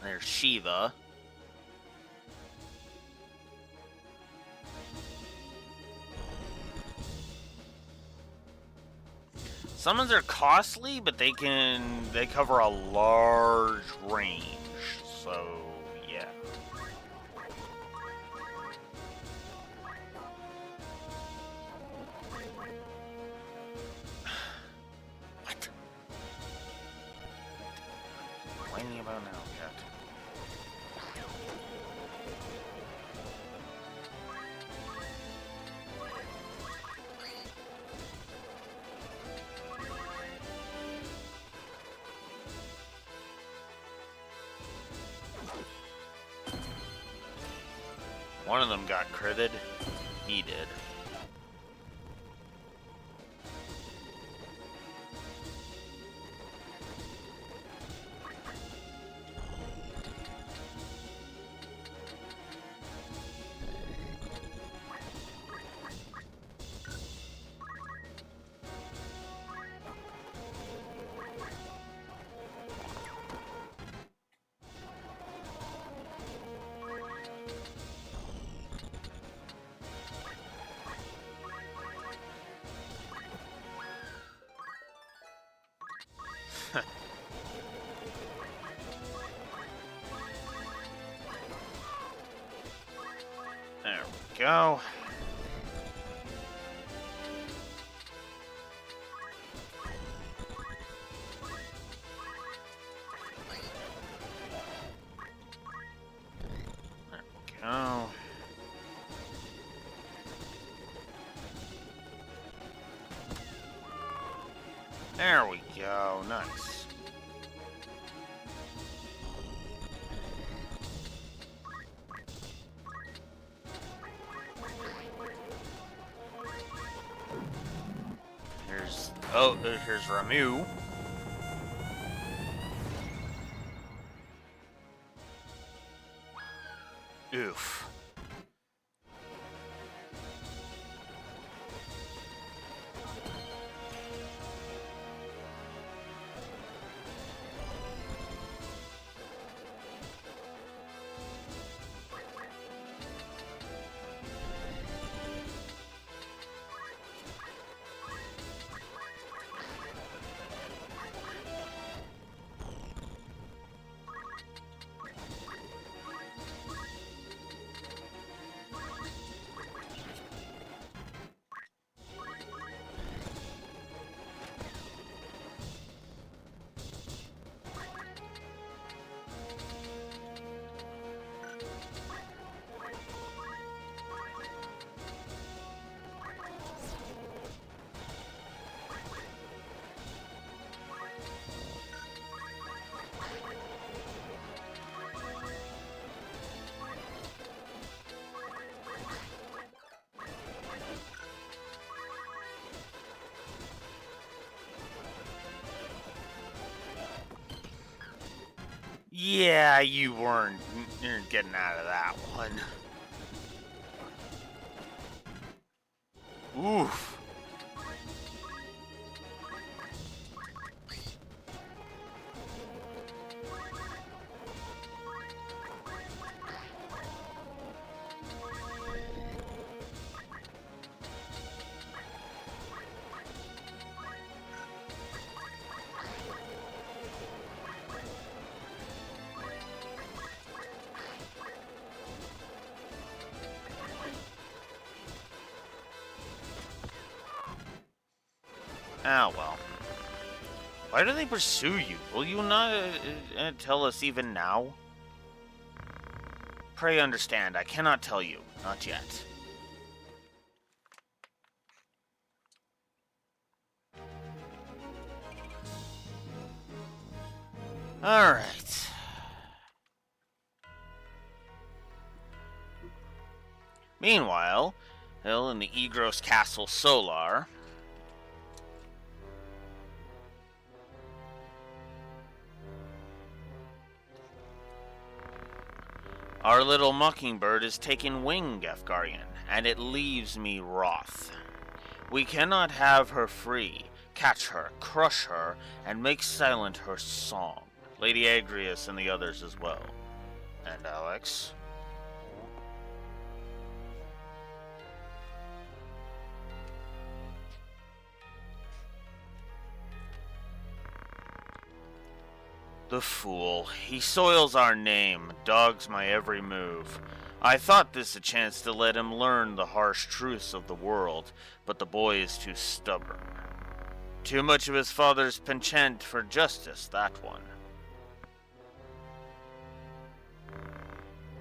There's Shiva. Summons are costly, but they cover a large range. So yeah. What? Complaining about now, cat. One of them got critted. He did. There we go. There we go. There we go. Nice. Here's Ramu. Oof. Yeah, you're getting out of that one. Oof. Ah, well. Why do they pursue you? Will you not tell us even now? Pray understand, I cannot tell you. Not yet. Alright. Meanwhile, Hill in the Egros Castle Solar. Our little mockingbird is taking wing, Gefgarian, and it leaves me wroth. We cannot have her free, catch her, crush her, and make silent her song. Lady Agrias and the others as well. And Alex? The fool. He soils our name, dogs my every move. I thought this a chance to let him learn the harsh truths of the world, but the boy is too stubborn. Too much of his father's penchant for justice, that one.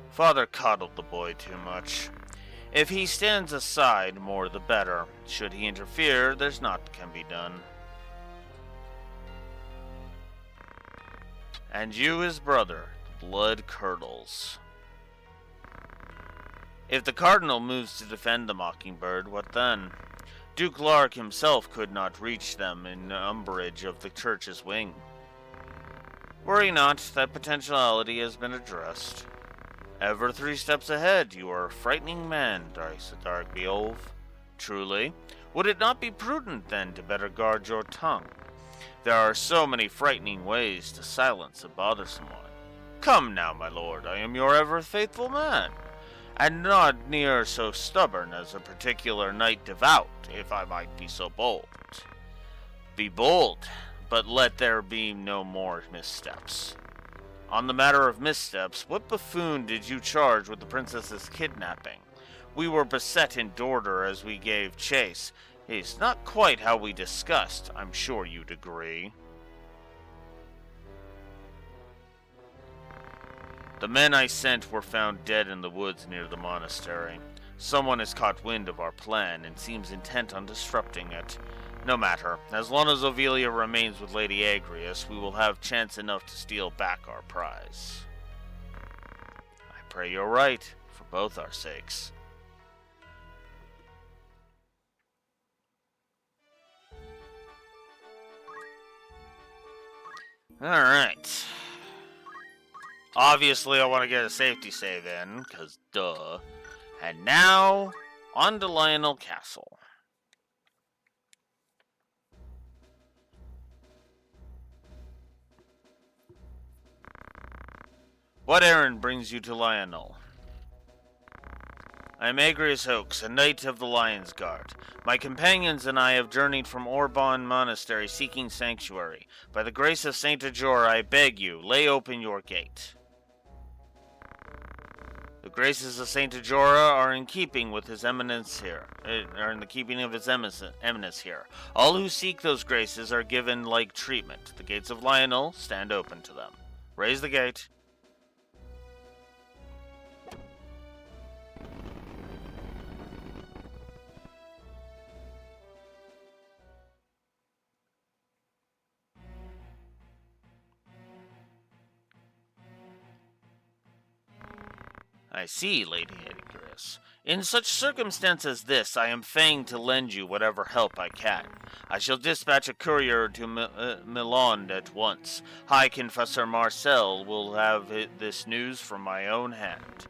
Father coddled the boy too much. If he stands aside, more the better. Should he interfere, there's naught can be done. And you, his brother, the blood curdles. If the Cardinal moves to defend the Mockingbird, what then? Duke Lark himself could not reach them in umbrage of the church's wing. Worry not, that potentiality has been addressed. Ever 3 steps ahead, you are a frightening man, Dark Beowulf. Truly, would it not be prudent then to better guard your tongue? There are so many frightening ways to silence a bothersome one. Come now, my lord, I am your ever faithful man, and not near so stubborn as a particular knight devout, if I might be so bold. Be bold, but let there be no more missteps. On the matter of missteps, what buffoon did you charge with the princess's kidnapping? We were beset in Dorder as we gave chase. It's not quite how we discussed, I'm sure you'd agree. The men I sent were found dead in the woods near the monastery. Someone has caught wind of our plan and seems intent on disrupting it. No matter, as long as Ovelia remains with Lady Agrias, we will have chance enough to steal back our prize. I pray you're right, for both our sakes. Alright. Obviously, I want to get a safety save in, because duh. And now, on to Lionel Castle. What errand brings you to Lionel? I am Agrias Oaks, a knight of the Lion's Guard. My companions and I have journeyed from Orbon Monastery seeking sanctuary. By the grace of Saint Ajor, I beg you, lay open your gate. The graces of Saint Ajora are in keeping with his eminence here, eminence here. All who seek those graces are given like treatment. The gates of Lionel stand open to them. Raise the gate. I see, Lady Agrias. Agrius. In such circumstance as this, I am fain to lend you whatever help I can. I shall dispatch a courier to Milan at once. High Confessor Marcel will have this news from my own hand.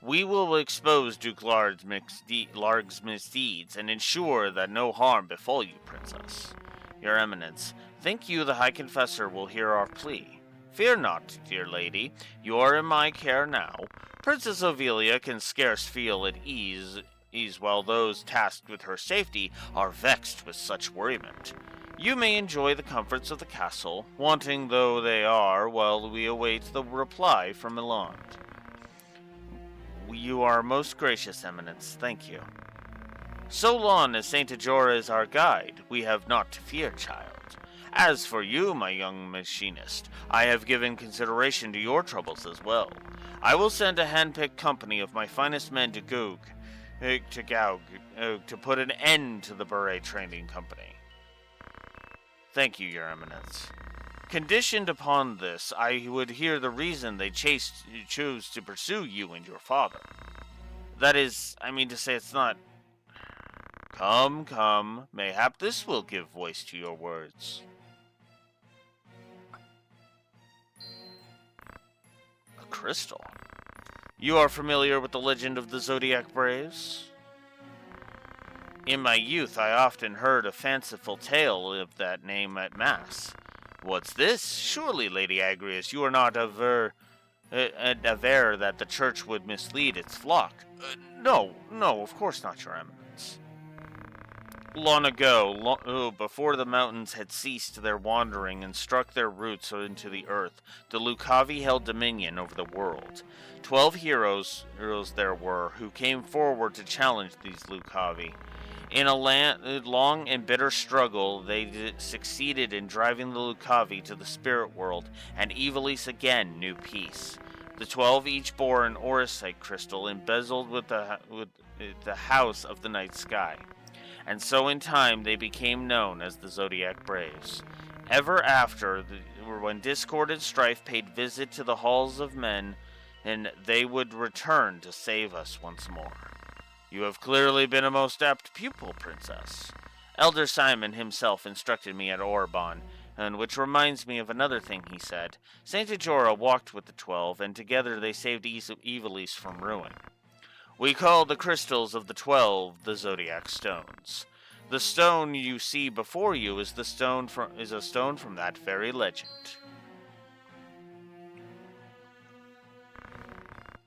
We will expose Duke Larg's misdeeds and ensure that no harm befall you, Princess. Your Eminence, think you the High Confessor will hear our plea? Fear not, dear lady, you are in my care now. Princess Ophelia can scarce feel at ease while those tasked with her safety are vexed with such worriment. You may enjoy the comforts of the castle, wanting though they are, while we await the reply from Milan. You are most gracious, Eminence. Thank you. So long as Saint Ajora is our guide, we have naught to fear, child. As for you, my young machinist, I have given consideration to your troubles as well. I will send a hand-picked company of my finest men to Gaug to put an end to the Beret Training Company. Thank you, Your Eminence. Conditioned upon this, I would hear the reason they chose to pursue you and your father. That is, I mean to say it's not... Come, mayhap this will give voice to your words. A crystal. You are familiar with the legend of the Zodiac Braves? In my youth, I often heard a fanciful tale of that name at Mass. What's this? Surely, Lady Agrius, you are not aver that the church would mislead its flock. No, of course not, Your Eminence. Long ago, before the mountains had ceased their wandering and struck their roots into the earth, the Lucavi held dominion over the world. 12 heroes there were who came forward to challenge these Lucavi. In a long and bitter struggle, they succeeded in driving the Lucavi to the spirit world, and Ivalice again knew peace. The 12 each bore an Orisite crystal embezzled with the house of the night sky. And so in time they became known as the Zodiac Braves. Ever after, when discord and strife paid visit to the halls of men, and they would return to save us once more. You have clearly been a most apt pupil, Princess. Elder Simon himself instructed me at Orban, and which reminds me of another thing he said. Saint Ajora walked with the 12, and together they saved Ivalice from ruin. We call the crystals of the 12 the Zodiac Stones. The stone you see before you is a stone from that very legend.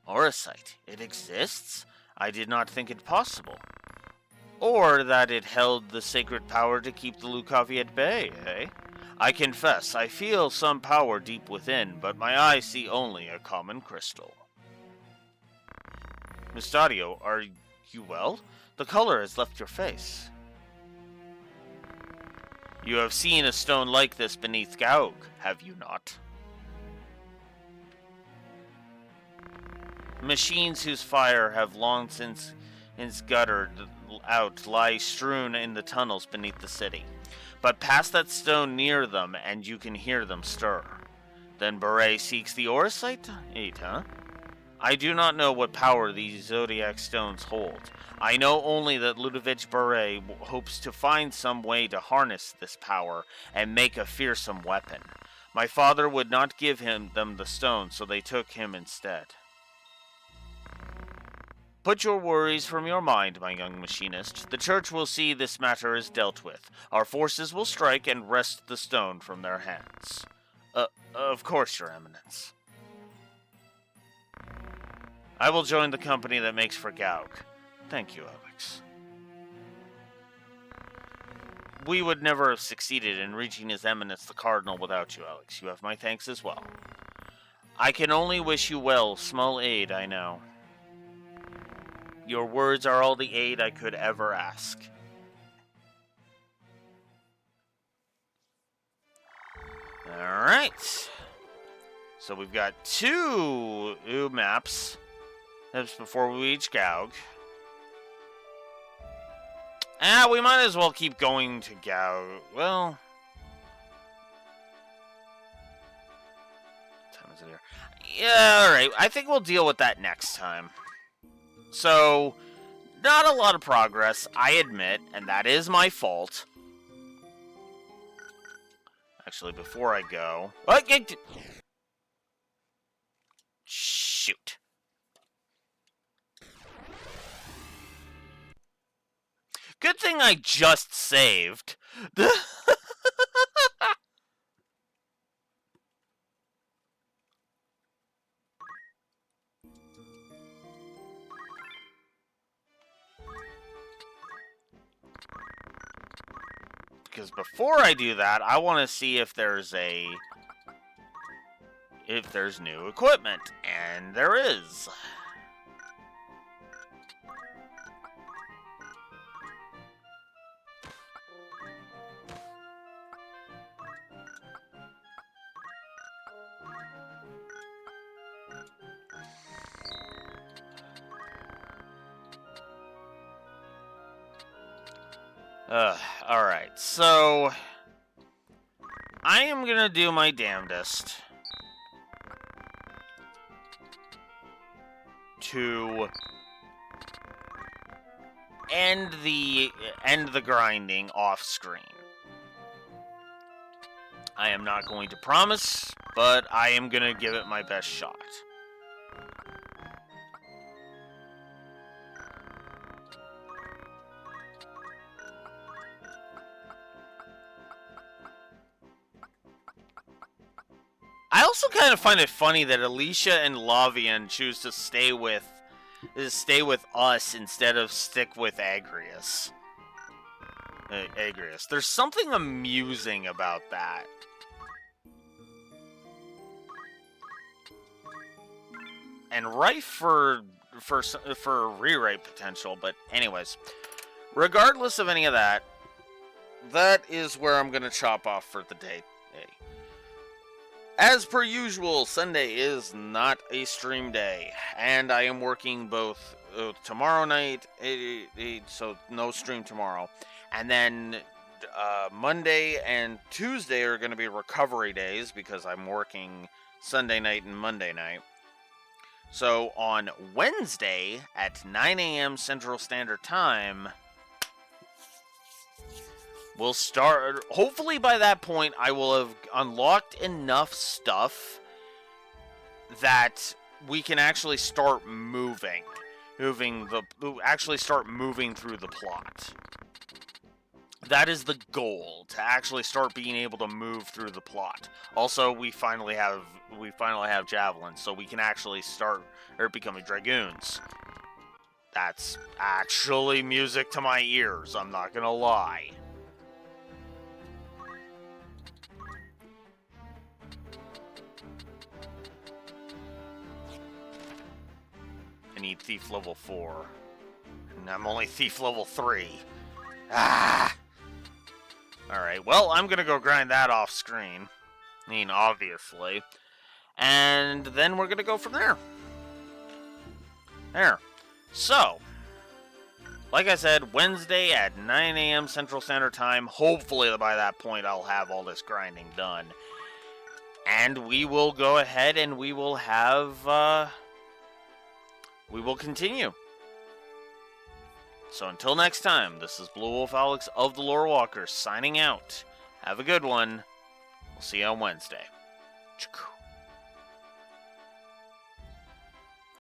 Orisite, it exists? I did not think it possible. Or that it held the sacred power to keep the Lucavi at bay, eh? I confess, I feel some power deep within, but my eyes see only a common crystal. Mustadio, are you well? The color has left your face. You have seen a stone like this beneath Gaug, have you not? Machines whose fire have long since guttered out lie strewn in the tunnels beneath the city. But pass that stone near them and you can hear them stir. Then Beret seeks the Orisite, huh? I do not know what power these Zodiac stones hold. I know only that Ludovic Beret hopes to find some way to harness this power and make a fearsome weapon. My father would not give them the stone, so they took him instead. Put your worries from your mind, my young machinist. The church will see this matter is dealt with. Our forces will strike and wrest the stone from their hands. Of course, Your Eminence. I will join the company that makes for Gaug. Thank you, Alex. We would never have succeeded in reaching His Eminence the Cardinal without you, Alex. You have my thanks as well. I can only wish you well, small aid, I know. Your words are all the aid I could ever ask. Alright. So we've got 2 maps. That's before we reach Gaug. We might as well keep going to Gaug. Well... what time is it here? Yeah, alright. I think we'll deal with that next time. So, not a lot of progress, I admit, and that is my fault. Actually, before I go... Shoot. Good thing I just saved. Because before I do that, I want to see if there's new equipment, and there is. Alright, so I am gonna do my damnedest to end the grinding off screen. I am not going to promise, but I am gonna give it my best shot. I also kind of find it funny that Alicia and Lavian choose to stay with us instead of stick with Agrias. There's something amusing about that. And rife for rewrite potential, but anyways, regardless of any of that, that is where I'm gonna chop off for the day. As per usual, Sunday is not a stream day, and I am working both tomorrow night, so no stream tomorrow, and then Monday and Tuesday are going to be recovery days because I'm working Sunday night and Monday night. So on Wednesday at 9 a.m. Central Standard Time, we'll start. Hopefully by that point, I will have unlocked enough stuff that we can actually start moving through the plot. That is the goal, to actually start being able to move through the plot. Also, we finally have javelins, so we can actually start becoming dragoons. That's actually music to my ears, I'm not gonna lie. I need Thief level 4. And I'm only Thief level 3. Ah! Alright, well, I'm gonna go grind that off screen. I mean, obviously. And then we're gonna go from there. There. So, like I said, Wednesday at 9 a.m. Central Standard Time. Hopefully by that point I'll have all this grinding done. And we will go ahead and we will have, we will continue. So until next time, this is Blue Wolf Alex of the Lore Walkers signing out. Have a good one. We'll see you on Wednesday. Choo-choo.